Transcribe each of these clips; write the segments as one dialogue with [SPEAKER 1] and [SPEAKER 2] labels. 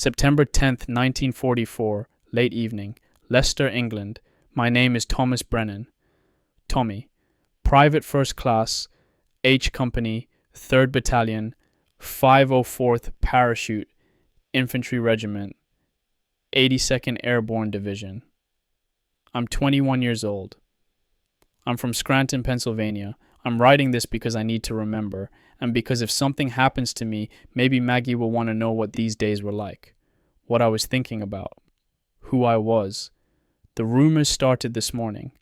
[SPEAKER 1] September 10th, 1944, late evening, Leicester, England. My name is Thomas Brennan. Tommy. Private First Class, H Company, 3rd Battalion, 504th Parachute Infantry Regiment, 82nd Airborne Division. I'm 21 years old. I'm from Scranton, Pennsylvania. I'm writing this because I need to remember, and because if something happens to me, maybe Maggie will want to know what these days were like, what I was thinking about, who I was. The rumors started this morning.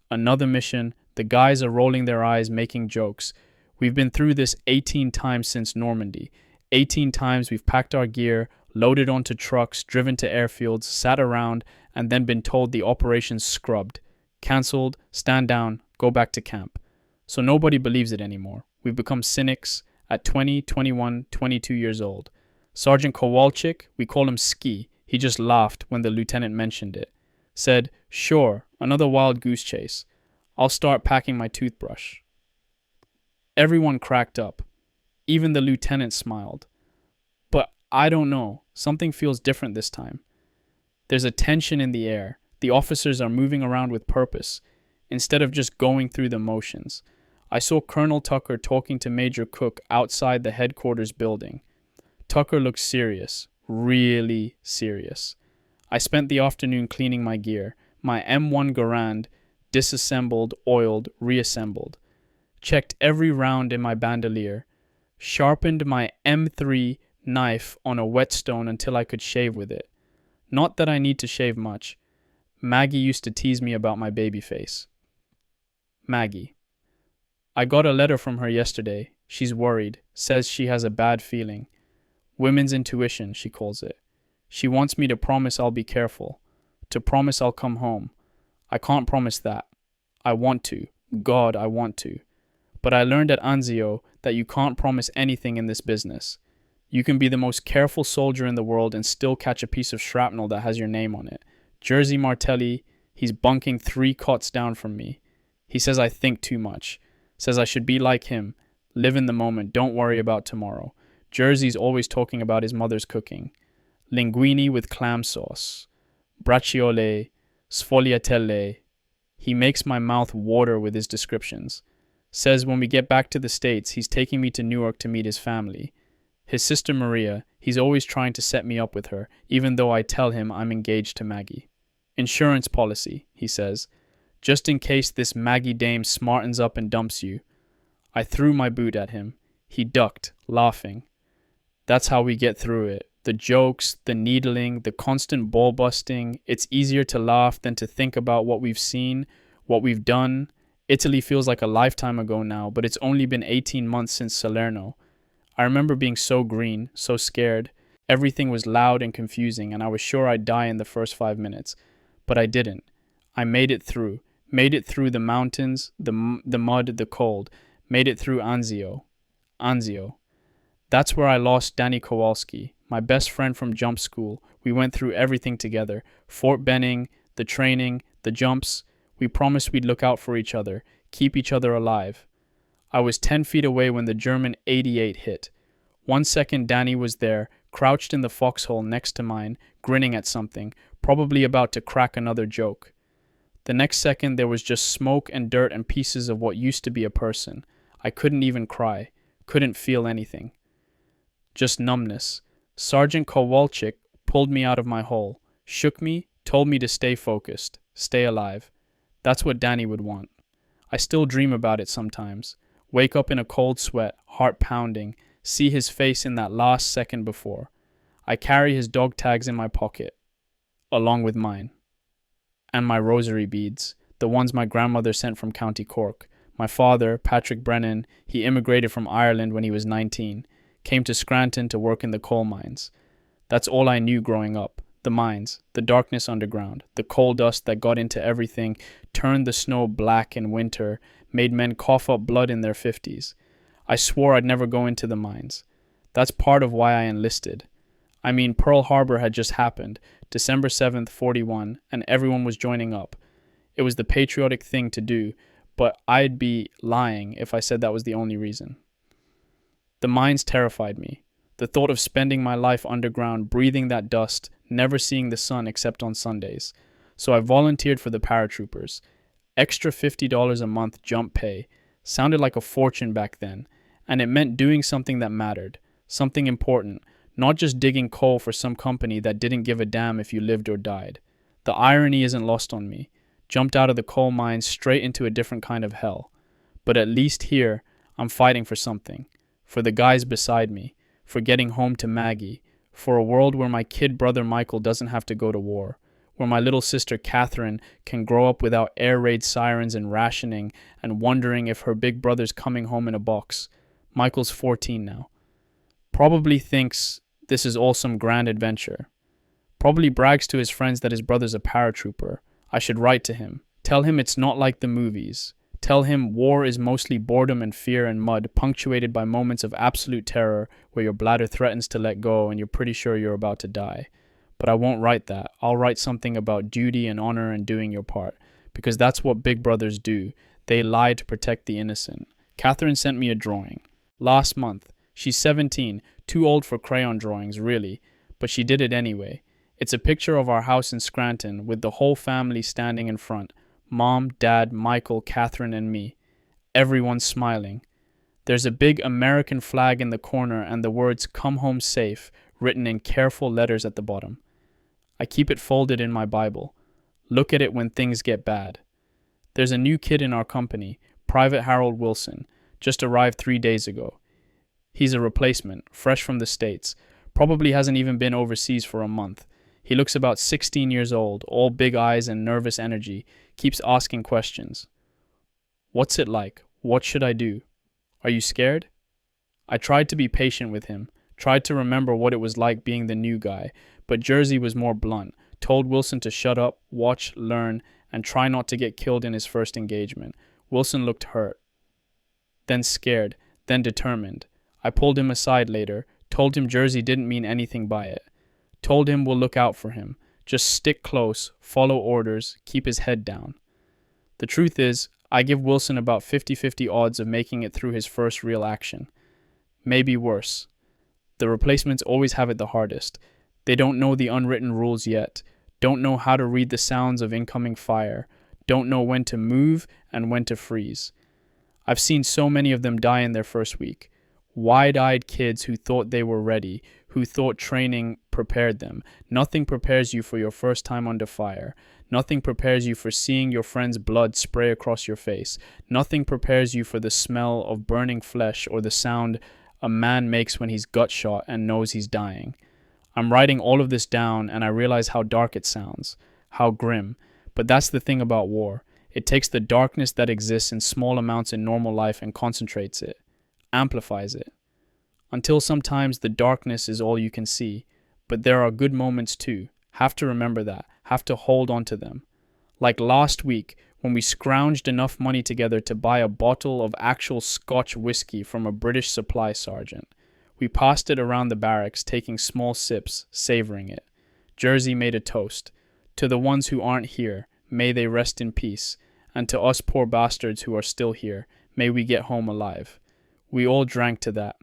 [SPEAKER 1] Another mission, the guys are rolling their eyes, making jokes. We've been through this 18 times since Normandy. 18 times we've packed our gear, loaded onto trucks, driven to airfields, sat around, and then been told the operation's scrubbed, cancelled, stand down, go back to camp. So nobody believes it anymore. We've become cynics at 20, 21, 22 years old. Sergeant Kowalczyk, we call him Ski. He just laughed when the lieutenant mentioned it. Said, sure, another wild goose chase. I'll start packing my toothbrush. Everyone cracked up. Even the lieutenant smiled. But I don't know. Something feels different this time. There's a tension in the air. The officers are moving around with purpose, instead of just going through the motions. I saw Colonel Tucker talking to Major Cook outside the headquarters building. Tucker looked serious, really serious. I spent the afternoon cleaning my gear, my M1 Garand, disassembled, oiled, reassembled. Checked every round in my bandolier. Sharpened my M3 knife on a whetstone until I could shave with it. Not that I need to shave much. Maggie used to tease me about my baby face. Maggie. I got a letter from her yesterday. She's worried, says she has a bad feeling. Women's intuition, she calls it. She wants me to promise I'll be careful, to promise I'll come home. I can't promise that. I want to. God, I want to. But I learned at Anzio that you can't promise anything in this business. You can be the most careful soldier in the world and still catch a piece of shrapnel that has your name on it. Jersey Martelli, he's bunking 3 cots down from me. He says I think too much. Says I should be like him. Live in the moment, don't worry about tomorrow. Jersey's always talking about his mother's cooking. Linguine with clam sauce. Braciole. Sfogliatelle. He makes my mouth water with his descriptions. Says when we get back to the States, he's taking me to Newark to meet his family. His sister Maria, he's always trying to set me up with her, even though I tell him I'm engaged to Maggie. Insurance policy, he says. Just in case this Maggie dame smartens up and dumps you. I threw my boot at him. He ducked, laughing. That's how we get through it. The jokes, the needling, the constant ball busting. It's easier to laugh than to think about what we've seen, what we've done. Italy feels like a lifetime ago now, but it's only been 18 months since Salerno. I remember being so green, so scared. Everything was loud and confusing, and I was sure I'd die in the first 5 minutes. But I didn't. I made it through. Made it through the mountains, the mud, the cold. Made it through Anzio. Anzio. That's where I lost Danny Kowalski, my best friend from jump school. We went through everything together. Fort Benning, the training, the jumps. We promised we'd look out for each other, keep each other alive. I was 10 feet away when the German 88 hit. 1 second Danny was there, crouched in the foxhole next to mine, grinning at something, probably about to crack another joke. The next second there was just smoke and dirt and pieces of what used to be a person. I couldn't even cry, couldn't feel anything. Just numbness. Sergeant Kowalczyk pulled me out of my hole, shook me, told me to stay focused, stay alive. That's what Danny would want. I still dream about it sometimes. Wake up in a cold sweat, heart pounding, see his face in that last second before. I carry his dog tags in my pocket, along with mine. And my rosary beads, the ones my grandmother sent from County Cork. My father, Patrick Brennan, he immigrated from Ireland when he was 19, came to Scranton to work in the coal mines. That's all I knew growing up. The mines, the darkness underground, the coal dust that got into everything, turned the snow black in winter, made men cough up blood in their 50s. I swore I'd never go into the mines. That's part of why I enlisted. I mean, Pearl Harbor had just happened, December 7th, 41, and everyone was joining up. It was the patriotic thing to do, but I'd be lying if I said that was the only reason. The mines terrified me. The thought of spending my life underground, breathing that dust, never seeing the sun except on Sundays. So I volunteered for the paratroopers. Extra $50 a month jump pay. Sounded like a fortune back then, and it meant doing something that mattered, something important, not just digging coal for some company that didn't give a damn if you lived or died. The irony isn't lost on me. Jumped out of the coal mines straight into a different kind of hell. But at least here, I'm fighting for something. For the guys beside me. For getting home to Maggie. For a world where my kid brother Michael doesn't have to go to war. Where my little sister Catherine can grow up without air raid sirens and rationing and wondering if her big brother's coming home in a box. Michael's 14 now. Probably thinks this is all some grand adventure. Probably brags to his friends that his brother's a paratrooper. I should write to him. Tell him it's not like the movies. Tell him war is mostly boredom and fear and mud, punctuated by moments of absolute terror where your bladder threatens to let go and you're pretty sure you're about to die. But I won't write that. I'll write something about duty and honor and doing your part. Because that's what big brothers do. They lie to protect the innocent. Catherine sent me a drawing. Last month. She's 17, too old for crayon drawings, really. But she did it anyway. It's a picture of our house in Scranton with the whole family standing in front. Mom, Dad, Michael, Catherine, and me. Everyone's smiling. There's a big American flag in the corner and the words "Come home safe" written in careful letters at the bottom. I keep it folded in my Bible. Look at it when things get bad. There's a new kid in our company, Private Harold Wilson, just arrived 3 days ago. He's a replacement, fresh from the States, probably hasn't even been overseas for a month. He looks about 16 years old, all big eyes and nervous energy, keeps asking questions. What's it like? What should I do? Are you scared? I tried to be patient with him, tried to remember what it was like being the new guy, but Jersey was more blunt, told Wilson to shut up, watch, learn, and try not to get killed in his first engagement. Wilson looked hurt, then scared, then determined. I pulled him aside later, told him Jersey didn't mean anything by it. Told him we'll look out for him. Just stick close, follow orders, keep his head down. The truth is, I give Wilson about 50-50 odds of making it through his first real action. Maybe worse. The replacements always have it the hardest. They don't know the unwritten rules yet, don't know how to read the sounds of incoming fire, don't know when to move and when to freeze. I've seen so many of them die in their first week. Wide-eyed kids who thought they were ready, who thought training prepared them. Nothing prepares you for your first time under fire. Nothing prepares you for seeing your friend's blood spray across your face. Nothing prepares you for the smell of burning flesh or the sound a man makes when he's gut shot and knows he's dying. I'm writing all of this down and I realize how dark it sounds, how grim. But that's the thing about war. It takes the darkness that exists in small amounts in normal life and concentrates it, amplifies it. Until sometimes the darkness is all you can see. But there are good moments too. Have to remember that. Have to hold on to them. Like last week, when we scrounged enough money together to buy a bottle of actual Scotch whiskey from a British supply sergeant. We passed it around the barracks, taking small sips, savoring it. Jersey made a toast. To the ones who aren't here, may they rest in peace. And to us poor bastards who are still here, may we get home alive. We all drank to that.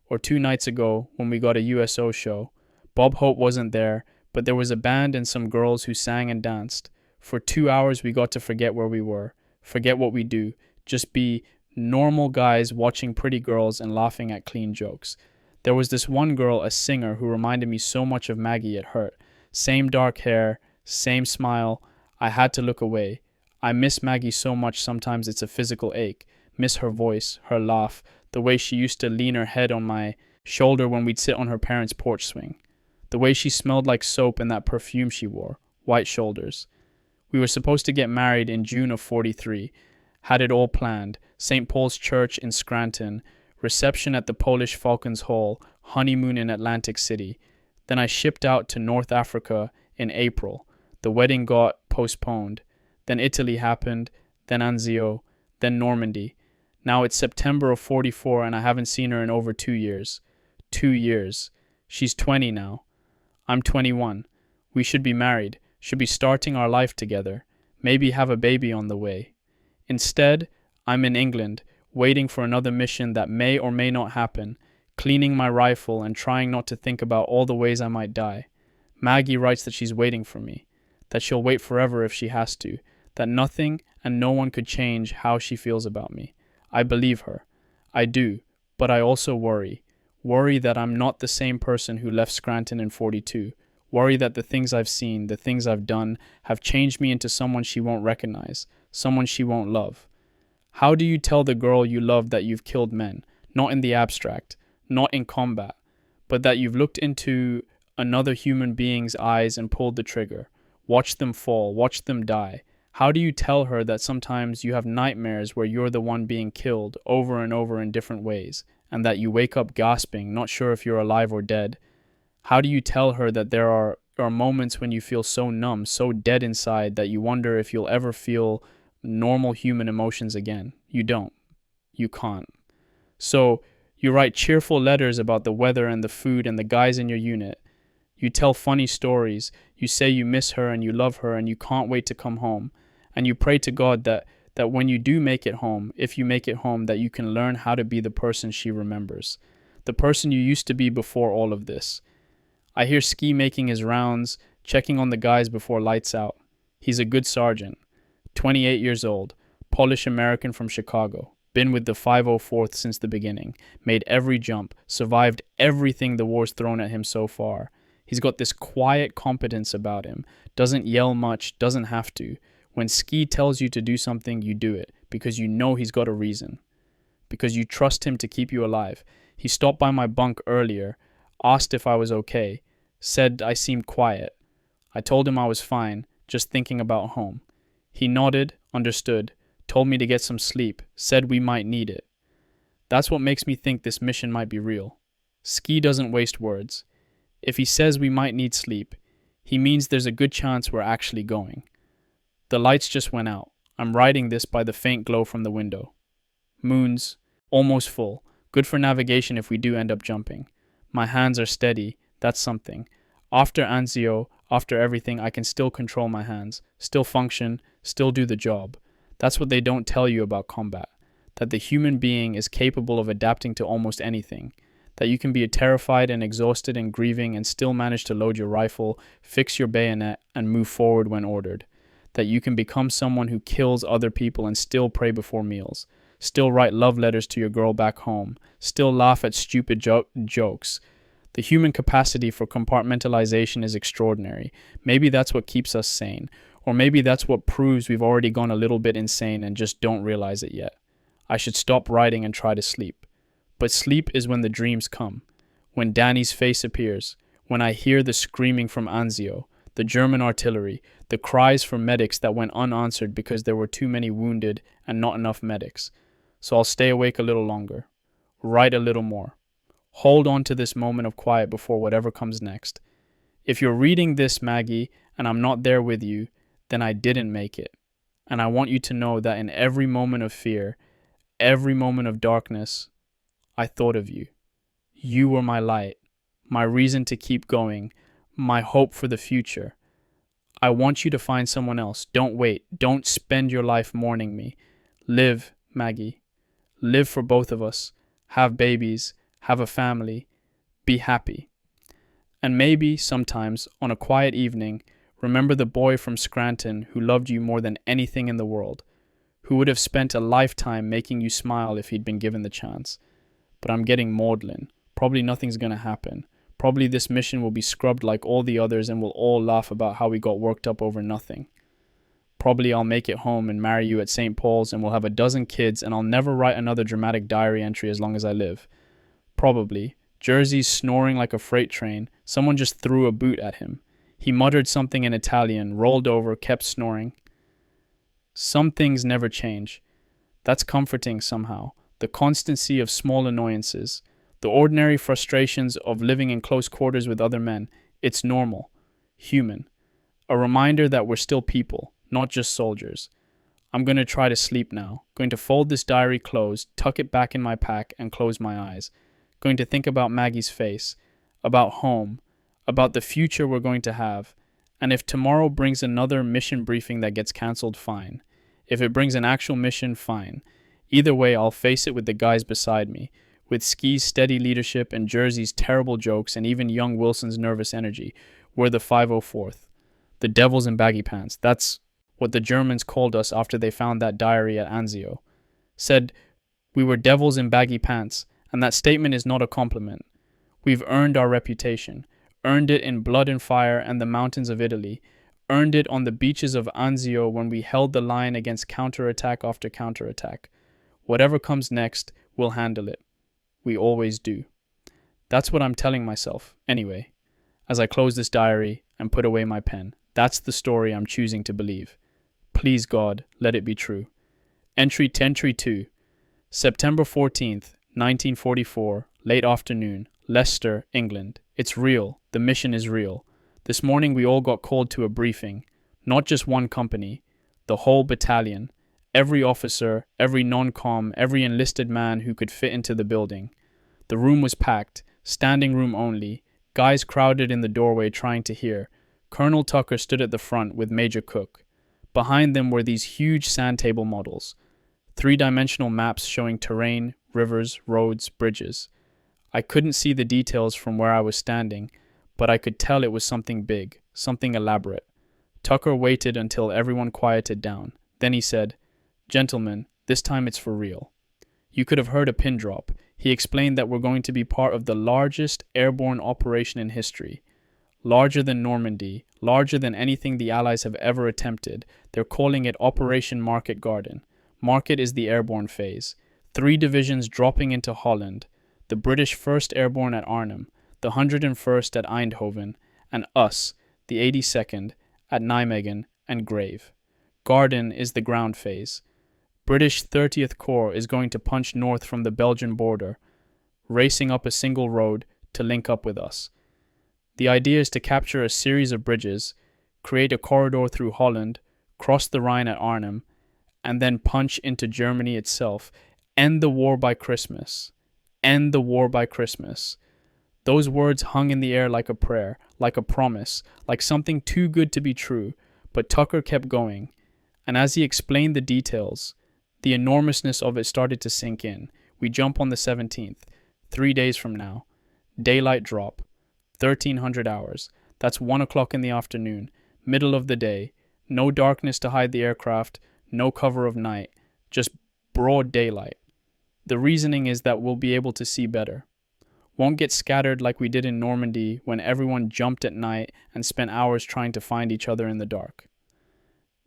[SPEAKER 1] Or 2 nights ago, when we got a USO show, Bob Hope wasn't there, but there was a band and some girls who sang and danced. For 2 hours we got to forget where we were, forget what we do, just be normal guys watching pretty girls and laughing at clean jokes. There was this one girl, a singer, who reminded me so much of Maggie it hurt. Same dark hair, same smile. I had to look away. I miss Maggie so much sometimes it's a physical ache. Miss her voice, her laugh, the way she used to lean her head on my shoulder when we'd sit on her parents' porch swing. The way she smelled like soap and that perfume she wore, white shoulders. We were supposed to get married in June of 43. Had it all planned. St. Paul's Church in Scranton, reception at the Polish Falcons Hall, honeymoon in Atlantic City. Then I shipped out to North Africa in April. The wedding got postponed. Then Italy happened, then Anzio, then Normandy. Now it's September of 44 and I haven't seen her in over 2 years. 2 years. She's 20 now. I'm 21. We should be married, should be starting our life together, maybe have a baby on the way. Instead, I'm in England, waiting for another mission that may or may not happen, cleaning my rifle and trying not to think about all the ways I might die. Maggie writes that she's waiting for me, that she'll wait forever if she has to, that nothing and no one could change how she feels about me. I believe her. I do, but I also worry. Worry that I'm not the same person who left Scranton in 42. Worry that the things I've seen, the things I've done, have changed me into someone she won't recognize, someone she won't love. How do you tell the girl you love that you've killed men, not in the abstract, not in combat, but that you've looked into another human being's eyes and pulled the trigger, watched them fall, watched them die? How do you tell her that sometimes you have nightmares where you're the one being killed over and over in different ways, and that you wake up gasping, not sure if you're alive or dead? How do you tell her that there are moments when you feel so numb, so dead inside that you wonder if you'll ever feel normal human emotions again? You don't. You can't. So you write cheerful letters about the weather and the food and the guys in your unit. You tell funny stories. You say you miss her and you love her and you can't wait to come home. And you pray to God that when you do make it home, if you make it home, that you can learn how to be the person she remembers. The person you used to be before all of this. I hear Ski making his rounds, checking on the guys before lights out. He's a good sergeant. 28 years old. Polish American from Chicago. Been with the 504th since the beginning. Made every jump. Survived everything the war's thrown at him so far. He's got this quiet competence about him. Doesn't yell much. Doesn't have to. When Ski tells you to do something, you do it. Because you know he's got a reason. Because you trust him to keep you alive. He stopped by my bunk earlier. Asked if I was okay. Said I seemed quiet. I told him I was fine. Just thinking about home. He nodded. Understood. Told me to get some sleep. Said we might need it. That's what makes me think this mission might be real. Ski doesn't waste words. If he says we might need sleep, he means there's a good chance we're actually going. The lights just went out. I'm writing this by the faint glow from the window. Moons, almost full. Good for navigation if we do end up jumping. My hands are steady. That's something. After Anzio, after everything, I can still control my hands. Still function. Still do the job. That's what they don't tell you about combat. That the human being is capable of adapting to almost anything. That you can be terrified and exhausted and grieving and still manage to load your rifle, fix your bayonet, and move forward when ordered. That you can become someone who kills other people and still pray before meals. Still write love letters to your girl back home. Still laugh at stupid jokes. The human capacity for compartmentalization is extraordinary. Maybe that's what keeps us sane. Or maybe that's what proves we've already gone a little bit insane and just don't realize it yet. I should stop writing and try to sleep. But sleep is when the dreams come. When Danny's face appears. When I hear the screaming from Anzio, the German artillery, the cries for medics that went unanswered because there were too many wounded and not enough medics. So I'll stay awake a little longer. Write a little more. Hold on to this moment of quiet before whatever comes next. If you're reading this, Maggie, and I'm not there with you, then I didn't make it. And I want you to know that in every moment of fear, every moment of darkness, I thought of you. You were my light, my reason to keep going, my hope for the future. I want you to find someone else. Don't wait. Don't spend your life mourning me. Live, Maggie. Live for both of us. Have babies. Have a family. Be happy. And maybe, sometimes, on a quiet evening, remember the boy from Scranton who loved you more than anything in the world, who would have spent a lifetime making you smile if he'd been given the chance. But I'm getting maudlin. Probably nothing's gonna happen. Probably this mission will be scrubbed like all the others and we'll all laugh about how we got worked up over nothing. Probably I'll make it home and marry you at St. Paul's and we'll have 12 kids and I'll never write another dramatic diary entry as long as I live. Probably. Jersey's snoring like a freight train. Someone just threw a boot at him. He muttered something in Italian, rolled over, kept snoring. Some things never change. That's comforting somehow. The constancy of small annoyances. The ordinary frustrations of living in close quarters with other men. It's normal. Human. A reminder that we're still people, not just soldiers. I'm going to try to sleep now. Going to fold this diary closed, tuck it back in my pack, and close my eyes. Going to think about Maggie's face, about home, about the future we're going to have. And if tomorrow brings another mission briefing that gets cancelled, fine. If it brings an actual mission, fine. Either way, I'll face it with the guys beside me, with Ski's steady leadership and Jersey's terrible jokes and even young Wilson's nervous energy, we're the 504th. The devils in baggy pants. That's what the Germans called us after they found that diary at Anzio. Said we were devils in baggy pants, and that statement is not a compliment. We've earned our reputation, earned it in blood and fire and the mountains of Italy, earned it on the beaches of Anzio when we held the line against counterattack after counterattack. Whatever comes next, we'll handle it. We always do. That's what I'm telling myself, anyway, as I close this diary and put away my pen. That's the story I'm choosing to believe. Please God, let it be true. Entry 2, September 14th, 1944, late afternoon, Leicester, England. It's real. The mission is real. This morning we all got called to a briefing. Not just one company, the whole battalion. Every officer, every non-com, every enlisted man who could fit into the building. The room was packed, standing room only, guys crowded in the doorway trying to hear. Colonel Tucker stood at the front with Major Cook. Behind them were these huge sand table models, three-dimensional maps showing terrain, rivers, roads, bridges. I couldn't see the details from where I was standing, but I could tell it was something big, something elaborate. Tucker waited until everyone quieted down. Then he said, "Gentlemen, this time it's for real." You could have heard a pin drop. He explained that we're going to be part of the largest airborne operation in history. Larger than Normandy, larger than anything the Allies have ever attempted. They're calling it Operation Market Garden. Market is the airborne phase. 3 divisions dropping into Holland. The British 1st Airborne at Arnhem, the 101st at Eindhoven, and us, the 82nd, at Nijmegen and Grave. Garden is the ground phase. British 30th Corps is going to punch north from the Belgian border, racing up a single road to link up with us. The idea is to capture a series of bridges, create a corridor through Holland, cross the Rhine at Arnhem, and then punch into Germany itself. End the war by Christmas. End the war by Christmas. Those words hung in the air like a prayer, like a promise, like something too good to be true, but Tucker kept going, and as he explained the details, the enormousness of it started to sink in. We jump on the 17th, 3 days from now. Daylight drop, 1300 hours. That's 1 o'clock in the afternoon, middle of the day. No darkness to hide the aircraft, no cover of night, just broad daylight. The reasoning is that we'll be able to see better. Won't get scattered like we did in Normandy when everyone jumped at night and spent hours trying to find each other in the dark.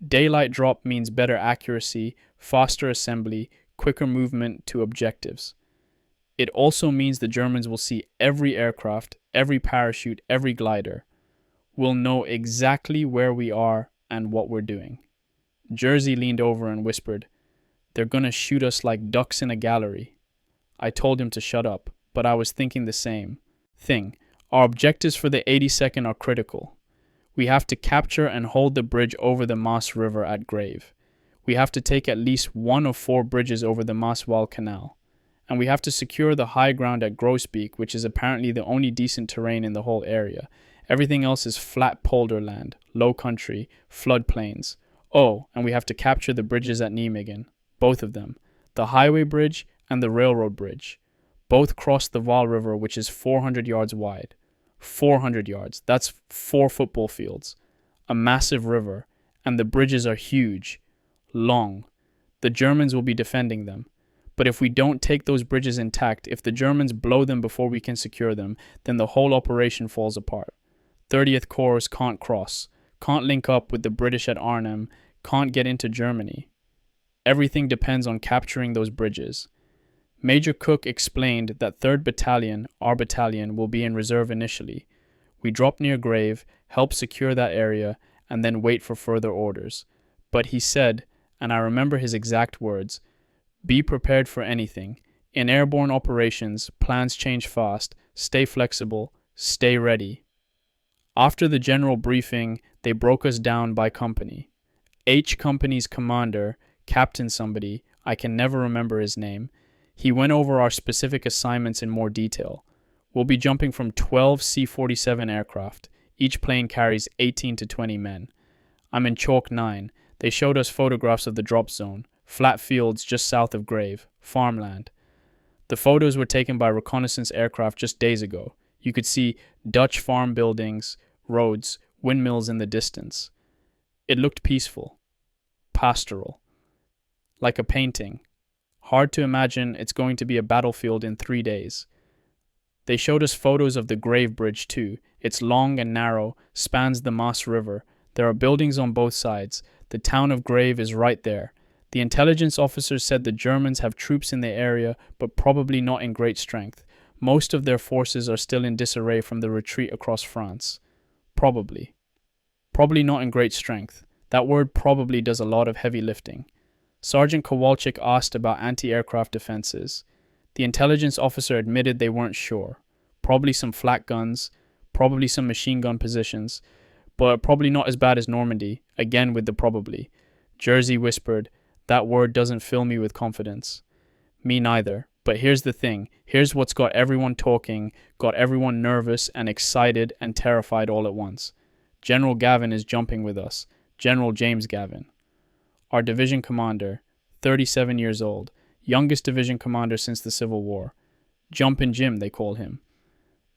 [SPEAKER 1] Daylight drop means better accuracy, faster assembly, quicker movement to objectives. It also means the Germans will see every aircraft, every parachute, every glider. We'll know exactly where we are and what we're doing. Jersey leaned over and whispered, "They're gonna shoot us like ducks in a gallery." I told him to shut up, but I was thinking the same thing. Our objectives for the 82nd are critical. We have to capture and hold the bridge over the Maas River at Grave. We have to take at least 1 of 4 bridges over the Maaswal Canal. And we have to secure the high ground at Grosbeek, which is apparently the only decent terrain in the whole area. Everything else is flat polder land, low country, floodplains. Oh, and we have to capture the bridges at Nijmegen, both of them, the highway bridge and the railroad bridge. Both cross the Waal River, which is 400 yards wide. 400 yards, that's 4 football fields. A massive river, and the bridges are huge, long. The Germans will be defending them. But if we don't take those bridges intact, if the Germans blow them before we can secure them, then the whole operation falls apart. 30th Corps can't cross, can't link up with the British at Arnhem, can't get into Germany. Everything depends on capturing those bridges. Major Cook explained that 3rd Battalion, our battalion, will be in reserve initially. We drop near Grave, help secure that area, and then wait for further orders. But he said, and I remember his exact words, "Be prepared for anything. In airborne operations, plans change fast. Stay flexible. Stay ready." After the general briefing, they broke us down by company. H Company's commander, Captain somebody, I can never remember his name, he went over our specific assignments in more detail. We'll be jumping from 12 C-47 aircraft. Each plane carries 18 to 20 men. I'm in Chalk 9. They showed us photographs of the drop zone. Flat fields just south of Grave, farmland. The photos were taken by reconnaissance aircraft just days ago. You could see Dutch farm buildings, roads, windmills in the distance. It looked peaceful, pastoral, like a painting. Hard to imagine it's going to be a battlefield in 3 days. They showed us photos of the Grave Bridge too. It's long and narrow, spans the Maas River. There are buildings on both sides. The town of Grave is right there. The intelligence officers said the Germans have troops in the area, but probably not in great strength. Most of their forces are still in disarray from the retreat across France. Probably. Probably not in great strength. That word probably does a lot of heavy lifting. Sergeant Kowalczyk asked about anti-aircraft defenses. The intelligence officer admitted they weren't sure. Probably some flak guns, probably some machine gun positions, but probably not as bad as Normandy, again with the probably. Jersey whispered, "That word doesn't fill me with confidence." Me neither. But here's the thing. Here's what's got everyone talking, got everyone nervous and excited and terrified all at once. General Gavin is jumping with us. General James Gavin. Our division commander, 37 years old, youngest division commander since the Civil War. Jumpin' Jim, they call him.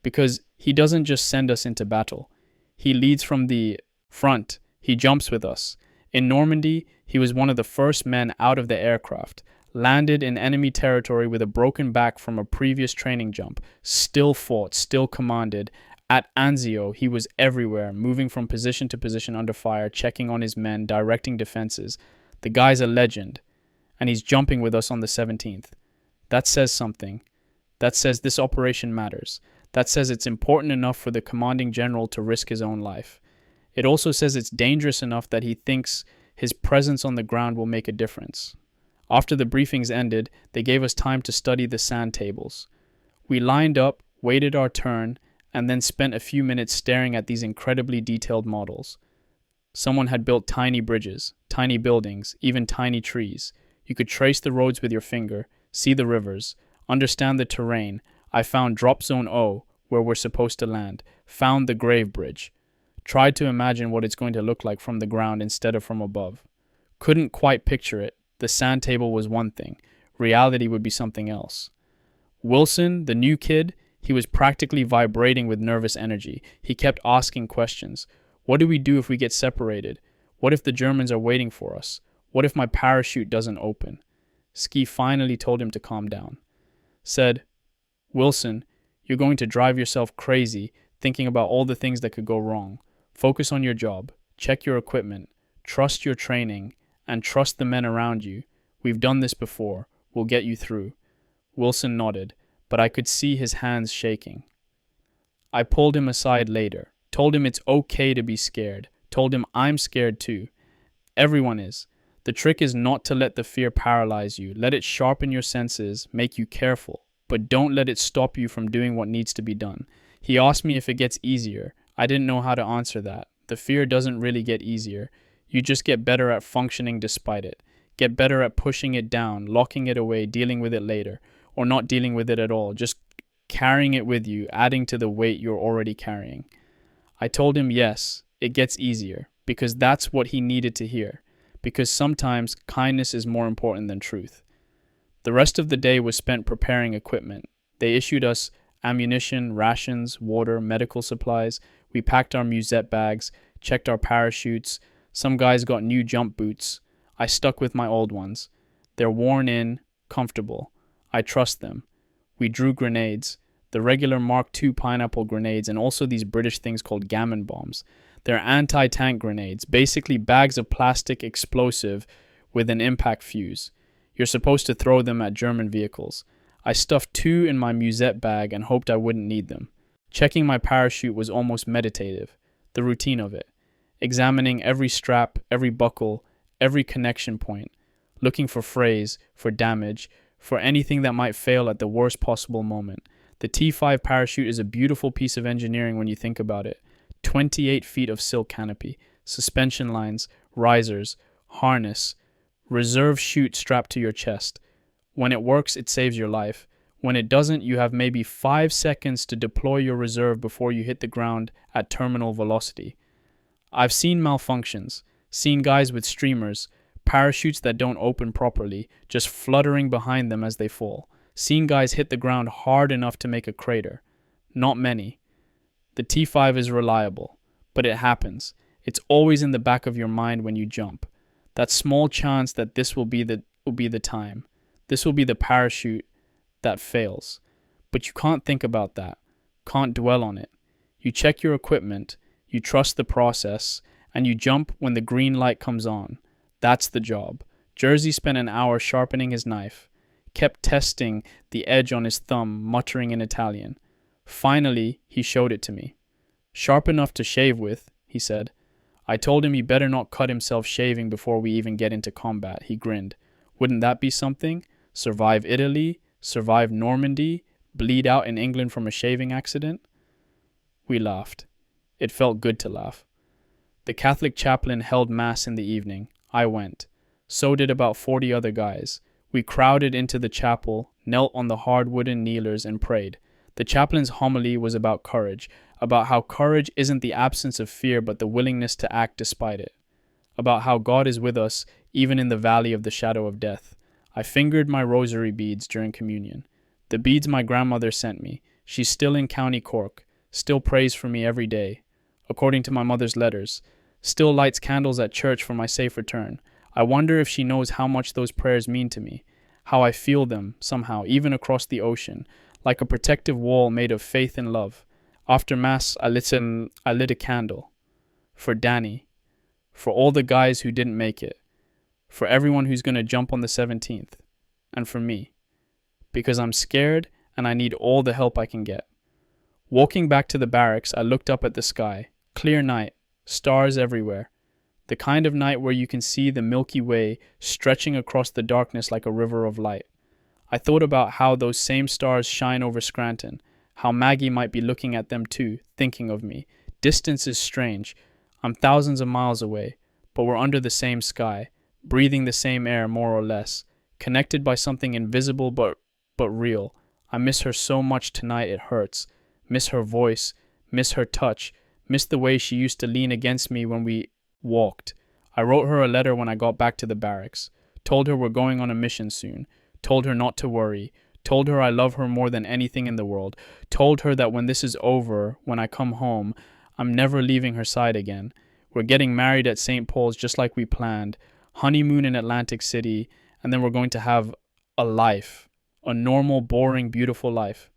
[SPEAKER 1] Because he doesn't just send us into battle. He leads from the front. He jumps with us. In Normandy, he was one of the first men out of the aircraft, landed in enemy territory with a broken back from a previous training jump, still fought, still commanded. At Anzio, he was everywhere, moving from position to position under fire, checking on his men, directing defenses. The guy's a legend, and he's jumping with us on the 17th. That says something. That says this operation matters. That says it's important enough for the commanding general to risk his own life. It also says it's dangerous enough that he thinks his presence on the ground will make a difference. After the briefings ended, they gave us time to study the sand tables. We lined up, waited our turn, and then spent a few minutes staring at these incredibly detailed models. Someone had built tiny bridges, tiny buildings, even tiny trees. You could trace the roads with your finger, see the rivers, understand the terrain. I found Drop Zone O, where we're supposed to land, found the Grave Bridge. Tried to imagine what it's going to look like from the ground instead of from above. Couldn't quite picture it. The sand table was one thing. Reality would be something else. Wilson, the new kid, he was practically vibrating with nervous energy. He kept asking questions. What do we do if we get separated? What if the Germans are waiting for us? What if my parachute doesn't open? Ski finally told him to calm down. Said, "Wilson, you're going to drive yourself crazy thinking about all the things that could go wrong. Focus on your job. Check your equipment. Trust your training. And trust the men around you. We've done this before. We'll get you through." Wilson nodded, but I could see his hands shaking. I pulled him aside later, told him it's okay to be scared, told him I'm scared too. Everyone is. The trick is not to let the fear paralyze you. Let it sharpen your senses, make you careful, but don't let it stop you from doing what needs to be done. He asked me if it gets easier. I didn't know how to answer that. The fear doesn't really get easier. You just get better at functioning despite it. Get better at pushing it down, locking it away, dealing with it later, or not dealing with it at all, just carrying it with you, adding to the weight you're already carrying. I told him yes, it gets easier, because that's what he needed to hear, because sometimes kindness is more important than truth. The rest of the day was spent preparing equipment. They issued us ammunition, rations, water, medical supplies. We packed our musette bags, checked our parachutes. Some guys got new jump boots. I stuck with my old ones. They're worn in, comfortable. I trust them. We drew grenades, the regular Mark II pineapple grenades, and also these British things called gammon bombs. They're anti-tank grenades, basically bags of plastic explosive with an impact fuse. You're supposed to throw them at German vehicles. I stuffed 2 in my musette bag and hoped I wouldn't need them. Checking my parachute was almost meditative, the routine of it. Examining every strap, every buckle, every connection point, looking for frays, for damage, for anything that might fail at the worst possible moment. The T5 parachute is a beautiful piece of engineering when you think about it. 28 feet of silk canopy, suspension lines, risers, harness, reserve chute strapped to your chest. When it works, it saves your life. When it doesn't, you have maybe 5 seconds to deploy your reserve before you hit the ground at terminal velocity. I've seen malfunctions, seen guys with streamers, parachutes that don't open properly, just fluttering behind them as they fall. Seen guys hit the ground hard enough to make a crater. Not many. The T5 is reliable, but it happens. It's always in the back of your mind when you jump. That small chance that this will be the time. This will be the parachute that fails. But you can't think about that. Can't dwell on it. You check your equipment, you trust the process, and you jump when the green light comes on. That's the job. Jersey spent an hour sharpening his knife, kept testing the edge on his thumb, muttering in Italian. Finally, he showed it to me. Sharp enough to shave with, he said. I told him he better not cut himself shaving before we even get into combat. He grinned. Wouldn't that be something? Survive Italy, survive Normandy, bleed out in England from a shaving accident? We laughed. It felt good to laugh. The Catholic chaplain held mass in the evening. I went. So did about 40 other guys. We crowded into the chapel, knelt on the hard wooden kneelers, and prayed. The chaplain's homily was about courage, about how courage isn't the absence of fear but the willingness to act despite it, about how God is with us even in the valley of the shadow of death. I fingered my rosary beads during communion. The beads my grandmother sent me. She's still in County Cork, still prays for me every day, according to my mother's letters, still lights candles at church for my safe return. I wonder if she knows how much those prayers mean to me, how I feel them, somehow, even across the ocean, like a protective wall made of faith and love. After Mass, I lit a candle. For Danny. For all the guys who didn't make it. For everyone who's going to jump on the 17th. And for me. Because I'm scared and I need all the help I can get. Walking back to the barracks, I looked up at the sky. Clear night. Stars everywhere. The kind of night where you can see the Milky Way stretching across the darkness like a river of light. I thought about how those same stars shine over Scranton, how Maggie might be looking at them too, thinking of me. Distance is strange. I'm thousands of miles away, but we're under the same sky, breathing the same air more or less, connected by something invisible but real. I miss her so much tonight it hurts. Miss her voice, miss her touch, miss the way she used to lean against me when we walked. I wrote her a letter when I got back to the barracks, told her we're going on a mission soon, told her not to worry, told her I love her more than anything in the world, told her that when this is over, when I come home, I'm never leaving her side again. We're getting married at St. Paul's just like we planned, honeymoon in Atlantic City, and then we're going to have a life, a normal, boring, beautiful life.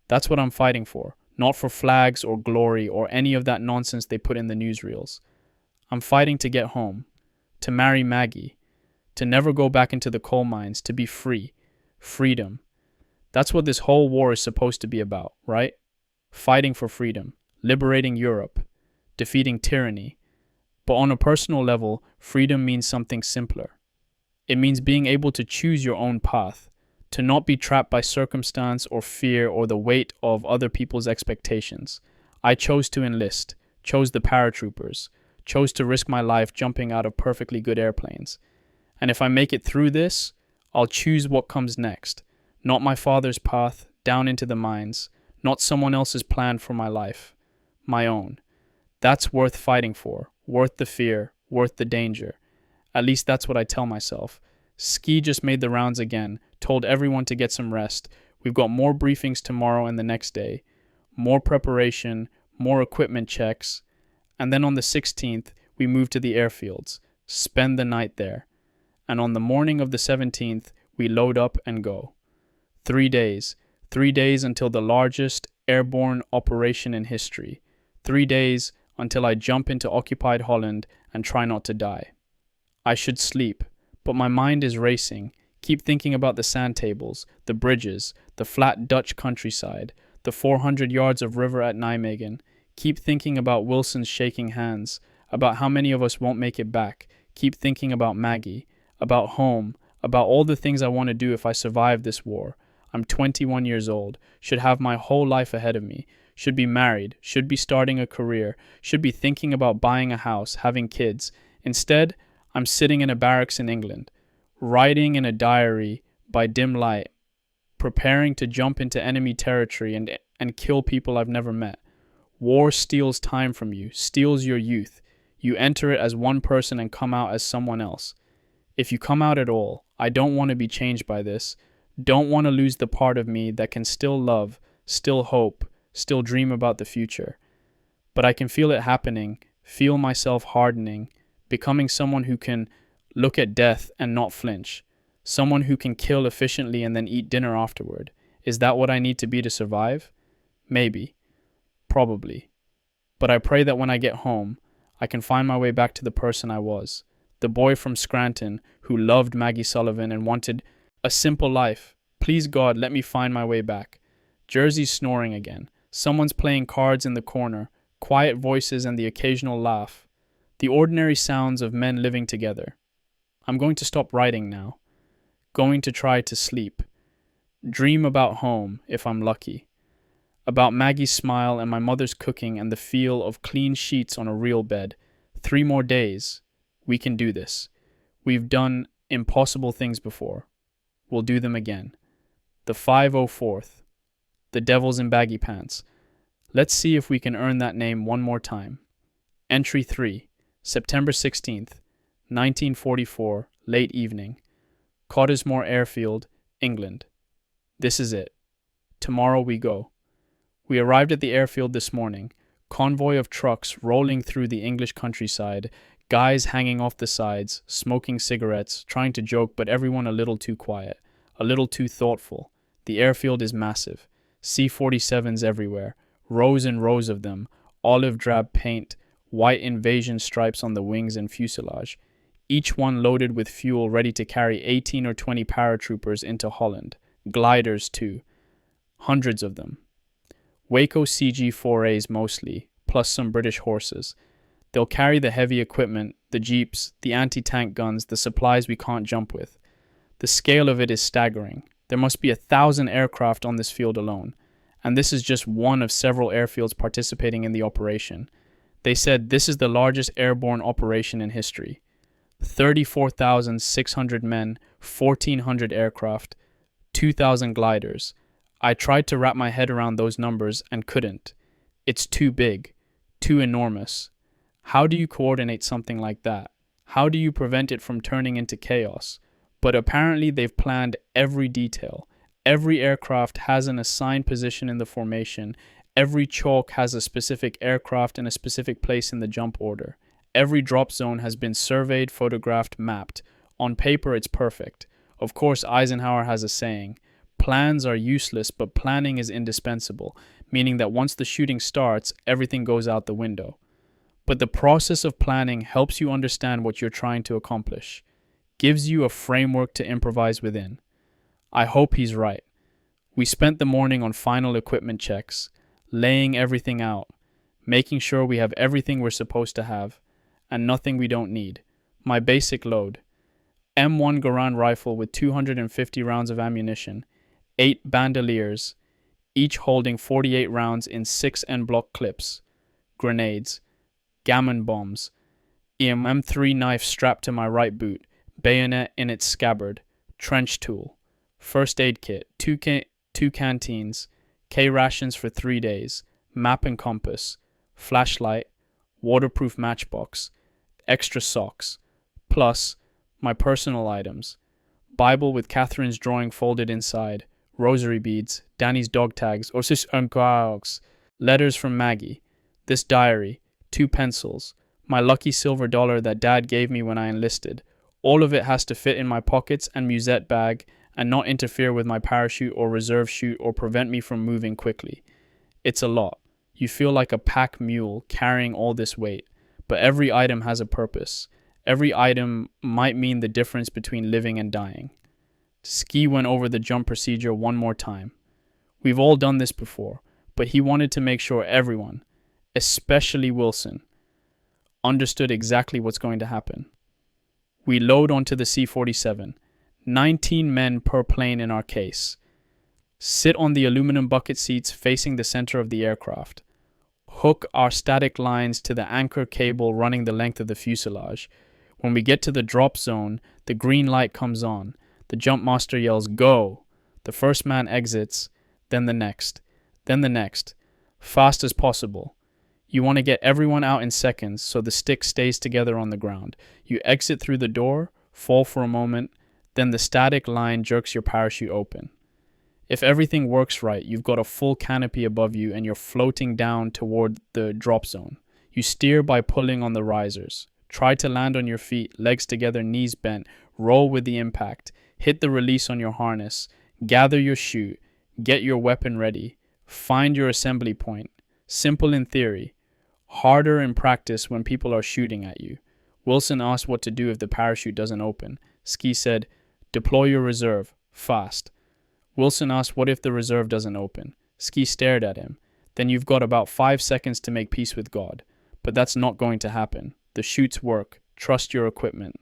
[SPEAKER 1] That's what I'm fighting for, not for flags or glory or any of that nonsense they put in the newsreels. I'm fighting to get home, to marry Maggie, to never go back into the coal mines, to be free. Freedom. That's what this whole war is supposed to be about, right? Fighting for freedom, liberating Europe, defeating tyranny. But on a personal level, freedom means something simpler. It means being able to choose your own path, to not be trapped by circumstance or fear or the weight of other people's expectations. I chose to enlist, chose the paratroopers, chose to risk my life jumping out of perfectly good airplanes. And if I make it through this, I'll choose what comes next. Not my father's path down into the mines, not someone else's plan for my life. My own. That's worth fighting for, worth the fear, worth the danger. At least that's what I tell myself. Ski just made the rounds again, told everyone to get some rest. We've got more briefings tomorrow and the next day. More preparation, more equipment checks. And then on the 16th, we move to the airfields, spend the night there. And on the morning of the 17th, we load up and go. 3 days. 3 days until the largest airborne operation in history. 3 days until I jump into occupied Holland and try not to die. I should sleep, but my mind is racing. Keep thinking about the sand tables, the bridges, the flat Dutch countryside, the 400 yards of river at Nijmegen. Keep thinking about Wilson's shaking hands, about how many of us won't make it back. Keep thinking about Maggie, about home, about all the things I want to do if I survive this war. I'm 21 years old, should have my whole life ahead of me, should be married, should be starting a career, should be thinking about buying a house, having kids. Instead, I'm sitting in a barracks in England, writing in a diary by dim light, preparing to jump into enemy territory and kill people I've never met. War steals time from you, steals your youth. You enter it as one person and come out as someone else. If you come out at all, I don't want to be changed by this. Don't want to lose the part of me that can still love, still hope, still dream about the future. But I can feel it happening, feel myself hardening, becoming someone who can look at death and not flinch, someone who can kill efficiently and then eat dinner afterward. Is that what I need to be to survive? Maybe. Probably. But I pray that when I get home, I can find my way back to the person I was, the boy from Scranton who loved Maggie Sullivan and wanted a simple life. Please God, let me find my way back. Jersey's snoring again. Someone's playing cards in the corner, quiet voices and the occasional laugh. The ordinary sounds of men living together. I'm going to stop writing now. Going to try to sleep. Dream about home, if I'm lucky. About Maggie's smile and my mother's cooking and the feel of clean sheets on a real bed. 3 more days. We can do this. We've done impossible things before. We'll do them again. The 504th. The Devils in Baggy Pants. Let's see if we can earn that name one more time. Entry 3. September 16th, 1944, late evening. Cottesmore Airfield, England. This is it. Tomorrow we go. We arrived at the airfield this morning. Convoy of trucks rolling through the English countryside, guys hanging off the sides, smoking cigarettes, trying to joke, but everyone a little too quiet, a little too thoughtful. The airfield is massive. C-47s everywhere, rows and rows of them, olive drab paint, white invasion stripes on the wings and fuselage, each one loaded with fuel ready to carry 18 or 20 paratroopers into Holland. Gliders too. Hundreds of them. Waco CG-4As mostly, plus some British horses. They'll carry the heavy equipment, the jeeps, the anti-tank guns, the supplies we can't jump with. The scale of it is staggering. There must be 1,000 aircraft on this field alone, and this is just one of several airfields participating in the operation. They said this is the largest airborne operation in history. 34,600 men, 1,400 aircraft, 2,000 gliders. I tried to wrap my head around those numbers and couldn't. It's too big, too enormous. How do you coordinate something like that? How do you prevent it from turning into chaos? But apparently they've planned every detail. Every aircraft has an assigned position in the formation. Every chalk has a specific aircraft in a specific place in the jump order. Every drop zone has been surveyed, photographed, mapped. On paper, it's perfect. Of course, Eisenhower has a saying, plans are useless, but planning is indispensable, meaning that once the shooting starts, everything goes out the window. But the process of planning helps you understand what you're trying to accomplish, gives you a framework to improvise within. I hope he's right. We spent the morning on final equipment checks, laying everything out, making sure we have everything we're supposed to have, and nothing we don't need. My basic load: M1 Garand rifle with 250 rounds of ammunition, 8 bandoliers, each holding 48 rounds in 6 en-bloc clips, grenades, gammon bombs, M3 knife strapped to my right boot, bayonet in its scabbard, trench tool, first aid kit, 2 canteens, K rations for 3 days, map and compass, flashlight, waterproof matchbox, extra socks, plus my personal items: Bible with Catherine's drawing folded inside, rosary beads, Danny's dog tags, or sis uncogs, letters from Maggie, this diary, 2 pencils, my lucky silver dollar that Dad gave me when I enlisted. All of it has to fit in my pockets and musette bag and not interfere with my parachute or reserve chute or prevent me from moving quickly. It's a lot. You feel like a pack mule carrying all this weight, but every item has a purpose. Every item might mean the difference between living and dying. Ski went over the jump procedure one more time. We've all done this before, but he wanted to make sure everyone, especially Wilson, understood exactly what's going to happen. We load onto the C-47, 19 men per plane in our case. Sit on the aluminum bucket seats facing the center of the aircraft. Hook our static lines to the anchor cable running the length of the fuselage. When we get to the drop zone, the green light comes on. The jump master yells, "Go!" The first man exits, then the next, fast as possible. You want to get everyone out in seconds so the stick stays together on the ground. You exit through the door, fall for a moment, Then the static line jerks your parachute open. If everything works right, you've got a full canopy above you and you're floating down toward the drop zone. You steer by pulling on the risers. Try to land on your feet, legs together, knees bent. Roll with the impact. Hit the release on your harness. Gather your chute. Get your weapon ready. Find your assembly point. Simple in theory. Harder in practice when people are shooting at you. Wilson asked what to do if the parachute doesn't open. Ski said, "Deploy your reserve. Fast." Wilson asked what if the reserve doesn't open. Ski stared at him. Then you've got about 5 seconds to make peace with God. But that's not going to happen. The chutes work. Trust your equipment.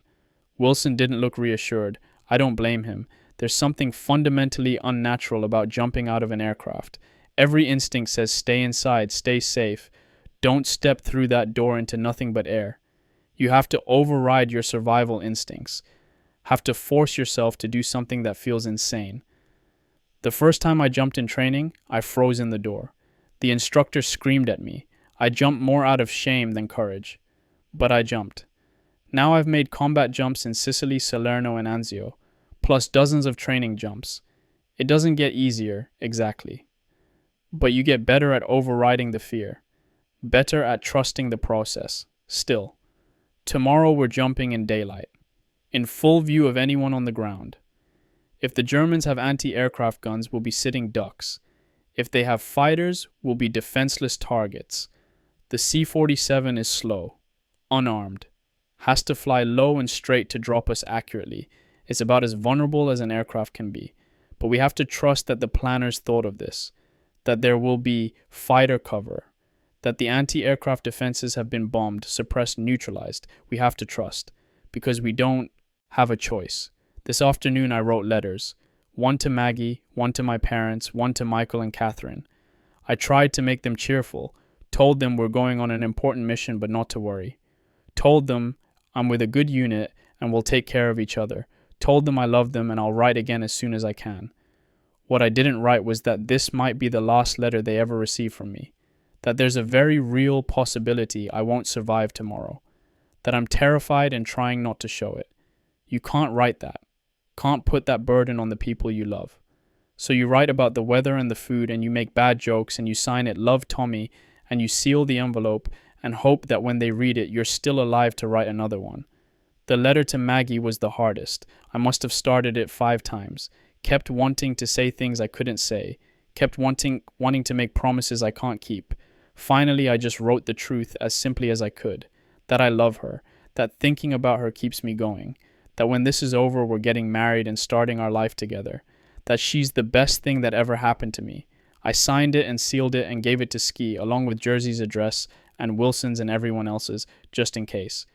[SPEAKER 1] Wilson didn't look reassured. I don't blame him. There's something fundamentally unnatural about jumping out of an aircraft. Every instinct says stay inside, stay safe. Don't step through that door into nothing but air. You have to override your survival instincts. Have to force yourself to do something that feels insane. The first time I jumped in training, I froze in the door. The instructor screamed at me. I jumped more out of shame than courage. But I jumped. Now I've made combat jumps in Sicily, Salerno, and Anzio, plus dozens of training jumps. It doesn't get easier, exactly. But you get better at overriding the fear. Better at trusting the process. Still. Tomorrow we're jumping in daylight. In full view of anyone on the ground. If the Germans have anti-aircraft guns, we'll be sitting ducks. If they have fighters, we'll be defenseless targets. The C-47 is slow, unarmed, has to fly low and straight to drop us accurately. It's about as vulnerable as an aircraft can be. But we have to trust that the planners thought of this, that there will be fighter cover, that the anti-aircraft defenses have been bombed, suppressed, neutralized. We have to trust, because we don't have a choice. This afternoon I wrote letters, one to Maggie, one to my parents, one to Michael and Catherine. I tried to make them cheerful, told them we're going on an important mission but not to worry. Told them I'm with a good unit and we'll take care of each other. Told them I love them and I'll write again as soon as I can. What I didn't write was that this might be the last letter they ever receive from me. That there's a very real possibility I won't survive tomorrow. That I'm terrified and trying not to show it. You can't write that. Can't put that burden on the people you love. So you write about the weather and the food and you make bad jokes and you sign it "Love Tommy" and you seal the envelope and hope that when they read it you're still alive to write another one. The letter to Maggie was the hardest. I must have started it 5 times. Kept wanting to say things I couldn't say. Kept wanting to make promises I can't keep. Finally I just wrote the truth as simply as I could. That I love her. That thinking about her keeps me going. That when this is over, we're getting married and starting our life together. That she's the best thing that ever happened to me. I signed it and sealed it and gave it to Ski, along with Jersey's address and Wilson's and everyone else's, just in case.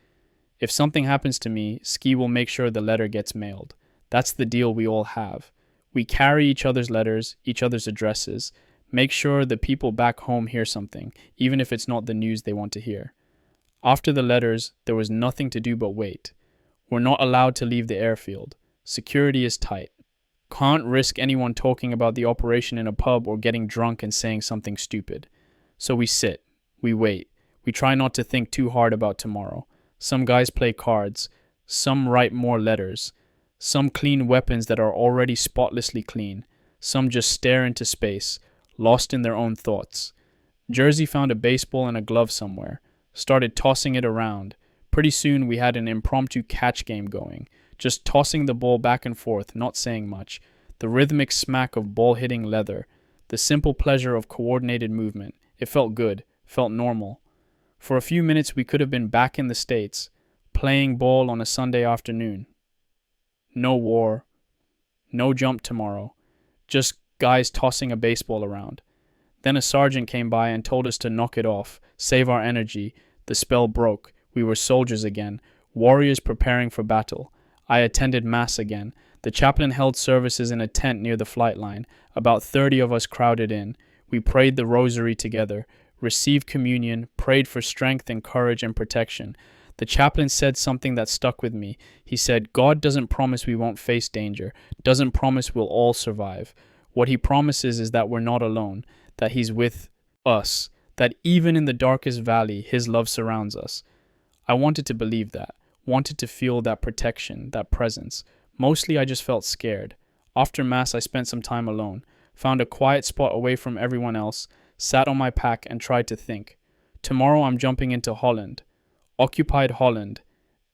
[SPEAKER 1] If something happens to me, Ski will make sure the letter gets mailed. That's the deal we all have. We carry each other's letters, each other's addresses. Make sure the people back home hear something, even if it's not the news they want to hear. After the letters, there was nothing to do but wait. We're not allowed to leave the airfield. Security is tight. Can't risk anyone talking about the operation in a pub or getting drunk and saying something stupid. So we sit. We wait. We try not to think too hard about tomorrow. Some guys play cards. Some write more letters. Some clean weapons that are already spotlessly clean. Some just stare into space, lost in their own thoughts. Jersey found a baseball and a glove somewhere. Started tossing it around. Pretty soon we had an impromptu catch game going, just tossing the ball back and forth, not saying much. The rhythmic smack of ball hitting leather, the simple pleasure of coordinated movement. It felt good, felt normal. For a few minutes we could have been back in the States, playing ball on a Sunday afternoon. No war, no jump tomorrow, just guys tossing a baseball around. Then a sergeant came by and told us to knock it off, save our energy. The spell broke. We were soldiers again, warriors preparing for battle. I attended Mass again. The chaplain held services in a tent near the flight line. About 30 of us crowded in. We prayed the rosary together, received communion, prayed for strength and courage and protection. The chaplain said something that stuck with me. He said, God doesn't promise we won't face danger, doesn't promise we'll all survive. What he promises is that we're not alone, that he's with us, that even in the darkest valley, his love surrounds us. I wanted to believe that, wanted to feel that protection, that presence. Mostly I just felt scared. After Mass, I spent some time alone, found a quiet spot away from everyone else, sat on my pack, and tried to think. Tomorrow I'm jumping into Holland. Occupied Holland.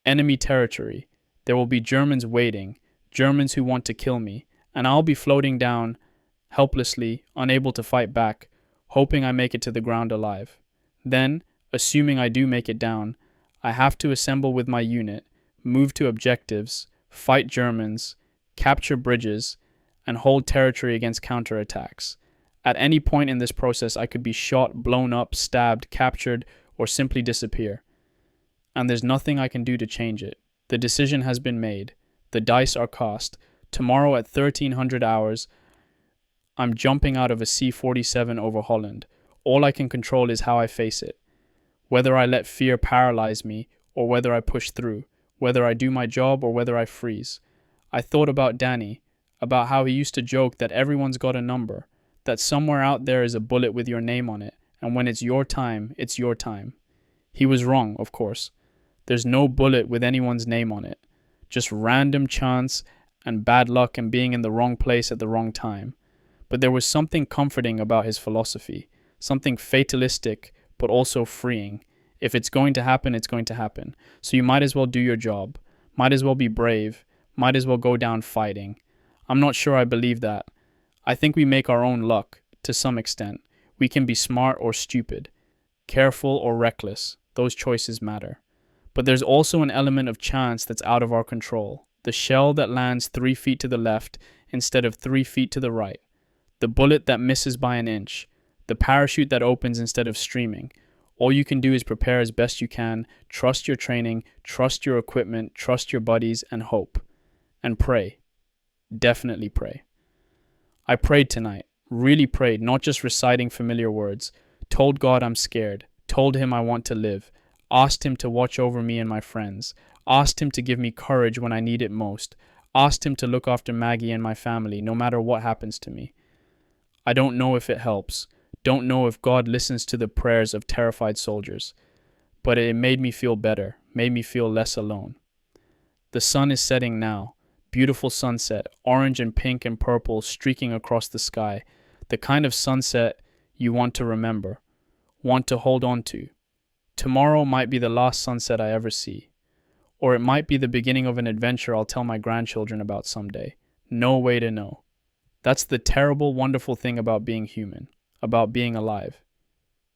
[SPEAKER 1] Enemy territory. There will be Germans waiting, Germans who want to kill me, and I'll be floating down, helplessly, unable to fight back, hoping I make it to the ground alive. Then, assuming I do make it down, I have to assemble with my unit, move to objectives, fight Germans, capture bridges, and hold territory against counterattacks. At any point in this process, I could be shot, blown up, stabbed, captured, or simply disappear. And there's nothing I can do to change it. The decision has been made. The dice are cast. Tomorrow at 1300 hours, I'm jumping out of a C-47 over Holland. All I can control is how I face it. Whether I let fear paralyze me, or whether I push through. Whether I do my job, or whether I freeze. I thought about Danny, about how he used to joke that everyone's got a number, that somewhere out there is a bullet with your name on it, and when it's your time, it's your time. He was wrong, of course. There's no bullet with anyone's name on it. Just random chance and bad luck and being in the wrong place at the wrong time. But there was something comforting about his philosophy, something fatalistic but also freeing. If it's going to happen, it's going to happen. So you might as well do your job, might as well be brave, might as well go down fighting. I'm not sure I believe that. I think we make our own luck, to some extent. We can be smart or stupid, careful or reckless. Those choices matter. But there's also an element of chance that's out of our control. The shell that lands 3 feet to the left instead of 3 feet to the right. The bullet that misses by an inch. The parachute that opens instead of streaming. All you can do is prepare as best you can, trust your training, trust your equipment, trust your buddies, and hope. And pray. Definitely pray. I prayed tonight. Really prayed, not just reciting familiar words. Told God I'm scared. Told him I want to live. Asked him to watch over me and my friends. Asked him to give me courage when I need it most. Asked him to look after Maggie and my family, no matter what happens to me. I don't know if it helps. Don't know if God listens to the prayers of terrified soldiers. But it made me feel better, made me feel less alone. The sun is setting now. Beautiful sunset, orange and pink and purple streaking across the sky. The kind of sunset you want to remember, want to hold on to. Tomorrow might be the last sunset I ever see. Or it might be the beginning of an adventure I'll tell my grandchildren about someday. No way to know. That's the terrible, wonderful thing about being human, about being alive.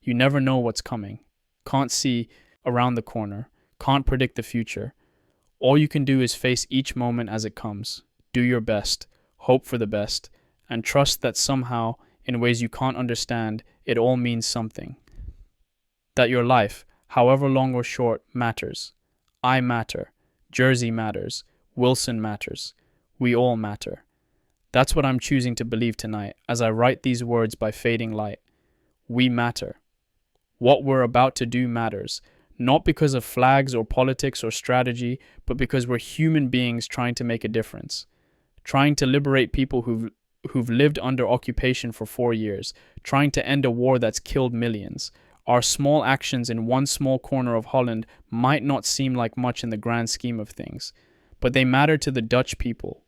[SPEAKER 1] You never know what's coming. Can't see around the corner. Can't predict the future. All you can do is face each moment as it comes. Do your best. Hope for the best. And trust that somehow, in ways you can't understand, it all means something. That your life, however long or short, matters. I matter. Jersey matters. Wilson matters. We all matter. That's what I'm choosing to believe tonight as I write these words by fading light. We matter. What we're about to do matters, not because of flags or politics or strategy, but because we're human beings trying to make a difference. Trying to liberate people who've lived under occupation for 4 years, trying to end a war that's killed millions. Our small actions in one small corner of Holland might not seem like much in the grand scheme of things, but they matter to the Dutch people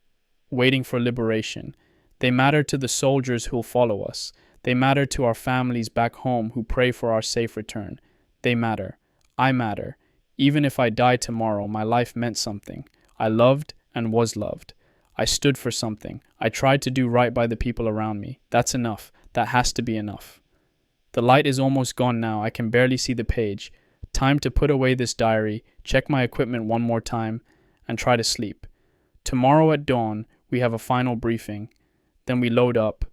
[SPEAKER 1] waiting for liberation. They matter to the soldiers who'll follow us. They matter to our families back home who pray for our safe return. They matter. I matter. Even if I die tomorrow, my life meant something. I loved and was loved. I stood for something. I tried to do right by the people around me. That's enough. That has to be enough. The light is almost gone now. I can barely see the page. Time to put away this diary, check my equipment one more time, and try to sleep. Tomorrow at dawn, we have a final briefing. Then we load up.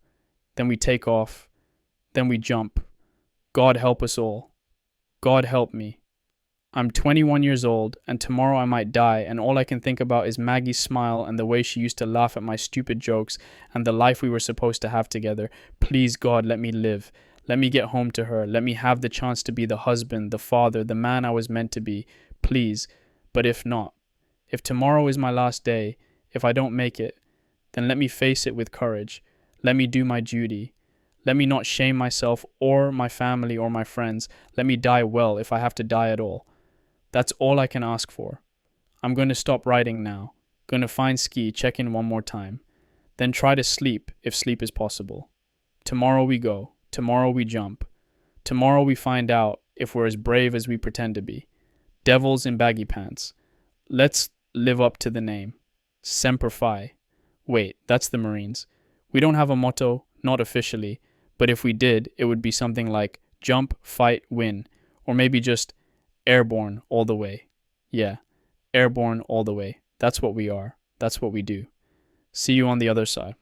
[SPEAKER 1] Then we take off. Then we jump. God help us all. God help me. I'm 21 years old, and tomorrow I might die, and all I can think about is Maggie's smile and the way she used to laugh at my stupid jokes and the life we were supposed to have together. Please, God, let me live. Let me get home to her. Let me have the chance to be the husband, the father, the man I was meant to be. Please. But if not, if tomorrow is my last day, if I don't make it, then let me face it with courage. Let me do my duty. Let me not shame myself or my family or my friends. Let me die well if I have to die at all. That's all I can ask for. I'm going to stop writing now. Gonna find ski, check in one more time. Then try to sleep if sleep is possible. Tomorrow we go. Tomorrow we jump. Tomorrow we find out if we're as brave as we pretend to be. Devils in baggy pants. Let's live up to the name. Semper Fi. Wait, that's the Marines. We don't have a motto, not officially, but if we did, it would be something like jump, fight, win, or maybe just airborne all the way. Yeah, airborne all the way. That's what we are. That's what we do. See you on the other side.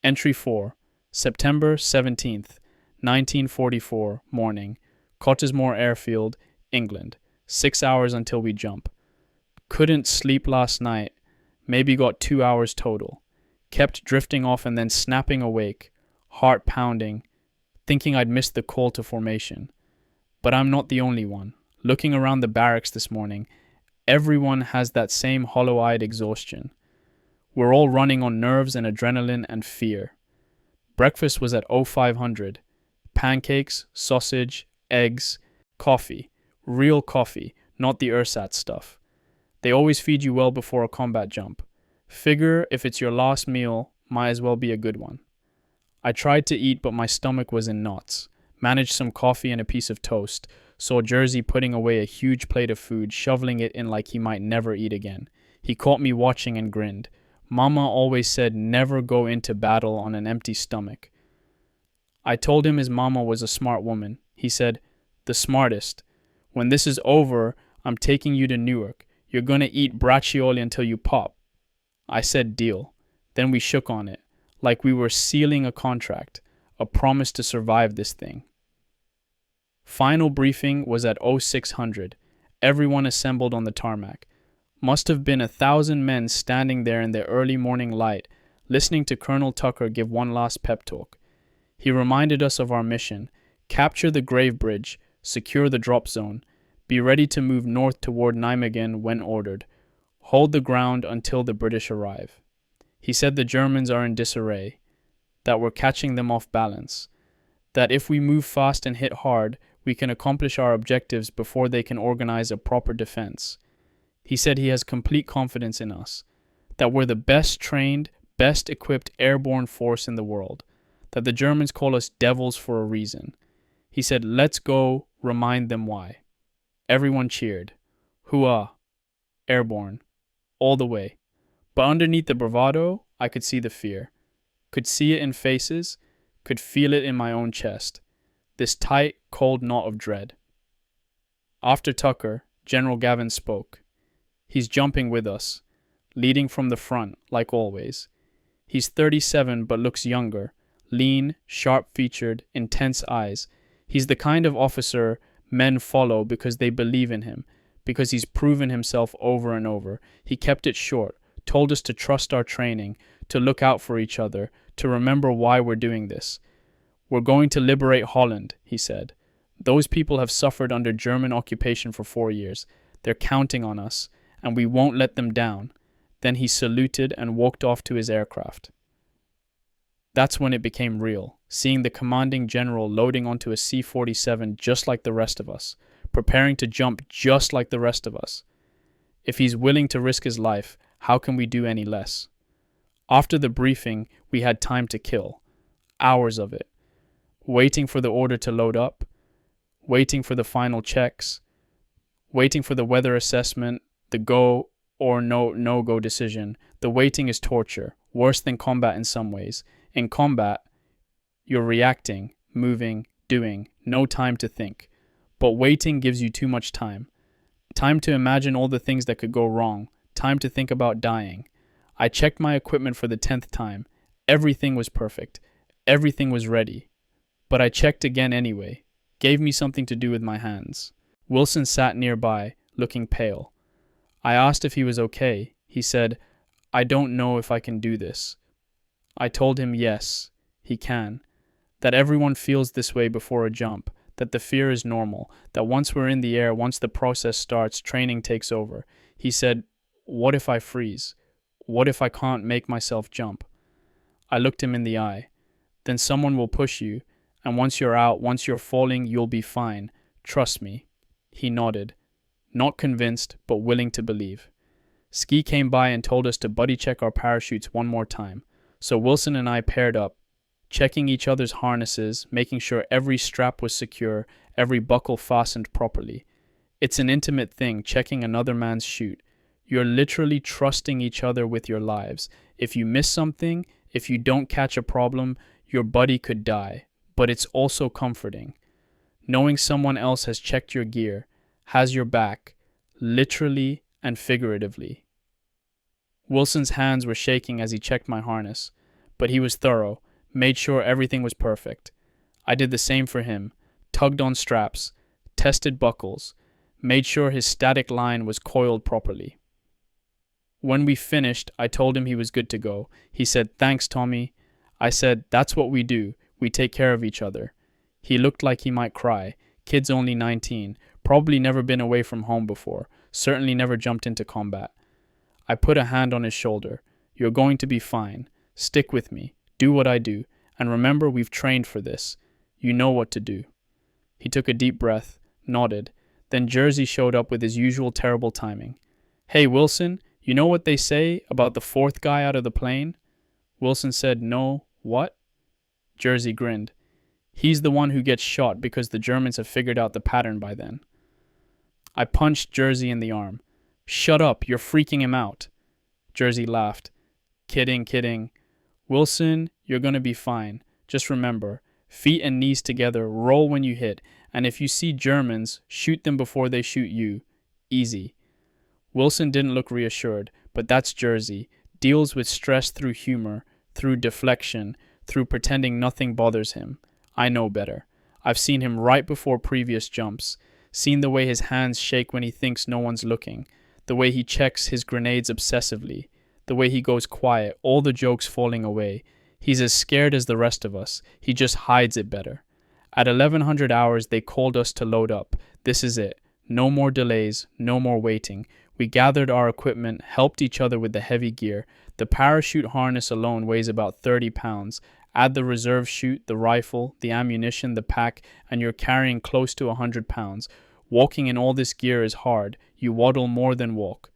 [SPEAKER 1] Entry 4, September 17th, 1944, morning, Cottesmore Airfield, England. 6 hours until we jump. Couldn't sleep last night. Maybe got 2 hours total. Kept drifting off and then snapping awake, heart pounding, thinking I'd missed the call to formation. But I'm not the only one. Looking around the barracks this morning, everyone has that same hollow-eyed exhaustion. We're all running on nerves and adrenaline and fear. Breakfast was at 0500. Pancakes, sausage, eggs, coffee. Real coffee, not the ersatz stuff. They always feed you well before a combat jump. Figure if it's your last meal, might as well be a good one. I tried to eat, but my stomach was in knots. Managed some coffee and a piece of toast. Saw Jersey putting away a huge plate of food, shoveling it in like he might never eat again. He caught me watching and grinned. Mama always said never go into battle on an empty stomach. I told him his mama was a smart woman. He said, the smartest. When this is over, I'm taking you to Newark. You're gonna eat braccioli until you pop. I said deal. Then we shook on it, like we were sealing a contract, a promise to survive this thing. Final briefing was at 0600. Everyone assembled on the tarmac. Must have been 1,000 men standing there in the early morning light, listening to Colonel Tucker give one last pep talk. He reminded us of our mission: capture the Grave Bridge, secure the drop zone, be ready to move north toward Nijmegen when ordered. Hold the ground until the British arrive. He said the Germans are in disarray, that we're catching them off balance, that if we move fast and hit hard, we can accomplish our objectives before they can organize a proper defense. He said he has complete confidence in us, that we're the best trained, best equipped airborne force in the world, that the Germans call us devils for a reason. He said, let's go remind them why. Everyone cheered. Hooah! Airborne. All the way. But underneath the bravado, I could see the fear. Could see it in faces, could feel it in my own chest. This tight, cold knot of dread. After Tucker, General Gavin spoke. He's jumping with us, leading from the front, like always. He's 37 but looks younger, lean, sharp-featured, intense eyes. He's the kind of officer men follow because they believe in him, because he's proven himself over and over. He kept it short, told us to trust our training, to look out for each other, to remember why we're doing this. We're going to liberate Holland, he said. Those people have suffered under German occupation for 4 years. They're counting on us, and we won't let them down. Then he saluted and walked off to his aircraft. That's when it became real, seeing the commanding general loading onto a C-47 just like the rest of us, preparing to jump just like the rest of us. If he's willing to risk his life, how can we do any less? After the briefing, we had time to kill. Hours of it. Waiting for the order to load up, waiting for the final checks, waiting for the weather assessment, the go or no-go decision. The waiting is torture, worse than combat in some ways. In combat, you're reacting, moving, doing, no time to think. But waiting gives you too much time. Time to imagine all the things that could go wrong. Time to think about dying. I checked my equipment for the 10th time. Everything was perfect. Everything was ready. But I checked again anyway. Gave me something to do with my hands. Wilson sat nearby, looking pale. I asked if he was okay. He said, I don't know if I can do this. I told him yes, he can. That everyone feels this way before a jump. That the fear is normal. That once we're in the air, once the process starts, training takes over. He said, what if I freeze? What if I can't make myself jump? I looked him in the eye. Then someone will push you, and once you're out, once you're falling, you'll be fine. Trust me. He nodded. Not convinced, but willing to believe. Ski came by and told us to buddy check our parachutes one more time. So Wilson and I paired up, checking each other's harnesses, making sure every strap was secure, every buckle fastened properly. It's an intimate thing, checking another man's chute. You're literally trusting each other with your lives. If you miss something, if you don't catch a problem, your buddy could die. But it's also comforting. Knowing someone else has checked your gear, has your back, literally and figuratively. Wilson's hands were shaking as he checked my harness, but he was thorough, made sure everything was perfect. I did the same for him, tugged on straps, tested buckles, made sure his static line was coiled properly. When we finished, I told him he was good to go. He said, "Thanks, Tommy." I said, "That's what we do. We take care of each other." He looked like he might cry. Kid's only 19, probably never been away from home before, certainly never jumped into combat. I put a hand on his shoulder. "You're going to be fine. Stick with me. Do what I do. And remember, we've trained for this. You know what to do." He took a deep breath, nodded. Then Jersey showed up with his usual terrible timing. "Hey, Wilson, you know what they say about the fourth guy out of the plane?" Wilson said, "No, what?" Jersey grinned. "He's the one who gets shot because the Germans have figured out the pattern by then." I punched Jersey in the arm. "Shut up, you're freaking him out." Jersey laughed. "Kidding, kidding. Wilson, you're gonna be fine. Just remember, feet and knees together, roll when you hit, and if you see Germans, shoot them before they shoot you. Easy." Wilson didn't look reassured, but that's Jersey. Deals with stress through humor, through deflection, through pretending nothing bothers him. I know better. I've seen him right before previous jumps, seen the way his hands shake when he thinks no one's looking, the way he checks his grenades obsessively, the way he goes quiet, all the jokes falling away. He's as scared as the rest of us. He just hides it better. At 1100 hours, they called us to load up. This is it. No more delays, no more waiting. We gathered our equipment, helped each other with the heavy gear. The parachute harness alone weighs about 30 pounds. Add the reserve chute, the rifle, the ammunition, the pack, and you're carrying close to 100 pounds. Walking in all this gear is hard. You waddle more than walk.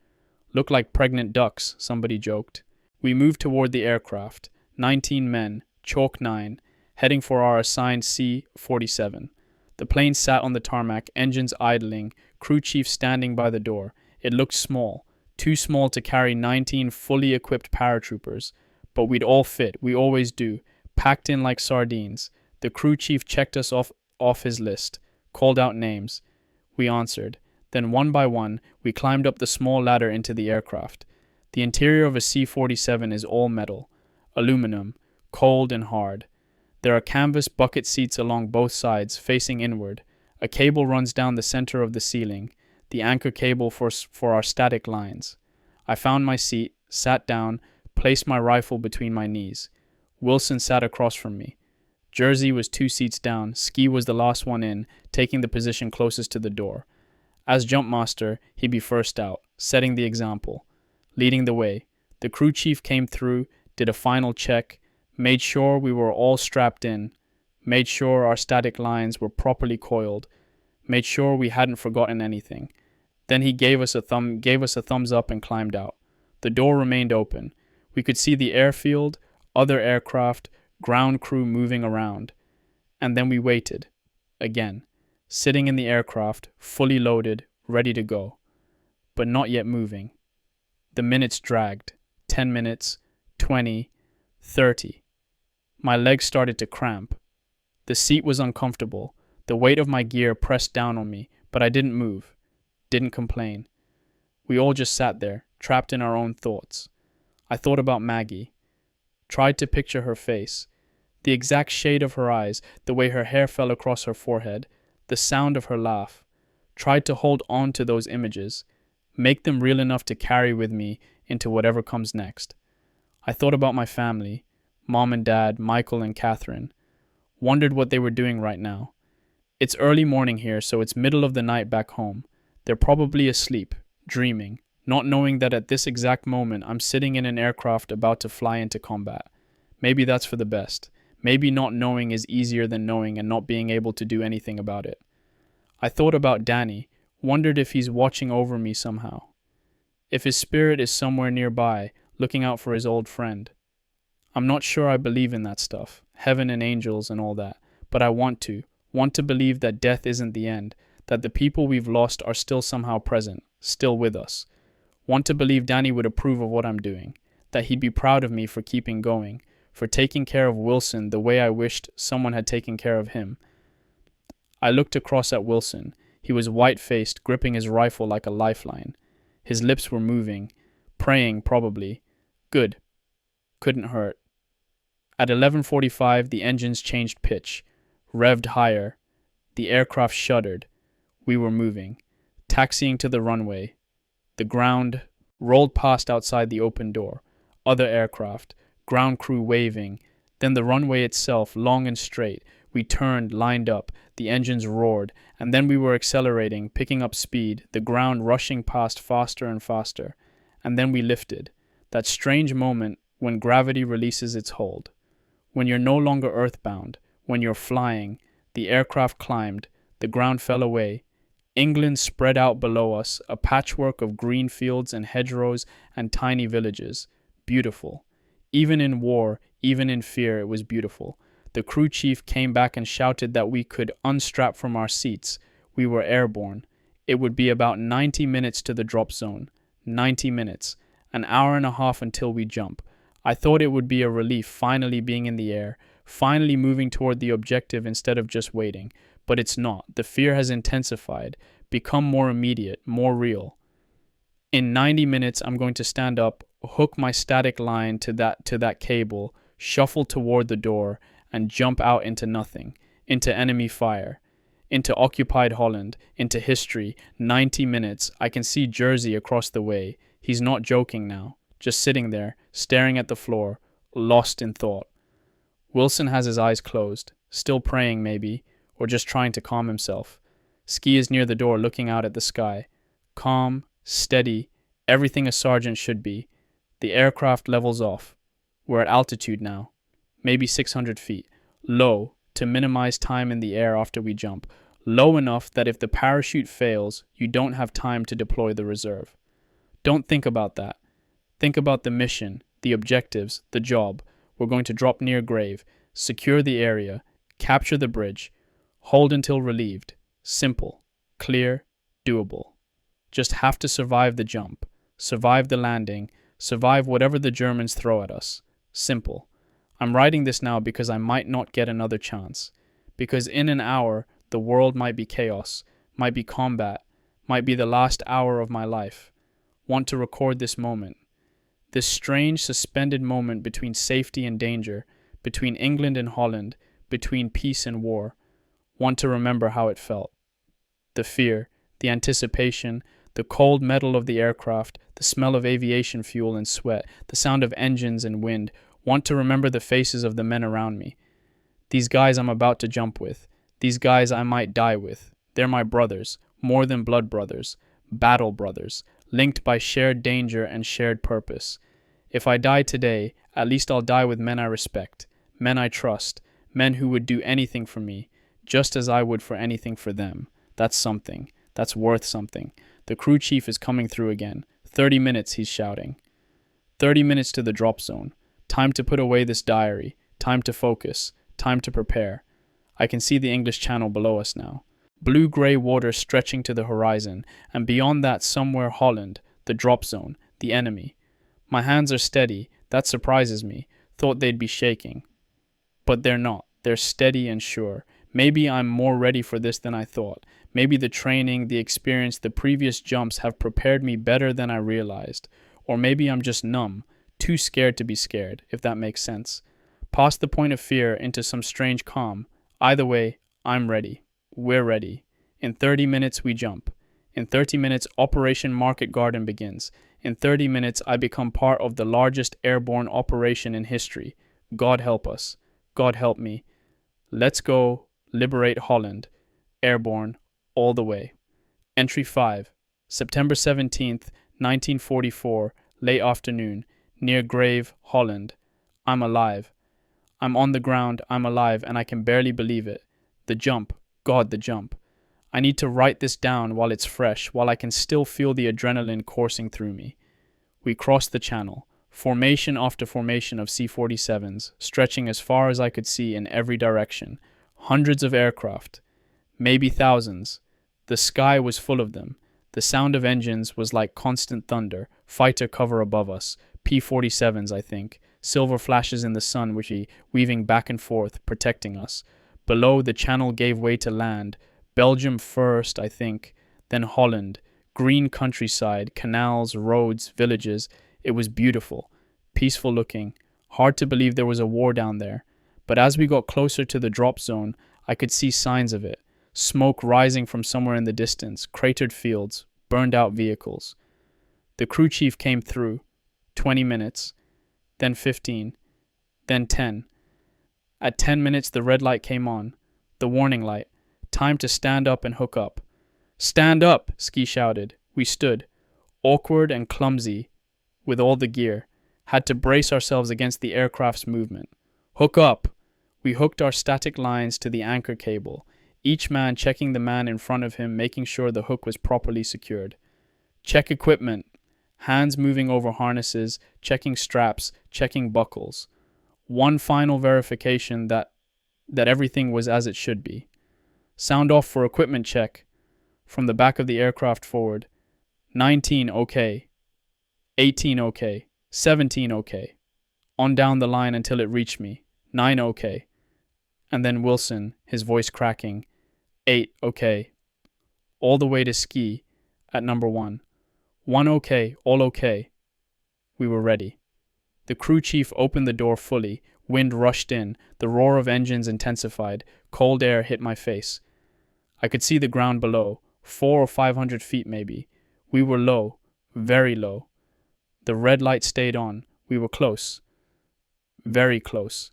[SPEAKER 1] "Look like pregnant ducks," somebody joked. We moved toward the aircraft. 19 men, chalk 9, heading for our assigned C-47. The plane sat on the tarmac, engines idling, crew chief standing by the door. It looked small, too small to carry 19 fully equipped paratroopers. But we'd all fit, we always do, packed in like sardines. The crew chief checked us off his list, called out names. We answered. Then one by one, we climbed up the small ladder into the aircraft. The interior of a C-47 is all metal, aluminum, cold and hard. There are canvas bucket seats along both sides, facing inward. A cable runs down the center of the ceiling, the anchor cable for our static lines. I found my seat, sat down, placed my rifle between my knees. Wilson sat across from me. Jersey was 2 seats down. Ski was the last one in, taking the position closest to the door. As jump master, he'd be first out, setting the example, leading the way. The crew chief came through, did a final check, made sure we were all strapped in, made sure our static lines were properly coiled, made sure we hadn't forgotten anything. Then he gave us a thumbs up and climbed out. The door remained open. We could see the airfield, other aircraft, ground crew moving around. And then we waited. Again, sitting in the aircraft, fully loaded, ready to go. But not yet moving. The minutes dragged. 10 minutes, 20, 30. My legs started to cramp. The seat was uncomfortable. The weight of my gear pressed down on me, but I didn't move, didn't complain. We all just sat there, trapped in our own thoughts. I thought about Maggie. Tried to picture her face, the exact shade of her eyes, the way her hair fell across her forehead, the sound of her laugh. Tried to hold on to those images, make them real enough to carry with me into whatever comes next. I thought about my family, Mom and Dad, Michael and Catherine. Wondered what they were doing right now. It's early morning here, so it's middle of the night back home. They're probably asleep, dreaming, not knowing that at this exact moment I'm sitting in an aircraft about to fly into combat. Maybe that's for the best. Maybe not knowing is easier than knowing and not being able to do anything about it. I thought about Danny, wondered if he's watching over me somehow. If his spirit is somewhere nearby, looking out for his old friend. I'm not sure I believe in that stuff, heaven and angels and all that, but I want to believe that death isn't the end, that the people we've lost are still somehow present, still with us. Want to believe Danny would approve of what I'm doing, that he'd be proud of me for keeping going, for taking care of Wilson the way I wished someone had taken care of him. I looked across at Wilson. He was white-faced, gripping his rifle like a lifeline. His lips were moving, praying probably. Good. Couldn't hurt. At 11:45, the engines changed pitch, revved higher. The aircraft shuddered. We were moving, taxiing to the runway. The ground rolled past outside the open door. Other aircraft, ground crew waving. Then the runway itself, long and straight. We turned, lined up. The engines roared, and then we were accelerating, picking up speed, the ground rushing past faster and faster. And then we lifted. That strange moment when gravity releases its hold. When you're no longer earthbound, when you're flying, the aircraft climbed, the ground fell away. England spread out below us, a patchwork of green fields and hedgerows and tiny villages. Beautiful. Even in war, even in fear, it was beautiful. The crew chief came back and shouted that we could unstrap from our seats. We were airborne. It would be about 90 minutes to the drop zone. 90 minutes. An hour and a half until we jump. I thought it would be a relief finally being in the air, finally moving toward the objective instead of just waiting. But it's not. The fear has intensified, become more immediate, more real. In 90 minutes, I'm going to stand up, hook my static line to that cable, shuffle toward the door, and jump out into nothing, into enemy fire, into occupied Holland, into history. 90 minutes. I can see Jersey across the way. He's not joking now, just sitting there, staring at the floor, lost in thought. Wilson has his eyes closed, still praying maybe, or just trying to calm himself. Ski is near the door looking out at the sky. Calm, steady, everything a sergeant should be. The aircraft levels off. We're at altitude now, maybe 600 feet. Low, to minimize time in the air after we jump. Low enough that if the parachute fails, you don't have time to deploy the reserve. Don't think about that. Think about the mission, the objectives, the job. We're going to drop near grave, secure the area, capture the bridge, hold until relieved. Simple, clear, doable. Just have to survive the jump, survive the landing, survive whatever the Germans throw at us. Simple. I'm writing this now because I might not get another chance. Because in an hour, the world might be chaos, might be combat, might be the last hour of my life. Want to record this moment. This strange suspended moment between safety and danger, between England and Holland, between peace and war. Want to remember how it felt. The fear, the anticipation, the cold metal of the aircraft, the smell of aviation fuel and sweat, the sound of engines and wind. Want to remember the faces of the men around me. These guys I'm about to jump with. These guys I might die with. They're my brothers, more than blood brothers, battle brothers, linked by shared danger and shared purpose. If I die today, at least I'll die with men I respect, men I trust, men who would do anything for me, just as I would for anything for them. That's something. That's worth something. The crew chief is coming through again. 30 minutes, he's shouting. 30 minutes to the drop zone. Time to put away this diary. Time to focus. Time to prepare. I can see the English Channel below us now. Blue-gray water stretching to the horizon, and beyond that somewhere Holland, the drop zone, the enemy. My hands are steady. That surprises me. Thought they'd be shaking. But they're not. They're steady and sure. Maybe I'm more ready for this than I thought. Maybe the training, the experience, the previous jumps have prepared me better than I realized. Or maybe I'm just numb, too scared to be scared, if that makes sense. Past the point of fear into some strange calm. Either way, I'm ready. We're ready. In 30 minutes, we jump. In 30 minutes, Operation Market Garden begins. In 30 minutes, I become part of the largest airborne operation in history. God help us. God help me. Let's go liberate Holland. Airborne, all the way. Entry 5. September 17th, 1944, late afternoon, near Grave, Holland. I'm alive. I'm on the ground, I'm alive, and I can barely believe it. The jump. God, the jump. I need to write this down while it's fresh, while I can still feel the adrenaline coursing through me. We crossed the channel, formation after formation of C-47s, stretching as far as I could see in every direction. Hundreds of aircraft, maybe thousands. The sky was full of them. The sound of engines was like constant thunder, fighter cover above us, P-47s, I think, silver flashes in the sun weaving back and forth, protecting us. Below, the channel gave way to land, Belgium first, I think, then Holland, green countryside, canals, roads, villages. It was beautiful, peaceful looking. Hard to believe there was a war down there. But as we got closer to the drop zone, I could see signs of it. Smoke rising from somewhere in the distance, cratered fields, burned out vehicles. The crew chief came through. 20 minutes, then 15, then 10. At 10 minutes, the red light came on, the warning light. Time to stand up and hook up. "Stand up!" Ski shouted. We stood, awkward and clumsy, with all the gear. Had to brace ourselves against the aircraft's movement. "Hook up!" We hooked our static lines to the anchor cable, each man checking the man in front of him, making sure the hook was properly secured. "Check equipment." Hands moving over harnesses, checking straps, checking buckles. One final verification that everything was as it should be. "Sound off for equipment check." From the back of the aircraft forward. 19 okay. 18 okay. 17 okay. On down the line until it reached me. 9 okay. And then Wilson, his voice cracking. 8 okay. All the way to Ski at number 1. 1 okay, all okay. We were ready. The crew chief opened the door fully. Wind rushed in. The roar of engines intensified. Cold air hit my face. I could see the ground below, 400 or 500 feet maybe. We were low, very low. The red light stayed on. We were close, very close.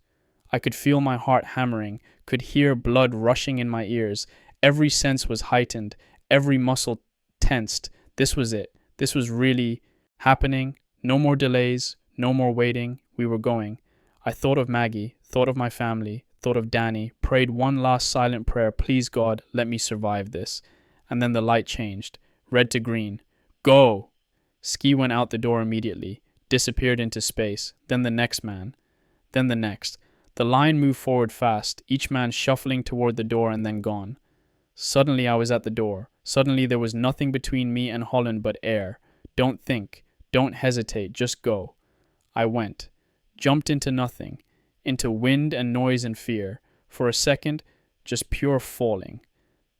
[SPEAKER 1] I could feel my heart hammering, could hear blood rushing in my ears. Every sense was heightened, every muscle tensed. This was it. This was really happening. No more delays, no more waiting. We were going. I thought of Maggie, thought of my family, thought of Danny, prayed one last silent prayer. Please, God, let me survive this. And then the light changed, red to green. Go! Ski went out the door immediately, disappeared into space. Then the next man. Then the next. The line moved forward fast, each man shuffling toward the door and then gone. Suddenly I was at the door. Suddenly there was nothing between me and Holland but air. Don't think. Don't hesitate. Just go. I went. Jumped into nothing. Into wind and noise and fear. For a second, just pure falling.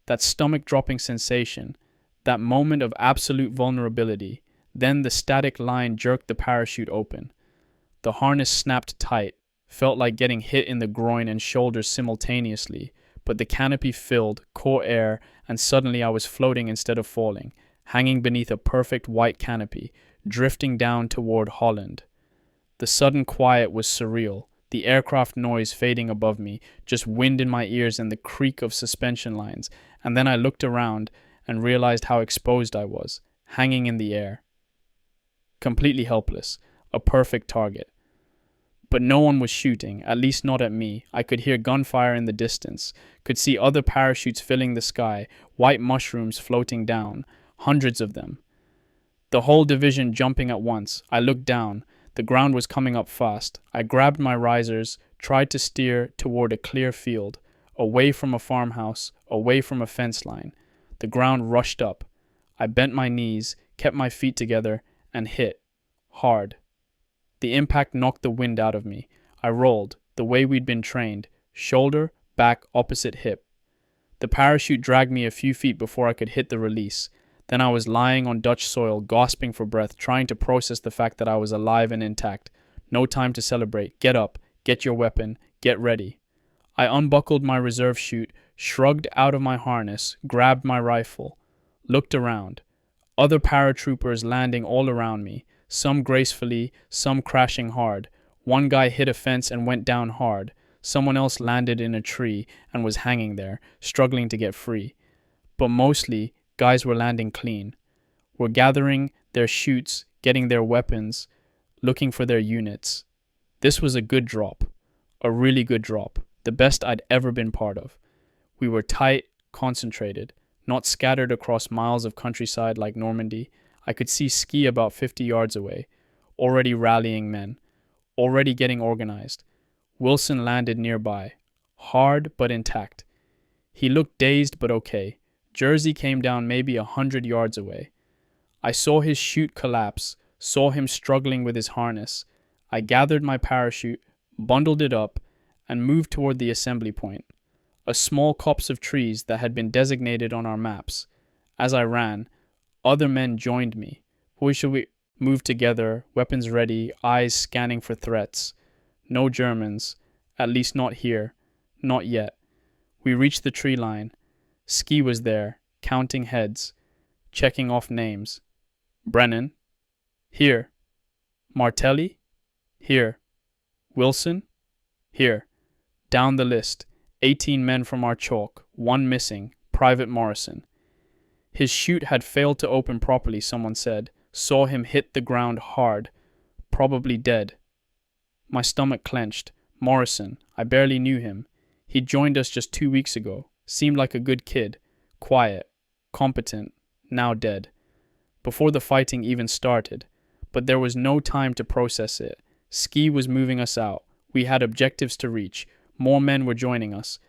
[SPEAKER 1] That stomach-dropping sensation. That moment of absolute vulnerability. Then the static line jerked the parachute open. The harness snapped tight. Felt like getting hit in the groin and shoulders simultaneously. But the canopy filled, core air, and suddenly I was floating instead of falling, hanging beneath a perfect white canopy, drifting down toward Holland. The sudden quiet was surreal, the aircraft noise fading above me, just wind in my ears and the creak of suspension lines, and then I looked around and realized how exposed I was, hanging in the air. Completely helpless, a perfect target. But no one was shooting, at least not at me. I could hear gunfire in the distance, could see other parachutes filling the sky, white mushrooms floating down, hundreds of them. The whole division jumping at once. I looked down. The ground was coming up fast. I grabbed my risers, tried to steer toward a clear field, away from a farmhouse, away from a fence line. The ground rushed up. I bent my knees, kept my feet together, and hit. Hard. The impact knocked the wind out of me. I rolled, the way we'd been trained, shoulder, back, opposite hip. The parachute dragged me a few feet before I could hit the release. Then I was lying on Dutch soil, gasping for breath, trying to process the fact that I was alive and intact. No time to celebrate. Get up, get your weapon, get ready. I unbuckled my reserve chute, shrugged out of my harness, grabbed my rifle, looked around. Other paratroopers landing all around me. Some gracefully, some crashing hard. One guy hit a fence and went down hard. Someone else landed in a tree and was hanging there, struggling to get free. But mostly, guys were landing clean. Were gathering their chutes, getting their weapons, looking for their units. This was a good drop. A really good drop. The best I'd ever been part of. We were tight, concentrated. not scattered across miles of countryside like Normandy. I could see Ski about 50 yards away, already rallying men, already getting organized. Wilson landed nearby, hard but intact. He looked dazed but okay. Jersey came down maybe 100 yards away. I saw his chute collapse, saw him struggling with his harness. I gathered my parachute, bundled it up, and moved toward the assembly point, a small copse of trees that had been designated on our maps. As I ran, other men joined me. We moved together, weapons ready, eyes scanning for threats. No Germans, at least not here, not yet. We reached the tree line. Ski was there, counting heads, checking off names. Brennan? Here. Martelli? Here. Wilson? Here. Down the list. 18 men from our chalk, one missing, Private Morrison. His chute had failed to open properly, someone said. Saw him hit the ground hard. Probably dead. My stomach clenched. Morrison, I barely knew him. He'd joined us just 2 weeks ago. Seemed like a good kid. Quiet. Competent. Now dead. Before the fighting even started. But there was no time to process it. Ski was moving us out. We had objectives to reach. More men were joining us.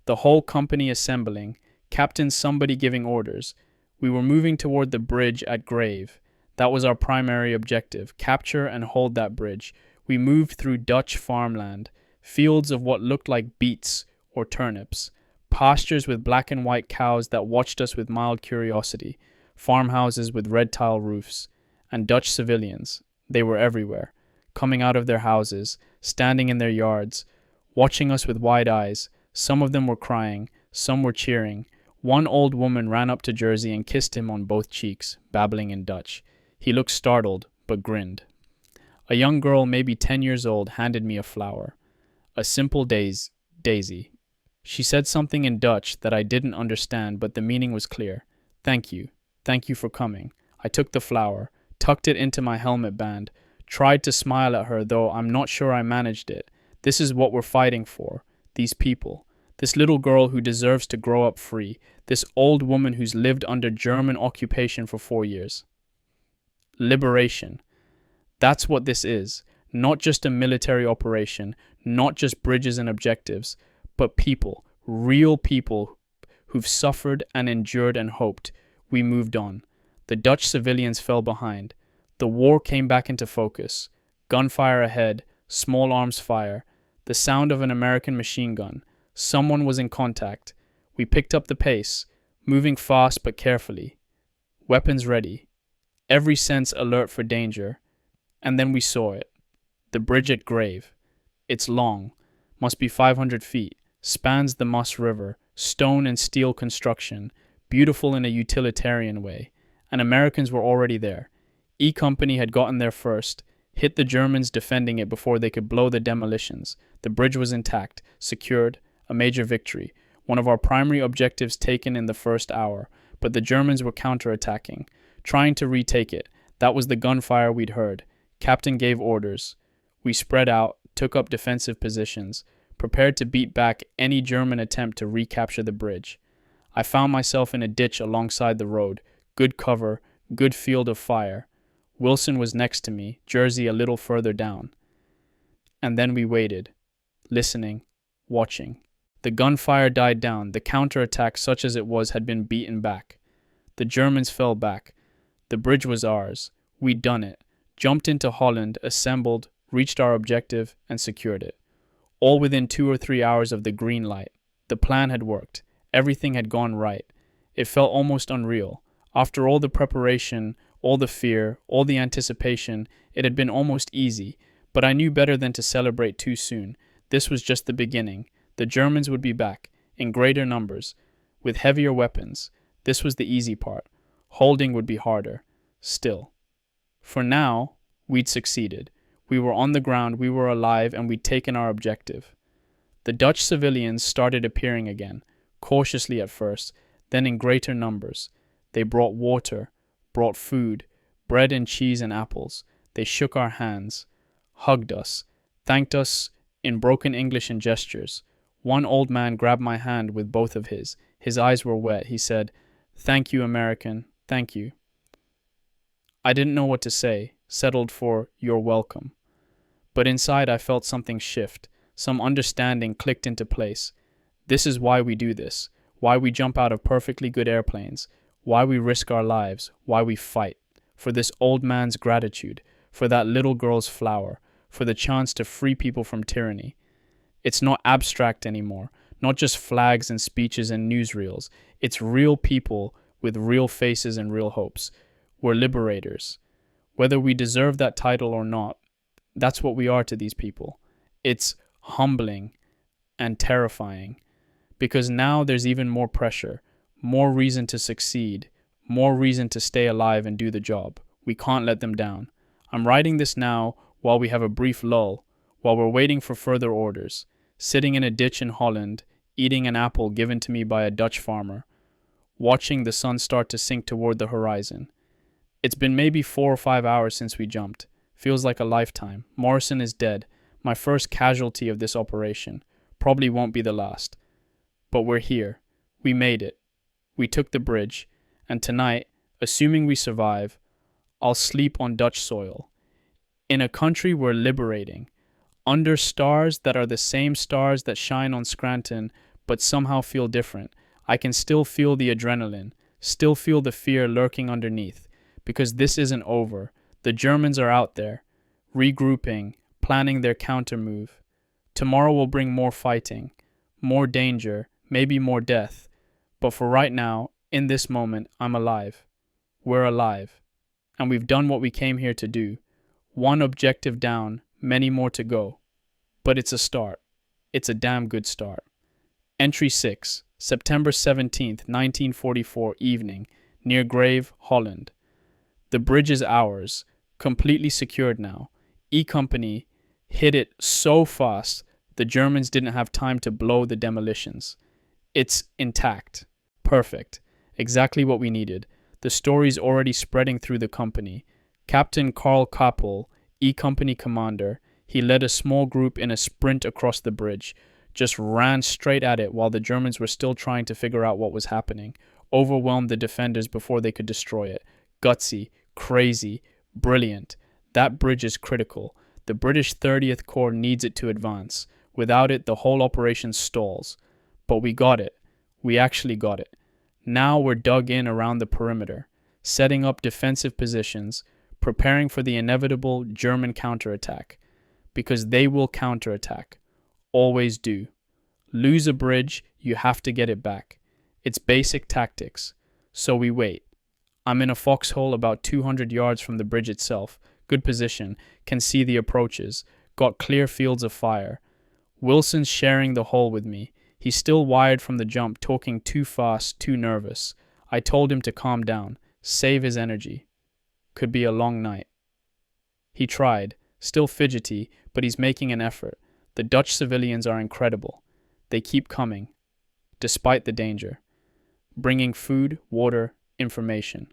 [SPEAKER 1] The whole company assembling. Captain somebody giving orders. We were moving toward the bridge at Grave. That was our primary objective. Capture and hold that bridge. We moved through Dutch farmland. Fields of what looked like beets or turnips. Pastures with black and white cows that watched us with mild curiosity. Farmhouses with red tile roofs. And Dutch civilians. They were everywhere. Coming out of their houses. Standing in their yards. Watching us with wide eyes. Some of them were crying. Some were cheering. One old woman ran up to Jersey and kissed him on both cheeks, babbling in Dutch. He looked startled, but grinned. A young girl, maybe 10 years old, handed me a flower. A simple daisy. She said something in Dutch that I didn't understand, but the meaning was clear. Thank you. Thank you for coming. I took the flower, tucked it into my helmet band, tried to smile at her, though I'm not sure I managed it. This is what we're fighting for. These people. This little girl who deserves to grow up free. This old woman who's lived under German occupation for 4 years. Liberation. That's what this is. Not just a military operation, not just bridges and objectives, but people, real people who've suffered and endured and hoped. We moved on. The Dutch civilians fell behind. The war came back into focus. Gunfire ahead, small arms fire, the sound of an American machine gun. Someone was in contact. We picked up the pace, moving fast but carefully. Weapons ready. Every sense alert for danger. And then we saw it. The bridge at Grave. It's long. Must be 500 feet. Spans the Maas River. Stone and steel construction. Beautiful in a utilitarian way. And Americans were already there. E Company had gotten there first. Hit the Germans defending it before they could blow the demolitions. The bridge was intact. Secured. A major victory, one of our primary objectives taken in the first hour, but the Germans were counterattacking, trying to retake it. That was the gunfire we'd heard. Captain gave orders. We spread out, took up defensive positions, prepared to beat back any German attempt to recapture the bridge. I found myself in a ditch alongside the road, good cover, good field of fire. Wilson was next to me, Jersey a little further down. And then we waited, listening, watching. The gunfire died down. The counterattack, such as it was, had been beaten back. The Germans fell back. The bridge was ours. We'd done it. Jumped into Holland, assembled, reached our objective, and secured it. All within 2 or 3 hours of the green light. The plan had worked. Everything had gone right. It felt almost unreal. After all the preparation, all the fear, all the anticipation, it had been almost easy. But I knew better than to celebrate too soon. This was just the beginning. The Germans would be back, in greater numbers, with heavier weapons. This was the easy part. Holding would be harder. Still. For now, we'd succeeded. We were on the ground, we were alive, and we'd taken our objective. The Dutch civilians started appearing again, cautiously at first, then in greater numbers. They brought water, brought food, bread and cheese and apples. They shook our hands, hugged us, thanked us in broken English and gestures. One old man grabbed my hand with both of his. His eyes were wet. He said, Thank you, American. Thank you. I didn't know what to say, settled for "you're welcome." But inside I felt something shift. Some understanding clicked into place. This is why we do this. Why we jump out of perfectly good airplanes. Why we risk our lives. Why we fight. For this old man's gratitude. For that little girl's flower. For the chance to free people from tyranny. It's not abstract anymore. Not just flags and speeches and newsreels. It's real people with real faces and real hopes. We're liberators. Whether we deserve that title or not, that's what we are to these people. It's humbling and terrifying because now there's even more pressure, more reason to succeed, more reason to stay alive and do the job. We can't let them down. I'm writing this now while we have a brief lull, while we're waiting for further orders, sitting in a ditch in Holland, eating an apple given to me by a Dutch farmer, watching the sun start to sink toward the horizon. It's been maybe 4 or 5 hours since we jumped. Feels like a lifetime. Morrison is dead. My first casualty of this operation. Probably won't be the last. But we're here. We made it. We took the bridge. And tonight, assuming we survive, I'll sleep on Dutch soil. In a country we're liberating. Under stars that are the same stars that shine on Scranton, but somehow feel different. I can still feel the adrenaline. Still feel the fear lurking underneath. Because this isn't over. The Germans are out there, regrouping, planning their countermove. Tomorrow will bring more fighting, more danger, maybe more death. But for right now, in this moment, I'm alive. We're alive. And we've done what we came here to do. One objective down, many more to go. But it's a start. It's a damn good start. Entry 6, September 17th, 1944 evening, near Grave, Holland. The bridge is ours, completely secured now. E Company hit it so fast the Germans didn't have time to blow the demolitions. It's intact. Perfect. Exactly what we needed. The story's already spreading through the company. Captain Karl Kappel, E Company commander, he led a small group in a sprint across the bridge, just ran straight at it while the Germans were still trying to figure out what was happening, overwhelmed the defenders before they could destroy it. Gutsy, crazy, brilliant. That bridge is critical. The British 30th Corps needs it to advance. Without it, the whole operation stalls. But we got it. We actually got it. Now we're dug in around the perimeter, setting up defensive positions, preparing for the inevitable German counterattack. Because they will counterattack. Always do. Lose a bridge, you have to get it back. It's basic tactics. So we wait. I'm in a foxhole about 200 yards from the bridge itself. Good position. Can see the approaches. Got clear fields of fire. Wilson's sharing the hole with me. He's still wired from the jump, talking too fast, too nervous. I told him to calm down. Save his energy. Could be a long night. He tried. Still fidgety, but he's making an effort. The Dutch civilians are incredible. They keep coming, despite the danger. Bringing food, water, information.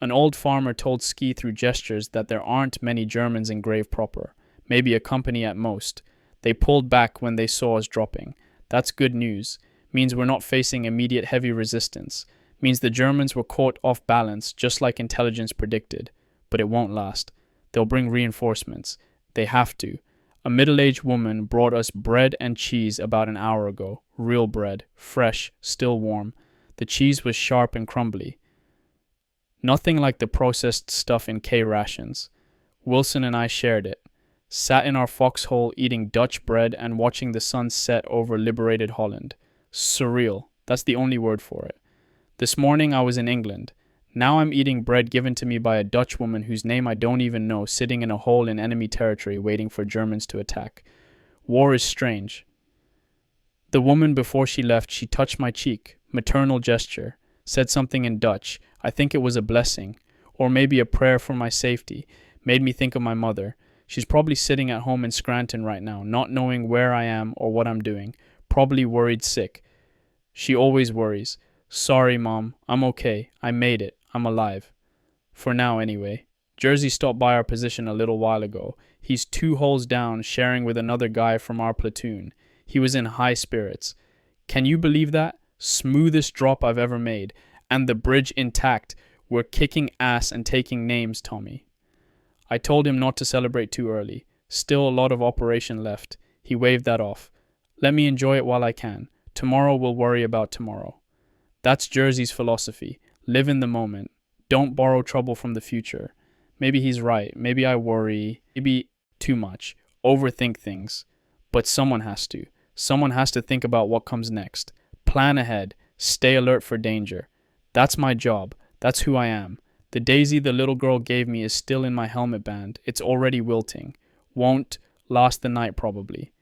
[SPEAKER 1] An old farmer told Ski through gestures that there aren't many Germans in Grave proper, maybe a company at most. They pulled back when they saw us dropping. That's good news. Means we're not facing immediate heavy resistance. Means the Germans were caught off balance, just like intelligence predicted. But it won't last. They'll bring reinforcements. They have to. A middle-aged woman brought us bread and cheese about an hour ago. Real bread. Fresh. Still warm. The cheese was sharp and crumbly. Nothing like the processed stuff in K rations. Wilson and I shared it. Sat in our foxhole eating Dutch bread and watching the sun set over liberated Holland. Surreal. That's the only word for it. This morning I was in England. Now I'm eating bread given to me by a Dutch woman whose name I don't even know, sitting in a hole in enemy territory waiting for Germans to attack. War is strange. The woman, before she left, she touched my cheek. Maternal gesture. Said something in Dutch. I think it was a blessing. Or maybe a prayer for my safety. Made me think of my mother. She's probably sitting at home in Scranton right now, not knowing where I am or what I'm doing. Probably worried sick. She always worries. Sorry, Mom. I'm okay. I made it. I'm alive. For now, anyway. Jersey stopped by our position a little while ago. He's 2 holes down, sharing with another guy from our platoon. He was in high spirits. Can you believe that? Smoothest drop I've ever made. And the bridge intact. We're kicking ass and taking names, Tommy. I told him not to celebrate too early. Still a lot of operation left. He waved that off. Let me enjoy it while I can. Tomorrow we'll worry about tomorrow. That's Jersey's philosophy. Live in the moment. Don't borrow trouble from the future. Maybe he's right. Maybe I worry. Maybe too much. Overthink things. But someone has to. Someone has to think about what comes next. Plan ahead. Stay alert for danger. That's my job. That's who I am. The daisy the little girl gave me is still in my helmet band. It's already wilting. Won't last the night probably.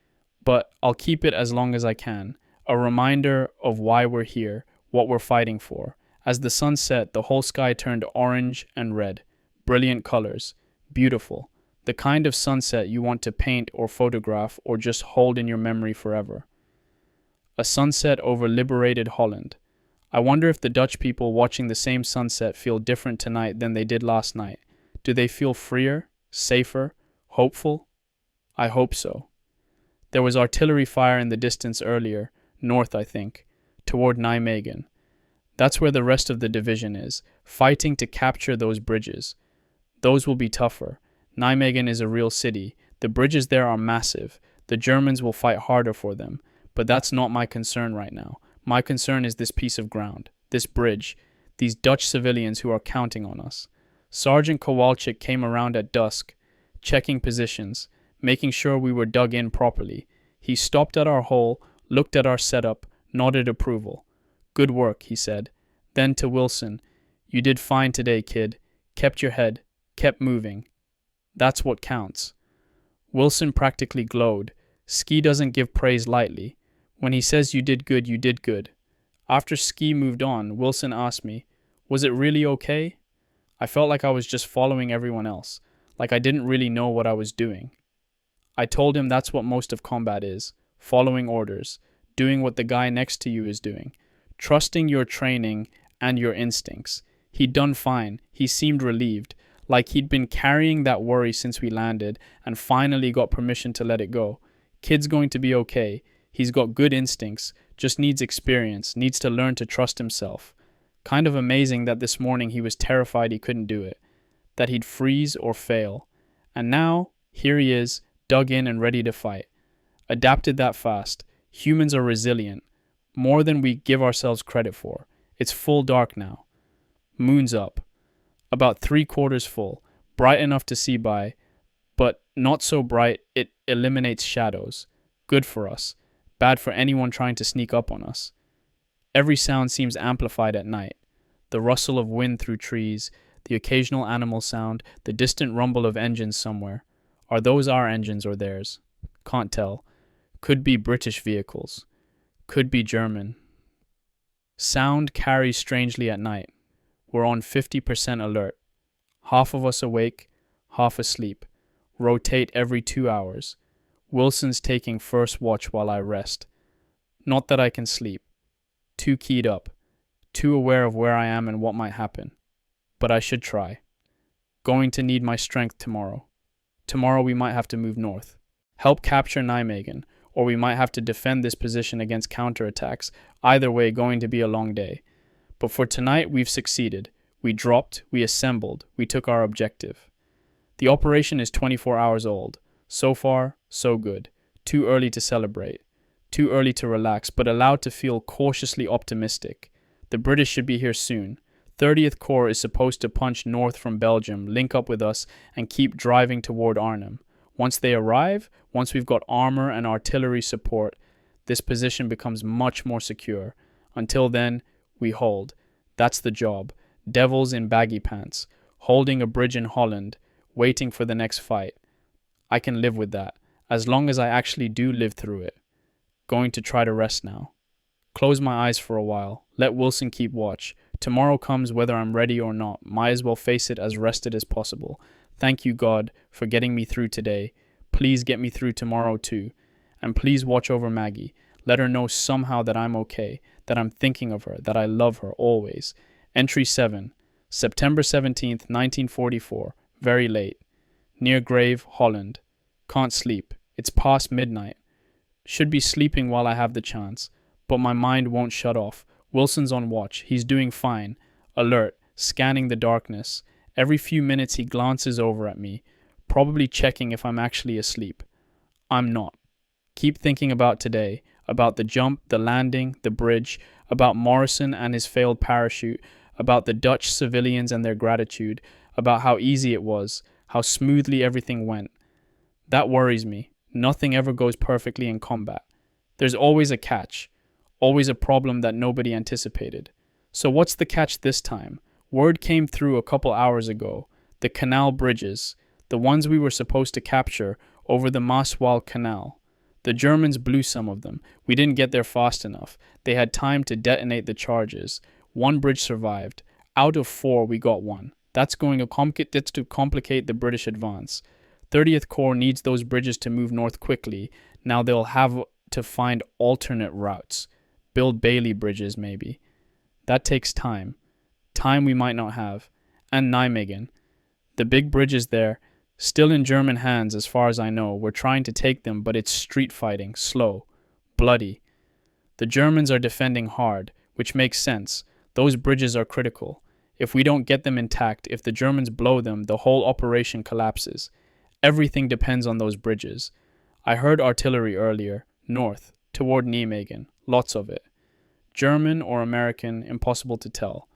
[SPEAKER 1] But I'll keep it as long as I can. A reminder of why we're here, what we're fighting for. As the sun set, the whole sky turned orange and red. Brilliant colors. Beautiful. The kind of sunset you want to paint or photograph or just hold in your memory forever. A sunset over liberated Holland. I wonder if the Dutch people watching the same sunset feel different tonight than they did last night. Do they feel freer, safer, hopeful? I hope so. There was artillery fire in the distance earlier, north I think, toward Nijmegen. That's where the rest of the division is, fighting to capture those bridges. Those will be tougher. Nijmegen is a real city. The bridges there are massive. The Germans will fight harder for them. But that's not my concern right now. My concern is this piece of ground, this bridge, these Dutch civilians who are counting on us. Sergeant Kowalczyk came around at dusk, checking positions, making sure we were dug in properly. He stopped at our hole, looked at our setup, nodded approval. Good work, he said. Then to Wilson, you did fine today, kid. Kept your head, kept moving. That's what counts. Wilson practically glowed. Ski doesn't give praise lightly. When he says you did good, you did good. After Ski moved on, Wilson asked me, was it really okay? I felt like I was just following everyone else, like I didn't really know what I was doing. I told him that's what most of combat is, following orders, doing what the guy next to you is doing, trusting your training and your instincts. He'd done fine. He seemed relieved, like he'd been carrying that worry since we landed and finally got permission to let it go. Kid's going to be okay. He's got good instincts, just needs experience, needs to learn to trust himself. Kind of amazing that this morning he was terrified he couldn't do it, that he'd freeze or fail. And now, here he is, dug in and ready to fight. Adapted that fast. Humans are resilient, more than we give ourselves credit for. It's full dark now. Moon's up. About 3/4 full, bright enough to see by, but not so bright it eliminates shadows. Good for us. Bad for anyone trying to sneak up on us. Every sound seems amplified at night. The rustle of wind through trees, the occasional animal sound, the distant rumble of engines somewhere. Are those our engines or theirs? Can't tell. Could be British vehicles. Could be German. Sound carries strangely at night. We're on 50% alert. Half of us awake, half asleep. Rotate every 2 hours. Wilson's taking first watch while I rest. Not that I can sleep. Too keyed up. Too aware of where I am and what might happen. But I should try. Going to need my strength tomorrow. Tomorrow we might have to move north. Help capture Nijmegen, or we might have to defend this position against counterattacks. Either way, going to be a long day. But for tonight, we've succeeded. We dropped, we assembled, we took our objective. The operation is 24 hours old. So far, so good. Too early to celebrate. Too early to relax, but allowed to feel cautiously optimistic. The British should be here soon. 30th Corps is supposed to punch north from Belgium, link up with us, and keep driving toward Arnhem. Once they arrive, once we've got armor and artillery support, this position becomes much more secure. Until then, we hold. That's the job. Devils in baggy pants, holding a bridge in Holland, waiting for the next fight. I can live with that, as long as I actually do live through it. Going to try to rest now. Close my eyes for a while. Let Wilson keep watch. Tomorrow comes whether I'm ready or not. Might as well face it as rested as possible. Thank you, God, for getting me through today. Please get me through tomorrow too. And please watch over Maggie. Let her know somehow that I'm okay, that I'm thinking of her, that I love her always. Entry 7, September 17th, 1944. Very late. Near grave, Holland. Can't sleep. It's past midnight. Should be sleeping while I have the chance, but my mind won't shut off. Wilson's on watch. He's doing fine. Alert, scanning the darkness. Every few minutes he glances over at me, probably checking if I'm actually asleep. I'm not. Keep thinking about today, about the jump, the landing, the bridge, about Morrison and his failed parachute, about the Dutch civilians and their gratitude, about how easy it was, how smoothly everything went. That worries me. Nothing ever goes perfectly in combat. There's always a catch, always a problem that nobody anticipated. So what's the catch this time? Word came through a couple hours ago. The canal bridges, the ones we were supposed to capture over the Maaswal Canal. The Germans blew some of them. We didn't get there fast enough. They had time to detonate the charges. One bridge survived. Out of 4, we got one. That's to complicate the British advance. 30th Corps needs those bridges to move north quickly. Now they'll have to find alternate routes. Build Bailey bridges, maybe. That takes time. Time we might not have. And Nijmegen. The big bridges there, still in German hands as far as I know. We're trying to take them, but it's street fighting, slow, bloody. The Germans are defending hard, which makes sense. Those bridges are critical. If we don't get them intact, if the Germans blow them, the whole operation collapses. Everything depends on those bridges. I heard artillery earlier, north, toward Nijmegen, lots of it. German or American, impossible to tell.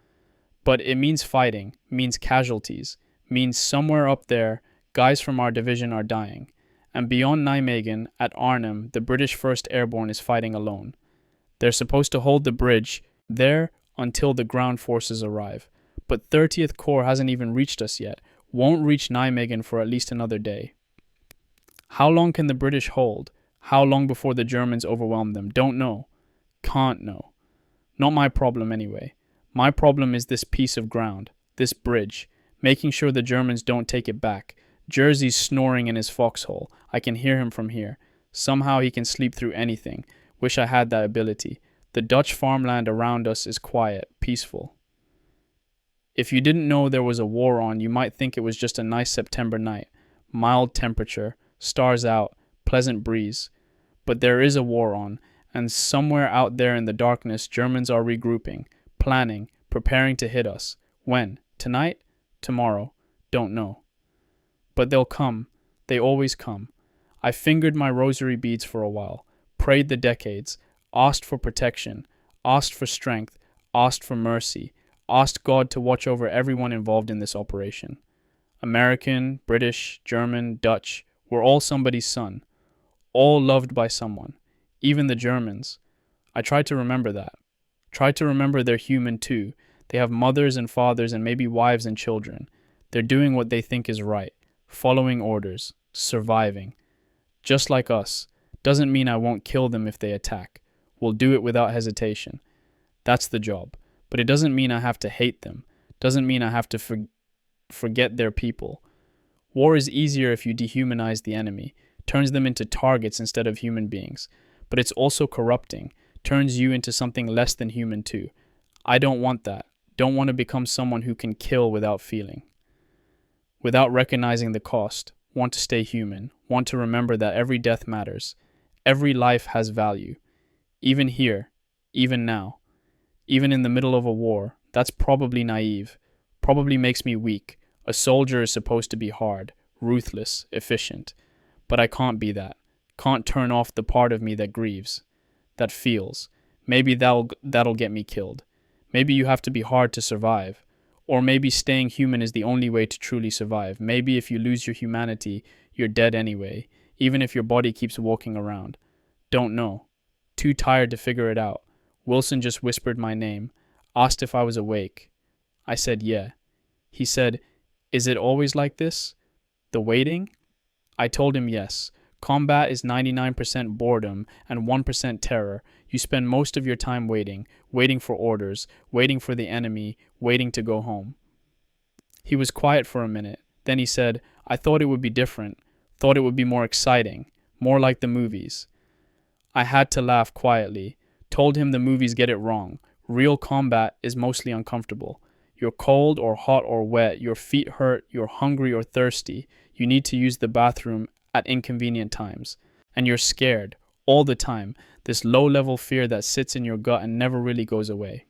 [SPEAKER 1] But it means fighting, means casualties, means somewhere up there, guys from our division are dying. And beyond Nijmegen, at Arnhem, the British 1st Airborne is fighting alone. They're supposed to hold the bridge there until the ground forces arrive. But 30th Corps hasn't even reached us yet, won't reach Nijmegen for at least another day. How long can the British hold? How long before the Germans overwhelm them? Don't know. Can't know. Not my problem anyway. My problem is this piece of ground, this bridge, making sure the Germans don't take it back. Jersey's snoring in his foxhole. I can hear him from here. Somehow he can sleep through anything. Wish I had that ability. The Dutch farmland around us is quiet, peaceful. If you didn't know there was a war on, you might think it was just a nice September night. Mild temperature, stars out, pleasant breeze. But there is a war on, and somewhere out there in the darkness, Germans are regrouping, planning, preparing to hit us. When? Tonight? Tomorrow? Don't know. But they'll come. They always come. I fingered my rosary beads for a while, prayed the decades, asked for protection, asked for strength, asked for mercy, asked God to watch over everyone involved in this operation. American, British, German, Dutch, we're all somebody's son. All loved by someone. Even the Germans. I tried to remember that. Tried to remember they're human too. They have mothers and fathers and maybe wives and children. They're doing what they think is right. Following orders. Surviving. Just like us. Doesn't mean I won't kill them if they attack. We'll do it without hesitation. That's the job. But it doesn't mean I have to hate them. Doesn't mean I have to forget their people. War is easier if you dehumanize the enemy. Turns them into targets instead of human beings. But it's also corrupting. Turns you into something less than human too. I don't want that. Don't want to become someone who can kill without feeling. Without recognizing the cost. Want to stay human. Want to remember that every death matters. Every life has value. Even here. Even now. Even in the middle of a war. That's probably naive. Probably makes me weak. A soldier is supposed to be hard, ruthless, efficient. But I can't be that. Can't turn off the part of me that grieves. That feels. Maybe that'll get me killed. Maybe you have to be hard to survive. Or maybe staying human is the only way to truly survive. Maybe if you lose your humanity, you're dead anyway, even if your body keeps walking around. Don't know. Too tired to figure it out. Wilson just whispered my name, asked if I was awake. I said yeah. He said, "Is it always like this? The waiting?" I told him yes. Combat is 99% boredom and 1% terror. You spend most of your time waiting, waiting for orders, waiting for the enemy, waiting to go home. He was quiet for a minute. Then he said, "I thought it would be different. Thought it would be more exciting. More like the movies." I had to laugh quietly. Told him the movies get it wrong. Real combat is mostly uncomfortable. You're cold or hot or wet. Your feet hurt. You're hungry or thirsty. You need to use the bathroom at inconvenient times. And you're scared. All the time, this low-level fear that sits in your gut and never really goes away.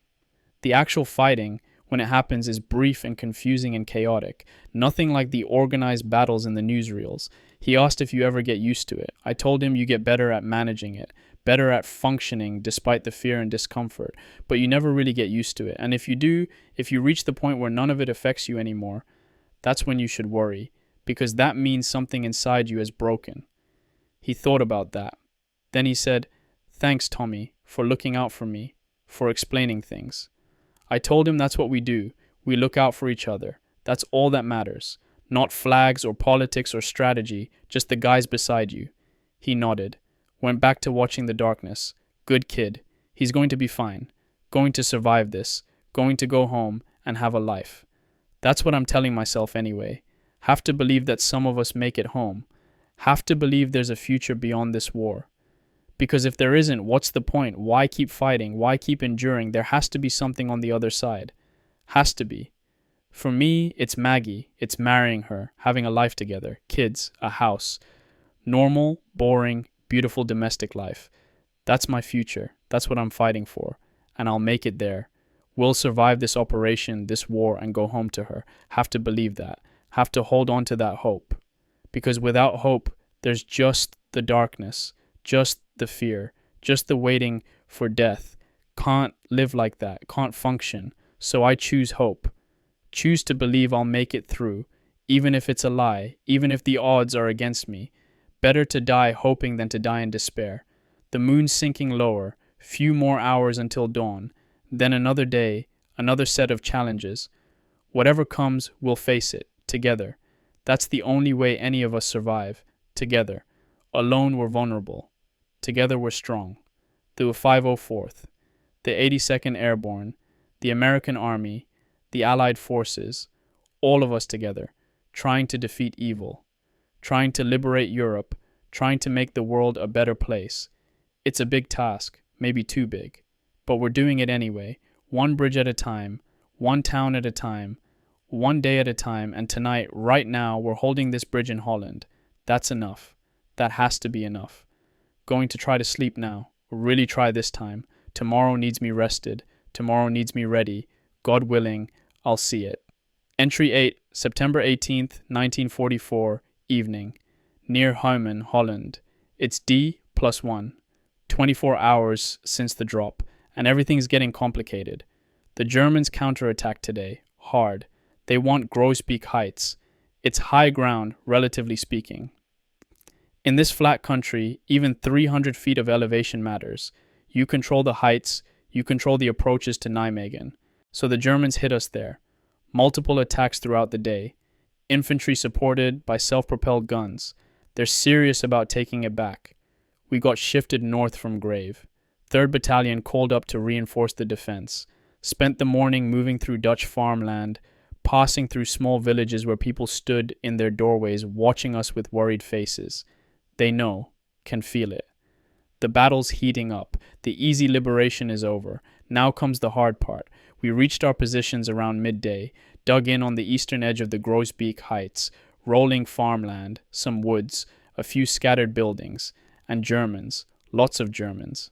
[SPEAKER 1] The actual fighting, when it happens, is brief and confusing and chaotic, nothing like the organized battles in the newsreels. He asked if you ever get used to it. I told him you get better at managing it, better at functioning despite the fear and discomfort, but you never really get used to it. And if you do, if you reach the point where none of it affects you anymore, that's when you should worry, because that means something inside you is broken. He thought about that. Then he said, "Thanks, Tommy, for looking out for me, for explaining things." I told him that's what we do. We look out for each other. That's all that matters. Not flags or politics or strategy, just the guys beside you. He nodded, went back to watching the darkness. Good kid. He's going to be fine. Going to survive this. Going to go home and have a life. That's what I'm telling myself anyway. Have to believe that some of us make it home. Have to believe there's a future beyond this war. Because if there isn't, what's the point? Why keep fighting? Why keep enduring? There has to be something on the other side. Has to be. For me, it's Maggie. It's marrying her, having a life together, kids, a house. Normal, boring, beautiful domestic life. That's my future. That's what I'm fighting for. And I'll make it there. We'll survive this operation, this war, and go home to her. Have to believe that. Have to hold on to that hope. Because without hope, there's just the darkness, just the fear, just the waiting for death. Can't live like that, can't function. So I choose hope. Choose to believe I'll make it through, even if it's a lie, even if the odds are against me. Better to die hoping than to die in despair. The moon's sinking lower, few more hours until dawn, then another day, another set of challenges. Whatever comes, we'll face it, together. That's the only way any of us survive, together. Alone we're vulnerable. Together we're strong. The 504th, the 82nd Airborne, the American Army, the Allied Forces, all of us together, trying to defeat evil, trying to liberate Europe, trying to make the world a better place. It's a big task, maybe too big, but we're doing it anyway, one bridge at a time, one town at a time, one day at a time, and tonight, right now, we're holding this bridge in Holland. That's enough. That has to be enough. Going to try to sleep now, really try this time. Tomorrow needs me rested. Tomorrow needs me ready. God willing, I'll see it. Entry 8, September 18th, 1944, evening. Near Eindhoven, Holland. It's D+1. 24 hours since the drop, and everything's getting complicated. The Germans counterattack today, hard. They want Grosbeek Heights. It's high ground, relatively speaking. In this flat country, even 300 feet of elevation matters. You control the heights, you control the approaches to Nijmegen. So the Germans hit us there. Multiple attacks throughout the day. Infantry supported by self-propelled guns. They're serious about taking it back. We got shifted north from Grave. 3rd Battalion called up to reinforce the defense. Spent the morning moving through Dutch farmland, passing through small villages where people stood in their doorways watching us with worried faces. They know, can feel it. The battle's heating up. The easy liberation is over. Now comes the hard part. We reached our positions around midday, dug in on the eastern edge of the Grosbeek Heights, rolling farmland, some woods, a few scattered buildings, and Germans, lots of Germans.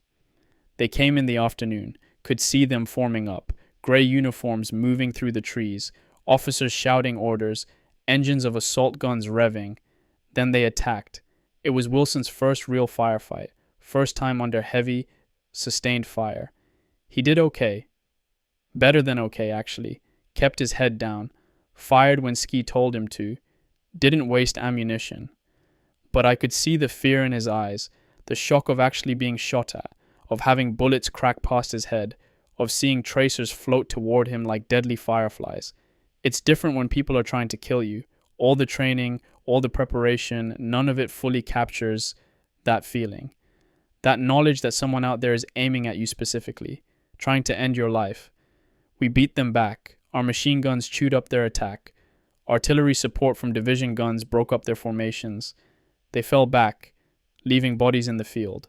[SPEAKER 1] They came in the afternoon, could see them forming up, gray uniforms moving through the trees, officers shouting orders, engines of assault guns revving. Then they attacked. It was Wilson's first real firefight, first time under heavy, sustained fire. He did okay. Better than okay, actually. Kept his head down, fired when Ski told him to, didn't waste ammunition. But I could see the fear in his eyes, the shock of actually being shot at, of having bullets crack past his head, of seeing tracers float toward him like deadly fireflies. It's different when people are trying to kill you. All the training, all the preparation, none of it fully captures that feeling. That knowledge that someone out there is aiming at you specifically, trying to end your life. We beat them back. Our machine guns chewed up their attack. Artillery support from division guns broke up their formations. They fell back, leaving bodies in the field.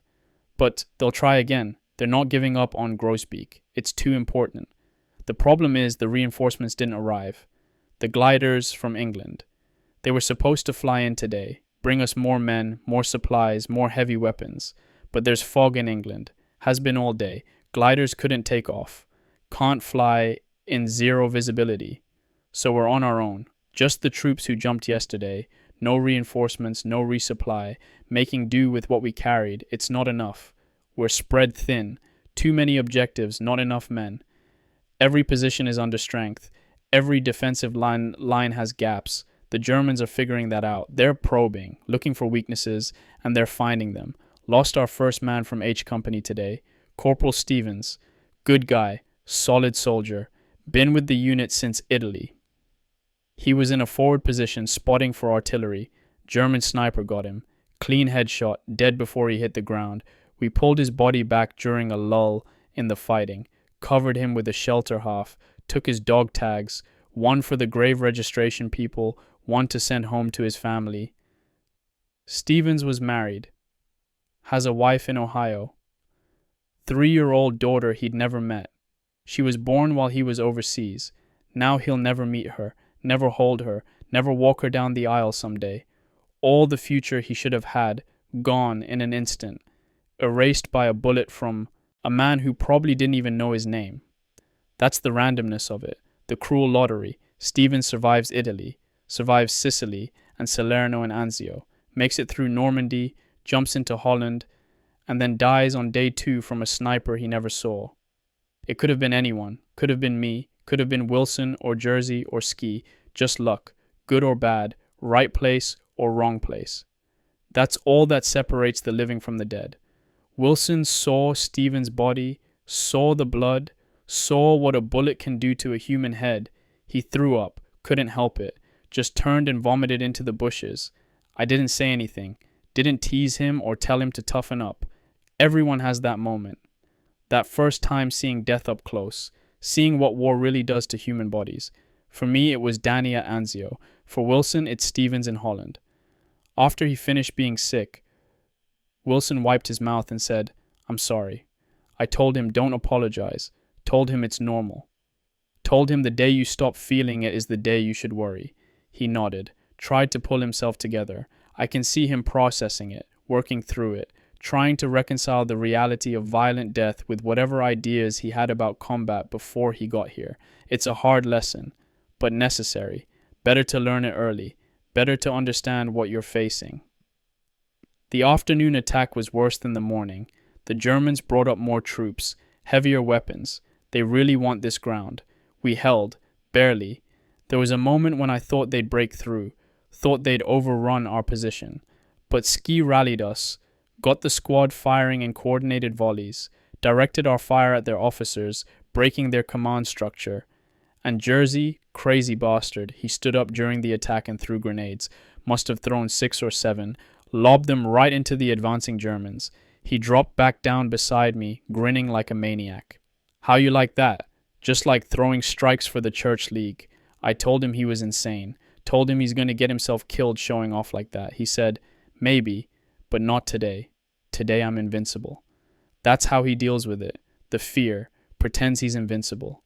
[SPEAKER 1] But they'll try again. They're not giving up on Grosbeek. It's too important. The problem is the reinforcements didn't arrive. The gliders from England. They were supposed to fly in today, bring us more men, more supplies, more heavy weapons. But there's fog in England. Has been all day. Gliders couldn't take off. Can't fly in zero visibility. So we're on our own. Just the troops who jumped yesterday. No reinforcements, no resupply. Making do with what we carried. It's not enough. We're spread thin. Too many objectives, not enough men. Every position is under strength. Every defensive line has gaps. The Germans are figuring that out. They're probing, looking for weaknesses, and they're finding them. Lost our first man from H Company today. Corporal Stevens. Good guy. Solid soldier. Been with the unit since Italy. He was in a forward position, spotting for artillery. German sniper got him. Clean headshot, dead before he hit the ground. We pulled his body back during a lull in the fighting. Covered him with a shelter half. Took his dog tags. One for the grave registration people, one to send home to his family. Stevens was married. Has a wife in Ohio. 3-year-old daughter he'd never met. She was born while he was overseas. Now he'll never meet her, never hold her, never walk her down the aisle someday. All the future he should have had, gone in an instant, erased by a bullet from a man who probably didn't even know his name. That's the randomness of it, the cruel lottery. Stevens survives Italy, survives Sicily and Salerno and Anzio, makes it through Normandy, jumps into Holland, and then dies on day 2 from a sniper he never saw. It could have been anyone, could have been me, could have been Wilson or Jersey or Ski, just luck, good or bad, right place or wrong place. That's all that separates the living from the dead. Wilson saw Stevens' body, saw the blood, saw what a bullet can do to a human head. He threw up, couldn't help it, just turned and vomited into the bushes. I didn't say anything, didn't tease him or tell him to toughen up. Everyone has that moment. That first time seeing death up close, seeing what war really does to human bodies. For me, it was Danny at Anzio. For Wilson, it's Stevens in Holland. After he finished being sick, Wilson wiped his mouth and said, "I'm sorry." I told him, "Don't apologize." Told him it's normal. Told him the day you stop feeling it is the day you should worry. He nodded, tried to pull himself together. I can see him processing it, working through it, trying to reconcile the reality of violent death with whatever ideas he had about combat before he got here. It's a hard lesson, but necessary. Better to learn it early. Better to understand what you're facing. The afternoon attack was worse than the morning. The Germans brought up more troops, heavier weapons. They really want this ground. We held, barely. There was a moment when I thought they'd break through, thought they'd overrun our position. But Ski rallied us, got the squad firing in coordinated volleys, directed our fire at their officers, breaking their command structure. And Jersey, crazy bastard, he stood up during the attack and threw grenades, must have thrown 6 or 7, lobbed them right into the advancing Germans. He dropped back down beside me, grinning like a maniac. "How you like that? Just like throwing strikes for the Church League." I told him he was insane, told him he's going to get himself killed showing off like that. He said, "Maybe, but not today. Today I'm invincible." That's how he deals with it. The fear. Pretends he's invincible.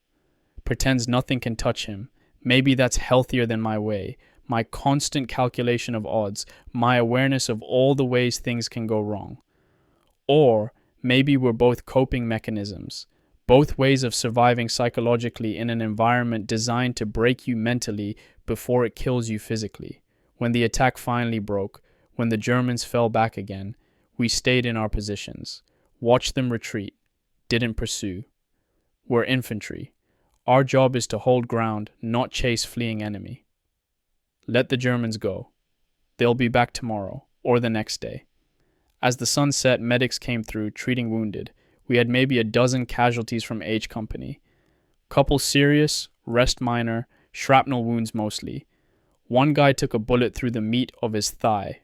[SPEAKER 1] Pretends nothing can touch him. Maybe that's healthier than my way. My constant calculation of odds. My awareness of all the ways things can go wrong. Or maybe we're both coping mechanisms. Both ways of surviving psychologically in an environment designed to break you mentally before it kills you physically. When the attack finally broke, when the Germans fell back again, we stayed in our positions, watched them retreat, didn't pursue. We're infantry. Our job is to hold ground, not chase fleeing enemy. Let the Germans go. They'll be back tomorrow, or the next day. As the sun set, medics came through, treating wounded. We had maybe a dozen casualties from H Company. Couple serious, rest minor, shrapnel wounds mostly. One guy took a bullet through the meat of his thigh.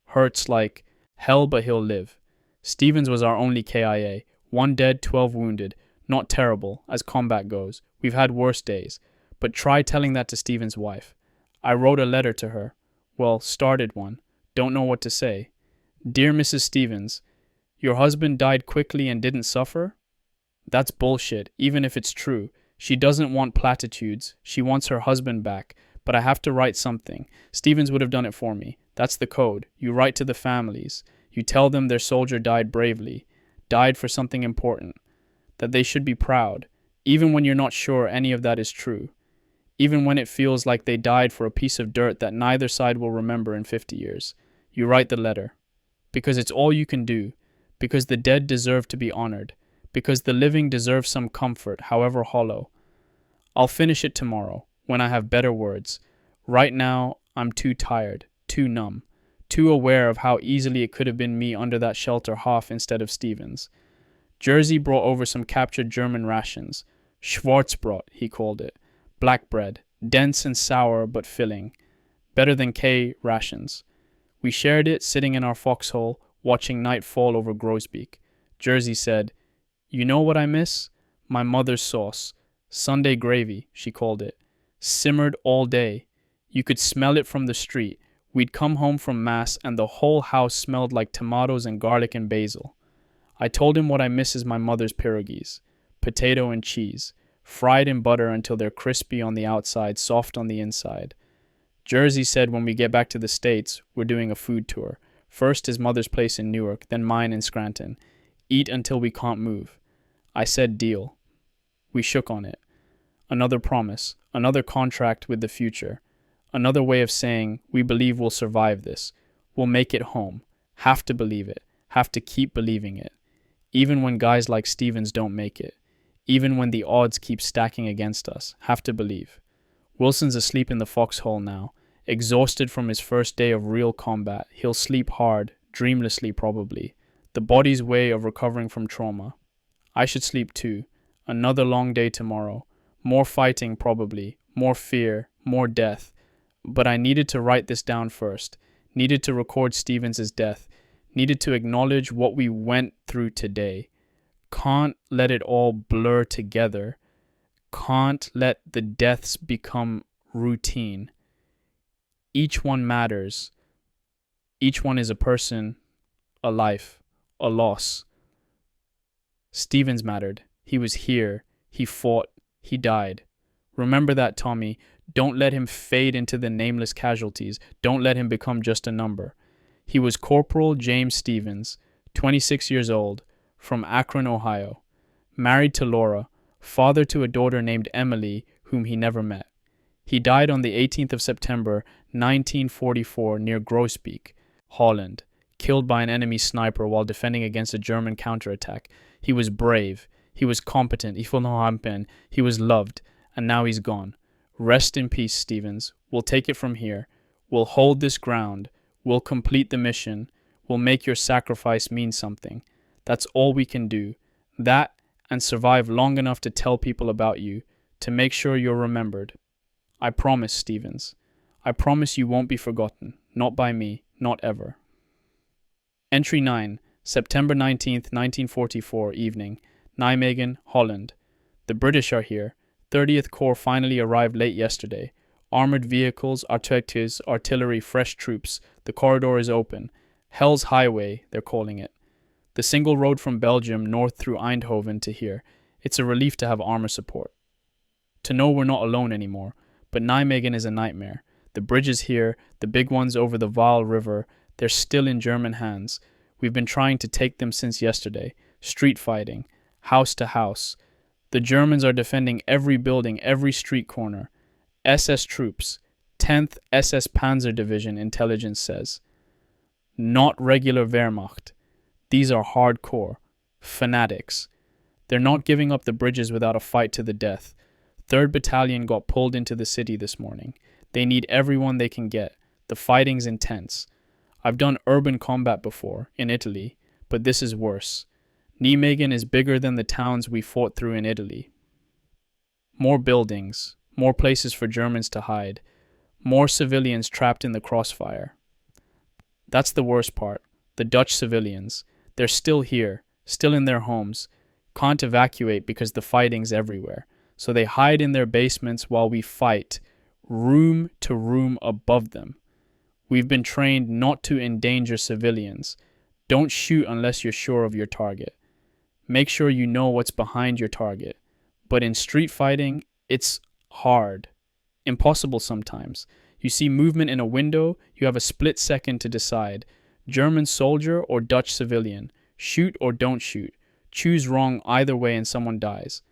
[SPEAKER 1] Hurts like hell, but he'll live. Stevens was our only KIA. 1 dead, 12 wounded. Not terrible, as combat goes. We've had worse days. But try telling that to Stevens' wife. I wrote a letter to her. Well, started one. Don't know what to say. "Dear Mrs. Stevens, your husband died quickly and didn't suffer?" That's bullshit, even if it's true. She doesn't want platitudes. She wants her husband back. But I have to write something. Stevens would have done it for me. That's the code. You write to the families. You tell them their soldier died bravely, died for something important, that they should be proud, even when you're not sure any of that is true, even when it feels like they died for a piece of dirt that neither side will remember in 50 years. You write the letter, because it's all you can do, because the dead deserve to be honored, because the living deserve some comfort, however hollow. I'll finish it tomorrow, when I have better words. Right now, I'm too tired, too numb, too aware of how easily it could have been me under that shelter half instead of Stevens. Jersey brought over some captured German rations. Schwarzbrot, he called it. Black bread, dense and sour but filling. Better than K rations. We shared it sitting in our foxhole, watching night fall over Grosbeak. Jersey said, "You know what I miss? My mother's sauce. Sunday gravy," she called it. Simmered all day. You could smell it from the street. We'd come home from Mass and the whole house smelled like tomatoes and garlic and basil. I told him what I miss is my mother's pierogies. Potato and cheese. Fried in butter until they're crispy on the outside, soft on the inside. Jersey said when we get back to the States, we're doing a food tour. First his mother's place in Newark, then mine in Scranton. Eat until we can't move. I said deal. We shook on it. Another promise, another contract with the future. Another way of saying, we believe we'll survive this. We'll make it home. Have to believe it. Have to keep believing it. Even when guys like Stevens don't make it. Even when the odds keep stacking against us. Have to believe. Wilson's asleep in the foxhole now. Exhausted from his first day of real combat. He'll sleep hard, dreamlessly probably. The body's way of recovering from trauma. I should sleep too. Another long day tomorrow. More fighting probably. More fear. More death. But I needed to write this down first. Needed to record Stevens' death. Needed to acknowledge what we went through today. Can't let it all blur together. Can't let the deaths become routine. Each one matters. Each one is a person, a life, a loss. Stevens mattered. He was here. He fought. He died. Remember that, Tommy. Don't let him fade into the nameless casualties. Don't let him become just a number. He was Corporal James Stevens, 26 years old, from Akron, Ohio. Married to Laura, father to a daughter named Emily, whom he never met. He died on the 18th of September, 1944, near Grosbeak, Holland, killed by an enemy sniper while defending against a German counterattack. He was brave. He was competent. He was loved. And now he's gone. Rest in peace, Stevens. We'll take it from here. We'll hold this ground. We'll complete the mission. We'll make your sacrifice mean something. That's all we can do. That and survive long enough to tell people about you, to make sure you're remembered. I promise, Stevens. I promise you won't be forgotten. Not by me. Not ever. Entry 9, September 19th, 1944, evening. Nijmegen, Holland. The British are here. 30th Corps finally arrived late yesterday. Armored vehicles, artillery, fresh troops. The corridor is open. Hell's Highway, they're calling it. The single road from Belgium north through Eindhoven to here. It's a relief to have armor support. To know we're not alone anymore. But Nijmegen is a nightmare. The bridges here, the big ones over the Waal River, they're still in German hands. We've been trying to take them since yesterday. Street fighting. House to house. The Germans are defending every building, every street corner. SS troops. 10th SS Panzer Division, intelligence says. Not regular Wehrmacht. These are hardcore. Fanatics. They're not giving up the bridges without a fight to the death. 3rd Battalion got pulled into the city this morning. They need everyone they can get. The fighting's intense. I've done urban combat before, in Italy, but this is worse. Nijmegen is bigger than the towns we fought through in Italy. More buildings, more places for Germans to hide, more civilians trapped in the crossfire. That's the worst part. The Dutch civilians. They're still here, still in their homes, can't evacuate because the fighting's everywhere. So they hide in their basements while we fight, room to room above them. We've been trained not to endanger civilians. Don't shoot unless you're sure of your target. Make sure you know what's behind your target. But in street fighting, it's hard. Impossible sometimes. You see movement in a window, you have a split second to decide. German soldier or Dutch civilian? Shoot or don't shoot? Choose wrong either way and someone dies.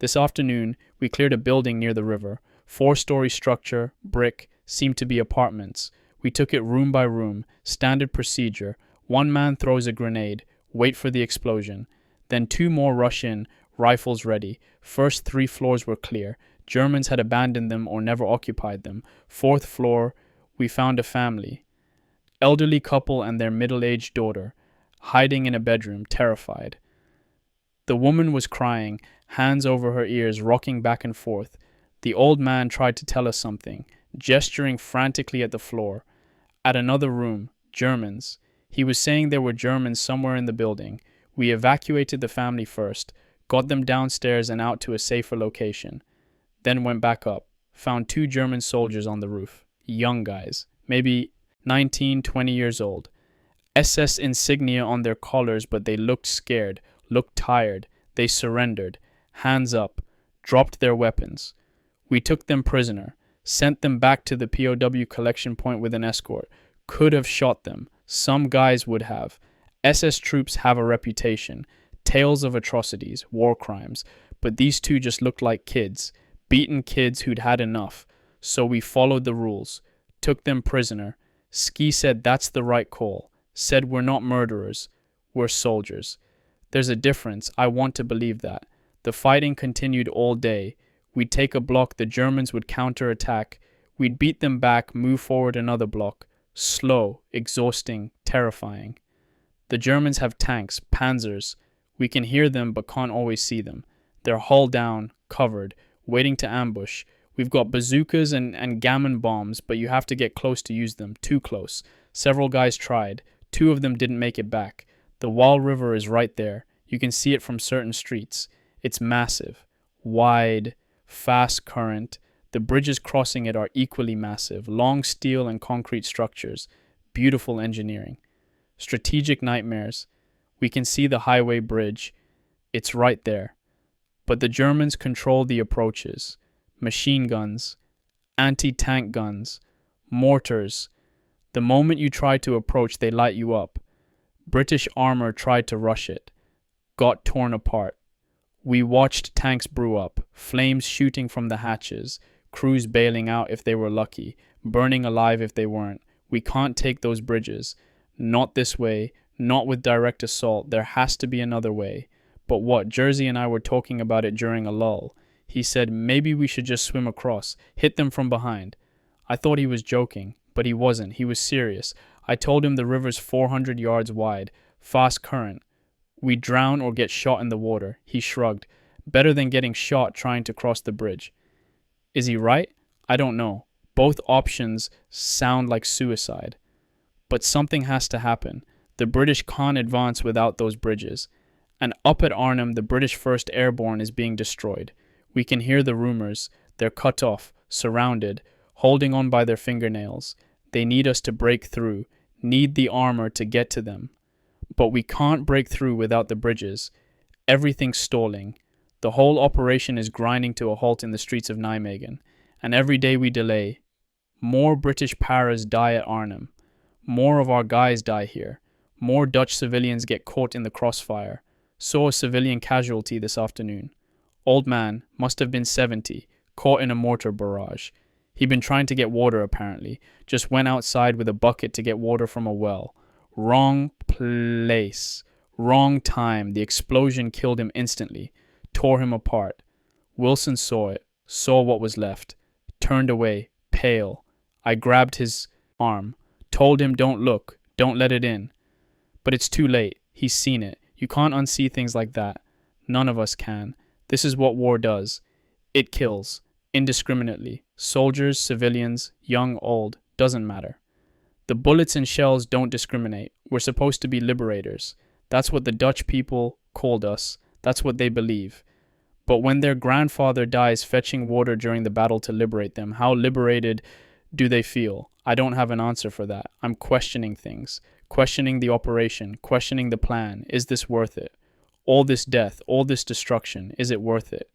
[SPEAKER 1] This afternoon, we cleared a building near the river. 4-story structure, brick, seemed to be apartments. We took it room by room, standard procedure. One man throws a grenade, wait for the explosion. Then 2 more rush in, rifles ready. First 3 floors were clear. Germans had abandoned them or never occupied them. 4th floor, we found a family. Elderly couple and their middle-aged daughter, hiding in a bedroom, terrified. The woman was crying, hands over her ears, rocking back and forth. The old man tried to tell us something, gesturing frantically at the floor. At another room, Germans. He was saying there were Germans somewhere in the building. We evacuated the family first, got them downstairs and out to a safer location. Then went back up, found 2 German soldiers on the roof. Young guys, maybe 19, 20 years old. SS insignia on their collars, but they looked scared, looked tired. They surrendered, hands up, dropped their weapons. We took them prisoner, sent them back to the POW collection point with an escort. Could have shot them. Some guys would have. SS troops have a reputation. Tales of atrocities, war crimes. But these 2 just looked like kids. Beaten kids who'd had enough. So we followed the rules. Took them prisoner. Ski said that's the right call. Said we're not murderers. We're soldiers. There's a difference. I want to believe that. The fighting continued all day. We'd take a block, the Germans would counterattack. We'd beat them back, move forward another block. Slow, exhausting, terrifying. The Germans have tanks, panzers. We can hear them but can't always see them. They're hull down, covered, waiting to ambush. We've got bazookas and gammon bombs, but you have to get close to use them, too close. Several guys tried. 2 of them didn't make it back. The Wall River is right there. You can see it from certain streets. It's massive, wide, fast current. The bridges crossing it are equally massive, long steel and concrete structures, beautiful engineering. Strategic nightmares. We can see the highway bridge. It's right there. But the Germans control the approaches. Machine guns, anti-tank guns, mortars. The moment you try to approach, they light you up. British armor tried to rush it. Got torn apart. We watched tanks brew up, flames shooting from the hatches, crews bailing out if they were lucky, burning alive if they weren't. We can't take those bridges. Not this way, not with direct assault. There has to be another way. But what? Jersey and I were talking about it during a lull. He said maybe we should just swim across, hit them from behind. I thought he was joking, but he wasn't. He was serious. I told him the river's 400 yards wide, fast current. We drown or get shot in the water. He shrugged. Better than getting shot trying to cross the bridge. Is he right? I don't know. Both options sound like suicide. But something has to happen. The British can't advance without those bridges. And up at Arnhem, the British 1st Airborne is being destroyed. We can hear the rumors. They're cut off, surrounded, holding on by their fingernails. They need us to break through, need the armor to get to them. But we can't break through without the bridges. Everything's stalling. The whole operation is grinding to a halt in the streets of Nijmegen. And every day we delay, more British paras die at Arnhem. More of our guys die here. More Dutch civilians get caught in the crossfire. Saw a civilian casualty this afternoon. Old man, must have been 70, caught in a mortar barrage. He'd been trying to get water apparently. Just went outside with a bucket to get water from a well. Wrong place. Wrong time. The explosion killed him instantly. Tore him apart. Wilson saw it. Saw what was left. Turned away, pale. I grabbed his arm. Told him don't look. Don't let it in. But it's too late. He's seen it. You can't unsee things like that. None of us can. This is what war does. It kills. Indiscriminately. Soldiers, civilians, young, old. Doesn't matter. The bullets and shells don't discriminate. We're supposed to be liberators. That's what the Dutch people called us. That's what they believe. But when their grandfather dies fetching water during the battle to liberate them, how liberated do they feel? I don't have an answer for that. I'm questioning things. Questioning the operation. Questioning the plan. Is this worth it? All this death, all this destruction, is it worth it?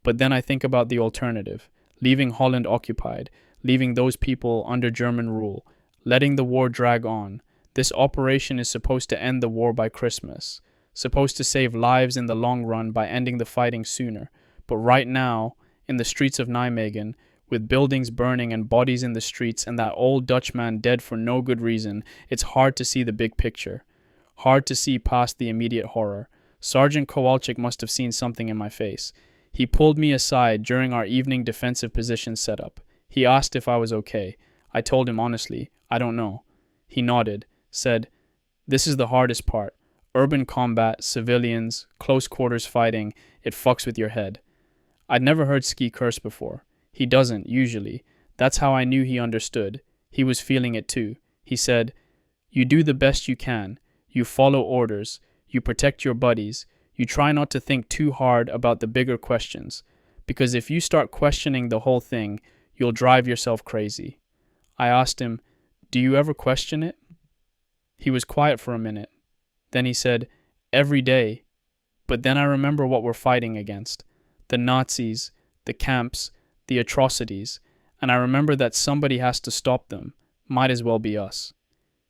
[SPEAKER 1] But then I think about the alternative. Leaving Holland occupied. Leaving those people under German rule. Letting the war drag on. This operation is supposed to end the war by Christmas, supposed to save lives in the long run by ending the fighting sooner. But right now, in the streets of Nijmegen, with buildings burning and bodies in the streets and that old Dutchman dead for no good reason, it's hard to see the big picture. Hard to see past the immediate horror. Sergeant Kowalczyk must have seen something in my face. He pulled me aside during our evening defensive position setup. He asked if I was okay. I told him honestly, I don't know. He nodded, said, "This is the hardest part. Urban combat, civilians, close quarters fighting, it fucks with your head." I'd never heard Ski curse before. He doesn't, usually. That's how I knew he understood. He was feeling it too. He said, "You do the best you can. You follow orders. You protect your buddies. You try not to think too hard about the bigger questions. Because if you start questioning the whole thing, you'll drive yourself crazy." I asked him, "Do you ever question it?" He was quiet for a minute. Then he said, "Every day." But then I remember what we're fighting against. The Nazis, the camps, the atrocities. And I remember that somebody has to stop them. Might as well be us.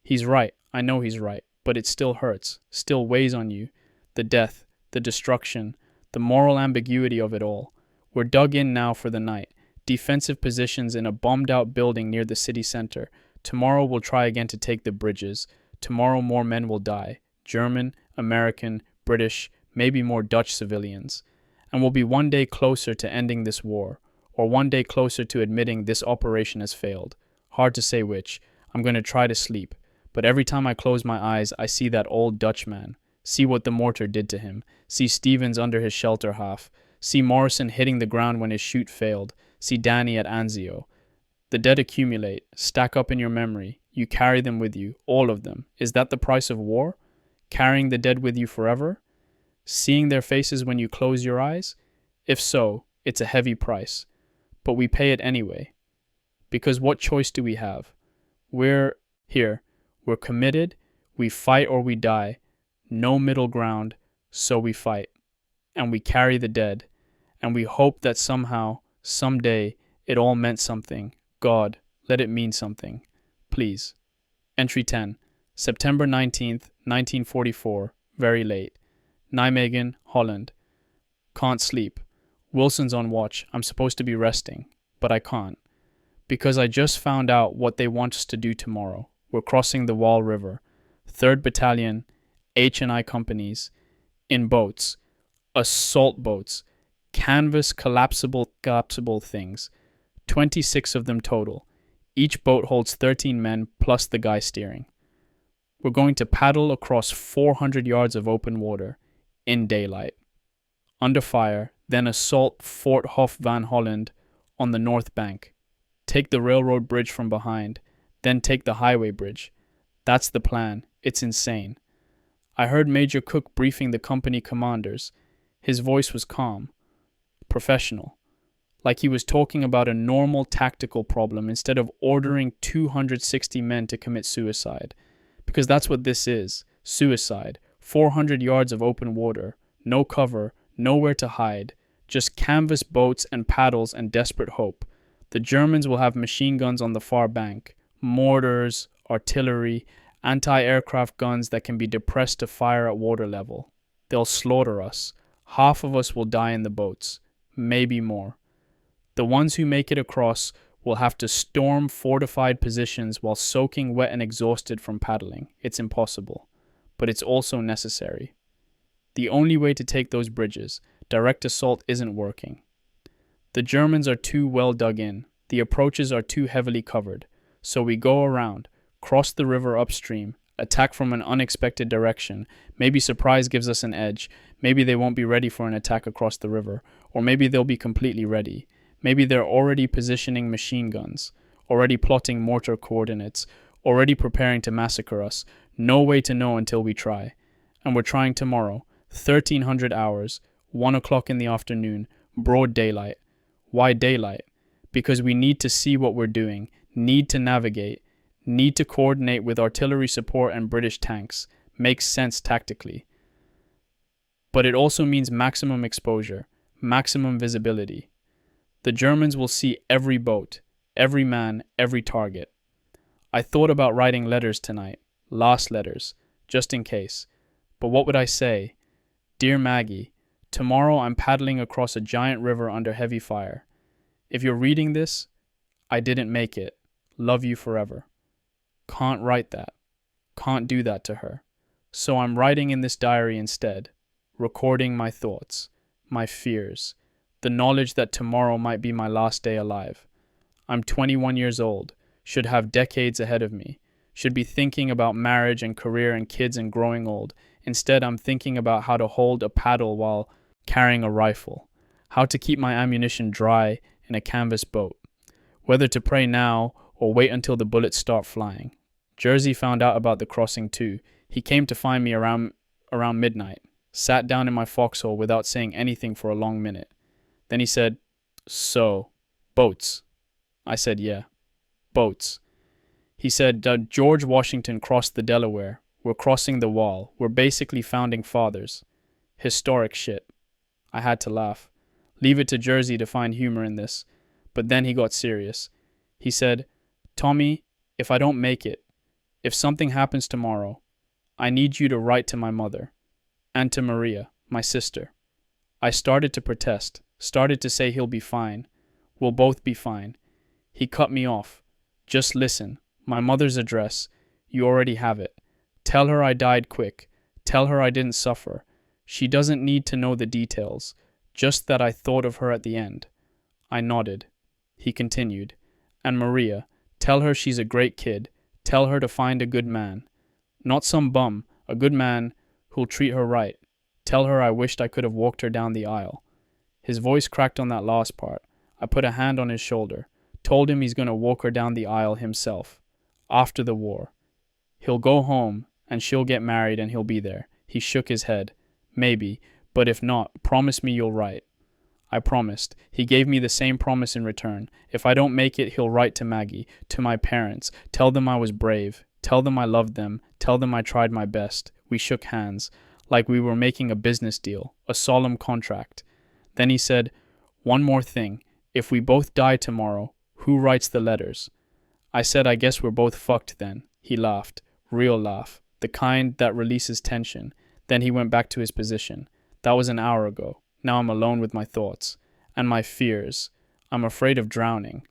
[SPEAKER 1] He's right. I know he's right. But it still hurts. Still weighs on you. The death, the destruction, the moral ambiguity of it all. We're dug in now for the night. Defensive positions in a bombed-out building near the city center. Tomorrow we'll try again to take the bridges. Tomorrow more men will die. German, American, British, maybe more Dutch civilians. And we'll be one day closer to ending this war. Or one day closer to admitting this operation has failed. Hard to say which. I'm going to try to sleep. But every time I close my eyes, I see that old Dutchman. See what the mortar did to him. See Stevens under his shelter half. See Morrison hitting the ground when his chute failed. See Danny at Anzio. The dead accumulate, stack up in your memory. You carry them with you, all of them. Is that the price of war? Carrying the dead with you forever? Seeing their faces when you close your eyes? If so, it's a heavy price. But we pay it anyway. Because what choice do we have? We're here. We're committed. We fight or we die. No middle ground, so we fight. And we carry the dead. And we hope that somehow, someday, it all meant something. God, let it mean something. Please. Entry 10. September 19th, 1944. Very late. Nijmegen, Holland. Can't sleep. Wilson's on watch. I'm supposed to be resting. But I can't. Because I just found out what they want us to do tomorrow. We're crossing the Wall River. 3rd Battalion, H&I companies. In boats. Assault boats. Canvas collapsible things. 26 of them total. Each boat holds 13 men plus the guy steering. We're going to paddle across 400 yards of open water in daylight. Under fire, then assault Fort Hof van Holland on the north bank. Take the railroad bridge from behind, then take the highway bridge. That's the plan. It's insane. I heard Major Cook briefing the company commanders. His voice was calm, professional, like he was talking about a normal tactical problem instead of ordering 260 men to commit suicide. Because that's what this is, suicide. 400 yards of open water, no cover, nowhere to hide, just canvas boats and paddles and desperate hope. The Germans will have machine guns on the far bank, mortars, artillery, anti-aircraft guns that can be depressed to fire at water level. They'll slaughter us. Half of us will die in the boats, maybe more. The ones who make it across will have to storm fortified positions while soaking wet and exhausted from paddling. It's impossible, but it's also necessary. The only way to take those bridges, direct assault, isn't working. The Germans are too well dug in. The approaches are too heavily covered. So we go around, cross the river upstream, attack from an unexpected direction. Maybe surprise gives us an edge. Maybe they won't be ready for an attack across the river. Or maybe they'll be completely ready. Maybe they're already positioning machine guns, already plotting mortar coordinates, already preparing to massacre us. No way to know until we try. And we're trying tomorrow, 1300 hours, 1 o'clock in the afternoon, broad daylight. Why daylight? Because we need to see what we're doing, need to navigate, need to coordinate with artillery support and British tanks. Makes sense tactically. But it also means maximum exposure, maximum visibility. The Germans will see every boat, every man, every target. I thought about writing letters tonight, Last letters, just in case. But what would I say? Dear Maggie, tomorrow I'm paddling across a giant river under heavy fire. If you're reading this, I didn't make it. Love you forever. Can't write that. Can't do that to her. So I'm writing in this diary instead, recording my thoughts, my fears, the knowledge that tomorrow might be my last day alive. I'm 21 years old, should have decades ahead of me, should be thinking about marriage and career and kids and growing old. Instead, I'm thinking about how to hold a paddle while carrying a rifle, how to keep my ammunition dry in a canvas boat, whether to pray now or wait until the bullets start flying. Jersey found out about the crossing too. He came to find me around midnight, sat down in my foxhole without saying anything for a long minute. Then he said, "So, boats?" I said, "Yeah, boats." He said, "George Washington crossed the Delaware. We're crossing the wall. We're basically founding fathers." Historic shit. I had to laugh. Leave it to Jersey to find humor in this. But then he got serious. He said, "Tommy, if I don't make it, if something happens tomorrow, I need you to write to my mother and to Maria, my sister." I started to protest, started to say he'll be fine. We'll both be fine. He cut me off. "Just listen. My mother's address. You already have it. Tell her I died quick. Tell her I didn't suffer. She doesn't need to know the details, just that I thought of her at the end." I nodded. He continued, "And Maria, tell her she's a great kid. Tell her to find a good man. Not some bum, a good man who'll treat her right. Tell her I wished I could have walked her down the aisle." His voice cracked on that last part. I put a hand on his shoulder, told him he's going to walk her down the aisle himself. After the war. He'll go home, and she'll get married and he'll be there. He shook his head. "Maybe, but if not, promise me you'll write." I promised. He gave me the same promise in return. If I don't make it, he'll write to Maggie, to my parents, tell them I was brave, tell them I loved them, tell them I tried my best. We shook hands, like we were making a business deal, a solemn contract. Then he said, "One more thing. If we both die tomorrow, who writes the letters?" I said, "I guess we're both fucked then." He laughed. Real laugh. The kind that releases tension. Then he went back to his position. That was an hour ago. Now I'm alone with my thoughts. And my fears. I'm afraid of drowning.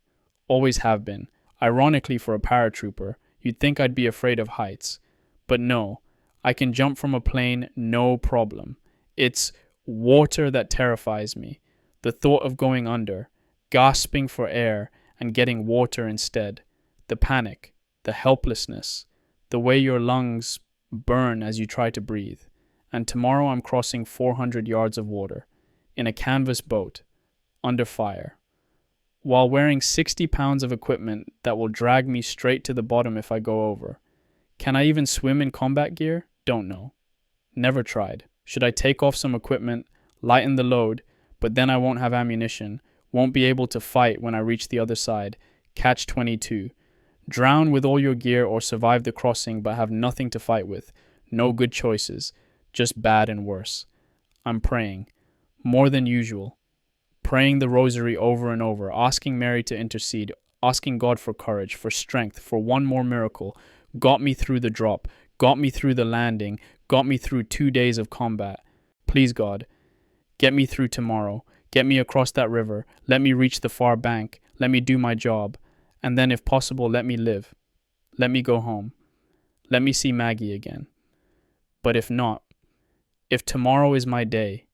[SPEAKER 1] Always have been. Ironically, for a paratrooper, you'd think I'd be afraid of heights. But no. I can jump from a plane, no problem. It's water that terrifies me. The thought of going under, gasping for air, and getting water instead. The panic, the helplessness, the way your lungs burn as you try to breathe. And tomorrow I'm crossing 400 yards of water, in a canvas boat, under fire, while wearing 60 pounds of equipment that will drag me straight to the bottom if I go over. Can I even swim in combat gear? Don't know. Never tried. Should I take off some equipment, lighten the load, but then I won't have ammunition, won't be able to fight when I reach the other side. Catch 22. Drown with all your gear or survive the crossing but have nothing to fight with. No good choices, just bad and worse. I'm praying, more than usual. Praying the rosary over and over, asking Mary to intercede, asking God for courage, for strength, for one more miracle. Got me through the drop, got me through the landing, got me through 2 days of combat. Please God, get me through tomorrow. Get me across that river. Let me reach the far bank. Let me do my job. And then, if possible, let me live. Let me go home. Let me see Maggie again. But if not, if tomorrow is my day,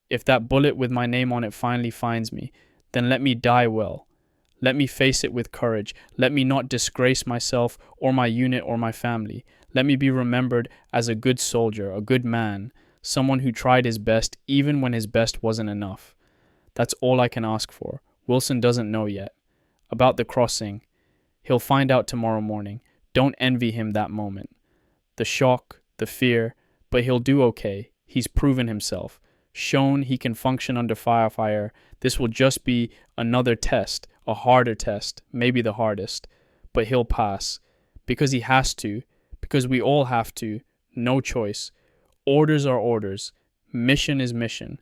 [SPEAKER 1] if that bullet with my name on it finally finds me, then let me die well. Let me face it with courage. Let me not disgrace myself or my unit or my family. Let me be remembered as a good soldier, a good man, someone who tried his best even when his best wasn't enough. That's all I can ask for. Wilson doesn't know yet. About the crossing, he'll find out tomorrow morning. Don't envy him that moment. The shock, the fear, but he'll do okay. He's proven himself. Shown he can function under fire. This will just be another test, a harder test, maybe the hardest. But he'll pass. Because he has to. Because we all have to. No choice. Orders are orders. Mission is mission.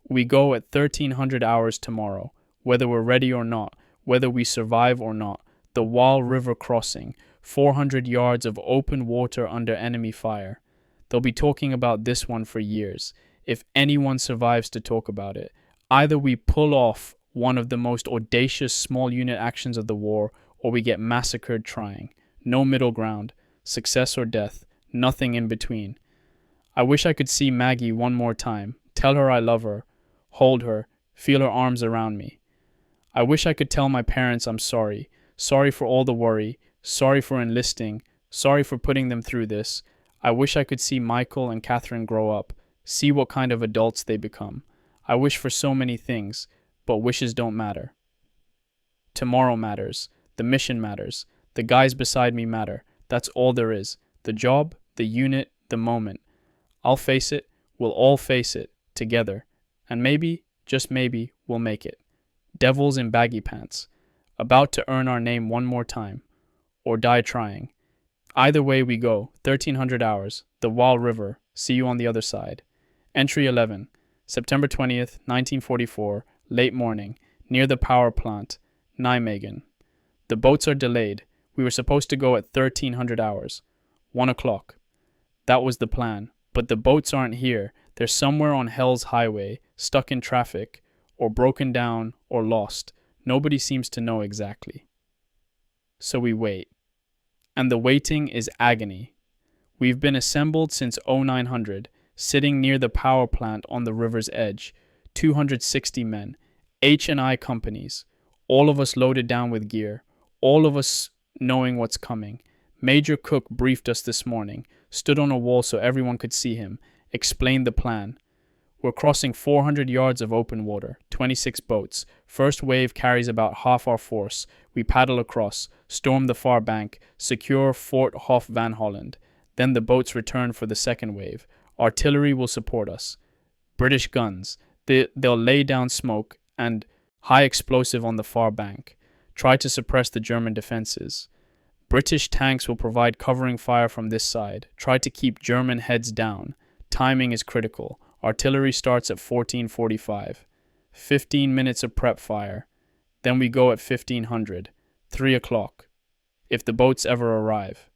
[SPEAKER 1] We go at 1300 hours tomorrow, whether we're ready or not, whether we survive or not. The Wall River crossing. 400 yards of open water under enemy fire. They'll be talking about this one for years, if anyone survives to talk about it. Either we pull off one of the most audacious small unit actions of the war, or we get massacred trying. No middle ground, success or death, nothing in between. I wish I could see Maggie one more time, tell her I love her, hold her, feel her arms around me. I wish I could tell my parents I'm sorry for all the worry, sorry for enlisting, sorry for putting them through this. I wish I could see Michael and Catherine grow up, see what kind of adults they become. I wish for so many things, but wishes don't matter. Tomorrow matters, the mission matters, the guys beside me matter. That's all there is. The job, the unit, the moment. I'll face it, we'll all face it, together. And maybe, just maybe, we'll make it. Devils in baggy pants. About to earn our name one more time. Or die trying. Either way we go, 1300 hours, the Wall River, see you on the other side. Entry 11, September 20th, 1944, late morning, near the power plant, Nijmegen. The boats are delayed. We were supposed to go at 1300 hours. 1 o'clock. That was the plan. But the boats aren't here. They're somewhere on Hell's Highway, stuck in traffic, or broken down, or lost. Nobody seems to know exactly. So we wait. And the waiting is agony. We've been assembled since 0900, sitting near the power plant on the river's edge. 260 men, H&I companies, all of us loaded down with gear, all of us knowing what's coming. Major Cook briefed us this morning, stood on a wall so everyone could see him, explained the plan. We're crossing 400 yards of open water, 26 boats. First wave carries about half our force. We paddle across, storm the far bank, secure Fort Hof van Holland. Then the boats return for the second wave. Artillery will support us. British guns. They'll lay down smoke and high explosive on the far bank. Try to suppress the German defenses. British tanks will provide covering fire from this side. Try to keep German heads down. Timing is critical. Artillery starts at 14:45. 15 minutes of prep fire. Then we go at 1500. 3 o'clock. If the boats ever arrive.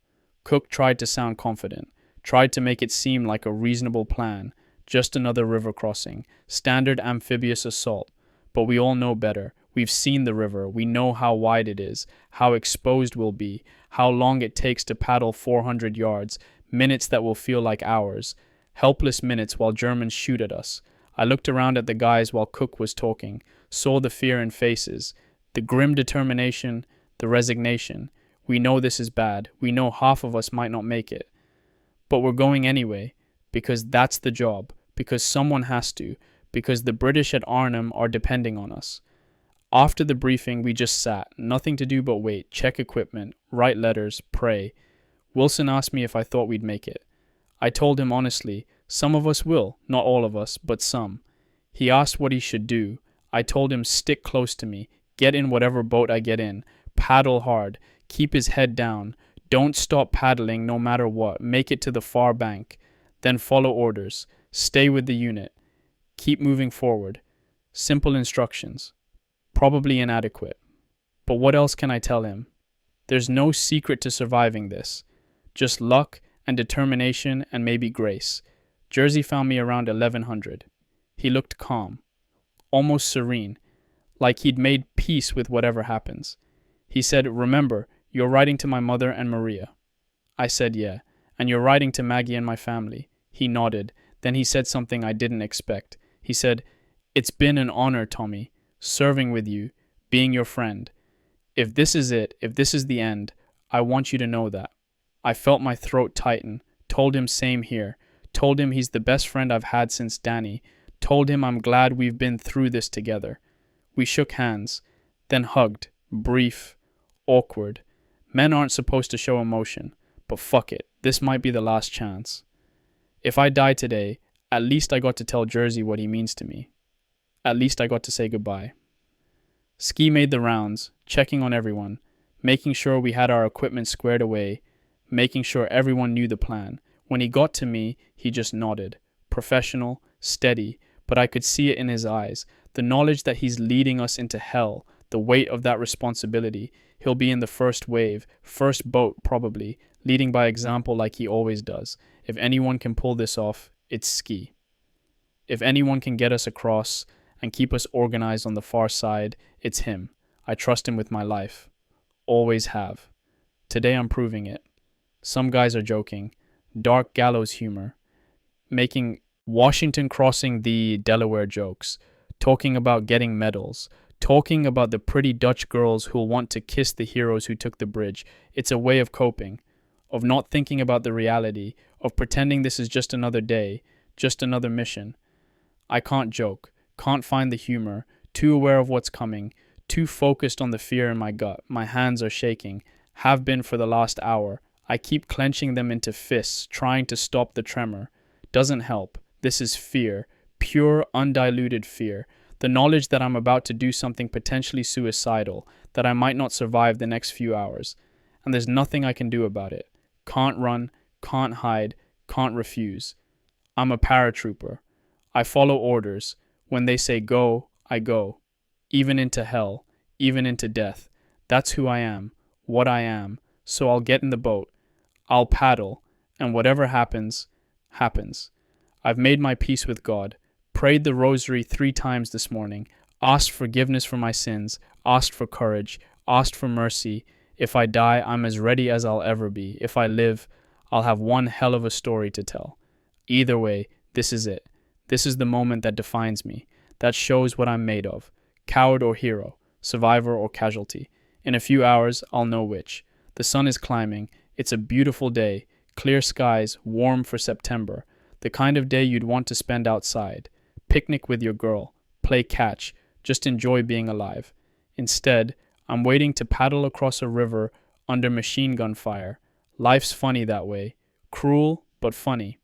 [SPEAKER 1] Cook tried to sound confident. Tried to make it seem like a reasonable plan. Just another river crossing. Standard amphibious assault. But we all know better. We've seen the river. We know how wide it is. How exposed we'll be. How long it takes to paddle 400 yards. Minutes that will feel like hours. Helpless minutes while Germans shoot at us. I looked around at the guys while Cook was talking, saw the fear in faces, the grim determination, the resignation. We know this is bad. We know half of us might not make it. But we're going anyway, because that's the job, because someone has to, because the British at Arnhem are depending on us. After the briefing, we just sat, nothing to do but wait, check equipment, write letters, pray. Wilson asked me if I thought we'd make it. I told him honestly, some of us will, not all of us, but some. He asked what he should do. I told him stick close to me, get in whatever boat I get in, paddle hard, keep his head down, don't stop paddling no matter what, make it to the far bank, then follow orders, stay with the unit, keep moving forward. Simple instructions. Probably inadequate. But what else can I tell him? There's no secret to surviving this. Just luck and determination and maybe grace. Jersey found me around 1100. He looked calm, almost serene, like he'd made peace with whatever happens. He said, "Remember, you're writing to my mother and Maria." I said, "Yeah, and you're writing to Maggie and my family." He nodded. Then he said something I didn't expect. He said, "It's been an honor, Tommy, serving with you, being your friend. If this is it, if this is the end, I want you to know that." I felt my throat tighten, told him same here, told him he's the best friend I've had since Danny, told him I'm glad we've been through this together. We shook hands, then hugged, brief, awkward. Men aren't supposed to show emotion, but fuck it, this might be the last chance. If I die today, at least I got to tell Jersey what he means to me. At least I got to say goodbye. Ski made the rounds, checking on everyone, making sure we had our equipment squared away, making sure everyone knew the plan. When he got to me, he just nodded. Professional, steady, but I could see it in his eyes. The knowledge that he's leading us into hell, the weight of that responsibility. He'll be in the first wave, first boat probably, leading by example like he always does. If anyone can pull this off, it's Ski. If anyone can get us across and keep us organized on the far side, it's him. I trust him with my life. Always have. Today I'm proving it. Some guys are joking. Dark gallows humor. Making Washington crossing the Delaware jokes. Talking about getting medals. Talking about the pretty Dutch girls who'll want to kiss the heroes who took the bridge. It's a way of coping. Of not thinking about the reality. Of pretending this is just another day. Just another mission. I can't joke. Can't find the humor. Too aware of what's coming. Too focused on the fear in my gut. My hands are shaking. Have been for the last hour. I keep clenching them into fists, trying to stop the tremor. Doesn't help. This is fear. Pure, undiluted fear. The knowledge that I'm about to do something potentially suicidal, that I might not survive the next few hours. And there's nothing I can do about it. Can't run, can't hide, can't refuse. I'm a paratrooper. I follow orders. When they say go, I go. Even into hell, even into death. That's who I am, what I am. So I'll get in the boat. I'll paddle, and whatever happens, happens. I've made my peace with God, prayed the rosary 3 times this morning, asked forgiveness for my sins, asked for courage, asked for mercy. If I die, I'm as ready as I'll ever be. If I live, I'll have one hell of a story to tell. Either way, this is it. This is the moment that defines me, that shows what I'm made of. Coward or hero, survivor or casualty. In a few hours, I'll know which. The sun is climbing. It's a beautiful day. Clear skies, warm for September. The kind of day you'd want to spend outside. Picnic with your girl. Play catch. Just enjoy being alive. Instead, I'm waiting to paddle across a river under machine gun fire. Life's funny that way. Cruel, but funny.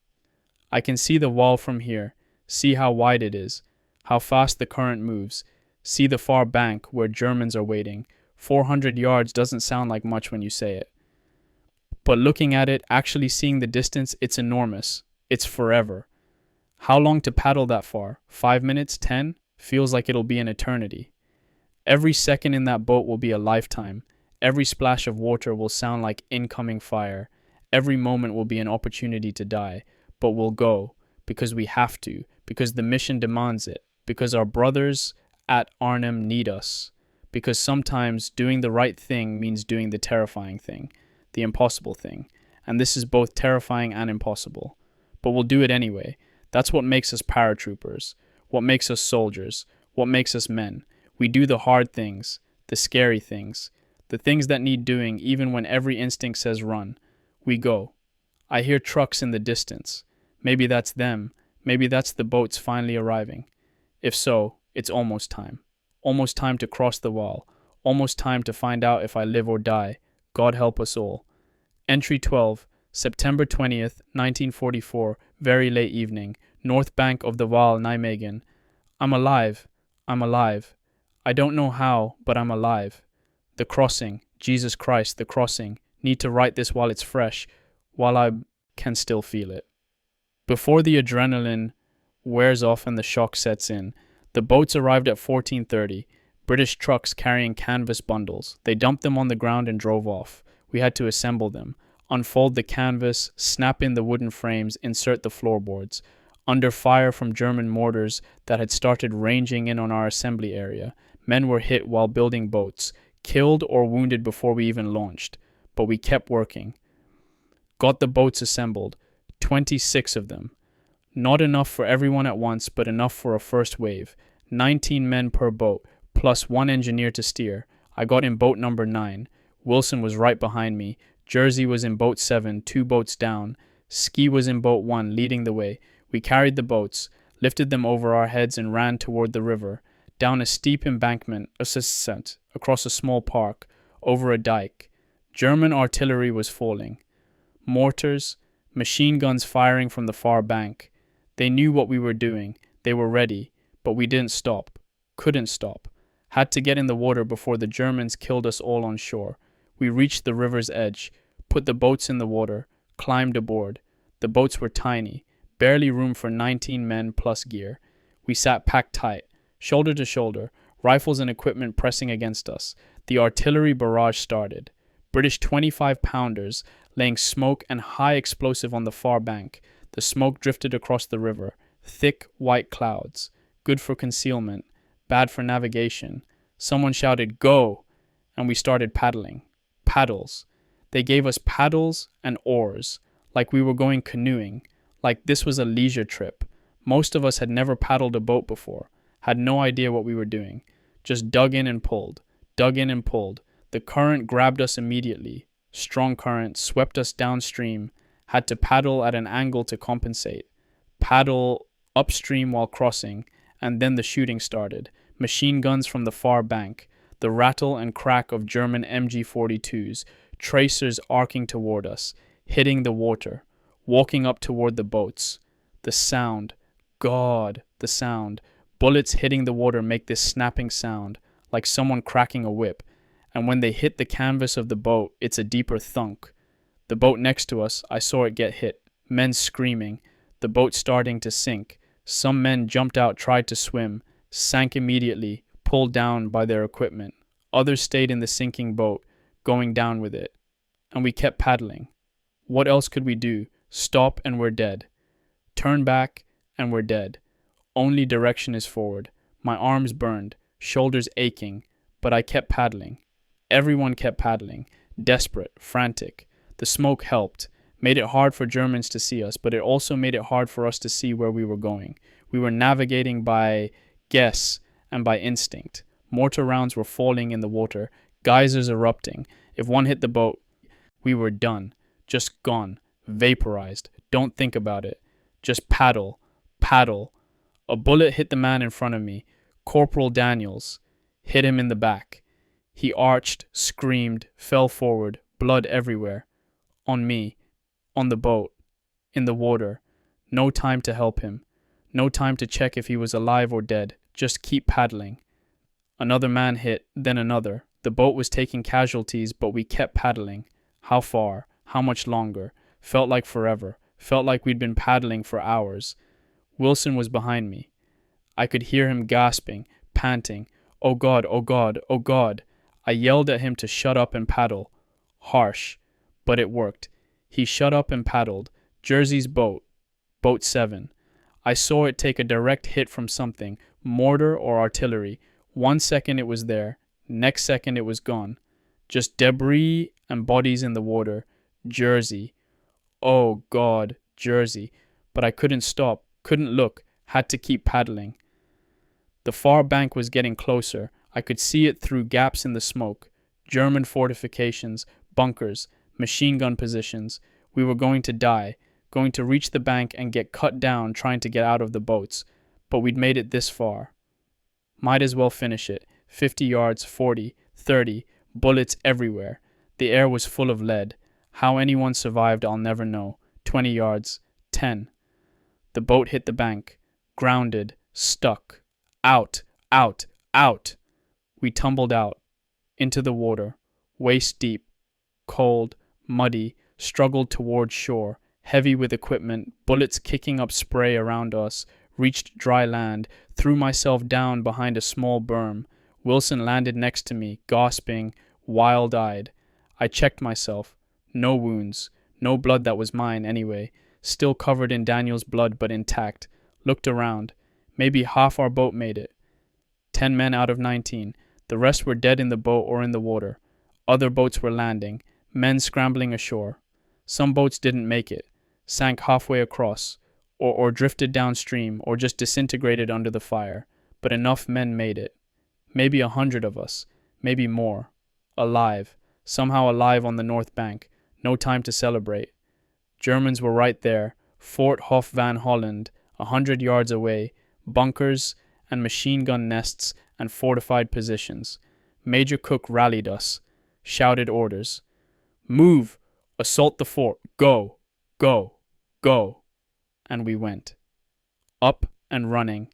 [SPEAKER 1] I can see the wall from here. See how wide it is. How fast the current moves. See the far bank where Germans are waiting. 400 yards doesn't sound like much when you say it. But looking at it, actually seeing the distance, it's enormous. It's forever. How long to paddle that far? 5 minutes? 10? Feels like it'll be an eternity. Every second in that boat will be a lifetime. Every splash of water will sound like incoming fire. Every moment will be an opportunity to die. But we'll go, because we have to, because the mission demands it, because our brothers at Arnhem need us, because sometimes doing the right thing means doing the terrifying thing, the impossible thing, and this is both terrifying and impossible. But we'll do it anyway. That's what makes us paratroopers, what makes us soldiers, what makes us men. We do the hard things, the scary things, the things that need doing even when every instinct says run. We go. I hear trucks in the distance. Maybe that's them. Maybe that's the boats finally arriving. If so, it's almost time. Almost time to cross the wall. Almost time to find out if I live or die. God help us all. Entry 12, September 20th, 1944, very late evening, north bank of the Waal, Nijmegen. I'm alive. I'm alive. I don't know how, but I'm alive. The crossing, Jesus Christ, the crossing. Need to write this while it's fresh, while I can still feel it. Before the adrenaline wears off and the shock sets in, the boats arrived at 14:30. British trucks carrying canvas bundles. They dumped them on the ground and drove off. We had to assemble them, unfold the canvas, snap in the wooden frames, insert the floorboards. Under fire from German mortars that had started ranging in on our assembly area, men were hit while building boats, killed or wounded before we even launched. But we kept working. Got the boats assembled, 26 of them. Not enough for everyone at once, but enough for a first wave. 19 men per boat, plus 1 engineer to steer. I got in boat number 9. Wilson was right behind me. Jersey was in boat 7, 2 boats down. Ski was in boat 1, leading the way. We carried the boats, lifted them over our heads and ran toward the river, down a steep embankment, ascent, across a small park, over a dike. German artillery was falling. Mortars, machine guns firing from the far bank. They knew what we were doing. They were ready, but we didn't stop. Couldn't stop. Had to get in the water before the Germans killed us all on shore. We reached the river's edge, put the boats in the water, climbed aboard. The boats were tiny, barely room for 19 men plus gear. We sat packed tight, shoulder to shoulder, rifles and equipment pressing against us. The artillery barrage started. British 25-pounders laying smoke and high explosive on the far bank. The smoke drifted across the river. Thick, white clouds. Good for concealment. Bad for navigation. Someone shouted, "Go!" And we started paddling. Paddles. They gave us paddles and oars, like we were going canoeing, like this was a leisure trip. Most of us had never paddled a boat before, had no idea what we were doing. Just dug in and pulled, dug in and pulled. The current grabbed us immediately. Strong current swept us downstream, had to paddle at an angle to compensate. Paddle upstream while crossing, and then the shooting started. Machine guns from the far bank, the rattle and crack of German MG-42s, tracers arcing toward us, hitting the water, walking up toward the boats. The sound, God, the sound. Bullets hitting the water make this snapping sound, like someone cracking a whip, and when they hit the canvas of the boat, it's a deeper thunk. The boat next to us, I saw it get hit, men screaming, the boat starting to sink. Some men jumped out, tried to swim, sank immediately, pulled down by their equipment. Others stayed in the sinking boat, going down with it. And we kept paddling. What else could we do? Stop and we're dead. Turn back and we're dead. Only direction is forward. My arms burned, shoulders aching, but I kept paddling. Everyone kept paddling, desperate, frantic. The smoke helped, made it hard for Germans to see us, but it also made it hard for us to see where we were going. We were navigating by guess and by instinct. Mortar rounds were falling in the water, geysers erupting. If one hit the boat, we were done, just gone, vaporized. Don't think about it. Just paddle, paddle. A bullet hit the man in front of me, Corporal Daniels, hit him in the back. He arched, screamed, fell forward, blood everywhere. On me, on the boat, in the water. No time to help him. No time to check if he was alive or dead. Just keep paddling. Another man hit, then another. The boat was taking casualties, but we kept paddling. How far? How much longer? Felt like forever. Felt like we'd been paddling for hours. Wilson was behind me. I could hear him gasping, panting. Oh God, oh God, oh God. I yelled at him to shut up and paddle. Harsh, but it worked. He shut up and paddled. Jersey's boat. Boat 7. I saw it take a direct hit from something, mortar or artillery. 1 second it was there. Next second it was gone. Just debris and bodies in the water. Jersey. Oh God, Jersey. But I couldn't stop, couldn't look, had to keep paddling. The far bank was getting closer. I could see it through gaps in the smoke. German fortifications, bunkers, machine gun positions. We were going to die, going to reach the bank and get cut down trying to get out of the boats. But we'd made it this far. Might as well finish it. 50 yards, 40, 30, bullets everywhere. The air was full of lead. How anyone survived, I'll never know. 20 yards, 10. The boat hit the bank. Grounded, stuck. Out, out, out. We tumbled out. Into the water. Waist deep. Cold, muddy, struggled toward shore. Heavy with equipment, bullets kicking up spray around us. Reached dry land. Threw myself down behind a small berm. Wilson landed next to me, gasping, wild-eyed. I checked myself. No wounds. No blood that was mine, anyway. Still covered in Daniel's blood, but intact. Looked around. Maybe half our boat made it. 10 men out of 19. The rest were dead in the boat or in the water. Other boats were landing. Men scrambling ashore. Some boats didn't make it. Sank halfway across. Or drifted downstream, or just disintegrated under the fire. But enough men made it. Maybe 100 of us. Maybe more. Alive. Somehow alive on the north bank. No time to celebrate. Germans were right there. Fort Hof van Holland, 100 yards away. Bunkers and machine gun nests and fortified positions. Major Cook rallied us. Shouted orders. Move! Assault the fort! Go! Go! Go! And we went. Up and running.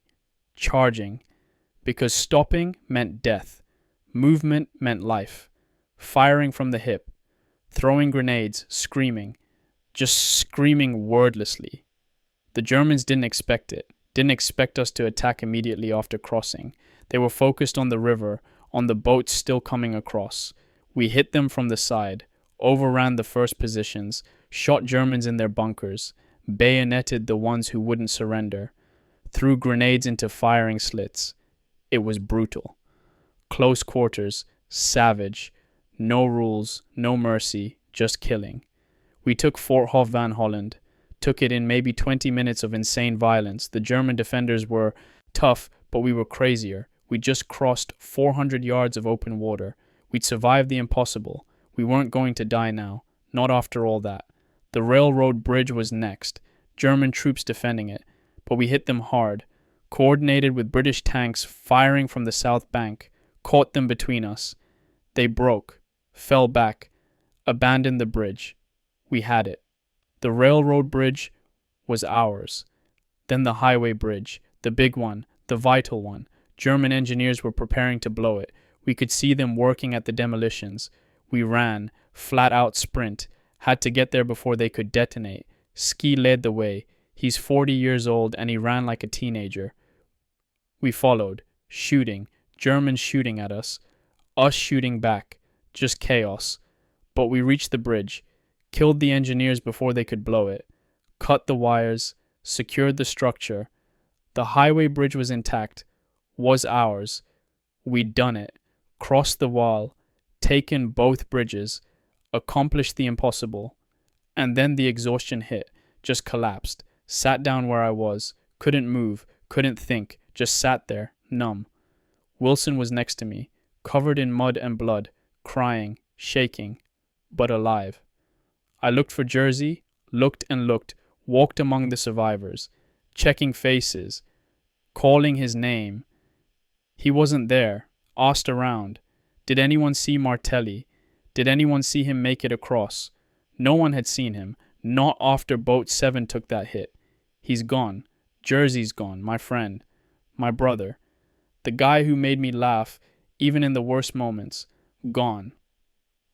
[SPEAKER 1] Charging. Because stopping meant death. Movement meant life. Firing from the hip. Throwing grenades, screaming. Just screaming wordlessly. The Germans didn't expect it. didn't expect us to attack immediately after crossing. They were focused on the river, on the boats still coming across. We hit them from the side, overran the first positions, shot Germans in their bunkers, bayoneted the ones who wouldn't surrender, threw grenades into firing slits. It was brutal. Close quarters, savage, no rules, no mercy, just killing. We took Fort Hof van Holland, took it in maybe 20 minutes of insane violence. The German defenders were tough, but we were crazier. We just crossed 400 yards of open water. We'd survived the impossible. We weren't going to die now, not after all that. The railroad bridge was next, German troops defending it, but we hit them hard, coordinated with British tanks firing from the south bank, caught them between us. They broke, fell back, abandoned the bridge. We had it. The railroad bridge was ours. Then the highway bridge, the big one, the vital one. German engineers were preparing to blow it. We could see them working at the demolitions. We ran, flat out sprint, had to get there before they could detonate. Ski led the way. He's 40 years old and he ran like a teenager. We followed, shooting, Germans shooting at us shooting back, just chaos. But we reached the bridge, killed the engineers before they could blow it, cut the wires, secured the structure. The highway bridge was intact, was ours. We'd done it, crossed the wall, taken both bridges, accomplished the impossible. And then the exhaustion hit, just collapsed, sat down where I was, couldn't move, couldn't think, just sat there, numb. Wilson was next to me, covered in mud and blood, crying, shaking, but alive. I looked for Jersey, looked and looked, walked among the survivors, checking faces, calling his name. He wasn't there, asked around. Did anyone see Martelli? Did anyone see him make it across? No one had seen him, not after Boat 7 took that hit. He's gone. Jersey's gone, my friend, my brother. The guy who made me laugh, even in the worst moments, gone.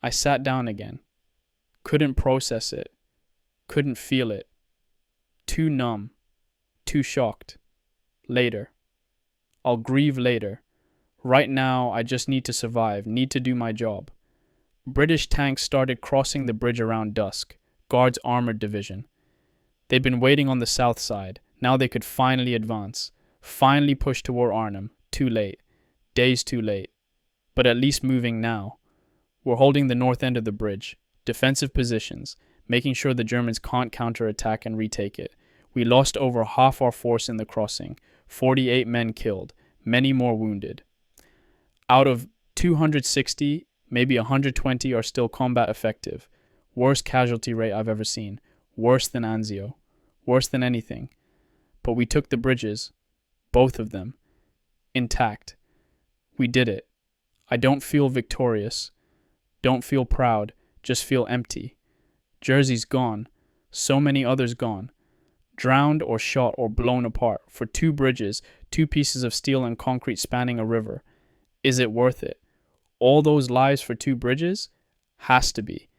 [SPEAKER 1] I sat down again. Couldn't process it. Couldn't feel it. Too numb. Too shocked. Later. I'll grieve later. Right now, I just need to survive, need to do my job. British tanks started crossing the bridge around dusk. Guards Armored Division. They'd been waiting on the south side. Now they could finally advance. Finally push toward Arnhem. Too late. Days too late. But at least moving now. We're holding the north end of the bridge. Defensive positions, making sure the Germans can't counterattack and retake it. We lost over half our force in the crossing. 48 men killed. Many more wounded. Out of 260, maybe 120 are still combat effective. Worst casualty rate I've ever seen. Worse than Anzio. Worse than anything. But we took the bridges. Both of them. Intact. We did it. I don't feel victorious. Don't feel proud. Just feel empty. Jersey's gone. So many others gone. Drowned or shot or blown apart for 2 bridges, 2 pieces of steel and concrete spanning a river. Is it worth it? All those lives for 2 bridges? Has to be.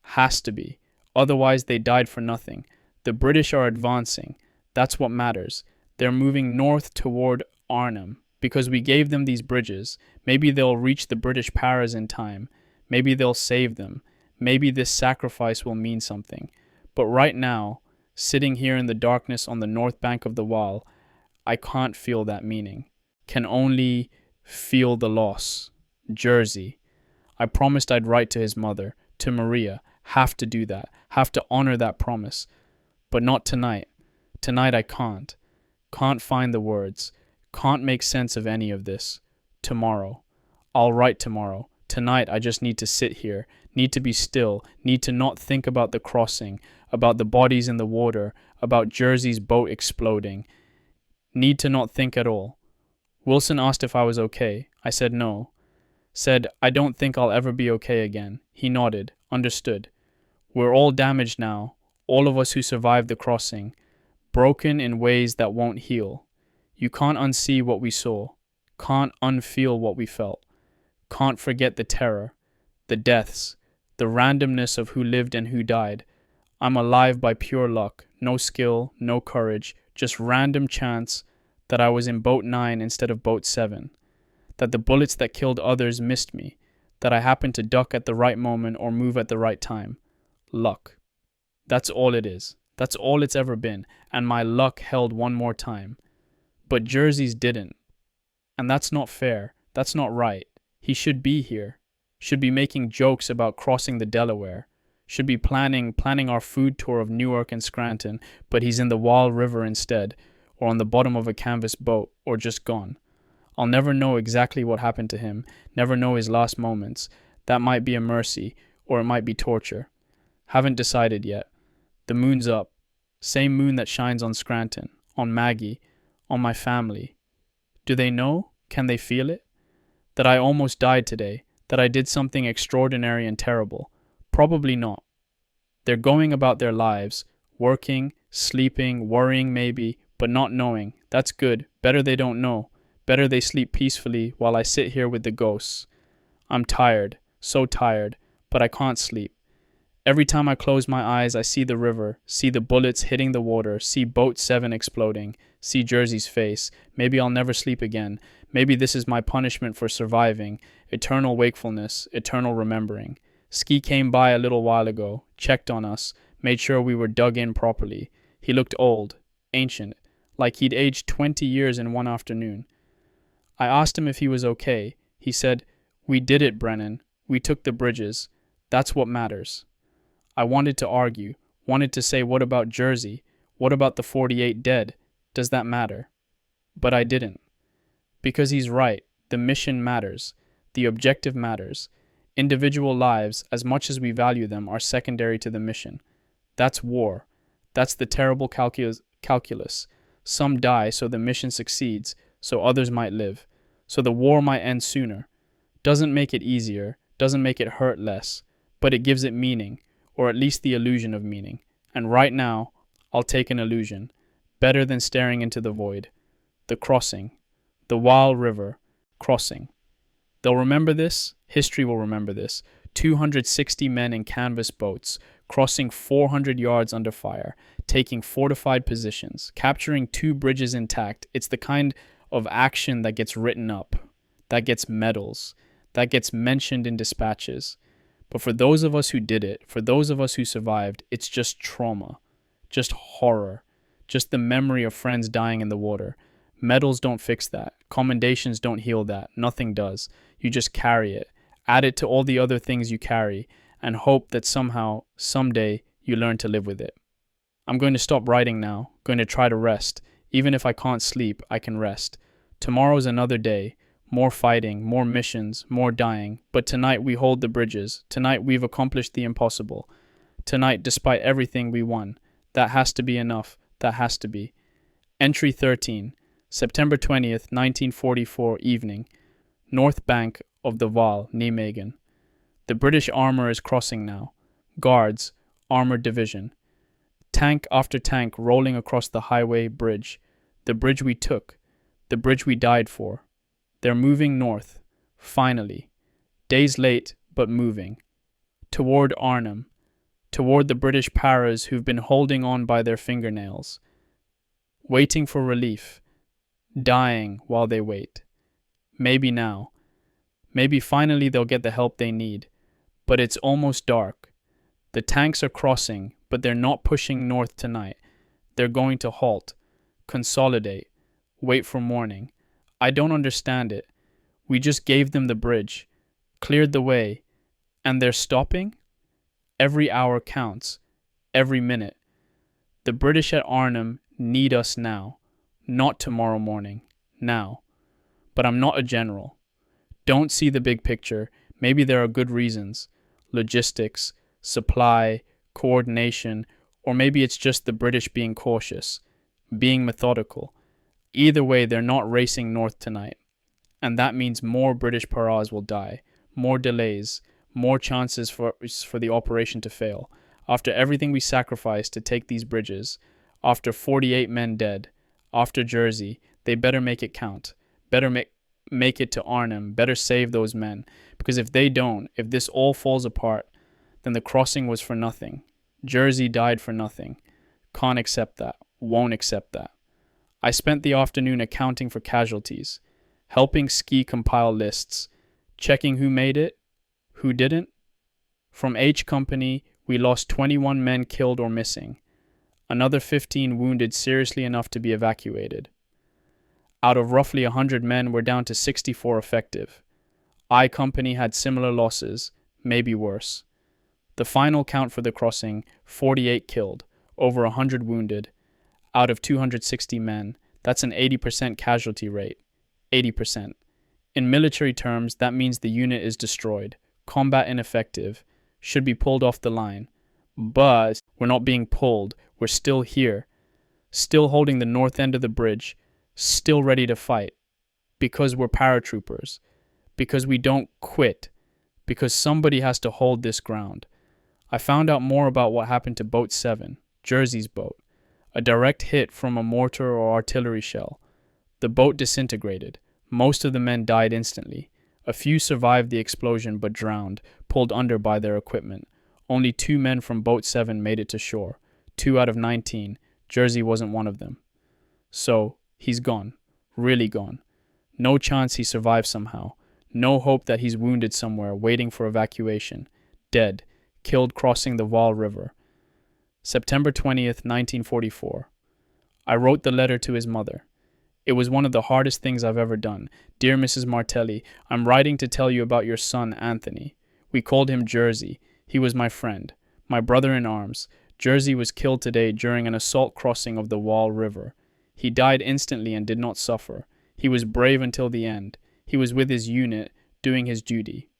[SPEAKER 1] Has to be. Otherwise they died for nothing. The British are advancing. That's what matters. They're moving north toward Arnhem because we gave them these bridges. Maybe they'll reach the British paras in time. Maybe they'll save them. Maybe this sacrifice will mean something. But right now, sitting here in the darkness on the north bank of the Waal, I can't feel that meaning. Can only feel the loss. Jersey. I promised I'd write to his mother, to Maria. Have to do that. Have to honor that promise. But not tonight. Tonight I can't. Can't find the words. Can't make sense of any of this. Tomorrow. I'll write tomorrow. Tonight I just need to sit here. Need to be still. Need to not think about the crossing. About the bodies in the water. About Jersey's boat exploding. Need to not think at all. Wilson asked if I was okay. I said no. Said, I don't think I'll ever be okay again. He nodded. Understood. We're all damaged now. All of us who survived the crossing. Broken in ways that won't heal. You can't unsee what we saw. Can't unfeel what we felt. Can't forget the terror. The deaths. The randomness of who lived and who died. I'm alive by pure luck. No skill, no courage. Just random chance that I was in boat 9 instead of boat 7, that the bullets that killed others missed me, that I happened to duck at the right moment or move at the right time. Luck. That's all it is. That's all it's ever been, and my luck held one more time. But Jersey's didn't. And that's not fair. That's not right. He should be here. Should be making jokes about crossing the Delaware. Should be planning our food tour of Newark and Scranton, but he's in the Wall River instead, or on the bottom of a canvas boat, or just gone. I'll never know exactly what happened to him, never know his last moments. That might be a mercy, or it might be torture. Haven't decided yet. The moon's up. Same moon that shines on Scranton, on Maggie, on my family. Do they know? Can they feel it? That I almost died today, that I did something extraordinary and terrible. Probably not. They're going about their lives, working, sleeping, worrying maybe, but not knowing. That's good. Better they don't know. Better they sleep peacefully while I sit here with the ghosts. I'm tired, so tired, but I can't sleep. Every time I close my eyes, I see the river, see the bullets hitting the water, see boat 7 exploding, see Jersey's face. Maybe I'll never sleep again. Maybe this is my punishment for surviving. Eternal wakefulness, eternal remembering. Ski came by a little while ago, checked on us, made sure we were dug in properly. He looked old, ancient, like he'd aged 20 years in one afternoon. I asked him if he was okay. He said, "We did it, Brennan. We took the bridges. That's what matters." I wanted to argue, wanted to say, what about Jersey? What about the 48 dead? Does that matter? But I didn't. Because he's right. The mission matters. The objective matters. Individual lives, as much as we value them, are secondary to the mission. That's war. That's the terrible calculus. Some die so the mission succeeds, so others might live. So the war might end sooner. Doesn't make it easier, doesn't make it hurt less, but it gives it meaning, or at least the illusion of meaning. And right now, I'll take an illusion. Better than staring into the void. The crossing. The Wall River. Crossing. They'll remember this. History will remember this. 260 men in canvas boats, crossing 400 yards under fire, taking fortified positions, capturing 2 bridges intact. It's the kind of action that gets written up, that gets medals, that gets mentioned in dispatches. But for those of us who did it, for those of us who survived, it's just trauma, just horror, just the memory of friends dying in the water. Medals don't fix that. Commendations don't heal that. Nothing does. You just carry it. Add it to all the other things you carry and hope that somehow, someday, you learn to live with it. I'm going to stop writing now, going to try to rest. Even if I can't sleep, I can rest. Tomorrow's another day. More fighting, more missions, more dying. But tonight we hold the bridges. Tonight we've accomplished the impossible. Tonight, despite everything, we won. That has to be enough. That has to be. Entry 13. September 20th, 1944 evening. North bank of the Wall, Nijmegen. The British armor is crossing now. Guards, armored division. Tank after tank rolling across the highway bridge. The bridge we took. The bridge we died for. They're moving north. Finally. Days late, but moving. Toward Arnhem. Toward the British paras who've been holding on by their fingernails. Waiting for relief. Dying while they wait. Maybe now. Maybe finally they'll get the help they need. But it's almost dark. The tanks are crossing, but they're not pushing north tonight. They're going to halt. Consolidate. Wait for morning. I don't understand it. We just gave them the bridge. Cleared the way. And they're stopping? Every hour counts. Every minute. The British at Arnhem need us now. Not tomorrow morning. Now. But I'm not a general. Don't see the big picture. Maybe there are good reasons. Logistics, supply, coordination, or maybe it's just the British being cautious, being methodical. Either way, they're not racing north tonight. And that means more British paras will die, more delays, more chances for the operation to fail. After everything we sacrificed to take these bridges, after 48 men dead, after Jersey, they better make it count. Better make it to Arnhem. Better save those men. Because if they don't, if this all falls apart, then the crossing was for nothing. Jersey died for nothing. Can't accept that. Won't accept that. I spent the afternoon accounting for casualties, helping Ski compile lists, checking who made it, who didn't. From H Company, we lost 21 men killed or missing, another 15 wounded seriously enough to be evacuated. Out of roughly 100 men, we're down to 64 effective. I Company had similar losses, maybe worse. The final count for the crossing, 48 killed, over 100 wounded, out of 260 men. That's an 80% casualty rate. 80%. In military terms, that means the unit is destroyed, combat ineffective, should be pulled off the line. But we're not being pulled, we're still here, still holding the north end of the bridge, still ready to fight, because we're paratroopers, because we don't quit, because somebody has to hold this ground. I found out more about what happened to Boat 7, Jersey's boat, a direct hit from a mortar or artillery shell. The boat disintegrated. Most of the men died instantly. A few survived the explosion but drowned, pulled under by their equipment. Only 2 men from Boat 7 made it to shore. 2 out of 19. Jersey wasn't one of them. So, he's gone. Really gone. No chance he survives somehow. No hope that he's wounded somewhere, waiting for evacuation. Dead. Killed crossing the Vaal River. September 20th, 1944. I wrote the letter to his mother. It was one of the hardest things I've ever done. Dear Mrs. Martelli, I'm writing to tell you about your son, Anthony. We called him Jersey. He was my friend, my brother in arms. Jersey was killed today during an assault crossing of the Vaal River. He died instantly and did not suffer. He was brave until the end. He was with his unit, doing his duty.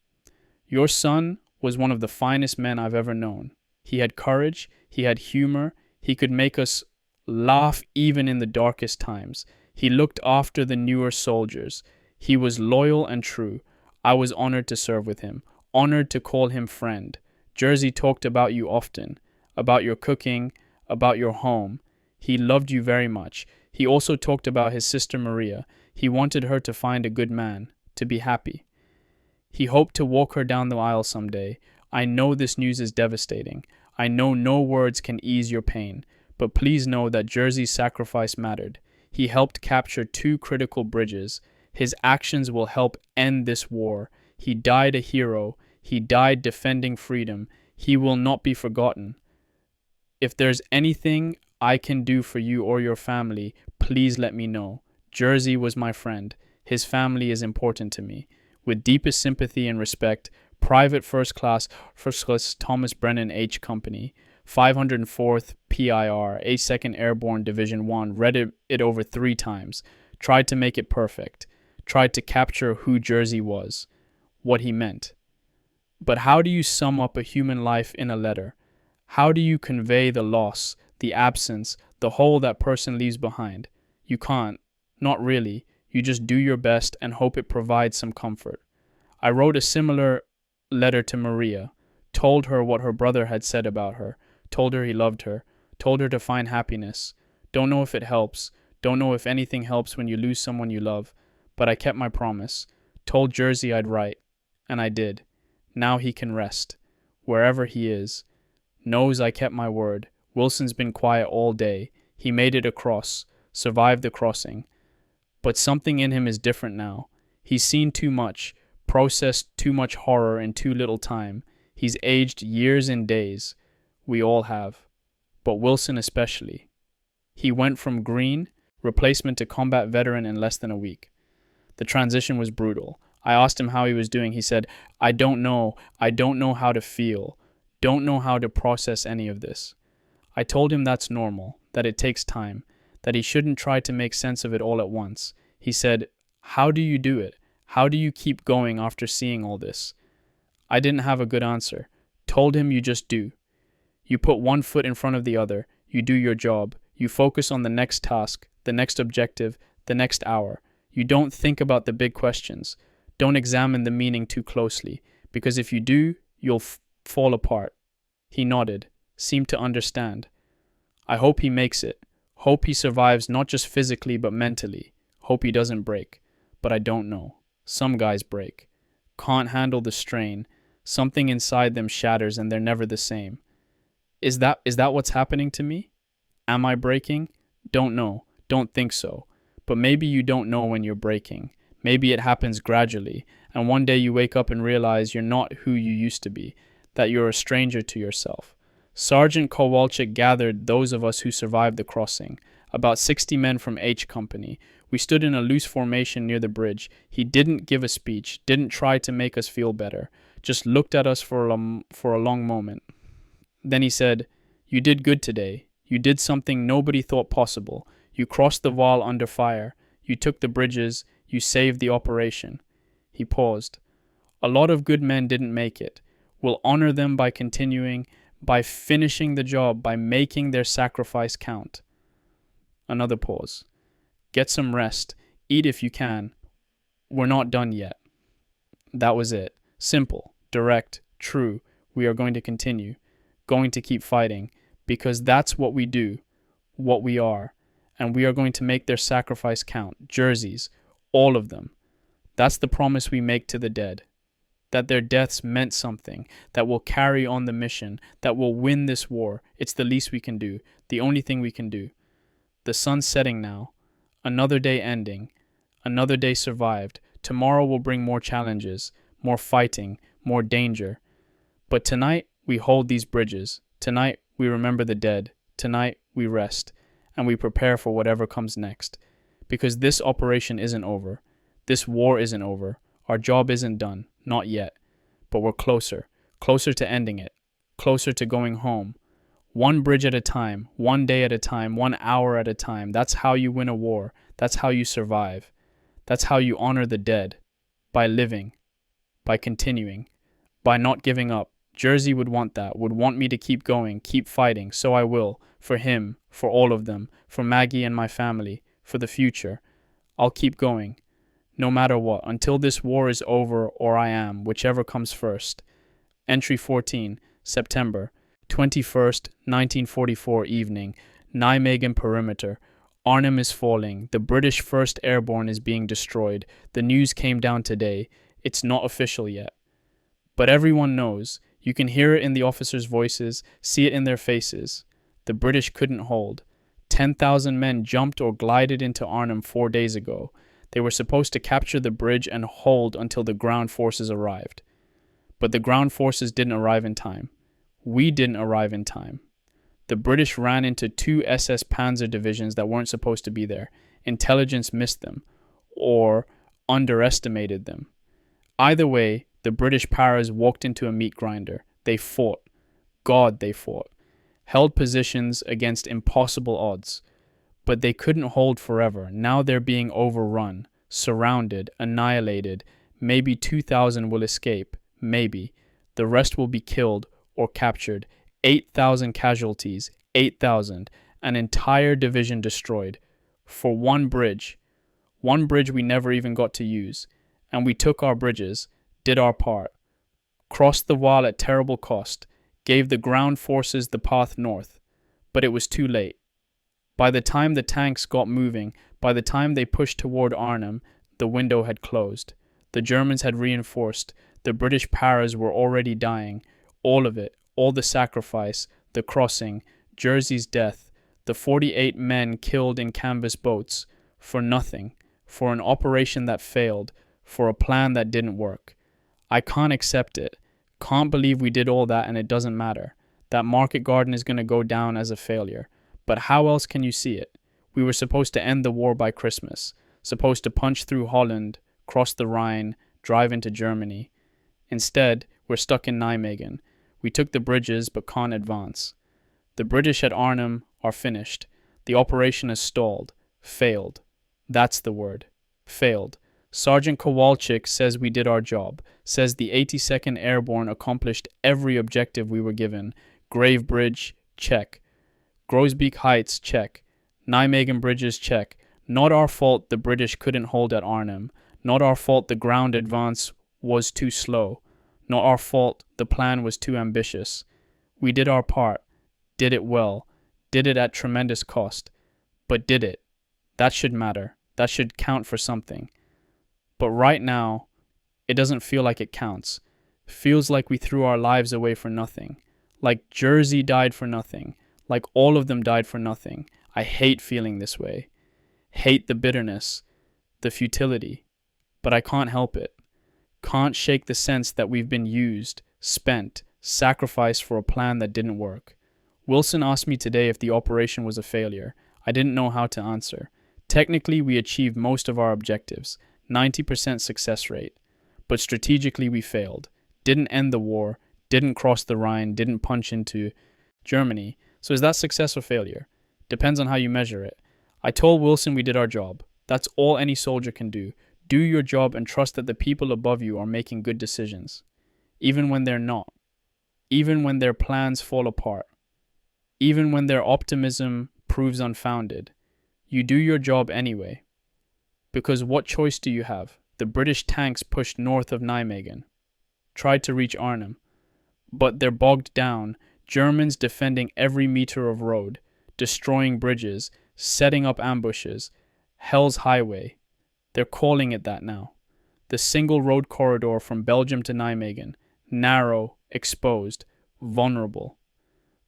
[SPEAKER 1] Your son was one of the finest men I've ever known. He had courage, he had humor, he could make us laugh even in the darkest times. He looked after the newer soldiers. He was loyal and true. I was honored to serve with him, honored to call him friend. Jersey talked about you often, about your cooking, about your home. He loved you very much. He also talked about his sister Maria. He wanted her to find a good man, to be happy. He hoped to walk her down the aisle someday. I know this news is devastating. I know no words can ease your pain, but please know that Jersey's sacrifice mattered. He helped capture 2 critical bridges. His actions will help end this war. He died a hero. He died defending freedom. He will not be forgotten. If there's anything I can do for you or your family, please let me know. Jersey was my friend. His family is important to me. With deepest sympathy and respect, Private First Class Thomas Brennan H. Company, 504th PIR, 82nd Airborne Division 1, read it over 3 times, tried to make it perfect, tried to capture who Jersey was, what he meant. But how do you sum up a human life in a letter? How do you convey the loss, the absence, the hole that person leaves behind? You can't. Not really. You just do your best and hope it provides some comfort. I wrote a similar letter to Maria, told her what her brother had said about her, told her he loved her, told her to find happiness. Don't know if it helps, don't know if anything helps when you lose someone you love, but I kept my promise. Told Jersey I'd write, and I did. Now he can rest, wherever he is. Knows I kept my word. Wilson's been quiet all day. He made it across, survived the crossing. But something in him is different now. He's seen too much, processed too much horror in too little time. He's aged years and days. We all have. But Wilson especially. He went from green, replacement to combat veteran in less than a week. The transition was brutal. I asked him how he was doing. He said, I don't know how to feel. Don't know how to process any of this. I told him that's normal, that it takes time, that he shouldn't try to make sense of it all at once. He said, how do you do it? How do you keep going after seeing all this? I didn't have a good answer. Told him you just do. You put one foot in front of the other. You do your job. You focus on the next task, the next objective, the next hour. You don't think about the big questions. Don't examine the meaning too closely, because if you do, you'll fall apart. He nodded, seemed to understand. I hope he makes it. Hope he survives not just physically but mentally. Hope he doesn't break. But I don't know. Some guys break. Can't handle the strain. Something inside them shatters and they're never the same. Is that what's happening to me? Am I breaking? Don't know. Don't think so. But maybe you don't know when you're breaking. Maybe it happens gradually, and one day you wake up and realize you're not who you used to be, that you're a stranger to yourself. Sergeant Kowalczyk gathered those of us who survived the crossing, about 60 men from H Company. We stood in a loose formation near the bridge. He didn't give a speech, didn't try to make us feel better, just looked at us for a long moment. Then he said, "You did good today. You did something nobody thought possible. You crossed the wall under fire. You took the bridges. You saved the operation." He paused. "A lot of good men didn't make it. We'll honor them by continuing, by finishing the job, by making their sacrifice count." Another pause. "Get some rest. Eat if you can. We're not done yet." That was it. Simple, direct, true. We are going to continue. Going to keep fighting. Because that's what we do. What we are. And we are going to make their sacrifice count. Jerseys. All of them. That's the promise we make to the dead. That their deaths meant something. That we'll carry on the mission. That we'll win this war. It's the least we can do. The only thing we can do. The sun's setting now. Another day ending. Another day survived. Tomorrow will bring more challenges, more fighting, more danger. But tonight, we hold these bridges. Tonight, we remember the dead. Tonight, we rest. And we prepare for whatever comes next. Because this operation isn't over. This war isn't over. Our job isn't done. Not yet. But we're closer. Closer to ending it. Closer to going home. One bridge at a time, one day at a time, 1 hour at a time. That's how you win a war. That's how you survive. That's how you honor the dead. By living. By continuing. By not giving up. Jersey would want that, would want me to keep going, keep fighting. So I will. For him, for all of them, for Maggie and my family, for the future. I'll keep going. No matter what, until this war is over or I am, whichever comes first. Entry 14, September 21st, 1944 evening, Nijmegen perimeter. Arnhem is falling. The British 1st Airborne is being destroyed. The news came down today. It's not official yet. But everyone knows. You can hear it in the officers' voices, see it in their faces. The British couldn't hold. 10,000 men jumped or glided into Arnhem 4 days ago. They were supposed to capture the bridge and hold until the ground forces arrived. But the ground forces didn't arrive in time. We didn't arrive in time. The British ran into 2 SS Panzer divisions that weren't supposed to be there. Intelligence missed them, or underestimated them. Either way, the British Paras walked into a meat grinder. They fought. God, they fought. Held positions against impossible odds. But they couldn't hold forever. Now they're being overrun, surrounded, annihilated. Maybe 2,000 will escape. Maybe. The rest will be killed or captured. 8,000 casualties. 8,000. An entire division destroyed. For one bridge. One bridge we never even got to use. And we took our bridges. Did our part. Crossed the wall at terrible cost. Gave the ground forces the path north. But it was too late. By the time the tanks got moving, by the time they pushed toward Arnhem, the window had closed. The Germans had reinforced. The British Paras were already dying. All of it, all the sacrifice, the crossing, Jersey's death, the 48 men killed in canvas boats, for nothing, for an operation that failed, for a plan that didn't work. I can't accept it. Can't believe we did all that and it doesn't matter. That Market Garden is going to go down as a failure. But how else can you see it? We were supposed to end the war by Christmas, supposed to punch through Holland, cross the Rhine, drive into Germany. Instead, we're stuck in Nijmegen. We took the bridges but can't advance. The British at Arnhem are finished. The operation has stalled. Failed. That's the word. Failed. Sergeant Kowalczyk says we did our job, says the 82nd Airborne accomplished every objective we were given. Grave Bridge, check. Grosbeek Heights, check. Nijmegen Bridges, check. Not our fault the British couldn't hold at Arnhem. Not our fault the ground advance was too slow. Not our fault the plan was too ambitious. We did our part. Did it well. Did it at tremendous cost. But did it. That should matter. That should count for something. But right now, it doesn't feel like it counts. Feels like we threw our lives away for nothing. Like Jersey died for nothing. Like all of them died for nothing. I hate feeling this way. hate the bitterness, the futility, but I can't help it. Can't shake the sense that we've been used, spent, sacrificed for a plan that didn't work. Wilson asked me today if the operation was a failure. I didn't know how to answer. Technically, we achieved most of our objectives, 90% success rate. But strategically, we failed. Didn't end the war, didn't cross the Rhine, didn't punch into Germany. So is that success or failure? Depends on how you measure it. I told Wilson we did our job. That's all any soldier can do. Do your job and trust that the people above you are making good decisions. Even when they're not. Even when their plans fall apart. Even when their optimism proves unfounded. You do your job anyway. Because what choice do you have? The British tanks pushed north of Nijmegen. Tried to reach Arnhem. But they're bogged down. Germans defending every meter of road. Destroying bridges. Setting up ambushes. Hell's Highway. They're calling it that now. The single road corridor from Belgium to Nijmegen. Narrow, exposed, vulnerable.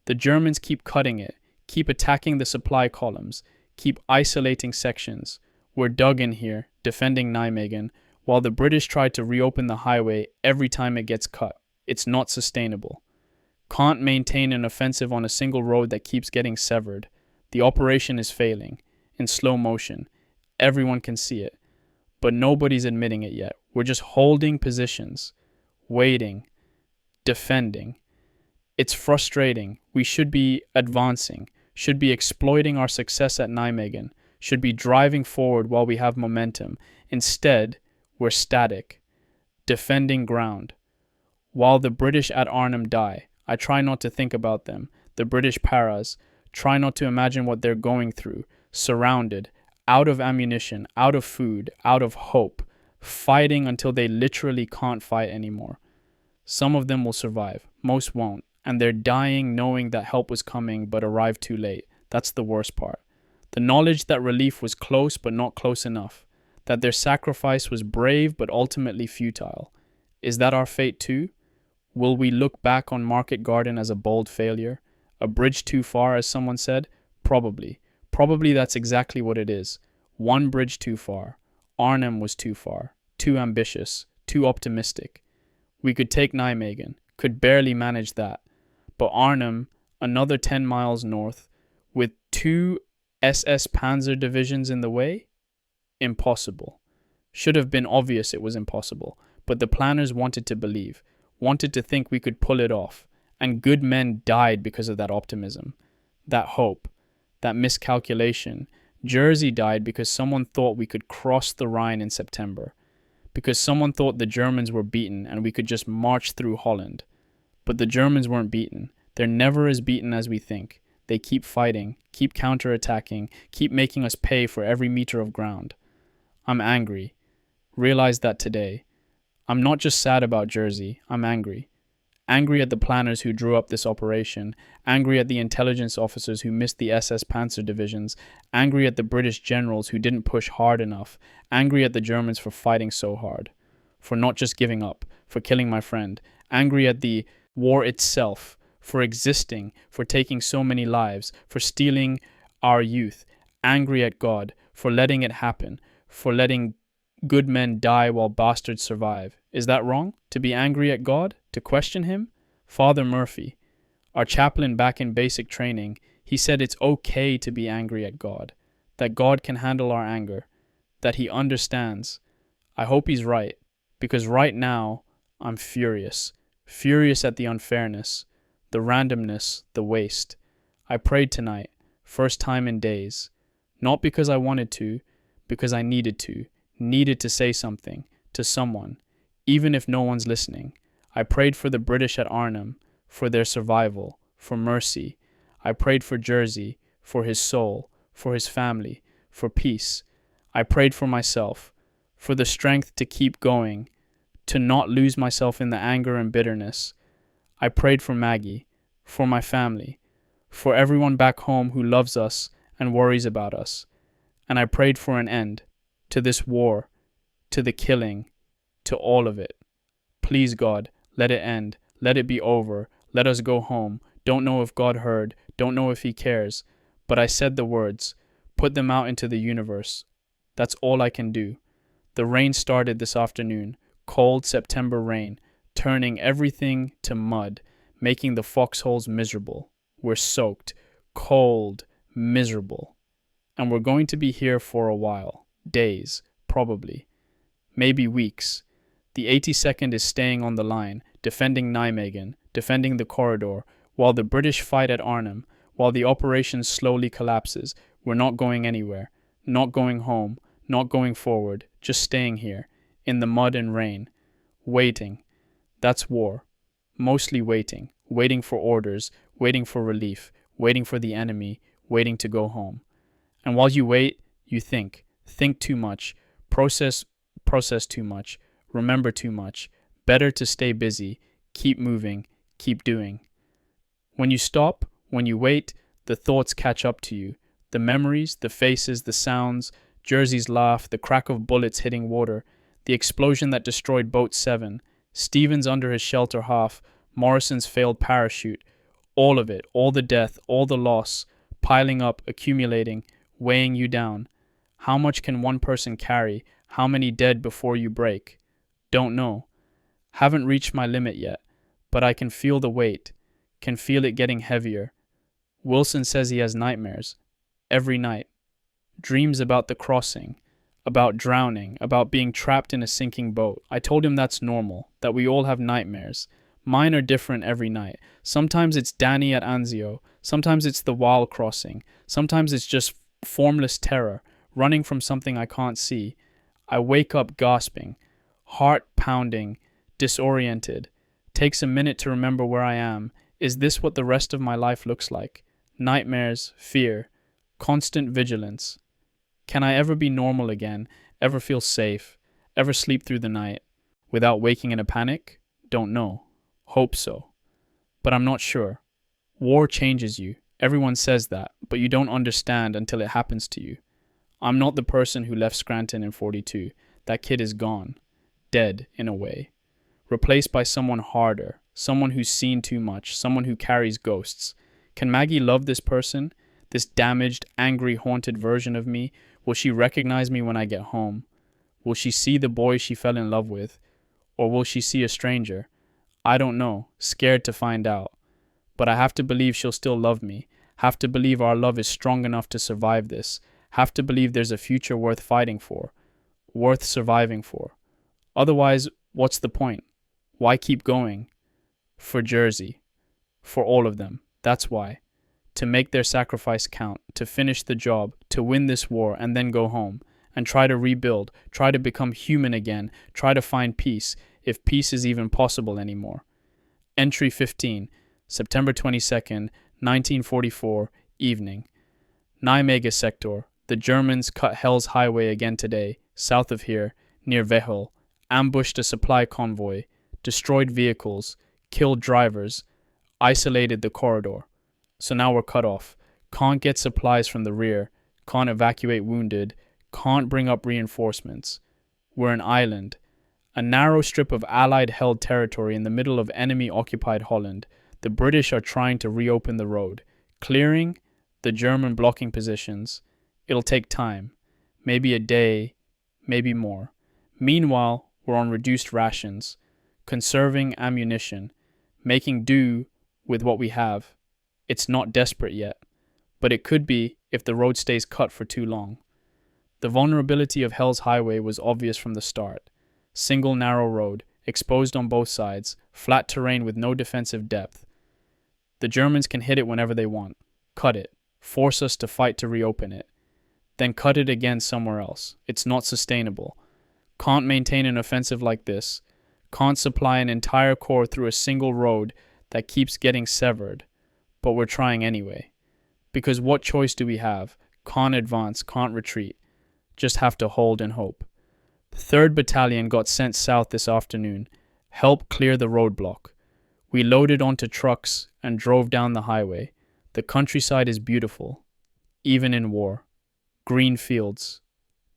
[SPEAKER 1] The Germans keep cutting it, keep attacking the supply columns, keep isolating sections. We're dug in here, defending Nijmegen, while the British try to reopen the highway every time it gets cut. It's not sustainable. Can't maintain an offensive on a single road that keeps getting severed. The operation is failing, in slow motion. Everyone can see it. But nobody's admitting it yet. We're just holding positions, waiting, defending. It's frustrating. We should be advancing, should be exploiting our success at Nijmegen, should be driving forward while we have momentum. Instead, we're static, defending ground. While the British at Arnhem die, I try not to think about them, the British paras, try not to imagine what they're going through, surrounded, out of ammunition, out of food, out of hope, fighting until they literally can't fight anymore. Some of them will survive, most won't, and they're dying knowing that help was coming but arrived too late. That's the worst part. The knowledge that relief was close but not close enough, that their sacrifice was brave but ultimately futile. Is that our fate too? Will we look back on Market Garden as a bold failure? A bridge too far, as someone said? Probably. Probably that's exactly what it is. One bridge too far. Arnhem was too far, too ambitious, too optimistic. We could take Nijmegen, could barely manage that. But Arnhem, another 10 miles north, with 2 SS Panzer divisions in the way? Impossible. Should have been obvious it was impossible, but the planners wanted to believe, wanted to think we could pull it off, and good men died because of that optimism, that hope. That miscalculation. Jersey died because someone thought we could cross the Rhine in September. Because someone thought the Germans were beaten and we could just march through Holland. But the Germans weren't beaten. They're never as beaten as we think. They keep fighting, keep counterattacking, keep making us pay for every meter of ground. I'm angry. Realized that today. I'm not just sad about Jersey. I'm angry. Angry at the planners who drew up this operation, angry at the intelligence officers who missed the SS Panzer divisions, angry at the British generals who didn't push hard enough, angry at the Germans for fighting so hard, for not just giving up, for killing my friend, angry at the war itself, for existing, for taking so many lives, for stealing our youth, angry at God, for letting it happen, for letting good men die while bastards survive. Is that wrong? To be angry at God? To question him? Father Murphy, our chaplain back in basic training, he said it's okay to be angry at God, that God can handle our anger, that he understands. I hope he's right, because right now I'm furious. Furious at the unfairness, the randomness, the waste. I prayed tonight, first time in days. Not because I wanted to, because I needed to say something to someone, even if no one's listening. I prayed for the British at Arnhem, for their survival, for mercy. I prayed for Jersey, for his soul, for his family, for peace. I prayed for myself, for the strength to keep going, to not lose myself in the anger and bitterness. I prayed for Maggie, for my family, for everyone back home who loves us and worries about us. And I prayed for an end to this war, to the killing, to all of it. Please, God, let it end. Let it be over. Let us go home. Don't know if God heard. Don't know if he cares. But I said the words. Put them out into the universe. That's all I can do. The rain started this afternoon, cold September rain, turning everything to mud, making the foxholes miserable. We're soaked, cold, miserable. And we're going to be here for a while. Days, probably. Maybe weeks. The 82nd is staying on the line, defending Nijmegen, defending the corridor, while the British fight at Arnhem, while the operation slowly collapses. We're not going anywhere, not going home, not going forward, just staying here, in the mud and rain, waiting. That's war. Mostly waiting, waiting for orders, waiting for relief, waiting for the enemy, waiting to go home. And while you wait, you think too much, process too much, remember too much. Better to stay busy, keep moving, keep doing. When you stop, when you wait, the thoughts catch up to you. The memories, the faces, the sounds, Jersey's laugh, the crack of bullets hitting water, the explosion that destroyed Boat 7, Stevens under his shelter half, Morrison's failed parachute, all of it, all the death, all the loss, piling up, accumulating, weighing you down. How much can one person carry? How many dead before you break? Don't know. Haven't reached my limit yet, but I can feel the weight, can feel it getting heavier. Wilson says he has nightmares. Every night. Dreams about the crossing, about drowning, about being trapped in a sinking boat. I told him that's normal, that we all have nightmares. Mine are different every night. Sometimes it's Danny at Anzio. Sometimes it's the Waal crossing. Sometimes it's just formless terror, running from something I can't see. I wake up gasping, heart pounding, disoriented. Takes a minute to remember where I am. Is this what the rest of my life looks like? Nightmares, fear, constant vigilance. Can I ever be normal again, ever feel safe, ever sleep through the night, without waking in a panic? Don't know. Hope so. But I'm not sure. War changes you. Everyone says that, but you don't understand until it happens to you. I'm not the person who left Scranton in 42. That kid is gone. Dead, in a way. Replaced by someone harder, someone who's seen too much, someone who carries ghosts. Can Maggie love this person? This damaged, angry, haunted version of me? Will she recognize me when I get home? Will she see the boy she fell in love with? Or will she see a stranger? I don't know, scared to find out. But I have to believe she'll still love me. Have to believe our love is strong enough to survive this. Have to believe there's a future worth fighting for. Worth surviving for. Otherwise, what's the point? Why keep going? For Jersey. For all of them. That's why. To make their sacrifice count, to finish the job, to win this war and then go home, and try to rebuild, try to become human again, try to find peace, if peace is even possible anymore. Entry 15, September 22nd, 1944, evening. Nijmegen sector. The Germans cut Hell's Highway again today, south of here, near Vehel, ambushed a supply convoy, destroyed vehicles, killed drivers, isolated the corridor. So now we're cut off. Can't get supplies from the rear, can't evacuate wounded, can't bring up reinforcements. We're an island, a narrow strip of Allied-held territory in the middle of enemy-occupied Holland. The British are trying to reopen the road, clearing the German blocking positions. It'll take time, maybe a day, maybe more. Meanwhile, we're on reduced rations, conserving ammunition, making do with what we have. It's not desperate yet, but it could be if the road stays cut for too long. The vulnerability of Hell's Highway was obvious from the start. Single narrow road, exposed on both sides, flat terrain with no defensive depth. The Germans can hit it whenever they want, cut it, force us to fight to reopen it, then cut it again somewhere else. It's not sustainable. Can't maintain an offensive like this. Can't supply an entire corps through a single road that keeps getting severed. But we're trying anyway. Because what choice do we have? Can't advance, can't retreat. Just have to hold and hope. The 3rd Battalion got sent south this afternoon. Help clear the roadblock. We loaded onto trucks and drove down the highway. The countryside is beautiful, even in war. Green fields.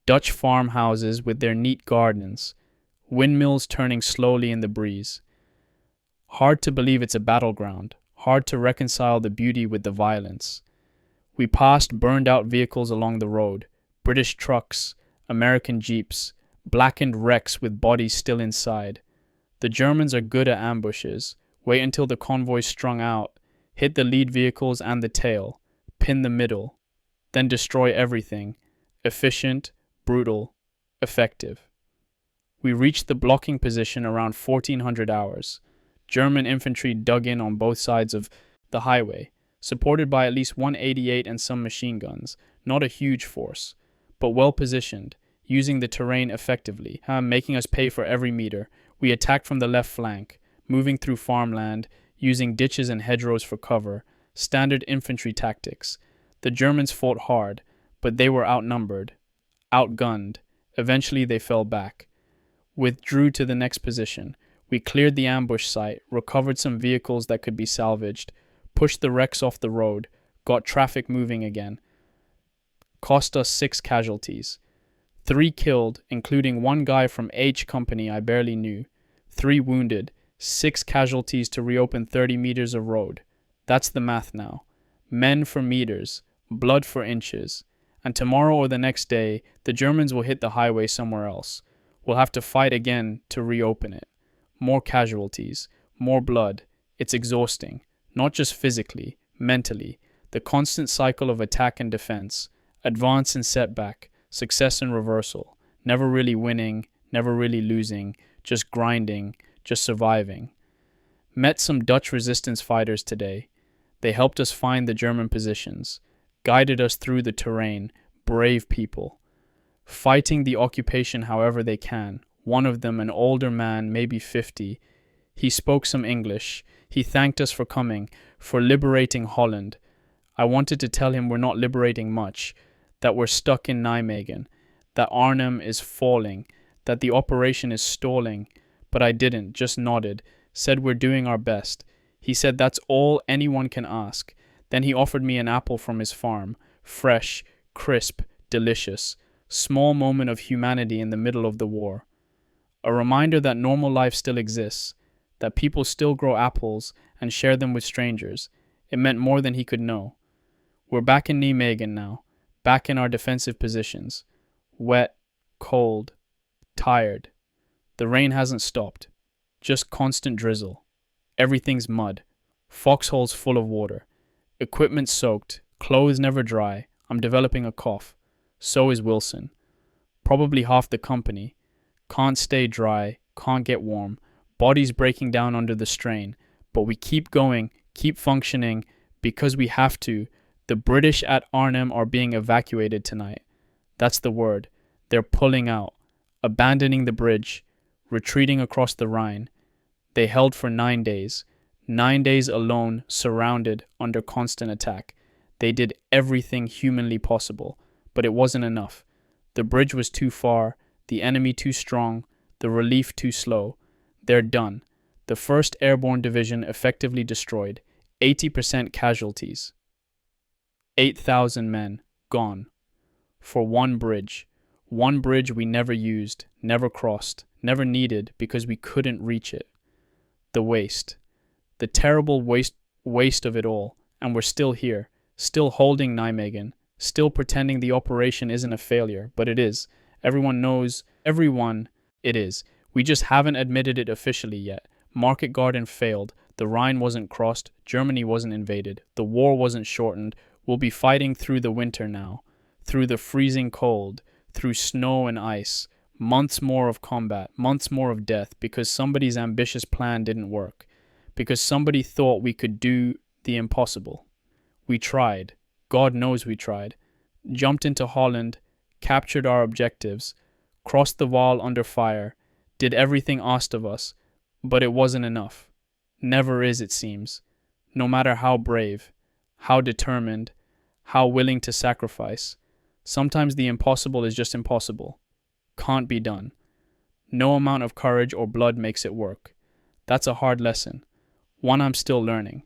[SPEAKER 1] Dutch farmhouses with their neat gardens. Windmills turning slowly in the breeze. Hard to believe it's a battleground. Hard to reconcile the beauty with the violence. We passed burned out vehicles along the road, British trucks, American jeeps, blackened wrecks with bodies still inside. The Germans are good at ambushes. Wait until the convoy's strung out, hit the lead vehicles and the tail, pin the middle, then destroy everything. Efficient, brutal, effective. We reached the blocking position around 1400 hours. German infantry dug in on both sides of the highway, supported by at least 188 and some machine guns. Not a huge force, but well positioned, using the terrain effectively, making us pay for every meter. We attacked from the left flank, moving through farmland, using ditches and hedgerows for cover, standard infantry tactics. The Germans fought hard, but they were outnumbered, outgunned. Eventually they fell back, withdrew to the next position. We cleared the ambush site, recovered some vehicles that could be salvaged, pushed the wrecks off the road, got traffic moving again. Cost us 6 casualties. 3 killed, including one guy from H Company I barely knew. 3 wounded, 6 casualties to reopen 30 meters of road. That's the math now. Men for meters, blood for inches. And tomorrow or the next day, the Germans will hit the highway somewhere else. We'll have to fight again to reopen it. More casualties, more blood. It's exhausting, not just physically, mentally. The constant cycle of attack and defense, advance and setback, success and reversal. Never really winning, never really losing, just grinding, just surviving. Met some Dutch resistance fighters today. They helped us find the German positions, guided us through the terrain. Brave people. Fighting the occupation however they can. One of them, an older man, maybe 50. He spoke some English. He thanked us for coming, for liberating Holland. I wanted to tell him we're not liberating much, that we're stuck in Nijmegen, that Arnhem is falling, that the operation is stalling. But I didn't, just nodded, said we're doing our best. He said that's all anyone can ask. Then he offered me an apple from his farm, fresh, crisp, delicious. Small moment of humanity in the middle of the war. A reminder that normal life still exists, that people still grow apples and share them with strangers. It meant more than he could know. We're back in Nijmegen now, back in our defensive positions. Wet, cold, tired. The rain hasn't stopped. Just constant drizzle. Everything's mud. Foxholes full of water. Equipment soaked. Clothes never dry. I'm developing a cough. So is Wilson. Probably half the company. Can't stay dry. Can't get warm. Bodies breaking down under the strain. But we keep going, keep functioning, because we have to. The British at Arnhem are being evacuated tonight. That's the word. They're pulling out, abandoning the bridge, retreating across the Rhine. They held for 9 days. 9 days alone, surrounded, under constant attack. They did everything humanly possible, but it wasn't enough. The bridge was too far, the enemy too strong, the relief too slow. They're done. The 1st Airborne Division effectively destroyed. 80% casualties. 8,000 men, gone. For one bridge. One bridge we never used, never crossed, never needed because we couldn't reach it. The waste. The terrible waste of it all. And we're still here, still holding Nijmegen, still pretending the operation isn't a failure, but it is. Everyone knows, it is. We just haven't admitted it officially yet. Market Garden failed. The Rhine wasn't crossed. Germany wasn't invaded. The war wasn't shortened. We'll be fighting through the winter now, through the freezing cold, through snow and ice. Months more of combat, months more of death, because somebody's ambitious plan didn't work. Because somebody thought we could do the impossible. We tried. God knows we tried. Jumped into Holland, captured our objectives, crossed the wall under fire, did everything asked of us, but it wasn't enough. Never is, it seems. No matter how brave, how determined, how willing to sacrifice. Sometimes the impossible is just impossible. Can't be done. No amount of courage or blood makes it work. That's a hard lesson. One I'm still learning.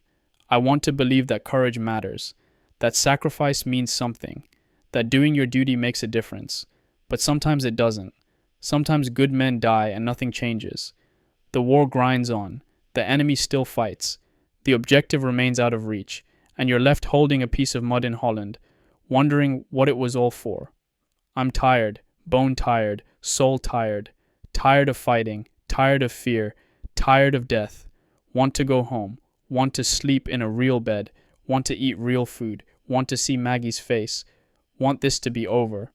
[SPEAKER 1] I want to believe that courage matters, that sacrifice means something, that doing your duty makes a difference. But sometimes it doesn't. Sometimes good men die and nothing changes. The war grinds on. The enemy still fights. The objective remains out of reach. and you're left holding a piece of mud in Holland, wondering what it was all for. I'm tired, bone tired, soul tired, tired of fighting, tired of fear, tired of death, want to go home, want to sleep in a real bed, want to eat real food, want to see Maggie's face, want this to be over.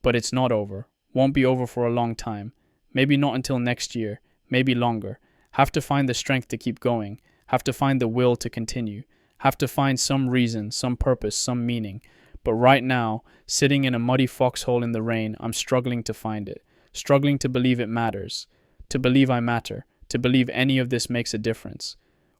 [SPEAKER 1] But it's not over, won't be over for a long time, maybe not until next year, maybe longer. Have to find the strength to keep going, have to find the will to continue, have to find some reason, some purpose, some meaning. But right now, sitting in a muddy foxhole in the rain, I'm struggling to find it, struggling to believe it matters, to believe I matter, to believe any of this makes a difference.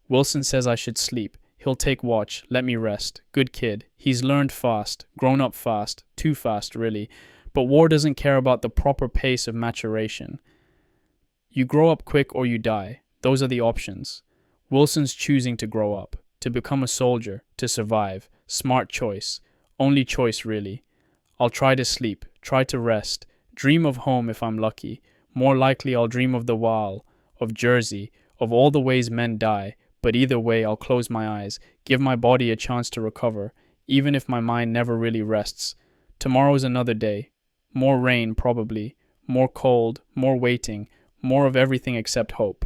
[SPEAKER 1] Wilson says I should sleep. He'll take watch, let me rest. Good kid. He's learned fast, grown up fast, too fast, really. But war doesn't care about the proper pace of maturation. You grow up quick or you die. Those are the options. Wilson's choosing to grow up, to become a soldier, to survive. Smart choice. Only choice, really. I'll try to sleep, try to rest, dream of home if I'm lucky. More likely I'll dream of the Wall, of Jersey, of all the ways men die. But either way, I'll close my eyes, give my body a chance to recover, even if my mind never really rests. Tomorrow's another day. More rain, probably. More cold, more waiting, more of everything except hope.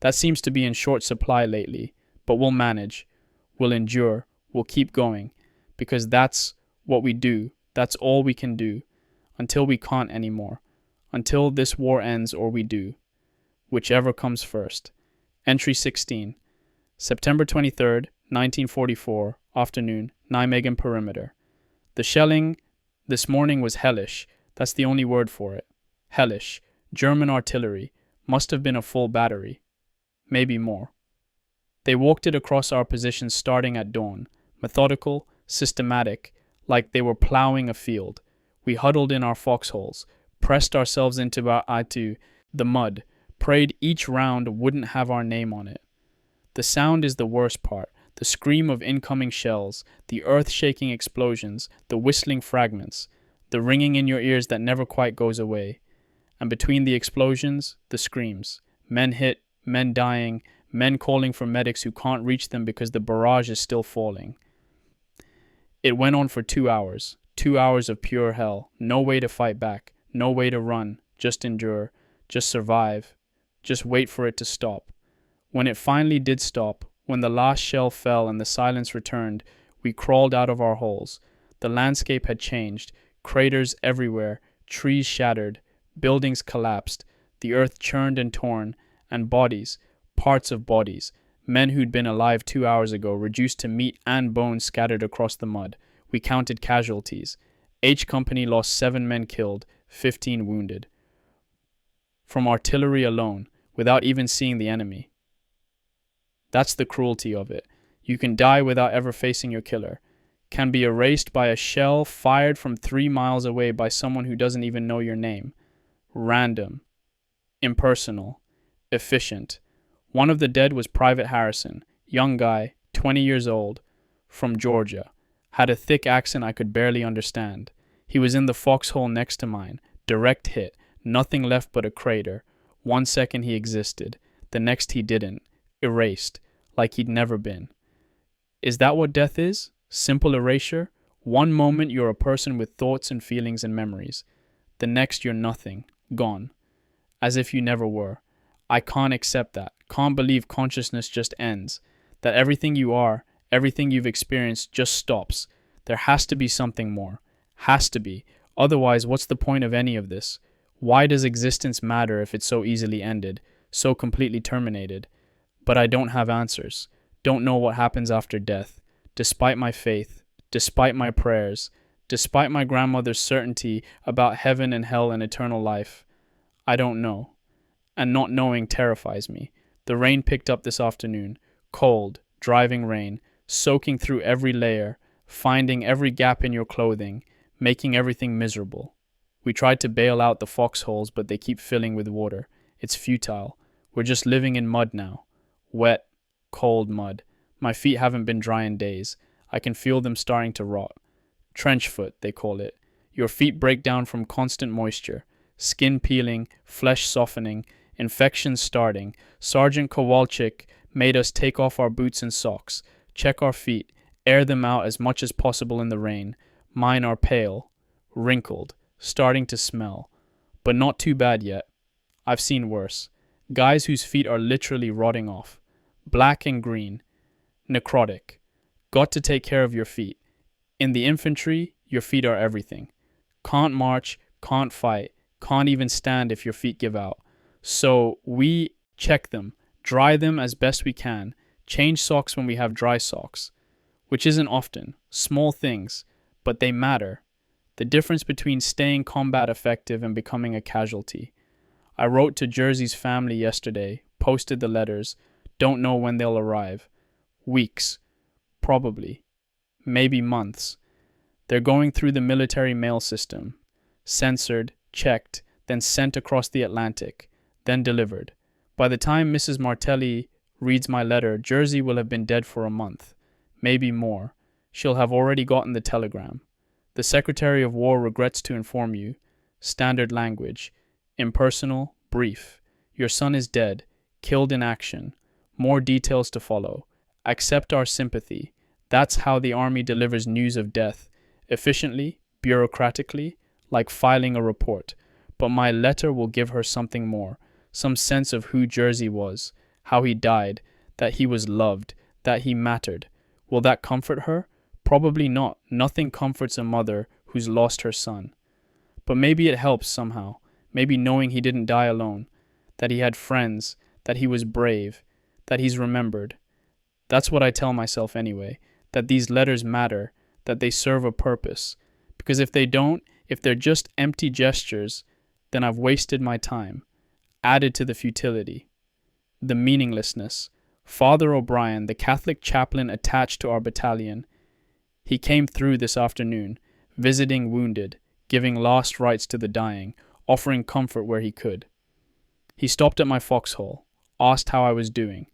[SPEAKER 1] That seems to be in short supply lately, but we'll manage. We'll endure. We'll keep going. Because that's what we do. That's all we can do. Until we can't anymore. Until this war ends or we do. Whichever comes first. Entry 16. September 23rd, 1944, afternoon, Nijmegen perimeter. The shelling this morning was hellish. That's the only word for it. Hellish. German artillery. Must have been a full battery. Maybe more. They walked it across our positions starting at dawn. Methodical, systematic, like they were plowing a field. We huddled in our foxholes, pressed ourselves into the mud, prayed each round wouldn't have our name on it. The sound is the worst part, the scream of incoming shells, the earth-shaking explosions, the whistling fragments, the ringing in your ears that never quite goes away. And between the explosions, the screams. Men hit, men dying, men calling for medics who can't reach them because the barrage is still falling. It went on for 2 hours. 2 hours of pure hell. No way to fight back. No way to run. Just endure. Just survive. Just wait for it to stop. When it finally did stop, when the last shell fell and the silence returned, we crawled out of our holes. The landscape had changed. Craters everywhere. Trees shattered. Buildings collapsed. The earth churned and torn. And bodies. Parts of bodies. Men who'd been alive 2 hours ago, reduced to meat and bones scattered across the mud. We counted casualties. H Company lost 7 men killed, 15 wounded. From artillery alone, without even seeing the enemy. That's the cruelty of it. You can die without ever facing your killer. Can be erased by a shell fired from 3 miles away by someone who doesn't even know your name. Random. Impersonal. Efficient. One of the dead was Private Harrison, young guy, 20 years old, from Georgia. Had a thick accent I could barely understand. He was in the foxhole next to mine. Direct hit. Nothing left but a crater. 1 second he existed. The next he didn't. Erased. Like he'd never been. Is that what death is? Simple erasure? One moment you're a person with thoughts and feelings and memories. The next you're nothing. Gone. As if you never were. I can't accept that. Can't believe consciousness just ends. That everything you are, everything you've experienced just stops. There has to be something more. Has to be. Otherwise, what's the point of any of this? Why does existence matter if it's so easily ended, so completely terminated? But I don't have answers. Don't know what happens after death. Despite my faith, despite my prayers, despite my grandmother's certainty about heaven and hell and eternal life, I don't know. And not knowing terrifies me. The rain picked up this afternoon. Cold, driving rain, soaking through every layer, finding every gap in your clothing, making everything miserable. We tried to bail out the foxholes, but they keep filling with water. It's futile. We're just living in mud now. Wet, cold mud. My feet haven't been dry in days. I can feel them starting to rot. Trench foot, they call it. Your feet break down from constant moisture. Skin peeling, flesh softening, infections starting. Sergeant Kowalczyk made us take off our boots and socks, check our feet, Air them out as much as possible in the rain. Mine are pale, wrinkled, starting to smell, but not too bad yet. I've seen worse. Guys whose feet are literally rotting off. Black and green. Necrotic. Got to take care of your feet. In the infantry, your feet are everything. Can't march, can't fight, can't even stand if your feet give out. So we check them, dry them as best we can, change socks when we have dry socks, which isn't often. Small things, but they matter. The difference between staying combat effective and becoming a casualty. I wrote to Jersey's family yesterday, posted the letters, don't know when they'll arrive. Weeks, probably, maybe months. They're going through the military mail system, censored, checked, then sent across the Atlantic, then delivered. By the time Mrs. Martelli reads my letter, Jersey will have been dead for a month, maybe more. She'll have already gotten the telegram. The Secretary of War regrets to inform you. Standard language. Impersonal, brief. Your son is dead, killed in action. More details to follow. Accept our sympathy. That's how the army delivers news of death. Efficiently, bureaucratically, like filing a report. But my letter will give her something more. Some sense of who Jersey was, how he died, that he was loved, that he mattered. Will that comfort her? Probably not. Nothing comforts a mother who's lost her son. But maybe it helps somehow. Maybe knowing he didn't die alone, that he had friends, that he was brave, that he's remembered. That's what I tell myself anyway, that these letters matter, that they serve a purpose. Because if they don't, if they're just empty gestures, then I've wasted my time, added to the futility, the meaninglessness. Father O'Brien, the Catholic chaplain attached to our battalion, he came through this afternoon, visiting wounded, giving last rites to the dying, offering comfort where he could. He stopped at my foxhole, asked how I was doing.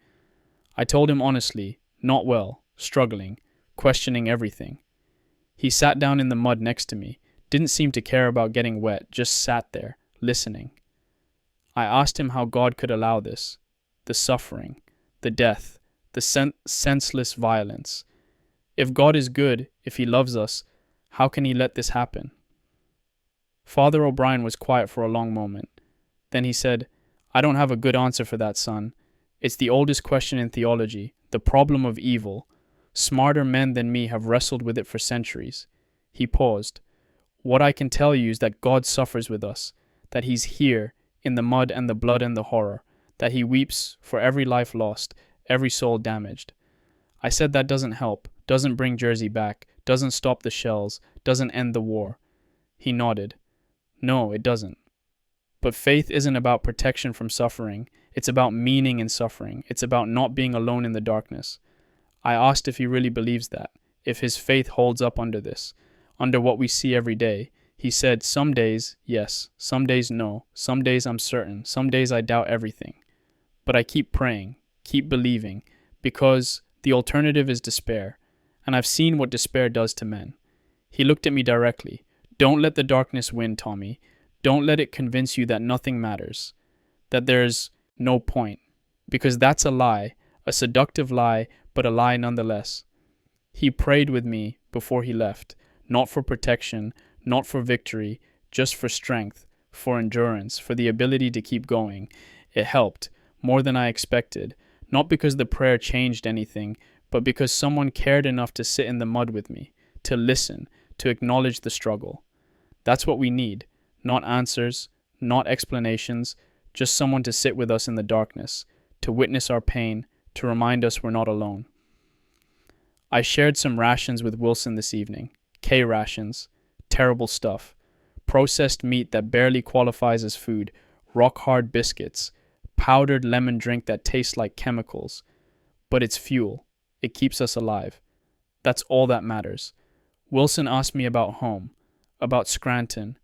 [SPEAKER 1] I told him honestly, not well, struggling, questioning everything. He sat down in the mud next to me, didn't seem to care about getting wet, just sat there, listening. I asked him how God could allow this, the suffering, the death, the senseless violence. If God is good, if he loves us, how can he let this happen? Father O'Brien was quiet for a long moment. Then he said, I don't have a good answer for that, son. It's the oldest question in theology, the problem of evil. Smarter men than me have wrestled with it for centuries. He paused. What I can tell you is that God suffers with us, that he's here, in the mud and the blood and the horror, that he weeps for every life lost, every soul damaged. I said that doesn't help, doesn't bring Jersey back, doesn't stop the shells, doesn't end the war. He nodded. No, it doesn't. But faith isn't about protection from suffering. It's about meaning in suffering. It's about not being alone in the darkness. I asked if he really believes that, if his faith holds up under this, under what we see every day. He said, some days, yes, some days no, some days I'm certain, some days I doubt everything. But I keep praying, keep believing, because the alternative is despair, and I've seen what despair does to men. He looked at me directly. Don't let the darkness win, Tommy. Don't let it convince you that nothing matters, that there's no point, because that's a lie, a seductive lie, but a lie nonetheless. He prayed with me before he left, not for protection, not for victory, just for strength, for endurance, for the ability to keep going. It helped, more than I expected, not because the prayer changed anything, but because someone cared enough to sit in the mud with me, to listen, to acknowledge the struggle. That's what we need. Not answers, not explanations, just someone to sit with us in the darkness, to witness our pain, to remind us we're not alone. I shared some rations with Wilson this evening. K rations. Terrible stuff. Processed meat that barely qualifies as food. Rock-hard biscuits. Powdered lemon drink that tastes like chemicals. But it's fuel. It keeps us alive. That's all that matters. Wilson asked me about home, about Scranton,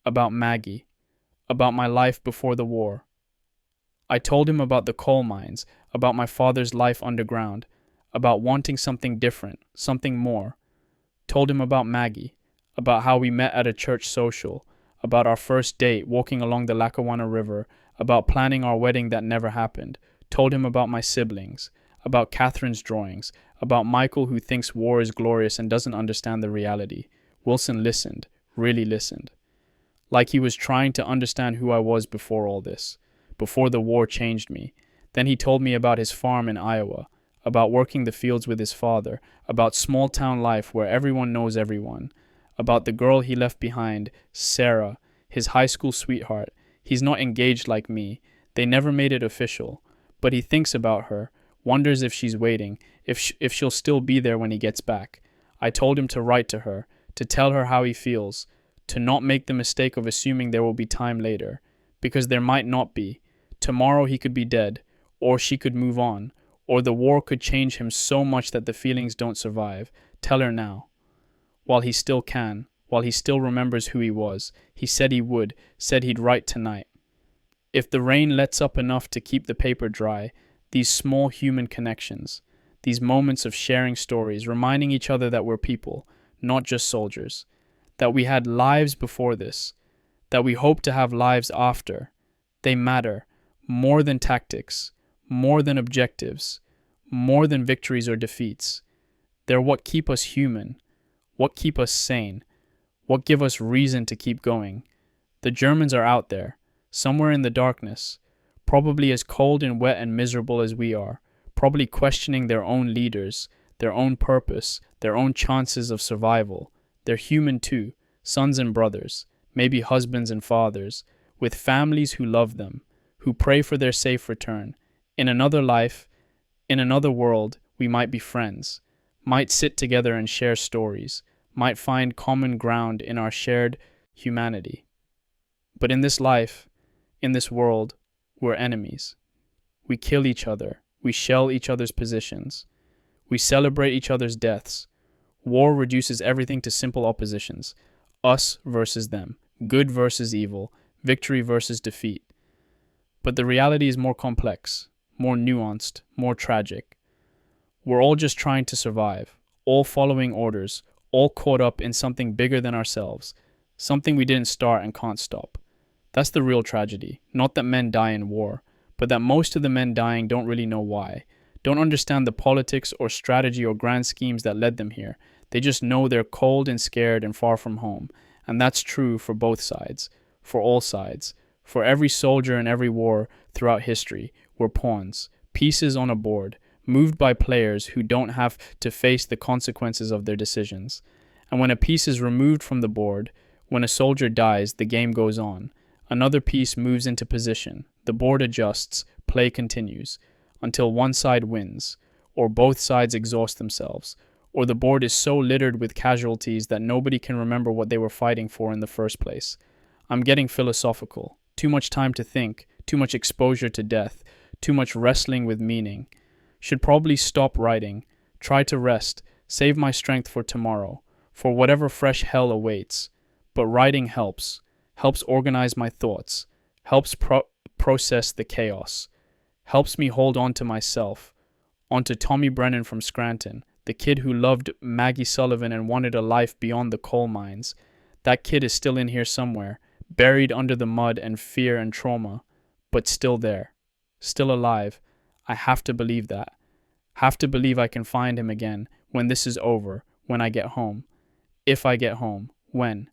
[SPEAKER 1] about Maggie, about my life before the war. I told him about the coal mines, about my father's life underground, about wanting something different, something more. Told him about Maggie, about how we met at a church social, about our first date walking along the Lackawanna River, about planning our wedding that never happened. Told him about my siblings, about Catherine's drawings, about Michael who thinks war is glorious and doesn't understand the reality. Wilson listened, really listened. Like he was trying to understand who I was before all this, before the war changed me. Then he told me about his farm in Iowa, about working the fields with his father, about small town life where everyone knows everyone, about the girl he left behind, Sarah, his high school sweetheart. He's not engaged like me. They never made it official. But he thinks about her, wonders if she's waiting, if she'll still be there when he gets back. I told him to write to her, to tell her how he feels, to not make the mistake of assuming there will be time later, because there might not be. Tomorrow he could be dead, or she could move on, or the war could change him so much that the feelings don't survive. Tell her now. While he still can, while he still remembers who he was, he said he would, said he'd write tonight. If the rain lets up enough to keep the paper dry, these small human connections, these moments of sharing stories, reminding each other that we're people, not just soldiers, that we had lives before this, that we hope to have lives after, they matter more than tactics, more than objectives, more than victories or defeats. They're what keep us human, what keep us sane, what give us reason to keep going. The Germans are out there, somewhere in the darkness, probably as cold and wet and miserable as we are, probably questioning their own leaders, their own purpose, their own chances of survival. They're human too, sons and brothers, maybe husbands and fathers, with families who love them, who pray for their safe return. In another life, in another world, we might be friends, might sit together and share stories, might find common ground in our shared humanity. But in this life, in this world, we're enemies. We kill each other, we shell each other's positions, we celebrate each other's deaths. War reduces everything to simple oppositions, us versus them, good versus evil, victory versus defeat. But the reality is more complex, more nuanced, more tragic. We're all just trying to survive, all following orders, all caught up in something bigger than ourselves, something we didn't start and can't stop. That's the real tragedy, not that men die in war, but that most of the men dying don't really know why, don't understand the politics or strategy or grand schemes that led them here. They just know they're cold and scared and far from home, and that's true for both sides, for all sides. For every soldier in every war throughout history, we're pawns, pieces on a board, moved by players who don't have to face the consequences of their decisions. And when a piece is removed from the board, when a soldier dies, the game goes on. Another piece moves into position, the board adjusts, play continues, until one side wins, or both sides exhaust themselves, or the board is so littered with casualties that nobody can remember what they were fighting for in the first place. I'm getting philosophical. Too much time to think, too much exposure to death, too much wrestling with meaning. Should probably stop writing, try to rest, save my strength for tomorrow, for whatever fresh hell awaits. But writing helps organize my thoughts, helps process the chaos, helps me hold on to myself, onto Tommy Brennan from Scranton, the kid who loved Maggie Sullivan and wanted a life beyond the coal mines. That kid is still in here somewhere, buried under the mud and fear and trauma, but still there, still alive. I have to believe that. Have to believe I can find him again when this is over, when I get home. If I get home, when.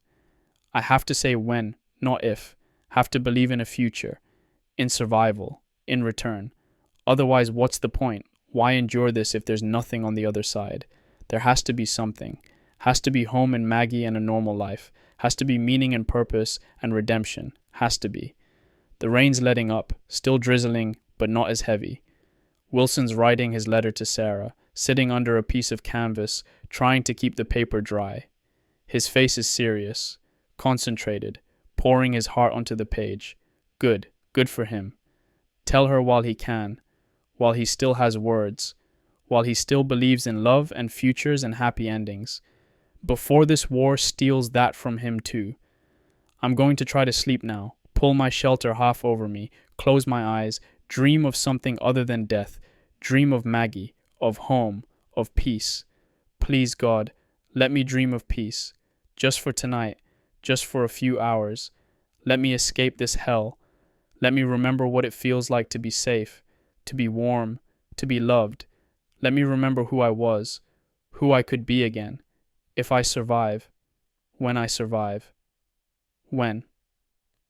[SPEAKER 1] I have to say when, not if. Have to believe in a future, in survival, in return. Otherwise, what's the point? Why endure this if there's nothing on the other side? There has to be something. Has to be home and Maggie and a normal life. Has to be meaning and purpose and redemption. Has to be. The rain's letting up, still drizzling, but not as heavy. Wilson's writing his letter to Sarah, sitting under a piece of canvas, trying to keep the paper dry. His face is serious, concentrated, pouring his heart onto the page. Good for him. Tell her while he can, while he still has words, while he still believes in love and futures and happy endings. Before this war steals that from him too. I'm going to try to sleep now, pull my shelter half over me, close my eyes, dream of something other than death, dream of Maggie, of home, of peace. Please God, let me dream of peace, just for tonight, just for a few hours. Let me escape this hell. Let me remember what it feels like to be safe, to be warm, to be loved, Let me remember who I was, who I could be again, if I survive, when I survive. When?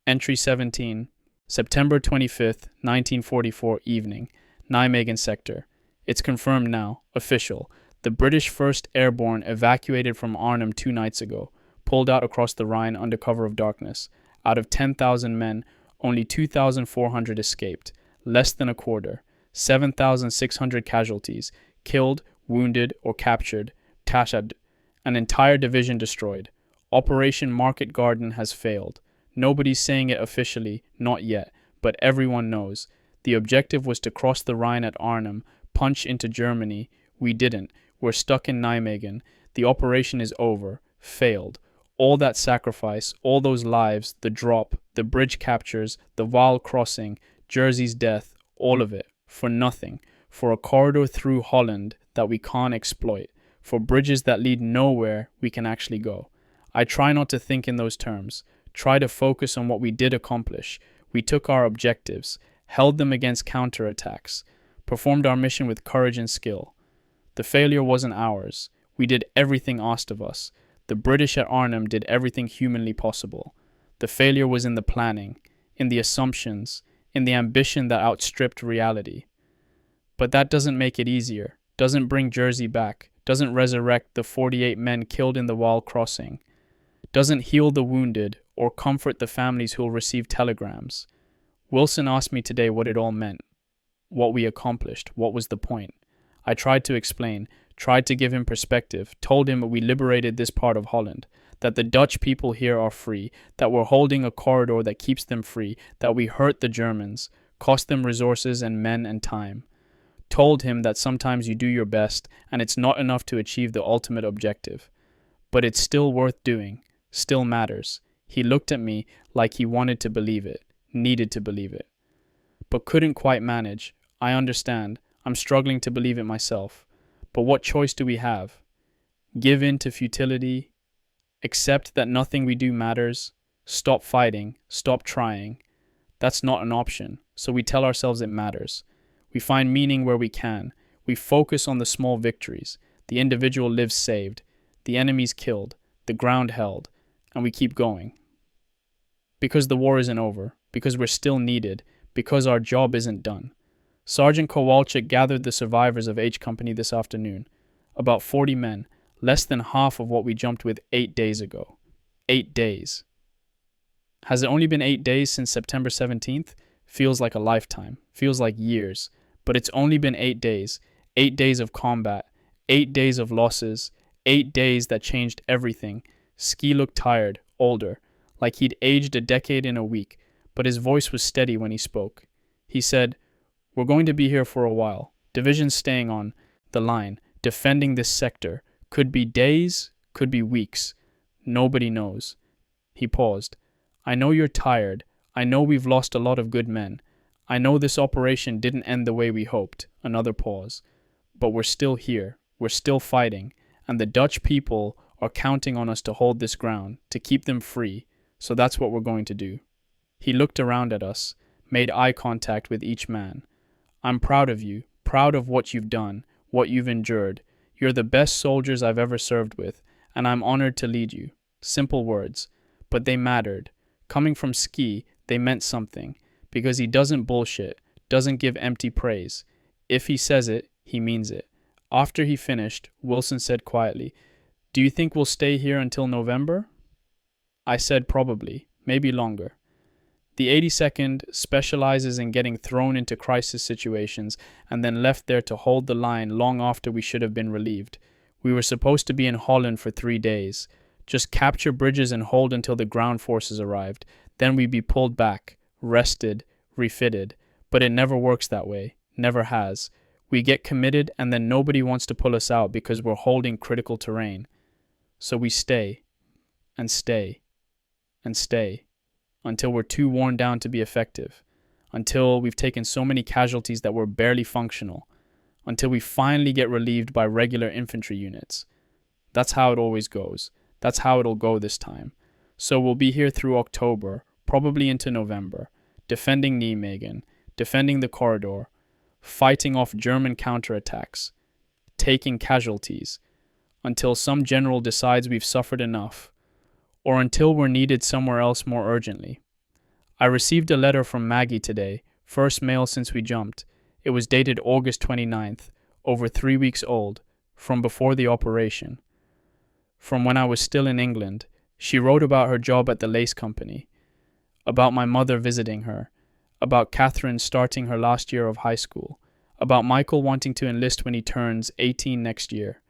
[SPEAKER 1] Entry 17, September 25th, 1944 evening, Nijmegen sector. It's confirmed now, official. The British 1st Airborne evacuated from Arnhem 2 nights ago, pulled out across the Rhine under cover of darkness. Out of 10,000 men, only 2,400 escaped, less than a quarter. 7,600 casualties, killed, wounded, or captured. Tashad, an entire division destroyed. Operation Market Garden has failed. Nobody's saying it officially, not yet, but everyone knows. The objective was to cross the Rhine at Arnhem, punch into Germany. We didn't. We're stuck in Nijmegen. The operation is over. Failed. All that sacrifice, all those lives, the drop, the bridge captures, the Waal crossing, Jersey's death, all of it, for nothing. For a corridor through Holland that we can't exploit. For bridges that lead nowhere we can actually go. I try not to think in those terms. Try to focus on what we did accomplish. We took our objectives, held them against counterattacks, performed our mission with courage and skill. The failure wasn't ours. We did everything asked of us. The British at Arnhem did everything humanly possible. The failure was in the planning, in the assumptions, in the ambition that outstripped reality. But that doesn't make it easier, doesn't bring Jersey back, doesn't resurrect the 48 men killed in the Waal crossing, doesn't heal the wounded or comfort the families who will receive telegrams. Wilson asked me today what it all meant, what we accomplished, what was the point. I tried to explain, tried to give him perspective, told him that we liberated this part of Holland, that the Dutch people here are free, that we're holding a corridor that keeps them free, that we hurt the Germans, cost them resources and men and time. Told him that sometimes you do your best and it's not enough to achieve the ultimate objective. But it's still worth doing, still matters. He looked at me like he wanted to believe it, needed to believe it. But couldn't quite manage. I understand. I'm struggling to believe it myself. But what choice do we have? Give in to futility? Accept that nothing we do matters? Stop fighting? Stop trying? That's not an option, so we tell ourselves it matters. We find meaning where we can. We focus on the small victories. The individual lives saved. The enemy's killed. The ground held. And we keep going. Because the war isn't over. Because we're still needed. Because our job isn't done. Sergeant Kowalczyk gathered the survivors of H Company this afternoon. About 40 men. Less than half of what we jumped with 8 days ago. 8 days. Has it only been 8 days since September 17th? Feels like a lifetime. Feels like years. But it's only been 8 days. 8 days of combat. 8 days of losses. 8 days that changed everything. Ski looked tired, older, like he'd aged a decade in a week, but his voice was steady when he spoke. He said, "We're going to be here for a while. Divisions staying on the line, defending this sector. Could be days, could be weeks. Nobody knows." He paused. "I know you're tired. I know we've lost a lot of good men. I know this operation didn't end the way we hoped." Another pause. "But we're still here. We're still fighting. And the Dutch people are counting on us to hold this ground, to keep them free. So that's what we're going to do." He looked around at us, made eye contact with each man. "I'm proud of you, proud of what you've done, what you've endured. You're the best soldiers I've ever served with, and I'm honored to lead you." Simple words, but they mattered. Coming from Ski, they meant something, because he doesn't bullshit, doesn't give empty praise. If he says it, he means it. After he finished, Wilson said quietly, "Do you think we'll stay here until November?" I said probably, maybe longer. The 82nd specializes in getting thrown into crisis situations and then left there to hold the line long after we should have been relieved. We were supposed to be in Holland for 3 days. Just capture bridges and hold until the ground forces arrived. Then we'd be pulled back, rested, refitted. But it never works that way. Never has. We get committed and then nobody wants to pull us out because we're holding critical terrain. So we stay, and stay, and stay, until we're too worn down to be effective, until we've taken so many casualties that we're barely functional, until we finally get relieved by regular infantry units. That's how it always goes. That's how it'll go this time. So we'll be here through October, probably into November, defending Nijmegen, defending the corridor, fighting off German counterattacks. taking casualties, until some general decides we've suffered enough, or until we're needed somewhere else more urgently. I received a letter from Maggie today, first mail since we jumped. It was dated August 29th, over 3 weeks old, from before the operation. From when I was still in England. She wrote about her job at the lace company, about my mother visiting her, about Catherine starting her last year of high school, about Michael wanting to enlist when he turns 18 next year.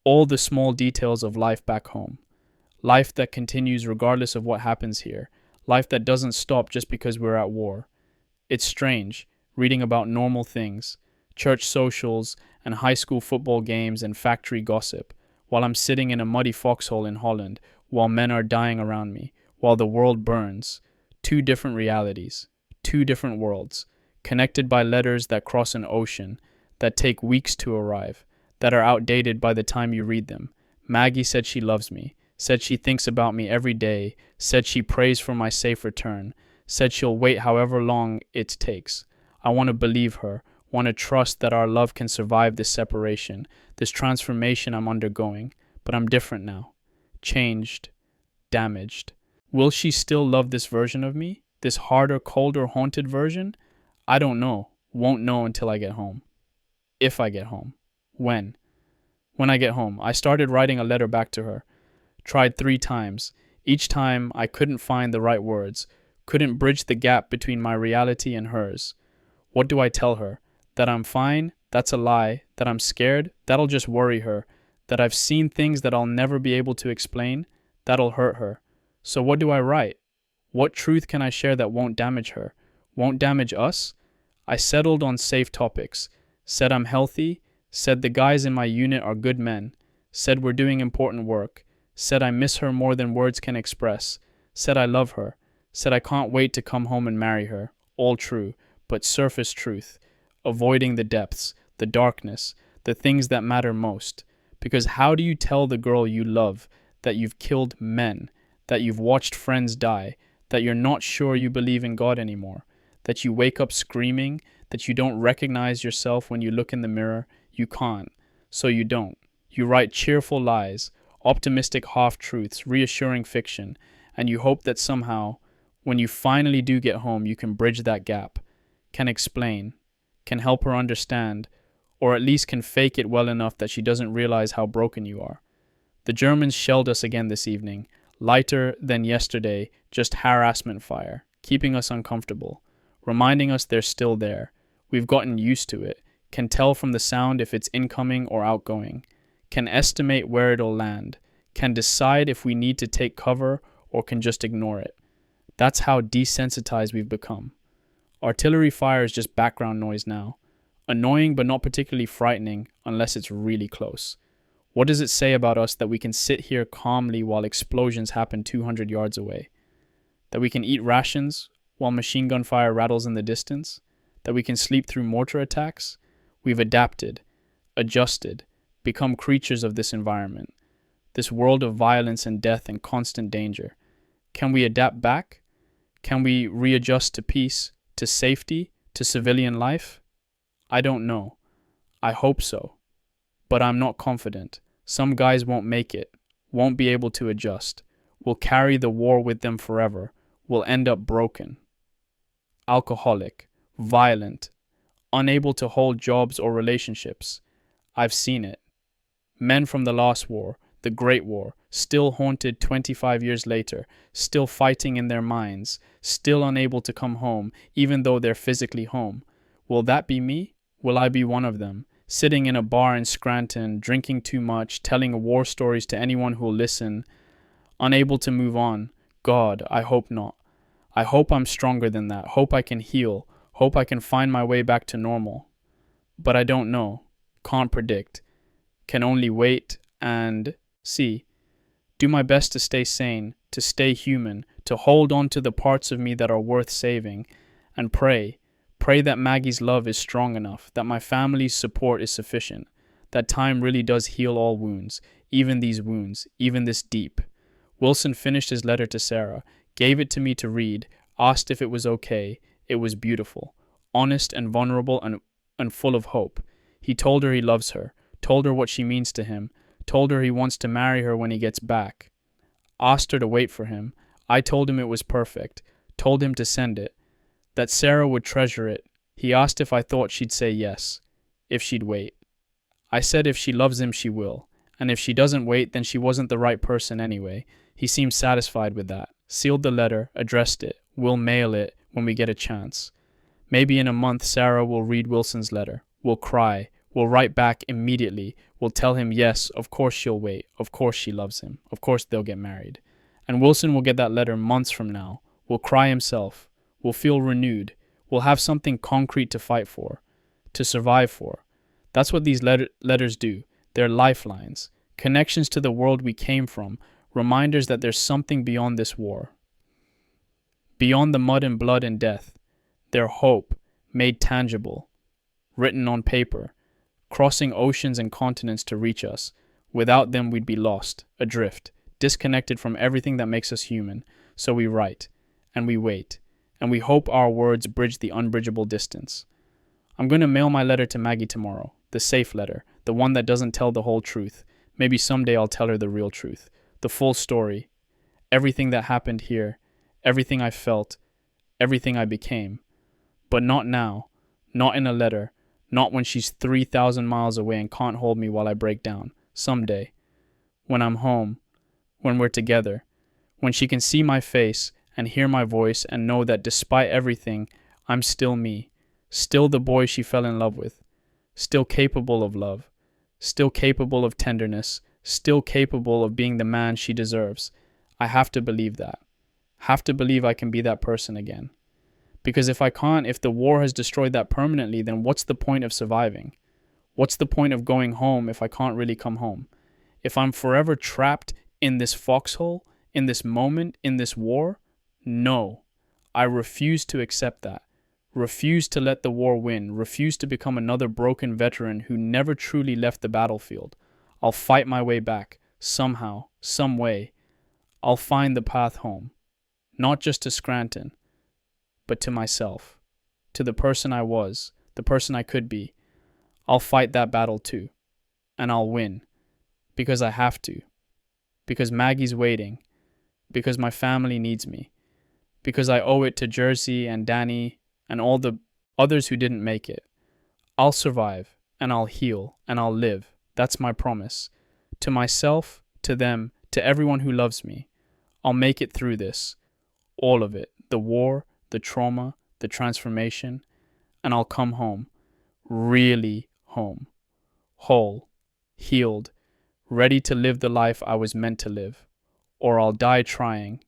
[SPEAKER 1] All the small details of life back home. Life that continues regardless of what happens here. Life that doesn't stop just because we're at war. It's strange, reading about normal things, church socials and high school football games and factory gossip, while I'm sitting in a muddy foxhole in Holland, while men are dying around me, while the world burns. Two different realities, two different worlds, connected by letters that cross an ocean, that take weeks to arrive, that are outdated by the time you read them. Maggie said she loves me, said she thinks about me every day, said she prays for my safe return, said she'll wait however long it takes. I want to believe her, want to trust that our love can survive this separation, this transformation I'm undergoing, but I'm different now. Changed, damaged. Will she still love this version of me? This harder, colder, haunted version? I don't know. Won't know until I get home. If I get home. When? When I get home. I started writing a letter back to her. Tried 3 times. Each time I couldn't find the right words. Couldn't bridge the gap between my reality and hers. What do I tell her? That I'm fine? That's a lie. That I'm scared? That'll just worry her. That I've seen things that I'll never be able to explain? That'll hurt her. So what do I write? What truth can I share that won't damage her? Won't damage us? I settled on safe topics. Said I'm healthy. Said the guys in my unit are good men. Said we're doing important work. Said I miss her more than words can express. Said I love her. Said I can't wait to come home and marry her. All true, but surface truth. Avoiding the depths, the darkness, the things that matter most. Because how do you tell the girl you love that you've killed men, that you've watched friends die, that you're not sure you believe in God anymore, that you wake up screaming, that you don't recognize yourself when you look in the mirror? You can't, so you don't. You write cheerful lies, optimistic half-truths, reassuring fiction, and you hope that somehow, when you finally do get home, you can bridge that gap, can explain, can help her understand, or at least can fake it well enough that she doesn't realize how broken you are. The Germans shelled us again this evening, lighter than yesterday, just harassment fire, keeping us uncomfortable, reminding us they're still there. We've gotten used to it, can tell from the sound if it's incoming or outgoing, can estimate where it'll land, can decide if we need to take cover or can just ignore it. That's how desensitized we've become. Artillery fire is just background noise now. Annoying but not particularly frightening unless it's really close. What does it say about us that we can sit here calmly while explosions happen 200 yards away? That we can eat rations while machine gun fire rattles in the distance? That we can sleep through mortar attacks? We've adapted, adjusted, become creatures of this environment, this world of violence and death and constant danger. Can we adapt back? Can we readjust to peace, to safety, to civilian life? I don't know. I hope so. But I'm not confident. Some guys won't make it, won't be able to adjust, will carry the war with them forever, will end up broken. Alcoholic, violent, unable to hold jobs or relationships. I've seen it. Men from the last war, the Great War, still haunted 25 years later, still fighting in their minds, still unable to come home, even though they're physically home. Will that be me? Will I be one of them, sitting in a bar in Scranton, drinking too much, telling war stories to anyone who'll listen, unable to move on? God, I hope not. I hope I'm stronger than that, hope I can heal, hope I can find my way back to normal. But I don't know, can't predict, can only wait and see. Do my best to stay sane, to stay human, to hold on to the parts of me that are worth saving, and pray that Maggie's love is strong enough, that my family's support is sufficient, that time really does heal all wounds, even these wounds, even this deep. Wilson finished his letter to Sarah, gave it to me to read, asked if it was okay. It was beautiful, honest and vulnerable and full of hope. He told her he loves her, told her what she means to him, told her he wants to marry her when he gets back, asked her to wait for him. I told him it was perfect, told him to send it, that Sarah would treasure it. He asked if I thought she'd say yes, if she'd wait. I said if she loves him, she will, and if she doesn't wait, then she wasn't the right person anyway. He seemed satisfied with that. Sealed the letter, addressed it. We'll mail it when we get a chance. Maybe in a month Sarah will read Wilson's letter. We'll cry. We'll write back immediately. We'll tell him yes, of course she'll wait. Of course she loves him. Of course they'll get married. And Wilson will get that letter months from now. Will cry himself. Will feel renewed. We'll have something concrete to fight for, to survive for. That's what these letters do. They're lifelines, connections to the world we came from, reminders that there's something beyond this war. Beyond the mud and blood and death. They're hope, made tangible, written on paper, crossing oceans and continents to reach us. Without them, we'd be lost, adrift, disconnected from everything that makes us human. So we write, and we wait, and we hope our words bridge the unbridgeable distance. I'm going to mail my letter to Maggie tomorrow, the safe letter, the one that doesn't tell the whole truth. Maybe someday I'll tell her the real truth, the full story, everything that happened here, everything I felt, everything I became. But not now, not in a letter, not when she's 3,000 miles away and can't hold me while I break down. Someday, when I'm home, when we're together, when she can see my face and hear my voice and know that despite everything, I'm still me, still the boy she fell in love with, still capable of love, still capable of tenderness, still capable of being the man she deserves. I have to believe that. Have to believe I can be that person again. Because if I can't, if the war has destroyed that permanently, then what's the point of surviving? What's the point of going home if I can't really come home? If I'm forever trapped in this foxhole, in this moment, in this war? No. I refuse to accept that. Refuse to let the war win. Refuse to become another broken veteran who never truly left the battlefield. I'll fight my way back, somehow, some way. I'll find the path home. Not just to Scranton, but to myself, to the person I was, the person I could be. I'll fight that battle too, and I'll win, because I have to, because Maggie's waiting, because my family needs me, because I owe it to Jersey and Danny and all the others who didn't make it. I'll survive, and I'll heal, and I'll live. That's my promise. To myself, to them, to everyone who loves me. I'll make it through this. All of it. The war, the trauma, the transformation, and I'll come home, really home, whole, healed, ready to live the life I was meant to live, or I'll die trying.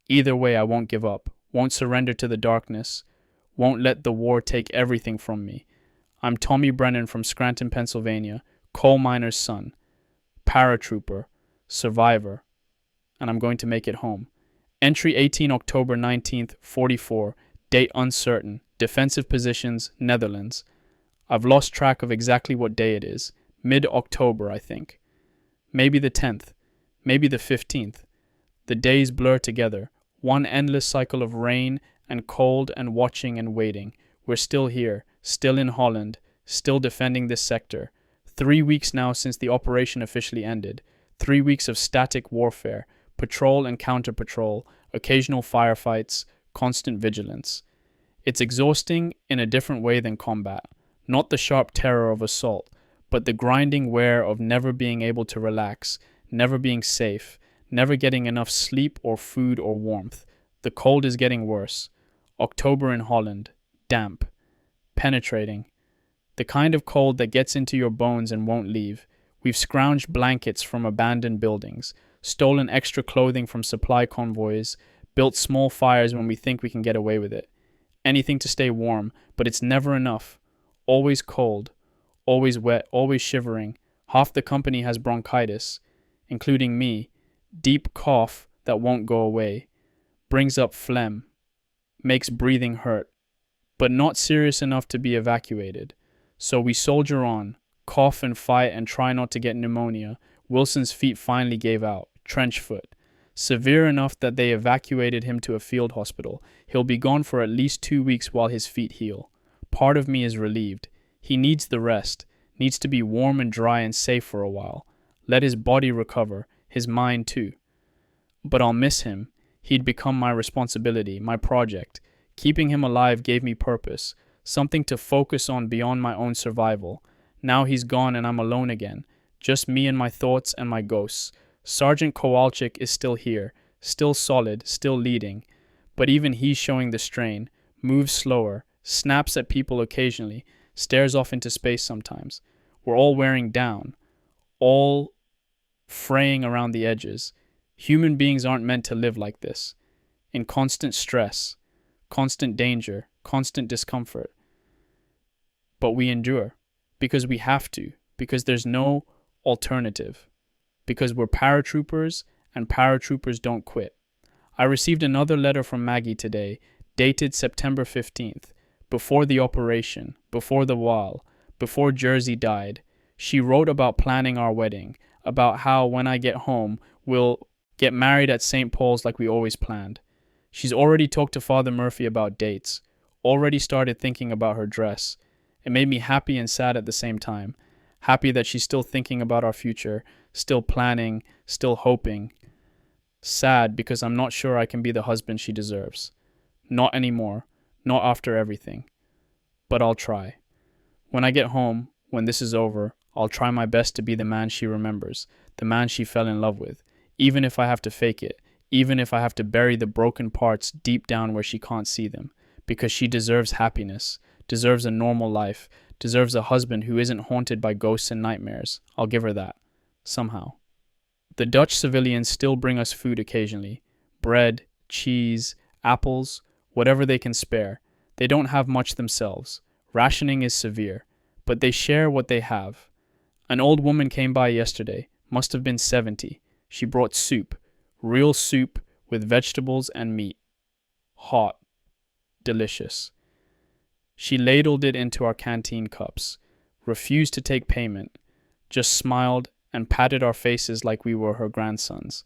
[SPEAKER 1] Either way, I won't give up, won't surrender to the darkness, won't let the war take everything from me. I'm Tommy Brennan from Scranton, Pennsylvania, coal miner's son, paratrooper, survivor, and I'm going to make it home. Entry 18 October 19th, 44. Date uncertain. Defensive positions, Netherlands. I've lost track of exactly what day it is. Mid-October, I think. Maybe the 10th. Maybe the 15th. The days blur together. One endless cycle of rain and cold and watching and waiting. We're still here, still in Holland, still defending this sector. 3 weeks now since the operation officially ended. 3 weeks of static warfare. Patrol and counter-patrol, occasional firefights, constant vigilance. It's exhausting in a different way than combat. Not the sharp terror of assault, but the grinding wear of never being able to relax, never being safe, never getting enough sleep or food or warmth. The cold is getting worse. October in Holland. Damp. Penetrating. The kind of cold that gets into your bones and won't leave. We've scrounged blankets from abandoned buildings, stolen extra clothing from supply convoys, built small fires when we think we can get away with it. Anything to stay warm, but it's never enough. Always cold, always wet, always shivering. Half the company has bronchitis, including me. Deep cough that won't go away. Brings up phlegm. Makes breathing hurt. But not serious enough to be evacuated. So we soldier on, cough and fight and try not to get pneumonia. Wilson's feet finally gave out. Trench foot. Severe enough that they evacuated him to a field hospital. He'll be gone for at least 2 weeks while his feet heal. Part of me is relieved. He needs the rest, needs to be warm and dry and safe for a while. Let his body recover, his mind too. But I'll miss him. He'd become my responsibility, my project. Keeping him alive gave me purpose, something to focus on beyond my own survival. Now he's gone and I'm alone again, just me and my thoughts and my ghosts. Sergeant Kowalczyk is still here, still solid, still leading. But even he's showing the strain, moves slower, snaps at people occasionally, stares off into space sometimes. We're all wearing down, all fraying around the edges. Human beings aren't meant to live like this, in constant stress, constant danger, constant discomfort. But we endure, because we have to, because there's no alternative, because we're paratroopers and paratroopers don't quit. I received another letter from Maggie today, dated September 15th, before the operation, before the wall, before Jersey died. She wrote about planning our wedding, about how when I get home, we'll get married at St. Paul's like we always planned. She's already talked to Father Murphy about dates, already started thinking about her dress. It made me happy and sad at the same time. Happy that she's still thinking about our future, still planning, still hoping. Sad because I'm not sure I can be the husband she deserves. Not anymore, not after everything. But I'll try. When I get home, when this is over, I'll try my best to be the man she remembers, the man she fell in love with, even if I have to fake it, even if I have to bury the broken parts deep down where she can't see them, because she deserves happiness, deserves a normal life, deserves a husband who isn't haunted by ghosts and nightmares. I'll give her that. Somehow. The Dutch civilians still bring us food occasionally. Bread, cheese, apples, whatever they can spare. They don't have much themselves. Rationing is severe, but they share what they have. An old woman came by yesterday, must have been 70. She brought soup, real soup with vegetables and meat. Hot. Delicious. She ladled it into our canteen cups, refused to take payment, just smiled and patted our faces like we were her grandsons.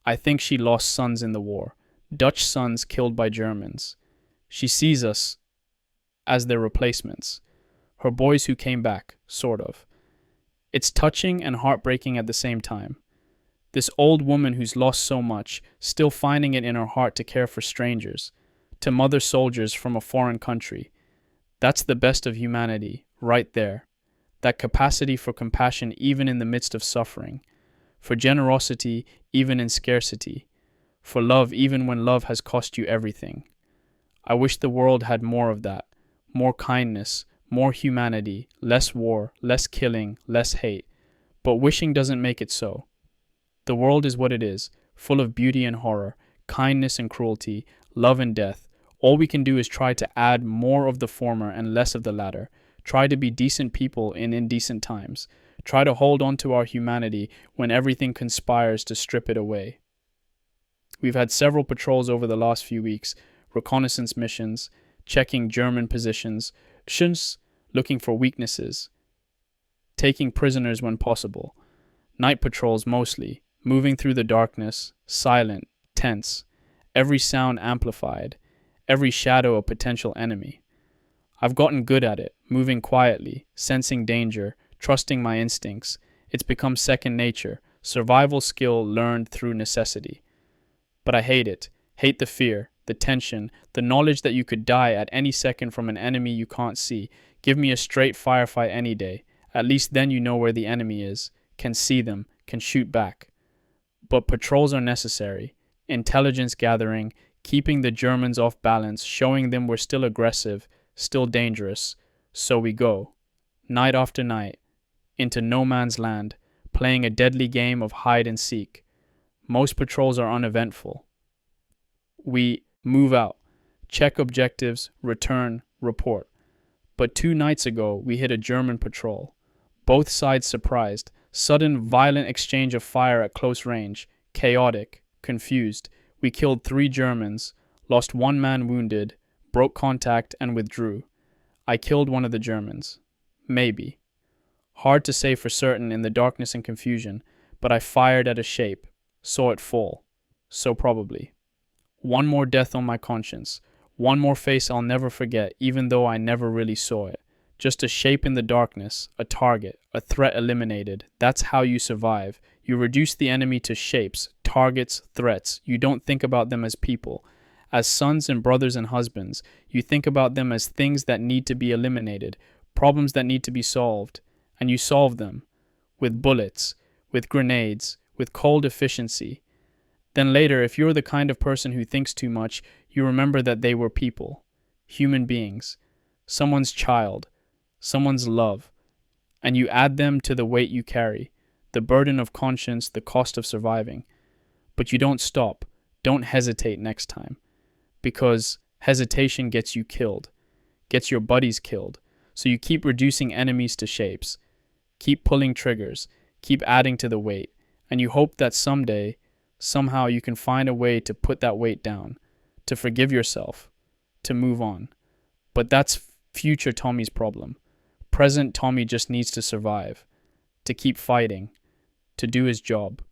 [SPEAKER 1] I think she lost sons in the war, Dutch sons killed by Germans. She sees us as their replacements, her boys who came back, sort of. It's touching and heartbreaking at the same time. This old woman who's lost so much, still finding it in her heart to care for strangers, to mother soldiers from a foreign country. That's the best of humanity, right there. That capacity for compassion even in the midst of suffering, for generosity even in scarcity, for love even when love has cost you everything. I wish the world had more of that, more kindness, more humanity, less war, less killing, less hate. But wishing doesn't make it so. The world is what it is, full of beauty and horror, kindness and cruelty, love and death. All we can do is try to add more of the former and less of the latter. Try to be decent people in indecent times. Try to hold on to our humanity when everything conspires to strip it away. We've had several patrols over the last few weeks, reconnaissance missions, checking German positions, looking for weaknesses, taking prisoners when possible. Night patrols mostly, moving through the darkness, silent, tense, every sound amplified, every shadow a potential enemy. I've gotten good at it, moving quietly, sensing danger, trusting my instincts. It's become second nature, survival skill learned through necessity. But I hate it, hate the fear, the tension, the knowledge that you could die at any second from an enemy you can't see. Give me a straight firefight any day. At least then you know where the enemy is, can see them, can shoot back. But patrols are necessary. Intelligence gathering, keeping the Germans off balance, showing them we're still aggressive, still dangerous. So we go, night after night, into no man's land, playing a deadly game of hide and seek. Most patrols are uneventful. We move out, check objectives, return, report. But 2 nights ago, we hit a German patrol. Both sides surprised. Sudden, violent exchange of fire at close range. Chaotic, confused. We killed 3 Germans, lost 1 man wounded, broke contact and withdrew. I killed one of the Germans. Maybe. Hard to say for certain in the darkness and confusion, but I fired at a shape, saw it fall. So probably. 1 more death on my conscience. 1 more face I'll never forget, even though I never really saw it. Just a shape in the darkness, a target, a threat eliminated. That's how you survive. You reduce the enemy to shapes, targets, threats. You don't think about them as people. As sons and brothers and husbands, you think about them as things that need to be eliminated, problems that need to be solved. And you solve them with bullets, with grenades, with cold efficiency. Then later, if you're the kind of person who thinks too much, you remember that they were people, human beings, someone's child, someone's love, and you add them to the weight you carry, the burden of conscience, the cost of surviving. But you don't stop, don't hesitate next time, because hesitation gets you killed, gets your buddies killed. So you keep reducing enemies to shapes, keep pulling triggers, keep adding to the weight, and you hope that someday, somehow you can find a way to put that weight down, to forgive yourself, to move on. But that's future Tommy's problem. Present Tommy just needs to survive, to keep fighting, to do his job.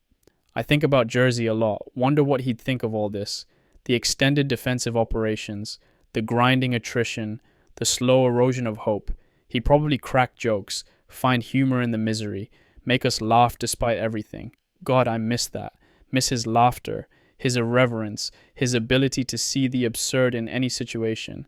[SPEAKER 1] I think about Jersey a lot, wonder what he'd think of all this. The extended defensive operations, the grinding attrition, the slow erosion of hope. He'd probably crack jokes, find humor in the misery, make us laugh despite everything. God, I miss that. Miss his laughter, his irreverence, his ability to see the absurd in any situation.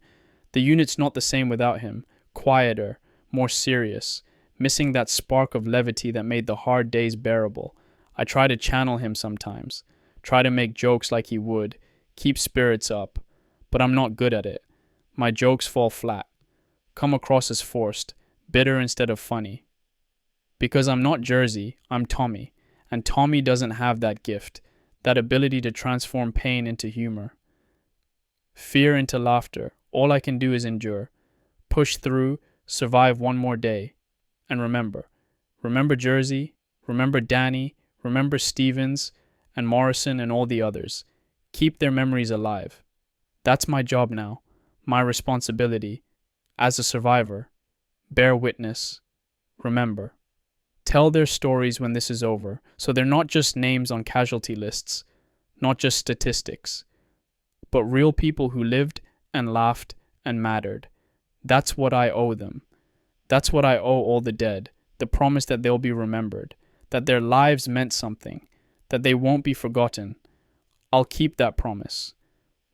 [SPEAKER 1] The unit's not the same without him. Quieter, more serious, missing that spark of levity that made the hard days bearable. I try to channel him sometimes, try to make jokes like he would, keep spirits up, but I'm not good at it. My jokes fall flat, come across as forced, bitter instead of funny. Because I'm not Jersey, I'm Tommy, and Tommy doesn't have that gift, that ability to transform pain into humor, fear into laughter. All I can do is endure, push through, survive one more day, and remember Jersey, remember Danny, remember Stevens and Morrison and all the others. Keep their memories alive. That's my job now, my responsibility. As a survivor, bear witness, remember. Tell their stories when this is over, so they're not just names on casualty lists, not just statistics, but real people who lived and laughed and mattered. That's what I owe them. That's what I owe all the dead, the promise that they'll be remembered, that their lives meant something, that they won't be forgotten. I'll keep that promise.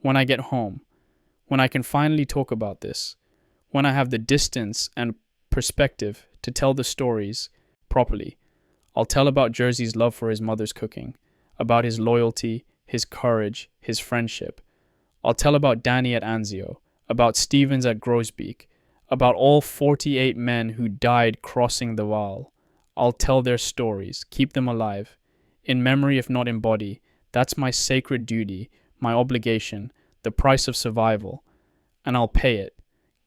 [SPEAKER 1] When I get home, when I can finally talk about this, when I have the distance and perspective to tell the stories properly, I'll tell about Jersey's love for his mother's cooking, about his loyalty, his courage, his friendship. I'll tell about Danny at Anzio, about Stevens at Grosbeak, about all 48 men who died crossing the Waal. I'll tell their stories, keep them alive, in memory if not in body. That's my sacred duty, my obligation, the price of survival, and I'll pay it,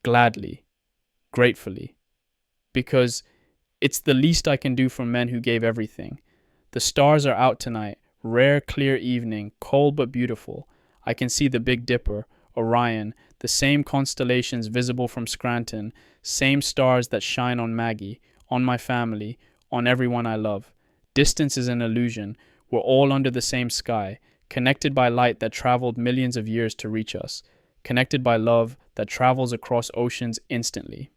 [SPEAKER 1] gladly, gratefully, because it's the least I can do for men who gave everything. The stars are out tonight, rare clear evening, cold but beautiful. I can see the Big Dipper, Orion, the same constellations visible from Scranton, same stars that shine on Maggie, on my family, on everyone I love. Distance is an illusion. We're all under the same sky, connected by light that traveled millions of years to reach us, connected by love that travels across oceans instantly.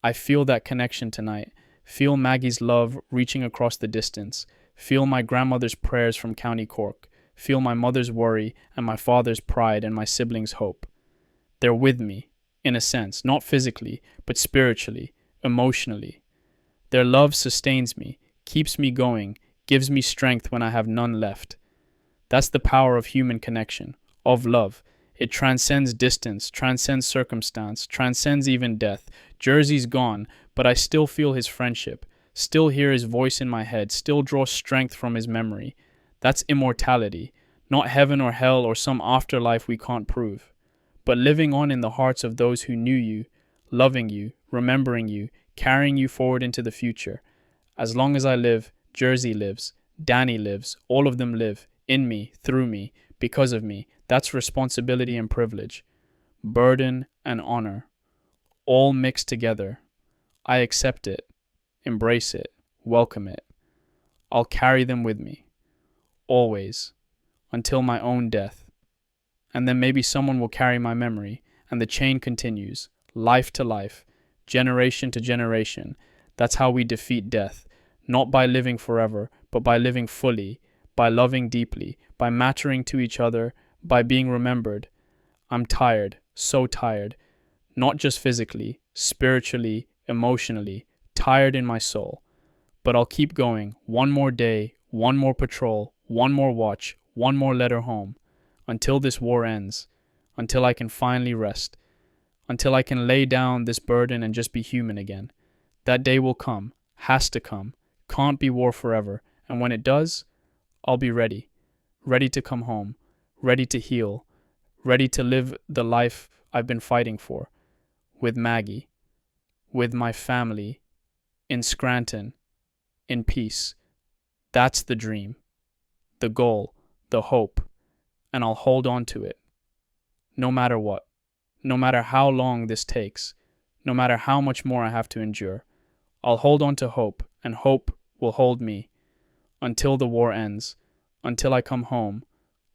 [SPEAKER 1] I feel that connection tonight. Feel Maggie's love reaching across the distance. Feel my grandmother's prayers from County Cork. Feel my mother's worry and my father's pride and my siblings' hope. They're with me, in a sense, not physically, but spiritually, emotionally. Their love sustains me, keeps me going, gives me strength when I have none left. That's the power of human connection, of love. It transcends distance, transcends circumstance, transcends even death. Jersey's gone, but I still feel his friendship, still hear his voice in my head, still draw strength from his memory. That's immortality, not heaven or hell or some afterlife we can't prove, but living on in the hearts of those who knew you, loving you, remembering you, carrying you forward into the future. As long as I live, Jersey lives, Danny lives, all of them live, in me, through me, because of me. That's responsibility and privilege, burden and honor, all mixed together. I accept it, embrace it, welcome it. I'll carry them with me, always, until my own death. And then maybe someone will carry my memory, and the chain continues, life to life, generation to generation. That's how we defeat death, not by living forever, but by living fully, by loving deeply, by mattering to each other, by being remembered. I'm tired, so tired, not just physically, spiritually, emotionally, tired in my soul. But I'll keep going, one more day, one more patrol, one more watch, one more letter home, until this war ends, until I can finally rest, until I can lay down this burden and just be human again. That day will come, has to come, can't be war forever, and when it does, I'll be ready, ready to come home, ready to heal, ready to live the life I've been fighting for, with Maggie, with my family, in Scranton, in peace. That's the dream, the goal, the hope, and I'll hold on to it, no matter what, no matter how long this takes, no matter how much more I have to endure. I'll hold on to hope, and hope will hold me, until the war ends, until I come home,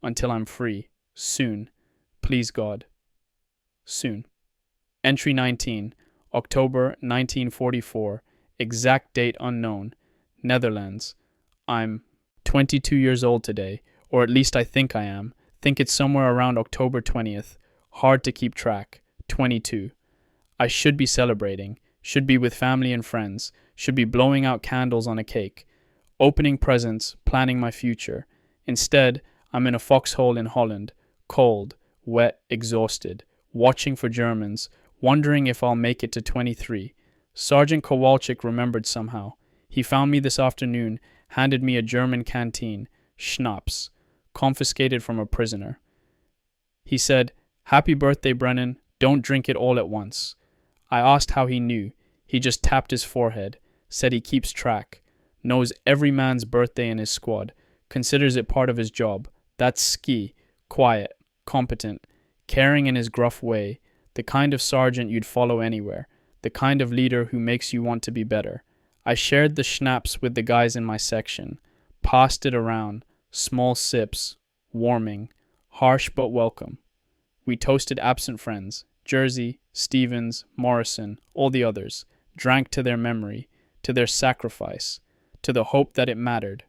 [SPEAKER 1] until I'm free, soon, please God, soon. Entry 19, October 1944, exact date unknown, Netherlands. I'm 22 years old today, or at least I think I am. Think it's somewhere around October 20th. Hard to keep track. 22. I should be celebrating, should be with family and friends, should be blowing out candles on a cake, opening presents, planning my future. Instead, I'm in a foxhole in Holland, cold, wet, exhausted, watching for Germans, wondering if I'll make it to 23. Sergeant Kowalczyk remembered somehow. He found me this afternoon, handed me a German canteen, schnapps, confiscated from a prisoner. He said, "Happy birthday, Brennan. Don't drink it all at once." I asked how he knew. He just tapped his forehead, said he keeps track, knows every man's birthday in his squad, considers it part of his job. That's Ski, quiet, competent, caring in his gruff way, the kind of sergeant you'd follow anywhere, the kind of leader who makes you want to be better. I shared the schnapps with the guys in my section, passed it around, small sips, warming, harsh but welcome. We toasted absent friends, Jersey, Stevens, Morrison, all the others, drank to their memory, to their sacrifice, to the hope that it mattered.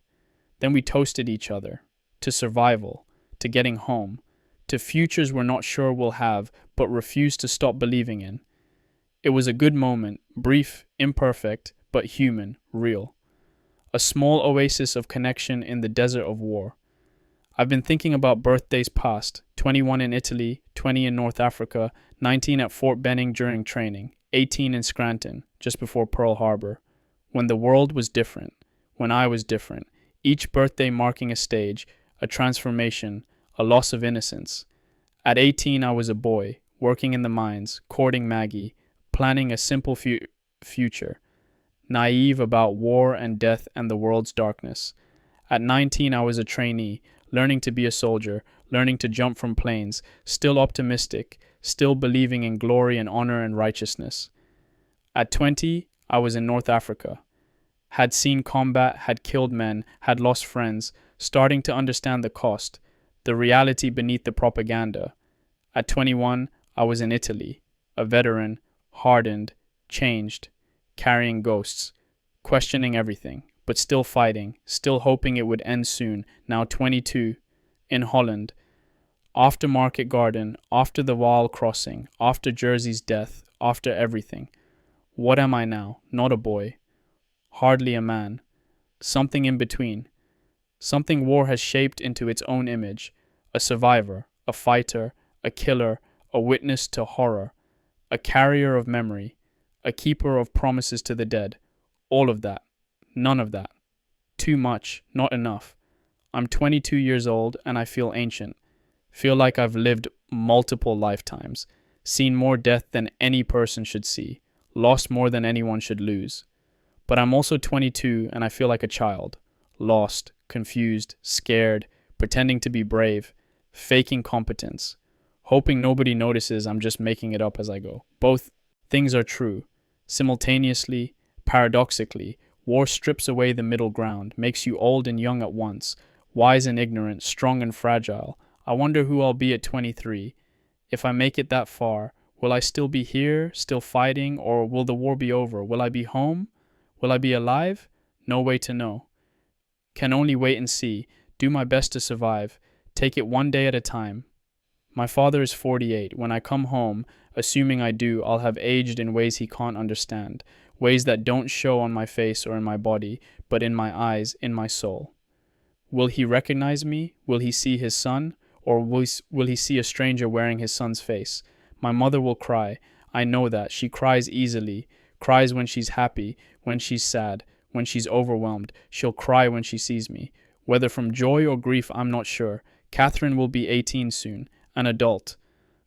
[SPEAKER 1] Then we toasted each other, to survival, to getting home, to futures we're not sure we'll have, but refuse to stop believing in. It was a good moment, brief, imperfect, but human, real. A small oasis of connection in the desert of war. I've been thinking about birthdays past, 21 in Italy, 20 in North Africa, 19 at Fort Benning during training, 18 in Scranton, just before Pearl Harbor. When the world was different, when I was different, each birthday marking a stage, a transformation, a loss of innocence. At 18 I was a boy, working in the mines, courting Maggie, planning a simple future, naive about war and death and the world's darkness. At 19 I was a trainee, learning to be a soldier, learning to jump from planes, still optimistic, still believing in glory and honor and righteousness. At 20, I was in North Africa, had seen combat, had killed men, had lost friends, starting to understand the cost, the reality beneath the propaganda. At 21, I was in Italy, a veteran, hardened, changed, carrying ghosts, questioning everything, but still fighting, still hoping it would end soon. Now 22, in Holland, after Market Garden, after the Waal crossing, after Jersey's death, after everything. What am I now? Not a boy, hardly a man, something in between, something war has shaped into its own image, a survivor, a fighter, a killer, a witness to horror, a carrier of memory, a keeper of promises to the dead. All of that. None of that. Too much, not enough. I'm 22 years old and I feel ancient. Feel like I've lived multiple lifetimes, seen more death than any person should see, lost more than anyone should lose. But I'm also 22 and I feel like a child, lost, confused, scared, pretending to be brave, faking competence, hoping nobody notices I'm just making it up as I go. Both things are true. Simultaneously, paradoxically, war strips away the middle ground, makes you old and young at once, wise and ignorant, strong and fragile. I wonder who I'll be at 23. If I make it that far, Will I still be here, still fighting, or will the war be over? Will I be home? Will I be alive? No way to know. Can only wait and see, do my best to survive, take it one day at a time. My father is 48. When I come home, assuming I do, I'll have aged in ways he can't understand, ways that don't show on my face or in my body, but in my eyes, in my soul. Will he recognize me? Will he see his son? Or will he see a stranger wearing his son's face? My mother will cry. I know that. She cries easily, cries when she's happy, when she's sad, when she's overwhelmed. She'll cry when she sees me. Whether from joy or grief, I'm not sure. Catherine will be 18 soon, an adult.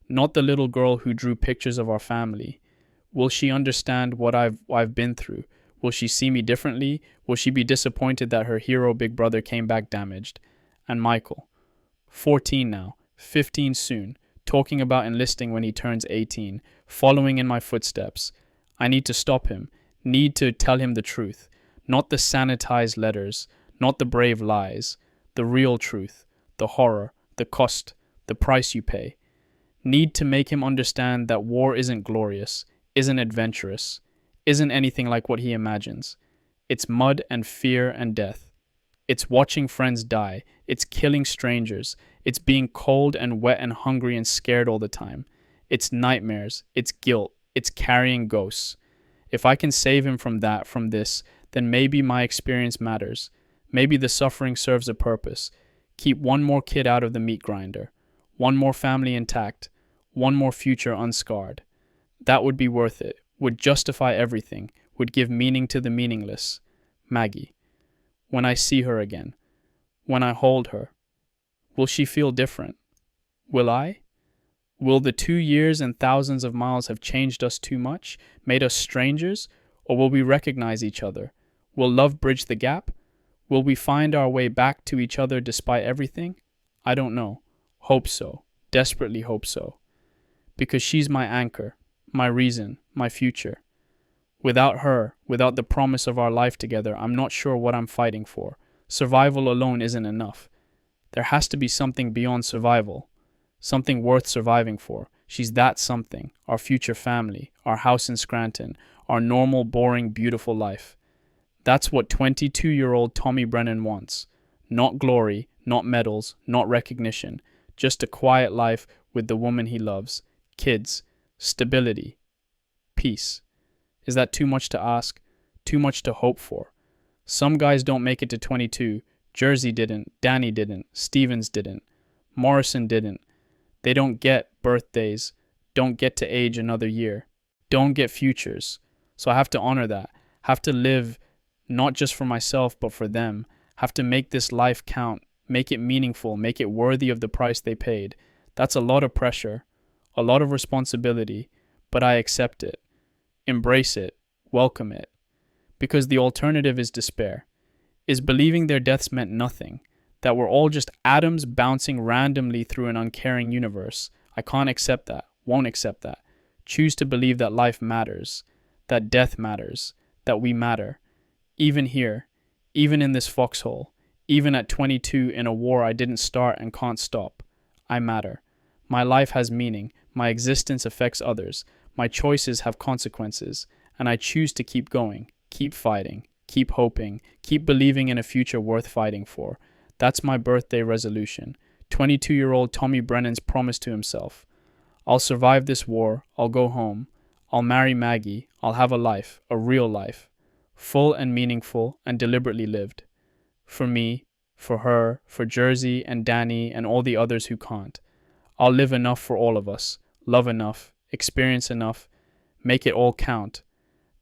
[SPEAKER 1] Not the little girl who drew pictures of our family. Will she understand what I've been through? Will she see me differently? Will she be disappointed that her hero big brother came back damaged? And Michael, 14 now, 15 soon, talking about enlisting when he turns 18, following in my footsteps. I need to stop him, need to tell him the truth, not the sanitized letters, not the brave lies, the real truth, the horror, the cost, the price you pay. Need to make him understand that war isn't glorious, isn't adventurous, isn't anything like what he imagines. It's mud and fear and death. It's watching friends die. It's killing strangers. It's being cold and wet and hungry and scared all the time. It's nightmares. It's guilt. It's carrying ghosts. If I can save him from this, then maybe my experience matters. Maybe the suffering serves a purpose. Keep one more kid out of the meat grinder. One more family intact. One more future unscarred. That would be worth it. Would justify everything. Would give meaning to the meaningless. Maggie. When I see her again. When I hold her. Will she feel different? Will I? Will the 2 years and thousands of miles have changed us too much, made us strangers, or will we recognize each other? Will love bridge the gap? Will we find our way back to each other despite everything? I don't know. Hope so. Desperately hope so. Because she's my anchor, my reason, my future. Without her, without the promise of our life together, I'm not sure what I'm fighting for. Survival alone isn't enough. There has to be something beyond survival. Something worth surviving for. She's that something. Our future family. Our house in Scranton. Our normal, boring, beautiful life. That's what 22-year-old Tommy Brennan wants. Not glory, not medals, not recognition. Just a quiet life with the woman he loves. Kids. Stability. Peace. Is that too much to ask? Too much to hope for? Some guys don't make it to 22. Jersey didn't. Danny didn't. Stevens didn't. Morrison didn't. They don't get birthdays. Don't get to age another year. Don't get futures. So I have to honor that. Have to live not just for myself, but for them. Have to make this life count. Make it meaningful. Make it worthy of the price they paid. That's a lot of pressure. A lot of responsibility. But I accept it. Embrace it. Welcome it. Because the alternative is despair. Is believing their deaths meant nothing. That we're all just atoms bouncing randomly through an uncaring universe. I can't accept that. Won't accept that. Choose to believe that life matters. That death matters. That we matter. Even here. Even in this foxhole. Even at 22 in a war I didn't start and can't stop. I matter. My life has meaning. My existence affects others. My choices have consequences. And I choose to keep going. Keep fighting. Keep hoping. Keep believing in a future worth fighting for. That's my birthday resolution. 22-year-old Tommy Brennan's promise to himself. I'll survive this war. I'll go home. I'll marry Maggie. I'll have a life. A real life. Full and meaningful and deliberately lived. For me, for her, for Jersey and Danny and all the others who can't. I'll live enough for all of us. Love enough. Experience enough. Make it all count.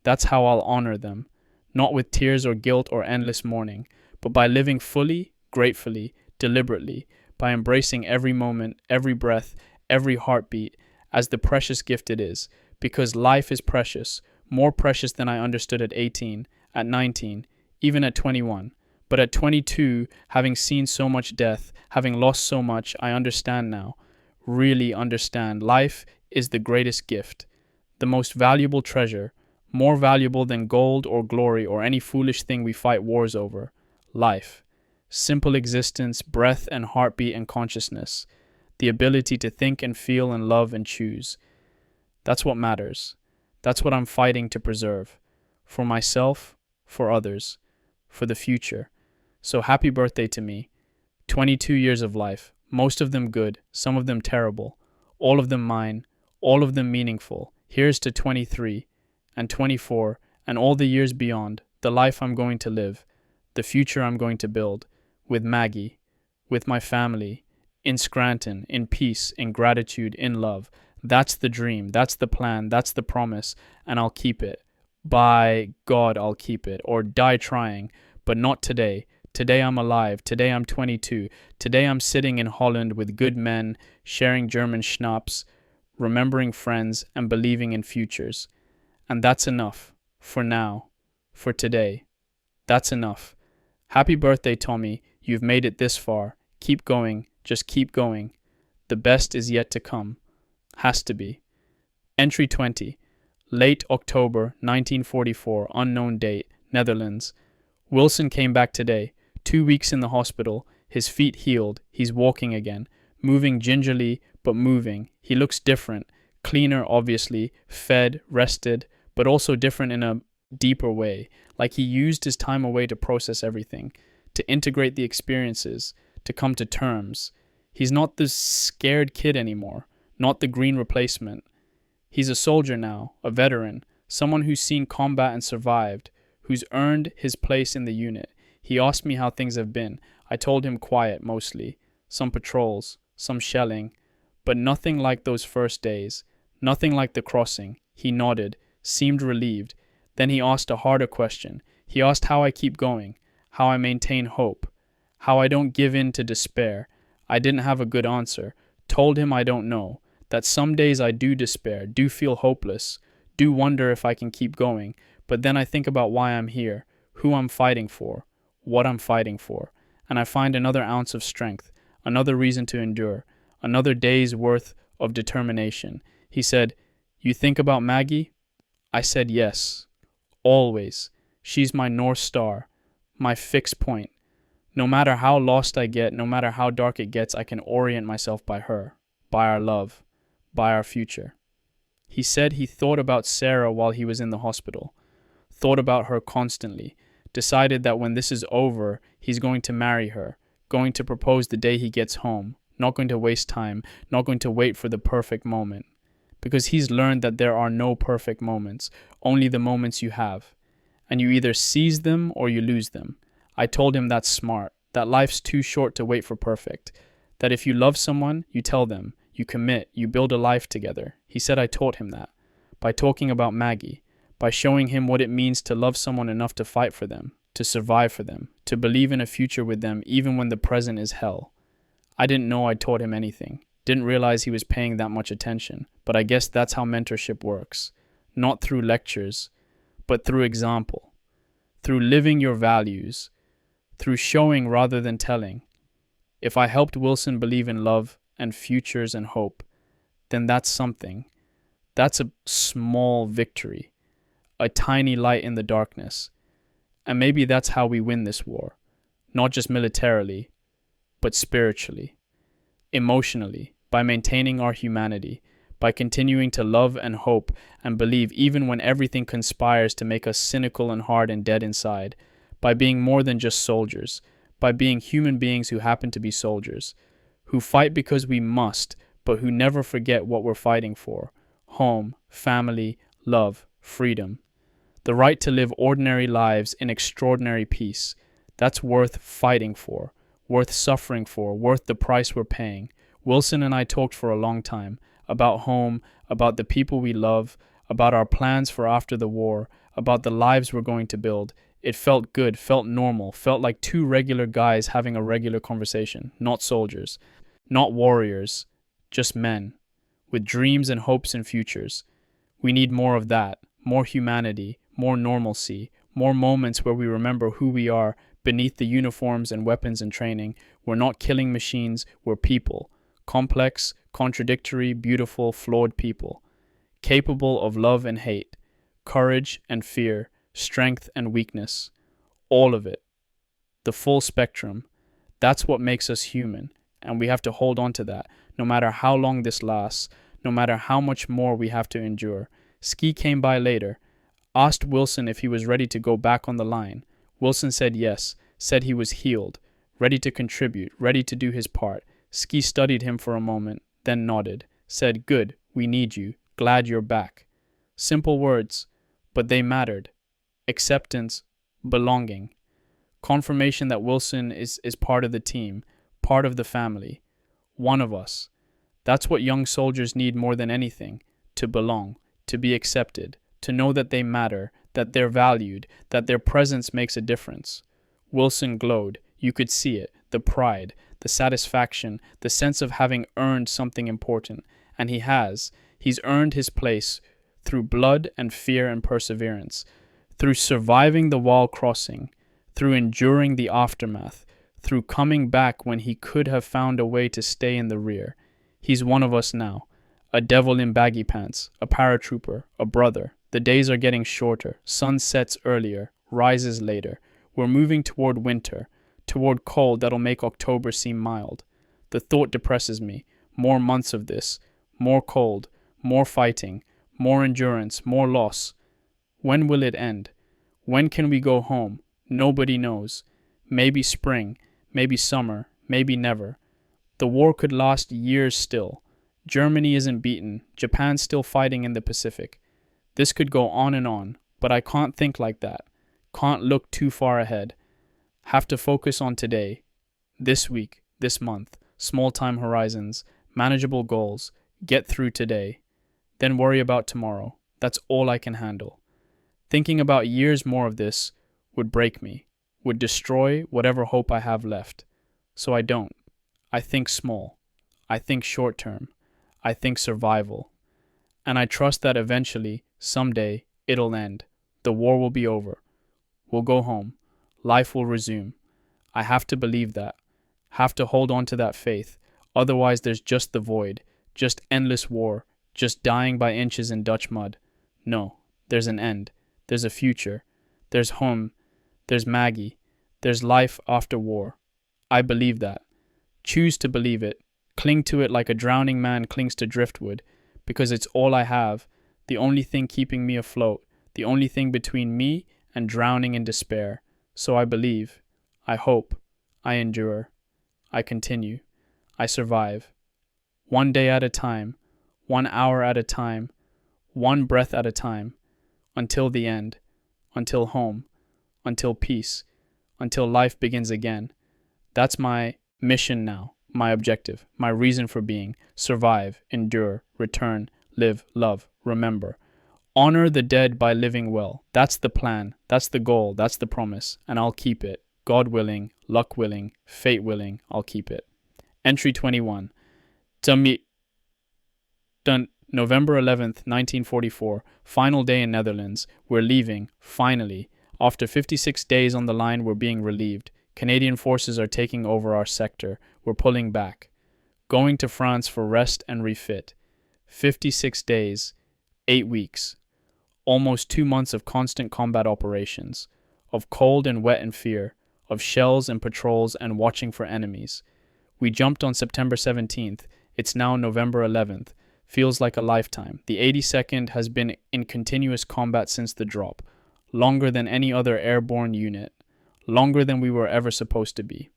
[SPEAKER 1] That's how I'll honor them. Not with tears or guilt or endless mourning, but by living fully, gratefully, deliberately, by embracing every moment, every breath, every heartbeat as the precious gift it is, because life is precious, more precious than I understood at 18, at 19, even at 21. But at 22, having seen so much death, having lost so much, I understand now, really understand. Life is the greatest gift, the most valuable treasure, more valuable than gold or glory or any foolish thing we fight wars over. Life. Simple existence, breath and heartbeat and consciousness. The ability to think and feel and love and choose. That's what matters. That's what I'm fighting to preserve. For myself, for others, for the future. So happy birthday to me. 22 years of life, most of them good, some of them terrible, all of them mine, all of them meaningful. Here's to 23 and 24 and all the years beyond, the life I'm going to live, the future I'm going to build, with Maggie, with my family, in Scranton, in peace, in gratitude, in love. That's the dream, that's the plan, that's the promise, and I'll keep it. By God, I'll keep it, or die trying, but not today. Today I'm alive, today I'm 22, today I'm sitting in Holland with good men, sharing German schnapps, remembering friends, and believing in futures. And that's enough, for now, for today. That's enough. Happy birthday, Tommy, you've made it this far. Keep going, just keep going. The best is yet to come. Has to be. Entry 20. Late October 1944, unknown date, Netherlands. Wilson came back today. 2 weeks in the hospital. His feet healed. He's walking again. Moving gingerly, but moving. He looks different. Cleaner, obviously. Fed, rested, but also different in a deeper way. Like he used his time away to process everything, to integrate the experiences, to come to terms. He's not this scared kid anymore. Not the green replacement. He's a soldier now, a veteran, someone who's seen combat and survived, who's earned his place in the unit. He asked me how things have been. I told him quiet, mostly. Some patrols, some shelling, but nothing like those first days. Nothing like the crossing. He nodded, seemed relieved. Then he asked a harder question. He asked how I keep going, how I maintain hope, how I don't give in to despair. I didn't have a good answer. Told him I don't know. That some days I do despair, do feel hopeless, do wonder if I can keep going, but then I think about why I'm here, who I'm fighting for, what I'm fighting for, and I find another ounce of strength, another reason to endure, another day's worth of determination. He said, "You think about Maggie?" I said yes, always. She's my North Star, my fixed point. No matter how lost I get, no matter how dark it gets, I can orient myself by her, by our love, by our future. He said he thought about Sarah while he was in the hospital, thought about her constantly, decided that when this is over, he's going to marry her, going to propose the day he gets home, not going to waste time, not going to wait for the perfect moment. Because he's learned that there are no perfect moments, only the moments you have. And you either seize them or you lose them. I told him that's smart, that life's too short to wait for perfect, that if you love someone, you tell them, you commit, you build a life together. He said I taught him that, by talking about Maggie, by showing him what it means to love someone enough to fight for them, to survive for them, to believe in a future with them even when the present is hell. I didn't know I taught him anything, didn't realize he was paying that much attention, but I guess that's how mentorship works. Not through lectures, but through example, through living your values, through showing rather than telling. If I helped Wilson believe in love and futures and hope, then that's something. That's a small victory, a tiny light in the darkness. And maybe that's how we win this war, not just militarily, but spiritually, emotionally, by maintaining our humanity, by continuing to love and hope and believe even when everything conspires to make us cynical and hard and dead inside, by being more than just soldiers, by being human beings who happen to be soldiers, who fight because we must, but who never forget what we're fighting for: home, family, love, freedom. The right to live ordinary lives in extraordinary peace. That's worth fighting for, worth suffering for, worth the price we're paying. Wilson and I talked for a long time about home, about the people we love, about our plans for after the war, about the lives we're going to build. It felt good, felt normal, felt like two regular guys having a regular conversation, not soldiers. Not warriors, just men, with dreams and hopes and futures. We need more of that, more humanity, more normalcy, more moments where we remember who we are beneath the uniforms and weapons and training. We're not killing machines, we're people. Complex, contradictory, beautiful, flawed people. Capable of love and hate, courage and fear, strength and weakness. All of it. The full spectrum. That's what makes us human. And we have to hold on to that, no matter how long this lasts, no matter how much more we have to endure. Ski came by later. Asked Wilson if he was ready to go back on the line. Wilson said yes, said he was healed, ready to contribute, ready to do his part. Ski studied him for a moment, then nodded, said, "Good, we need you, glad you're back." Simple words, but they mattered. Acceptance, belonging. Confirmation that Wilson is part of the team, part of the family, one of us. That's what young soldiers need more than anything, to belong, to be accepted, to know that they matter, that they're valued, that their presence makes a difference. Wilson glowed. You could see it, the pride, the satisfaction, the sense of having earned something important. And he has. He's earned his place through blood and fear and perseverance, through surviving the wall crossing, through enduring the aftermath, through coming back when he could have found a way to stay in the rear. He's one of us now, a devil in baggy pants, a paratrooper, a brother. The days are getting shorter, sun sets earlier, rises later. We're moving toward winter, toward cold that'll make October seem mild. The thought depresses me. More months of this, more cold, more fighting, more endurance, more loss. When will it end? When can we go home? Nobody knows. Maybe spring, maybe summer, maybe never. The war could last years still. Germany isn't beaten. Japan's still fighting in the Pacific. This could go on, but I can't think like that. Can't look too far ahead. Have to focus on today, this week, this month, small time horizons, manageable goals, get through today. Then worry about tomorrow. That's all I can handle. Thinking about years more of this would break me, would destroy whatever hope I have left. So I don't. I think small. I think short term. I think survival. And I trust that eventually, someday, it'll end. The war will be over. We'll go home. Life will resume. I have to believe that. Have to hold on to that faith. Otherwise, there's just the void. Just endless war. Just dying by inches in Dutch mud. No, there's an end. There's a future. There's home. There's Maggie. There's life after war. I believe that. Choose to believe it. Cling to it like a drowning man clings to driftwood, because it's all I have, the only thing keeping me afloat, the only thing between me and drowning in despair. So I believe. I hope. I endure. I continue. I survive. One day at a time, 1 hour at a time, one breath at a time, until the end, until home, until peace, until life begins again. That's my mission now, my objective, my reason for being. Survive, endure, return, live, love, remember. Honor the dead by living well. That's the plan, that's the goal, that's the promise, and I'll keep it. God willing, luck willing, fate willing, I'll keep it. Entry 21. November 11th, 1944, final day in Netherlands. We're leaving, finally. After 56 days on the line, we're being relieved. Canadian forces are taking over our sector. We're pulling back. Going to France for rest and refit. 56 days, 8 weeks. Almost 2 months of constant combat operations. Of cold and wet and fear. Of shells and patrols and watching for enemies. We jumped on September 17th. It's now November 11th. Feels like a lifetime. The 82nd has been in continuous combat since the drop. Longer than any other airborne unit. Longer than we were ever supposed to be.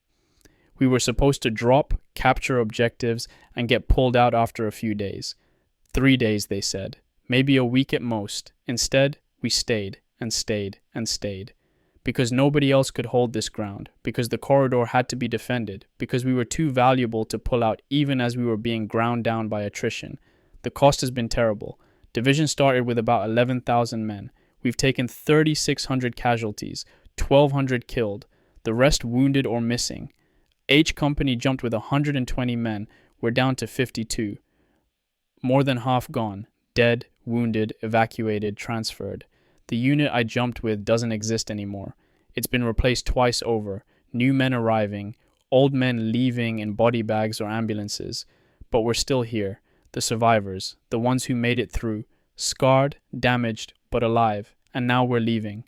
[SPEAKER 1] We were supposed to drop, capture objectives, and get pulled out after a few days. 3 days, they said. Maybe a week at most. Instead, we stayed, and stayed, and stayed. Because nobody else could hold this ground. Because the corridor had to be defended. Because we were too valuable to pull out even as we were being ground down by attrition. The cost has been terrible. Division started with about 11,000 men. We've taken 3,600 casualties, 1,200 killed, the rest wounded or missing. H Company jumped with 120 men. We're down to 52. More than half gone. Dead, wounded, evacuated, transferred. The unit I jumped with doesn't exist anymore. It's been replaced twice over. New men arriving, old men leaving in body bags or ambulances. But we're still here. The survivors, the ones who made it through. Scarred, damaged, but alive. And now we're leaving.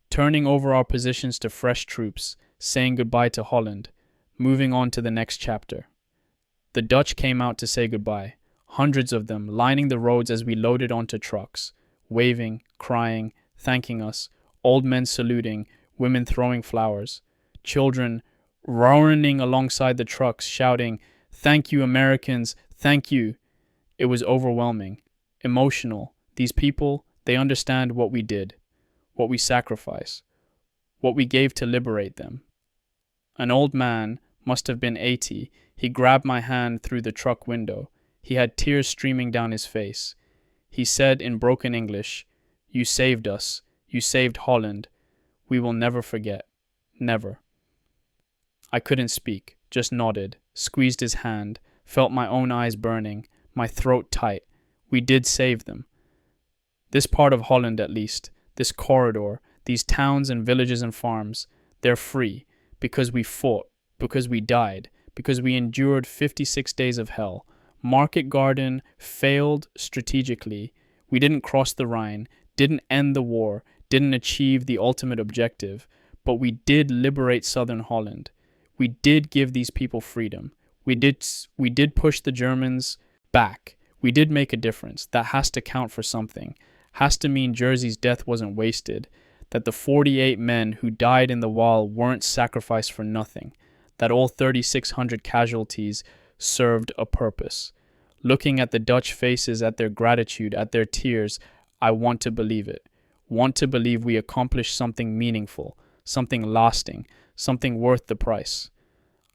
[SPEAKER 1] Turning over our positions to fresh troops. Saying goodbye to Holland. Moving on to the next chapter. The Dutch came out to say goodbye. hundreds of them lining the roads as we loaded onto trucks, waving, crying, thanking us, old men saluting, women throwing flowers, children roaring alongside the trucks, shouting, "Thank you, Americans, thank you." It was overwhelming, emotional. These people, they understand what we did, what we sacrificed, what we gave to liberate them. An old man, must have been 80, he grabbed my hand through the truck window. He had tears streaming down his face. He said in broken English, "You saved us. You saved Holland. We will never forget. Never." I couldn't speak, just nodded, squeezed his hand, felt my own eyes burning, my throat tight. We did save them. This part of Holland, at least, this corridor, these towns and villages and farms, they're free because we fought, because we died, because we endured 56 days of hell. Market Garden failed strategically. We didn't cross the Rhine, didn't end the war, didn't achieve the ultimate objective, but we did liberate Southern Holland. We did give these people freedom. We did push the Germans back. We did make a difference. That has to count for something. Has to mean Jersey's death wasn't wasted. That the 48 men who died in the wall weren't sacrificed for nothing. That all 3,600 casualties served a purpose. Looking at the Dutch faces, at their gratitude, at their tears, I want to believe it. Want to believe we accomplished something meaningful, something lasting, something worth the price.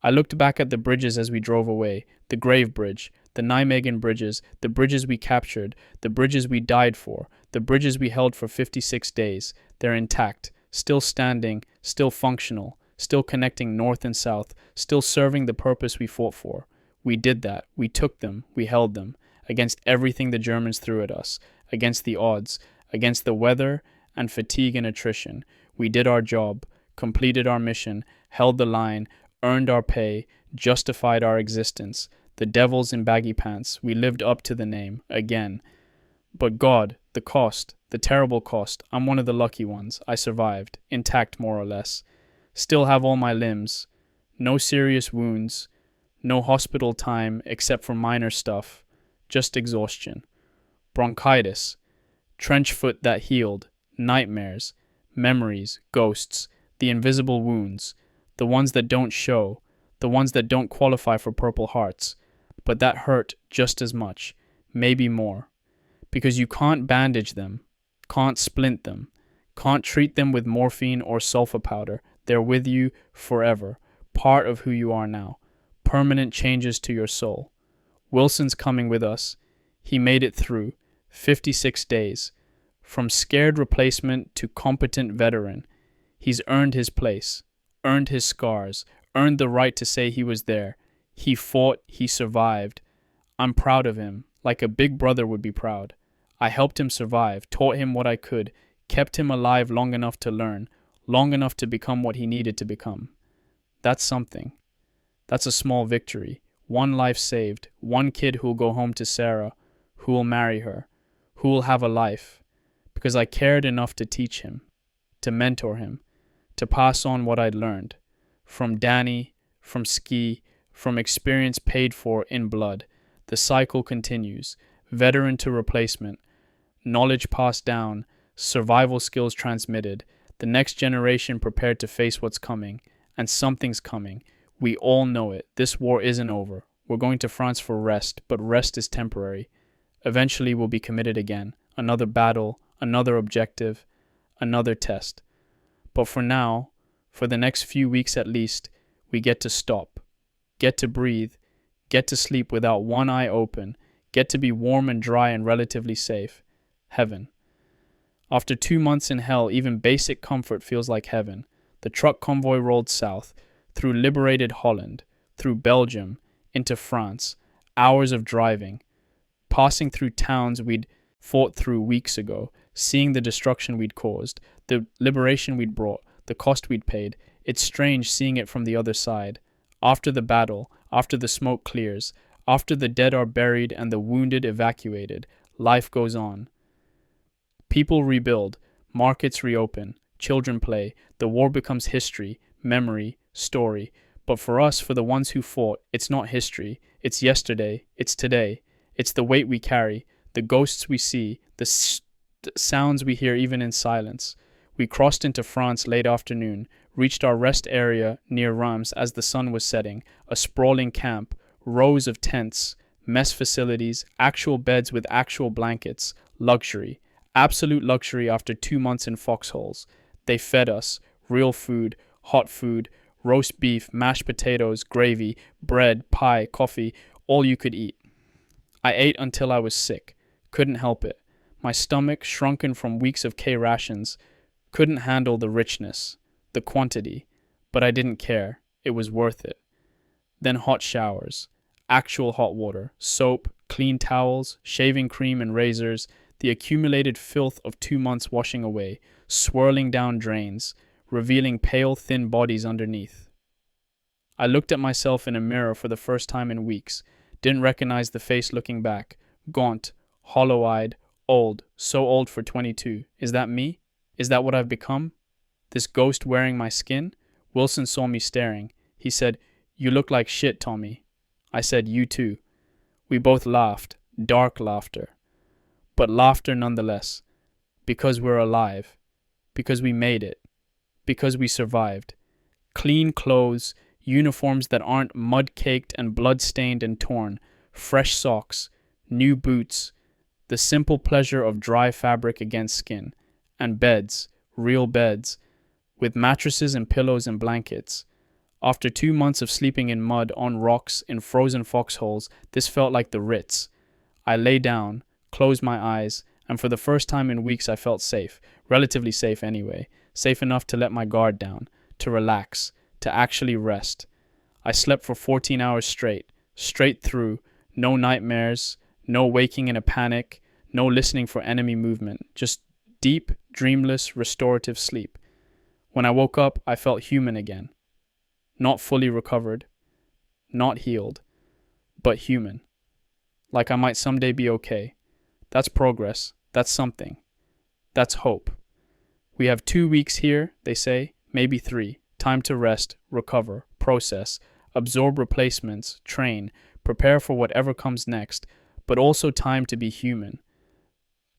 [SPEAKER 1] I looked back at the bridges as we drove away, the Grave Bridge, the Nijmegen bridges, the bridges we captured, the bridges we died for, the bridges we held for 56 days. They're intact, still standing, still functional, still connecting north and south, still serving the purpose we fought for. We did that. We took them. We held them. Against everything the Germans threw at us. Against the odds. Against the weather and fatigue and attrition. We did our job. Completed our mission. Held the line. Earned our pay. Justified our existence. The devils in baggy pants. We lived up to the name. Again. But God, the cost. The terrible cost. I'm one of the lucky ones. I survived. Intact more or less. Still have all my limbs. No serious wounds. No hospital time except for minor stuff. Just exhaustion. Bronchitis. Trench foot that healed. Nightmares. Memories. Ghosts. The invisible wounds. The ones that don't show. The ones that don't qualify for Purple Hearts. But that hurt just as much. Maybe more. Because you can't bandage them. Can't splint them. Can't treat them with morphine or sulfa powder. They're with you forever. Part of who you are now. Permanent changes to your soul. Wilson's coming with us. He made it through. 56 days. From scared replacement to competent veteran. He's earned his place. Earned his scars. Earned the right to say he was there. He fought. He survived. I'm proud of him. Like a big brother would be proud. I helped him survive. Taught him what I could. Kept him alive long enough to learn. Long enough to become what he needed to become. That's something. That's a small victory. One life saved. One kid who'll go home to Sarah, who will marry her, who will have a life. Because I cared enough to teach him, to mentor him, to pass on what I'd learned. From Danny, from Ski, from experience paid for in blood. The cycle continues. Veteran to replacement. Knowledge passed down. Survival skills transmitted. The next generation prepared to face what's coming. And something's coming. We all know it. This war isn't over. We're going to France for rest, but rest is temporary. Eventually we'll be committed again. Another battle, another objective, another test. But for now, for the next few weeks at least, we get to stop, get to breathe, get to sleep without one eye open, get to be warm and dry and relatively safe. Heaven. After 2 months in hell, even basic comfort feels like heaven. The truck convoy rolled south, through liberated Holland, through Belgium, into France. Hours of driving, passing through towns we'd fought through weeks ago, seeing the destruction we'd caused, the liberation we'd brought, the cost we'd paid. It's strange seeing it from the other side. After the battle, after the smoke clears, after the dead are buried and the wounded evacuated, life goes on. People rebuild, markets reopen, children play, the war becomes history, memory, story. But for us, for the ones who fought, it's not history, it's yesterday, it's today. It's the weight we carry, the ghosts we see, the sounds we hear even in silence. We crossed into France late afternoon, reached our rest area near Reims as the sun was setting, a sprawling camp, rows of tents, mess facilities, actual beds with actual blankets, luxury, absolute luxury after 2 months in foxholes. They fed us, real food, hot food, roast beef, mashed potatoes, gravy, bread, pie, coffee, all you could eat. I ate until I was sick, couldn't help it. My stomach, shrunken from weeks of K rations, couldn't handle the richness, the quantity, but I didn't care. It was worth it. Then hot showers, actual hot water, soap, clean towels, shaving cream and razors, the accumulated filth of 2 months washing away, swirling down drains, revealing pale, thin bodies underneath. I looked at myself in a mirror for the first time in weeks, didn't recognize the face looking back, gaunt, hollow-eyed, old, so old for 22. Is that me? Is that what I've become? This ghost wearing my skin? Wilson saw me staring. He said, "You look like shit, Tommy." I said, "You too." We both laughed, dark laughter. But laughter nonetheless, because we're alive, because we made it, because we survived. Clean clothes, uniforms that aren't mud-caked and blood-stained and torn, fresh socks, new boots, the simple pleasure of dry fabric against skin, and beds, real beds, with mattresses and pillows and blankets. After 2 months of sleeping in mud, on rocks, in frozen foxholes, this felt like the Ritz. I lay down, closed my eyes, and for the first time in weeks I felt safe, relatively safe anyway, safe enough to let my guard down, to relax, to actually rest. I slept for 14 hours straight through, no nightmares, no waking in a panic, no listening for enemy movement, just deep, dreamless, restorative sleep. When I woke up, I felt human again. Not fully recovered, not healed, but human. Like I might someday be okay. That's progress. That's something. That's hope. We have 2 weeks here, they say, maybe 3. Time to rest, recover, process, absorb replacements, train, prepare for whatever comes next, but also time to be human.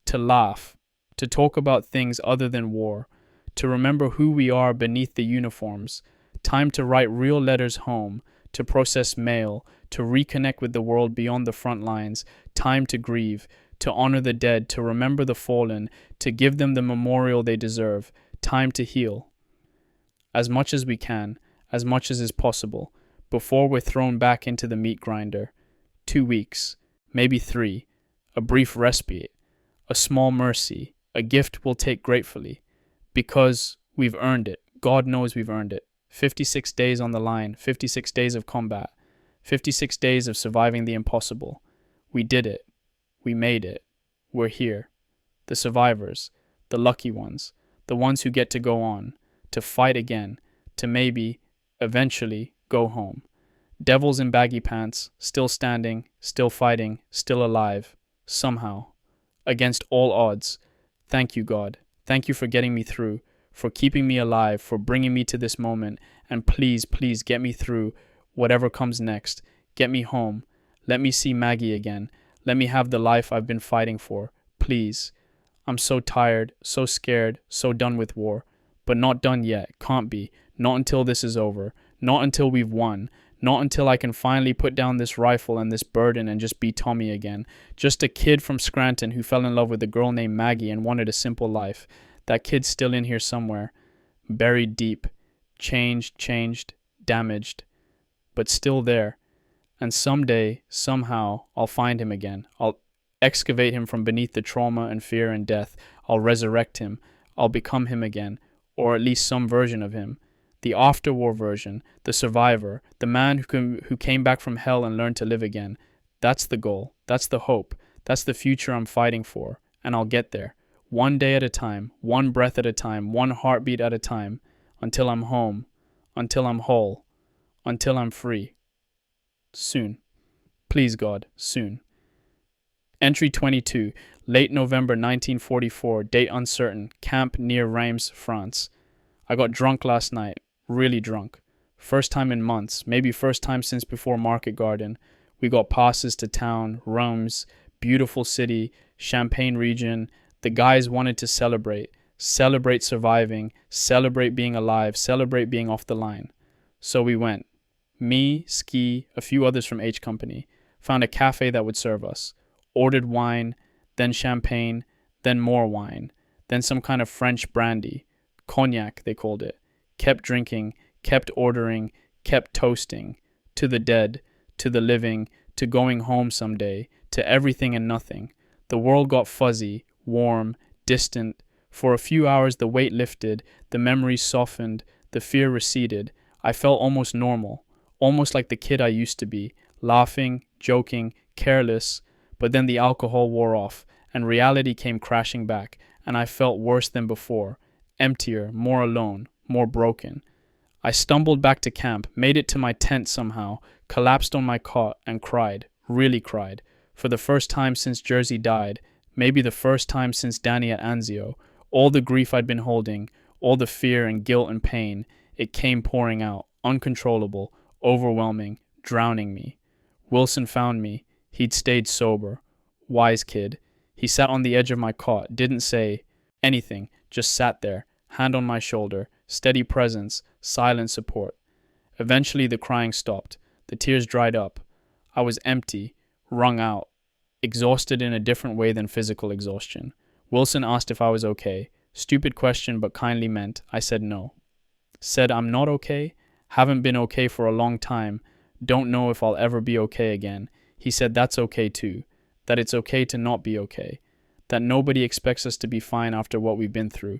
[SPEAKER 1] To laugh, to talk about things other than war, to remember who we are beneath the uniforms, time to write real letters home, to process mail, to reconnect with the world beyond the front lines, time to grieve, to honor the dead, to remember the fallen, to give them the memorial they deserve, time to heal. As much as we can, as much as is possible, before we're thrown back into the meat grinder. 2 weeks, maybe 3, a brief respite, a small mercy, a gift we'll take gratefully, because we've earned it. God knows we've earned it. 56 days on the line, 56 days of combat, 56 days of surviving the impossible. We did it. We made it. We're here. The survivors, the lucky ones, the ones who get to go on, to fight again, to maybe, eventually, go home. Devils in baggy pants, still standing, still fighting, still alive, somehow. Against all odds. Thank you, God. Thank you for getting me through, for keeping me alive, for bringing me to this moment, and please, please get me through whatever comes next. Get me home. Let me see Maggie again. Let me have the life I've been fighting for. Please. I'm so tired, so scared, so done with war. But not done yet. Can't be. Not until this is over. Not until we've won. Not until I can finally put down this rifle and this burden and just be Tommy again. Just a kid from Scranton who fell in love with a girl named Maggie and wanted a simple life. That kid's still in here somewhere. Buried deep. Changed, damaged. But still there. And someday, somehow, I'll find him again. I'll excavate him from beneath the trauma and fear and death. I'll resurrect him. I'll become him again. Or at least some version of him. The after-war version, the survivor, the man who came back from hell and learned to live again. That's the goal. That's the hope. That's the future I'm fighting for. And I'll get there. One day at a time, one breath at a time, one heartbeat at a time, until I'm home, until I'm whole, until I'm free. Soon. Please, God, soon. Entry 22, late November 1944, date uncertain, camp near Reims, France. I got drunk last night. Really drunk. First time in months, maybe first time since before Market Garden. We got passes to town, Rome, beautiful city, Champagne region. The guys wanted to celebrate surviving, celebrate being alive, celebrate being off the line. So we went. Me, Ski, a few others from H Company. Found a cafe that would serve us. Ordered wine, then champagne, then more wine, then some kind of French brandy. Cognac, they called it. Kept drinking, kept ordering, kept toasting. To the dead, to the living, to going home someday, to everything and nothing. The world got fuzzy, warm, distant. For a few hours the weight lifted, the memories softened, the fear receded. I felt almost normal, almost like the kid I used to be, laughing, joking, careless. But then the alcohol wore off, and reality came crashing back, and I felt worse than before, emptier, more alone, more broken. I stumbled back to camp, made it to my tent somehow, collapsed on my cot and cried, really cried. For the first time since Jersey died, maybe the first time since Danny at Anzio, all the grief I'd been holding, all the fear and guilt and pain, it came pouring out, uncontrollable, overwhelming, drowning me. Wilson found me. He'd stayed sober. Wise kid. He sat on the edge of my cot, didn't say anything, just sat there, hand on my shoulder, steady presence, silent support. Eventually the crying stopped. The tears dried up. I was empty, wrung out, exhausted in a different way than physical exhaustion. Wilson asked if I was okay. Stupid question, but kindly meant. I said no. Said I'm not okay, haven't been okay for a long time, don't know if I'll ever be okay again. He said that's okay too, that it's okay to not be okay, that nobody expects us to be fine after what we've been through.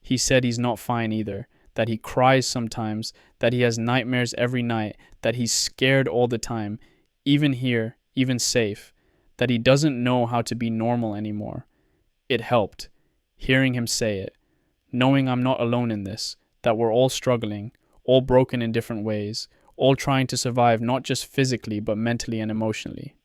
[SPEAKER 1] He said he's not fine either, that he cries sometimes, that he has nightmares every night, that he's scared all the time, even here, even safe, that he doesn't know how to be normal anymore. It helped, hearing him say it, knowing I'm not alone in this, that we're all struggling, all broken in different ways, all trying to survive not just physically but mentally and emotionally.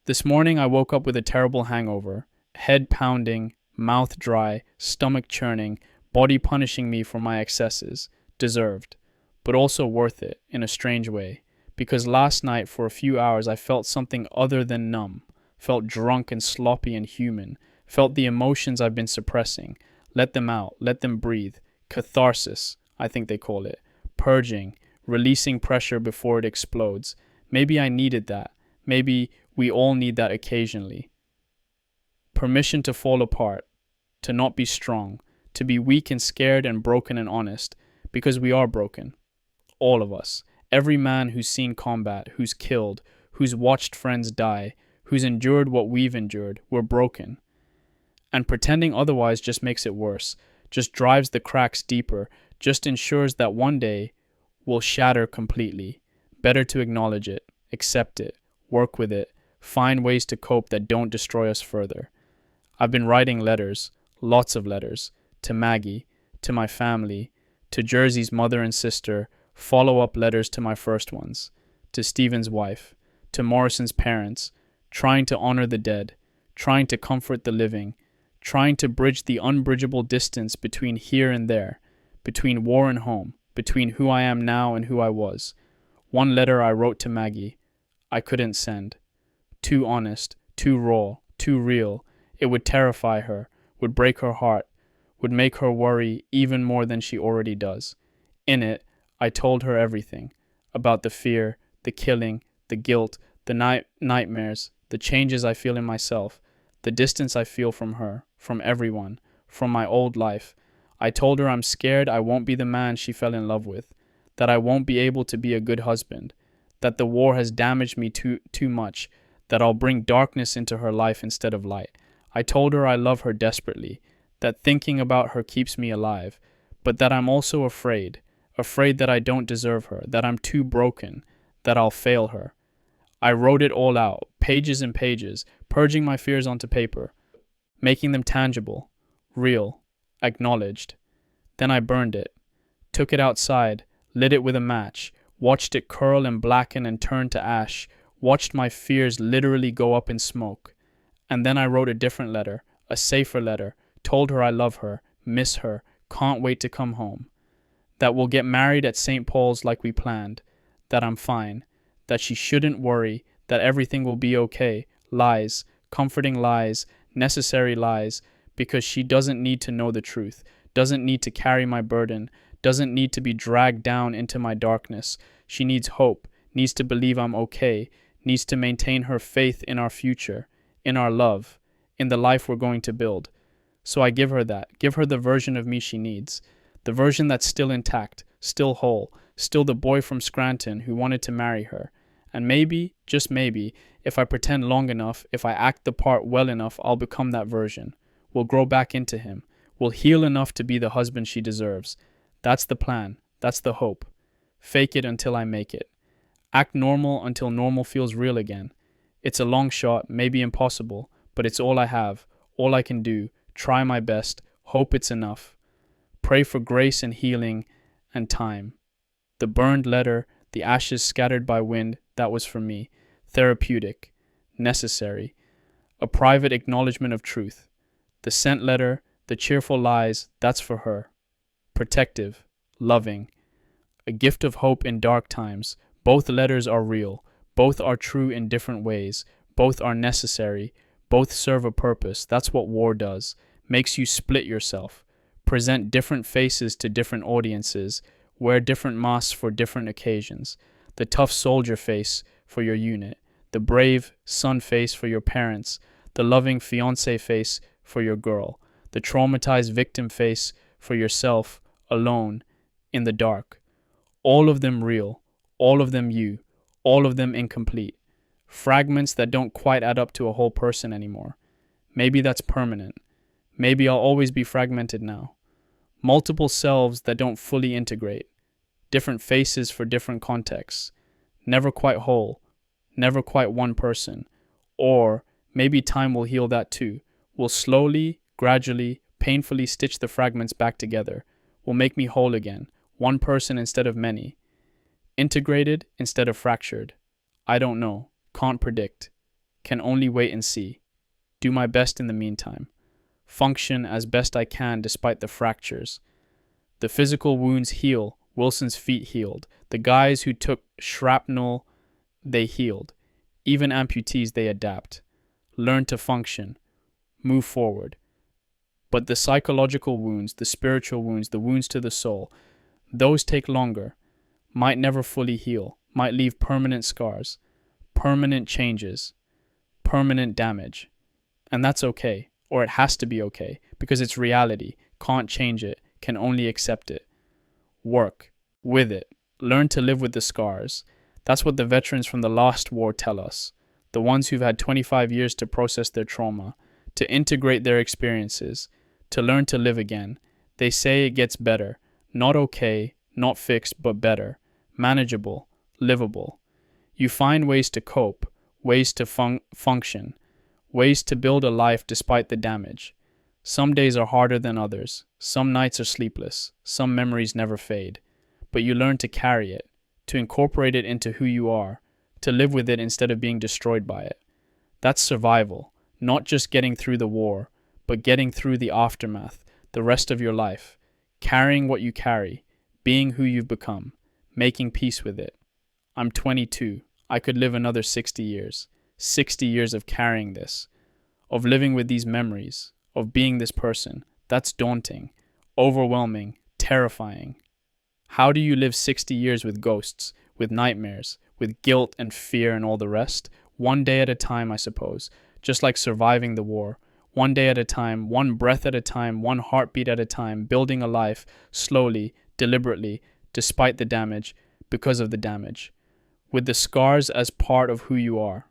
[SPEAKER 1] This morning I woke up with a terrible hangover, head pounding, mouth dry, stomach churning, body punishing me for my excesses, deserved, but also worth it in a strange way, because last night for a few hours I felt something other than numb, felt drunk and sloppy and human, felt the emotions I've been suppressing, let them out, let them breathe, catharsis, I think they call it, purging, releasing pressure before it explodes. Maybe I needed that. Maybe we all need that occasionally. Permission to fall apart, to not be strong, to be weak and scared and broken and honest, because we are broken. All of us. Every man who's seen combat, who's killed, who's watched friends die, who's endured what we've endured, we're broken. And pretending otherwise just makes it worse, just drives the cracks deeper, just ensures that one day we'll shatter completely. Better to acknowledge it, accept it, work with it, find ways to cope that don't destroy us further. I've been writing letters, lots of letters, to Maggie, to my family, to Jersey's mother and sister, follow-up letters to my first ones, to Stephen's wife, to Morrison's parents, trying to honor the dead, trying to comfort the living, trying to bridge the unbridgeable distance between here and there, between war and home, between who I am now and who I was. One letter I wrote to Maggie, I couldn't send. Too honest, too raw, too real. It would terrify her, would break her heart, would make her worry even more than she already does. In it, I told her everything, about the fear, the killing, the guilt, the nightmares, the changes I feel in myself, the distance I feel from her, from everyone, from my old life. I told her I'm scared I won't be the man she fell in love with, that I won't be able to be a good husband, that the war has damaged me too much, that I'll bring darkness into her life instead of light. I told her I love her desperately, that thinking about her keeps me alive, but that I'm also afraid that I don't deserve her, that I'm too broken, that I'll fail her. I wrote it all out, pages and pages, purging my fears onto paper, making them tangible, real, acknowledged. Then I burned it, took it outside, lit it with a match, watched it curl and blacken and turn to ash, watched my fears literally go up in smoke. And then I wrote a different letter, a safer letter, told her I love her, miss her, can't wait to come home, that we'll get married at St. Paul's like we planned, that I'm fine, that she shouldn't worry, that everything will be okay. Lies, comforting lies, necessary lies, because she doesn't need to know the truth, doesn't need to carry my burden, doesn't need to be dragged down into my darkness. She needs hope, needs to believe I'm okay, needs to maintain her faith in our future, in our love, in the life we're going to build. So I give her that, give her the version of me she needs, the version that's still intact, still whole, still the boy from Scranton who wanted to marry her. And maybe, just maybe, if I pretend long enough, if I act the part well enough, I'll become that version. We'll grow back into him. We'll heal enough to be the husband she deserves. That's the plan. That's the hope. Fake it until I make it. Act normal until normal feels real again. It's a long shot, maybe impossible, but it's all I have, all I can do. Try my best. Hope it's enough. Pray for grace and healing and time. The burned letter, the ashes scattered by wind, that was for me. Therapeutic. Necessary. A private acknowledgement of truth. The sent letter, the cheerful lies, that's for her. Protective. Loving. A gift of hope in dark times. Both letters are real. Both are true in different ways. Both are necessary. Both serve a purpose. That's what war does. Makes you split yourself. Present different faces to different audiences. Wear different masks for different occasions. The tough soldier face for your unit. The brave son face for your parents. The loving fiancé face for your girl. The traumatized victim face for yourself, alone, in the dark. All of them real. All of them you. All of them incomplete. Fragments that don't quite add up to a whole person anymore. Maybe that's permanent. Maybe I'll always be fragmented now. Multiple selves that don't fully integrate. Different faces for different contexts. Never quite whole. Never quite one person. Or maybe time will heal that too. Will slowly, gradually, painfully stitch the fragments back together. Will make me whole again. One person instead of many. Integrated instead of fractured. I don't know. Can't predict. Can only wait and see. Do my best in the meantime. Function as best I can despite the fractures. The physical wounds heal. Wilson's feet healed. The guys who took shrapnel, they healed. Even amputees, they adapt. Learn to function. Move forward. But the psychological wounds, the spiritual wounds, the wounds to the soul, those take longer. Might never fully heal. Might leave permanent scars. Permanent changes. Permanent damage. And that's okay. Or it has to be okay. Because it's reality. Can't change it. Can only accept it. Work with it. Learn to live with the scars. That's what the veterans from the last war tell us. The ones who've had 25 years to process their trauma, to integrate their experiences, to learn to live again. They say it gets better. Not okay, not fixed, but better. Manageable, livable. You find ways to cope, ways to function, ways to build a life despite the damage. Some days are harder than others. Some nights are sleepless. Some memories never fade. But you learn to carry it, to incorporate it into who you are, to live with it instead of being destroyed by it. That's survival, not just getting through the war, but getting through the aftermath, the rest of your life, carrying what you carry, being who you've become, making peace with it. I'm 22. I could live another 60 years. 60 years of carrying this, of living with these memories, of being this person. That's daunting, overwhelming, terrifying. How do you live 60 years with ghosts, with nightmares, with guilt and fear and all the rest? One day at a time, I suppose, just like surviving the war. One day at a time, one breath at a time, one heartbeat at a time, building a life, slowly, deliberately, despite the damage, because of the damage. With the scars as part of who you are.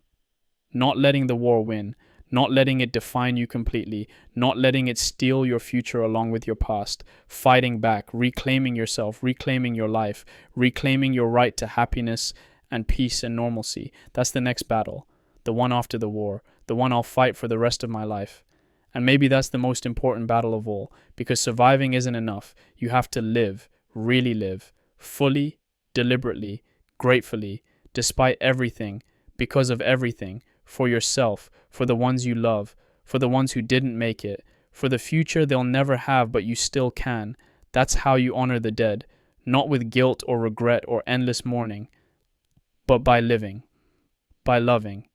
[SPEAKER 1] Not letting the war win, not letting it define you completely, not letting it steal your future along with your past, fighting back, reclaiming yourself, reclaiming your life, reclaiming your right to happiness and peace and normalcy. That's the next battle, the one after the war, the one I'll fight for the rest of my life. And maybe that's the most important battle of all, because surviving isn't enough. You have to live, really live, fully, deliberately, gratefully, despite everything, because of everything, for yourself, for the ones you love, for the ones who didn't make it, for the future they'll never have but you still can. That's how you honor the dead, not with guilt or regret or endless mourning. but by living, by loving,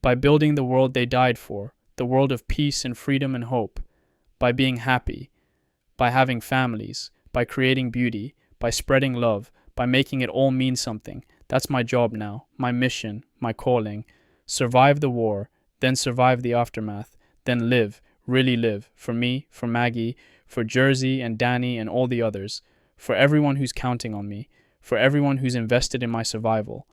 [SPEAKER 1] by building the world they died for, the world of peace and freedom and hope, by being happy, by having families, by creating beauty, by spreading love, by making it all mean something. That's my job now, my mission, my calling. Survive the war, then survive the aftermath, then live, really live, for me, for Maggie, for Jersey and Danny and all the others, for everyone who's counting on me, for everyone who's invested in my survival.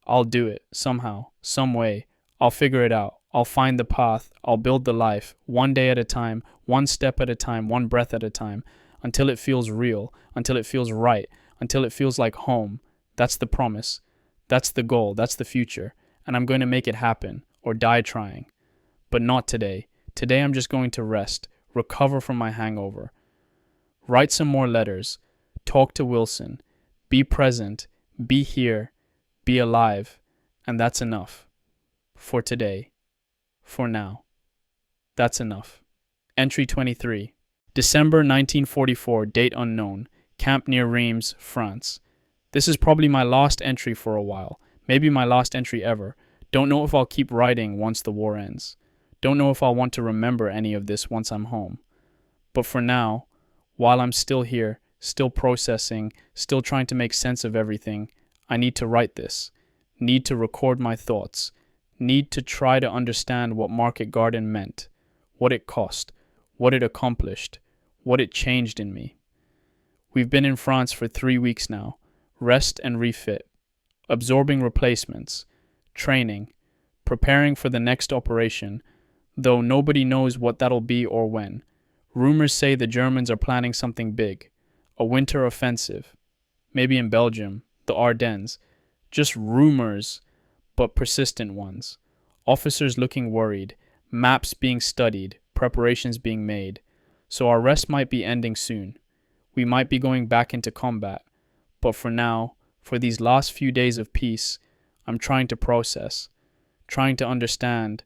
[SPEAKER 1] I'll do it, somehow, some way. I'll figure it out. I'll find the path. I'll build the life, one day at a time, one step at a time, one breath at a time, until it feels real, until it feels right, until it feels like home. That's the promise. That's the goal. That's the future. And I'm going to make it happen, or die trying. But not today. Today I'm just going to rest, recover from my hangover. Write some more letters. Talk to Wilson. Be present. Be here. Be alive. And that's enough. For today. For now. That's enough. Entry 23. December 1944, date unknown. Camp near Reims, France. This is probably my last entry for a while. Maybe my last entry ever. Don't know if I'll keep writing once the war ends. Don't know if I'll want to remember any of this once I'm home. But for now, while I'm still here, still processing, still trying to make sense of everything, I need to write this. Need to record my thoughts. Need to try to understand what Market Garden meant, what it cost, what it accomplished, what it changed in me. We've been in France for 3 weeks now. Rest and refit. Absorbing replacements. Training. Preparing for the next operation, though nobody knows what that'll be or when. Rumors say the Germans are planning something big. A winter offensive. Maybe in Belgium, the Ardennes. Just rumors, but persistent ones. Officers looking worried. Maps being studied. Preparations being made. So our rest might be ending soon. We might be going back into combat. But for now, for these last few days of peace, I'm trying to process, trying to understand,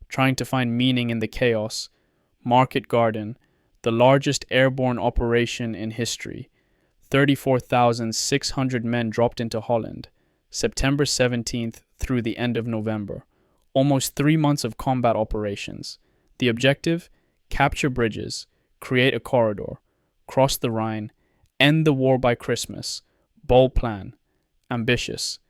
[SPEAKER 1] trying to find meaning in the chaos. Market Garden, the largest airborne operation in history. 34,600 men dropped into Holland, September 17th through the end of November. Almost 3 months of combat operations. The objective? Capture bridges, create a corridor, cross the Rhine, end the war by Christmas. Bold plan. Ambitious.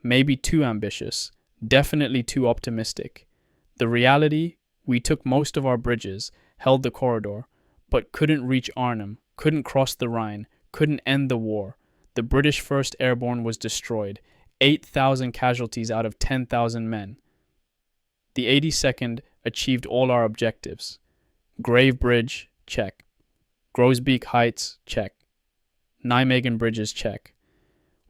[SPEAKER 1] Maybe too ambitious. Definitely too optimistic. The reality? We took most of our bridges, held the corridor, but couldn't reach Arnhem, couldn't cross the Rhine, couldn't end the war. The British 1st Airborne was destroyed. 8,000 casualties out of 10,000 men. The 82nd achieved all our objectives. Grave Bridge, check. Grosbeek Heights, check. Nijmegen Bridges, check.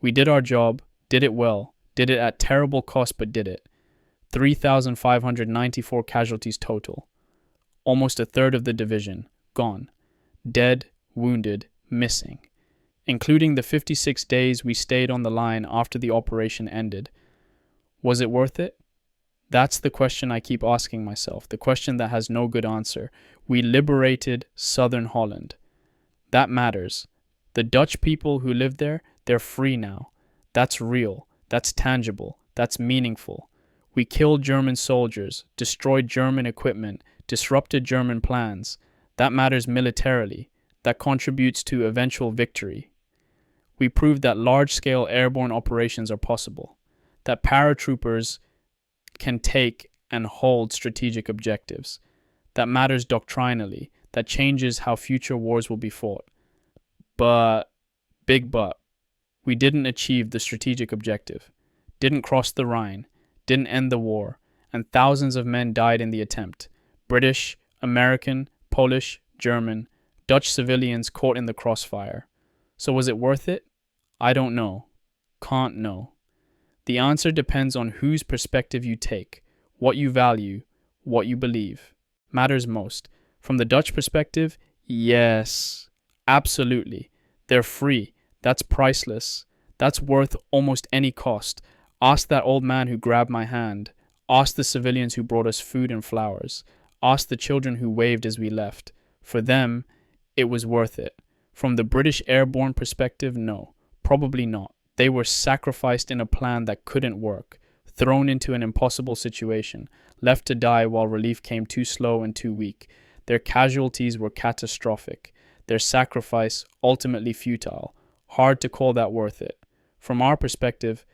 [SPEAKER 1] We did our job, did it well, did it at terrible cost, but did it. 3,594 casualties total. Almost a third of the division, gone. Dead, wounded, missing. Including the 56 days we stayed on the line after the operation ended. Was it worth it? That's the question I keep asking myself, the question that has no good answer. We liberated Southern Holland. That matters. The Dutch people who live there, they're free now. That's real. That's tangible. That's meaningful. We killed German soldiers, destroyed German equipment, disrupted German plans. That matters militarily. That contributes to eventual victory. We proved that large-scale airborne operations are possible. That paratroopers can take and hold strategic objectives. That matters doctrinally. That changes how future wars will be fought. But, big but, we didn't achieve the strategic objective, didn't cross the Rhine, didn't end the war, and thousands of men died in the attempt. British, American, Polish, German, Dutch civilians caught in the crossfire. So was it worth it? I don't know. Can't know. The answer depends on whose perspective you take, what you value, what you believe. Matters most. From the Dutch perspective, yes, absolutely. They're free. That's priceless. That's worth almost any cost. Ask that old man who grabbed my hand. Ask the civilians who brought us food and flowers. Ask the children who waved as we left. For them, it was worth it. From the British airborne perspective, no, probably not. They were sacrificed in a plan that couldn't work, thrown into an impossible situation, left to die while relief came too slow and too weak. Their casualties were catastrophic, their sacrifice ultimately futile. Hard to call that worth it. From our perspective,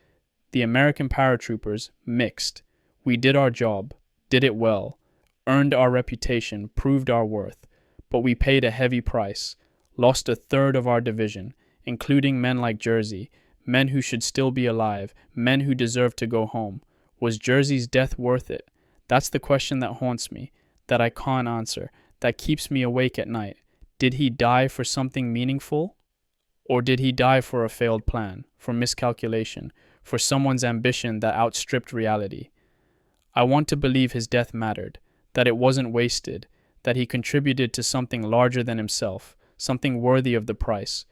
[SPEAKER 1] the American paratroopers mixed. We did our job, did it well, earned our reputation, proved our worth, but we paid a heavy price, lost a third of our division, including men like Jersey, men who should still be alive, men who deserve to go home. Was Jersey's death worth it? That's the question that haunts me, that I can't answer, that keeps me awake at night. Did he die for something meaningful? Or did he die for a failed plan, for miscalculation, for someone's ambition that outstripped reality? I want to believe his death mattered, that it wasn't wasted, that he contributed to something larger than himself, something worthy of the price.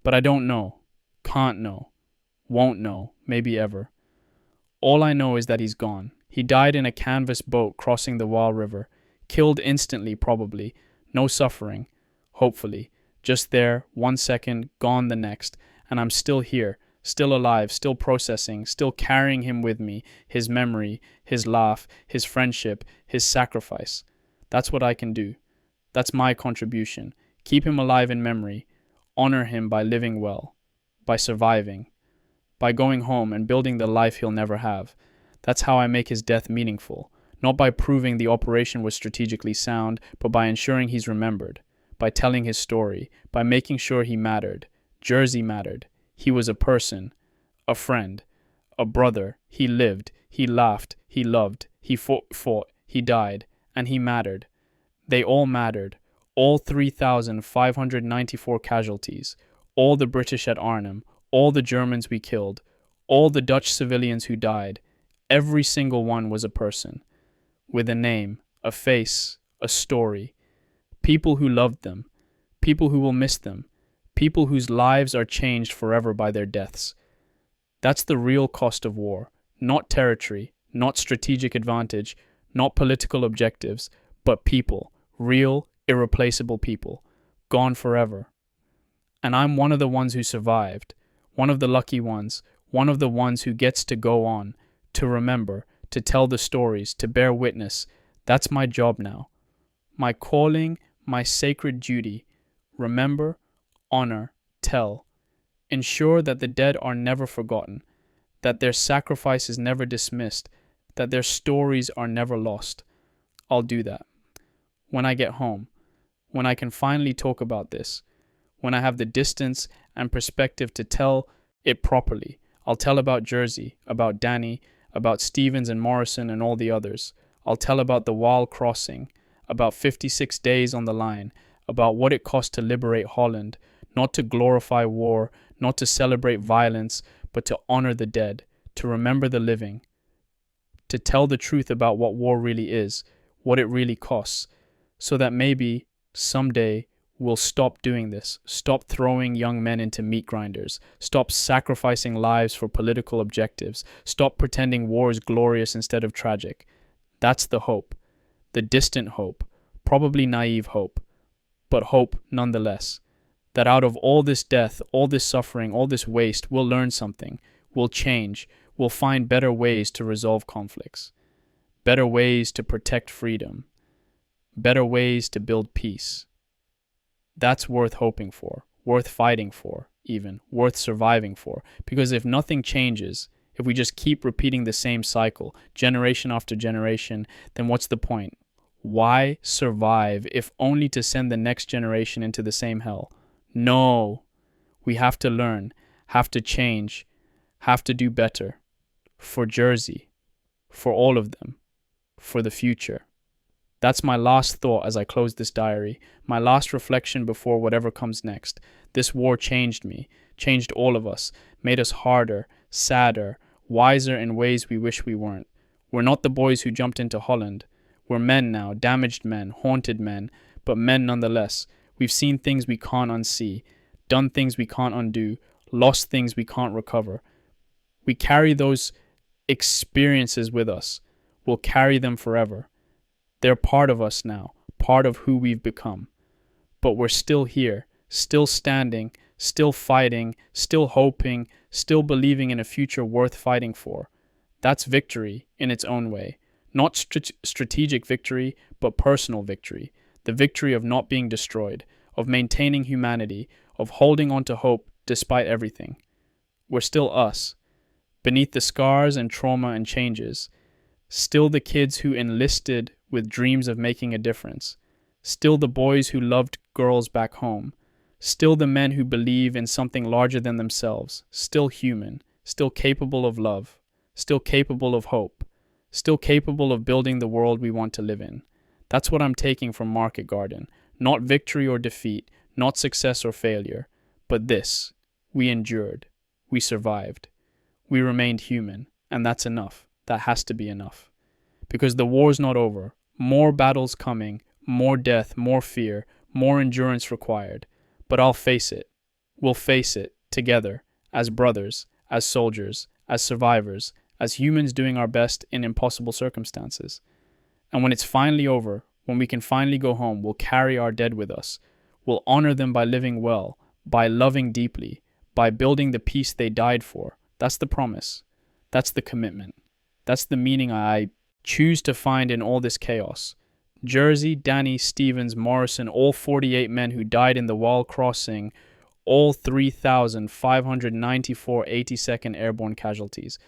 [SPEAKER 1] But I don't know, can't know, won't know, maybe ever. All I know is that he's gone. He died in a canvas boat crossing the Waal River, killed instantly probably, no suffering, hopefully, just there, 1 second, gone the next, and I'm still here, still alive, still processing, still carrying him with me, his memory, his laugh, his friendship, his sacrifice. That's what I can do. That's my contribution. Keep him alive in memory, honor him by living well, by surviving, by going home and building the life he'll never have. That's how I make his death meaningful, not by proving the operation was strategically sound, but by ensuring he's remembered, by telling his story, by making sure he mattered. Jersey mattered. He was a person, a friend, a brother. He lived, he laughed, he loved, he fought, he died, and he mattered. They all mattered. All 3,594 casualties, all the British at Arnhem, all the Germans we killed, all the Dutch civilians who died. Every single one was a person, with a name, a face, a story. People who loved them, people who will miss them, people whose lives are changed forever by their deaths. That's the real cost of war, not territory, not strategic advantage, not political objectives, but people, real, irreplaceable people, gone forever. And I'm one of the ones who survived, one of the lucky ones, one of the ones who gets to go on, to remember, to tell the stories, to bear witness. That's my job now. My calling, my sacred duty. Remember, honor, tell. Ensure that the dead are never forgotten, that their sacrifice is never dismissed, that their stories are never lost. I'll do that. When I get home, when I can finally talk about this, when I have the distance and perspective to tell it properly, I'll tell about Jersey, about Danny, about Stevens and Morrison and all the others. I'll tell about the Waal crossing, about 56 days on the line, about what it cost to liberate Holland, not to glorify war, not to celebrate violence, but to honor the dead, to remember the living, to tell the truth about what war really is, what it really costs, so that maybe someday we'll stop doing this, stop throwing young men into meat grinders, stop sacrificing lives for political objectives, stop pretending war is glorious instead of tragic. That's the hope, the distant hope, probably naive hope, but hope nonetheless, that out of all this death, all this suffering, all this waste, we'll learn something, we'll change, we'll find better ways to resolve conflicts, better ways to protect freedom, better ways to build peace. That's worth hoping for, worth fighting for, even, worth surviving for. Because if nothing changes, if we just keep repeating the same cycle, generation after generation, then what's the point? Why survive if only to send the next generation into the same hell? No, we have to learn, have to change, have to do better. For Jersey, for all of them, for the future. That's my last thought as I close this diary, my last reflection before whatever comes next. This war changed me, changed all of us, made us harder, sadder, wiser in ways we wish we weren't. We're not the boys who jumped into Holland. We're men now, damaged men, haunted men, but men nonetheless. We've seen things we can't unsee, done things we can't undo, lost things we can't recover. We carry those experiences with us. We'll carry them forever. They're part of us now, part of who we've become. But we're still here, still standing, still fighting, still hoping, still believing in a future worth fighting for. That's victory in its own way. Not strategic victory, but personal victory. The victory of not being destroyed, of maintaining humanity, of holding on to hope despite everything. We're still us, beneath the scars and trauma and changes. Still the kids who enlisted with dreams of making a difference. Still the boys who loved girls back home. Still the men who believe in something larger than themselves. Still human, still capable of love, still capable of hope, still capable of building the world we want to live in. That's what I'm taking from Market Garden. Not victory or defeat, not success or failure, but this. We endured. We survived. We remained human, and that's enough. That has to be enough. Because the war's not over. More battles coming, more death, more fear, more endurance required. But I'll face it. We'll face it, together, as brothers, as soldiers, as survivors, as humans doing our best in impossible circumstances. And when it's finally over, when we can finally go home, we'll carry our dead with us. We'll honor them by living well, by loving deeply, by building the peace they died for. That's the promise. That's the commitment. That's the meaning I choose to find in all this chaos. Jersey, Danny, Stevens, Morrison, all 48 men who died in the Wall Crossing, all 3,594 82nd Airborne casualties,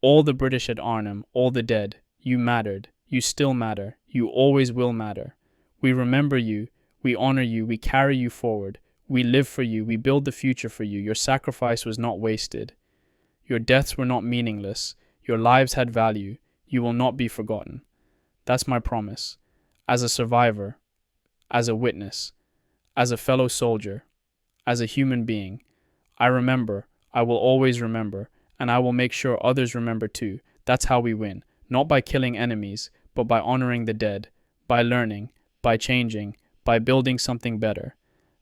[SPEAKER 1] all the British at Arnhem, all the dead. You mattered. You still matter. You always will matter. We remember you. We honor you. We carry you forward. We live for you. We build the future for you. Your sacrifice was not wasted. Your deaths were not meaningless. Your lives had value. You will not be forgotten. That's my promise. As a survivor, as a witness, as a fellow soldier, as a human being, I remember, I will always remember, and I will make sure others remember too. That's how we win. Not by killing enemies, but by honoring the dead, by learning, by changing, by building something better.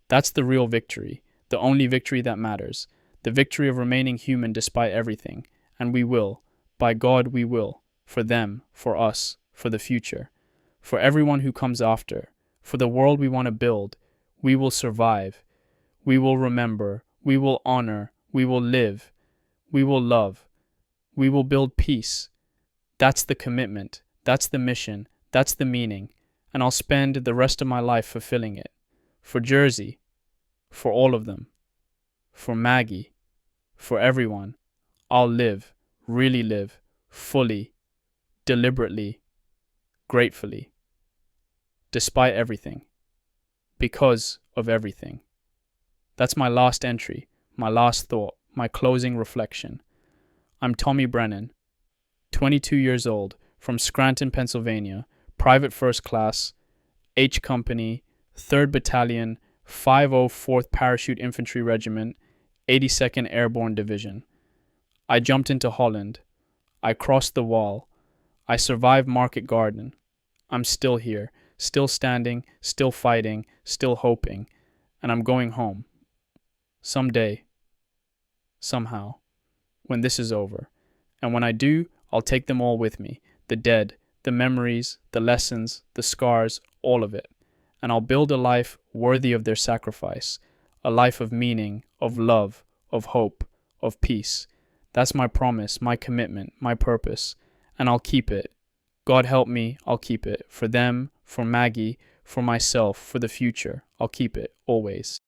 [SPEAKER 1] That's the real victory, the only victory that matters, the victory of remaining human despite everything. And we will, by God we will, for them, for us, for the future, for everyone who comes after, for the world we want to build. We will survive. We will remember. We will honor. We will live. We will love. We will build peace. That's the commitment. That's the mission. That's the meaning. And I'll spend the rest of my life fulfilling it. For Jersey. For all of them. For Maggie. For everyone. I'll live. Really live. Fully. Deliberately. Gratefully. Despite everything. Because of everything. That's my last entry. My last thought. My closing reflection. I'm Tommy Brennan, 22 years old, from Scranton, Pennsylvania, private first class, H Company, 3rd Battalion, 504th Parachute Infantry Regiment, 82nd Airborne Division. I jumped into Holland. I crossed the wall. I survived Market Garden. I'm still here, still standing, still fighting, still hoping, and I'm going home. Someday. Somehow, when this is over. And when I do, I'll take them all with me. The dead, the memories, the lessons, the scars, all of it. And I'll build a life worthy of their sacrifice. A life of meaning, of love, of hope, of peace. That's my promise, my commitment, my purpose. And I'll keep it. God help me, I'll keep it. For them, for Maggie, for myself, for the future. I'll keep it, always.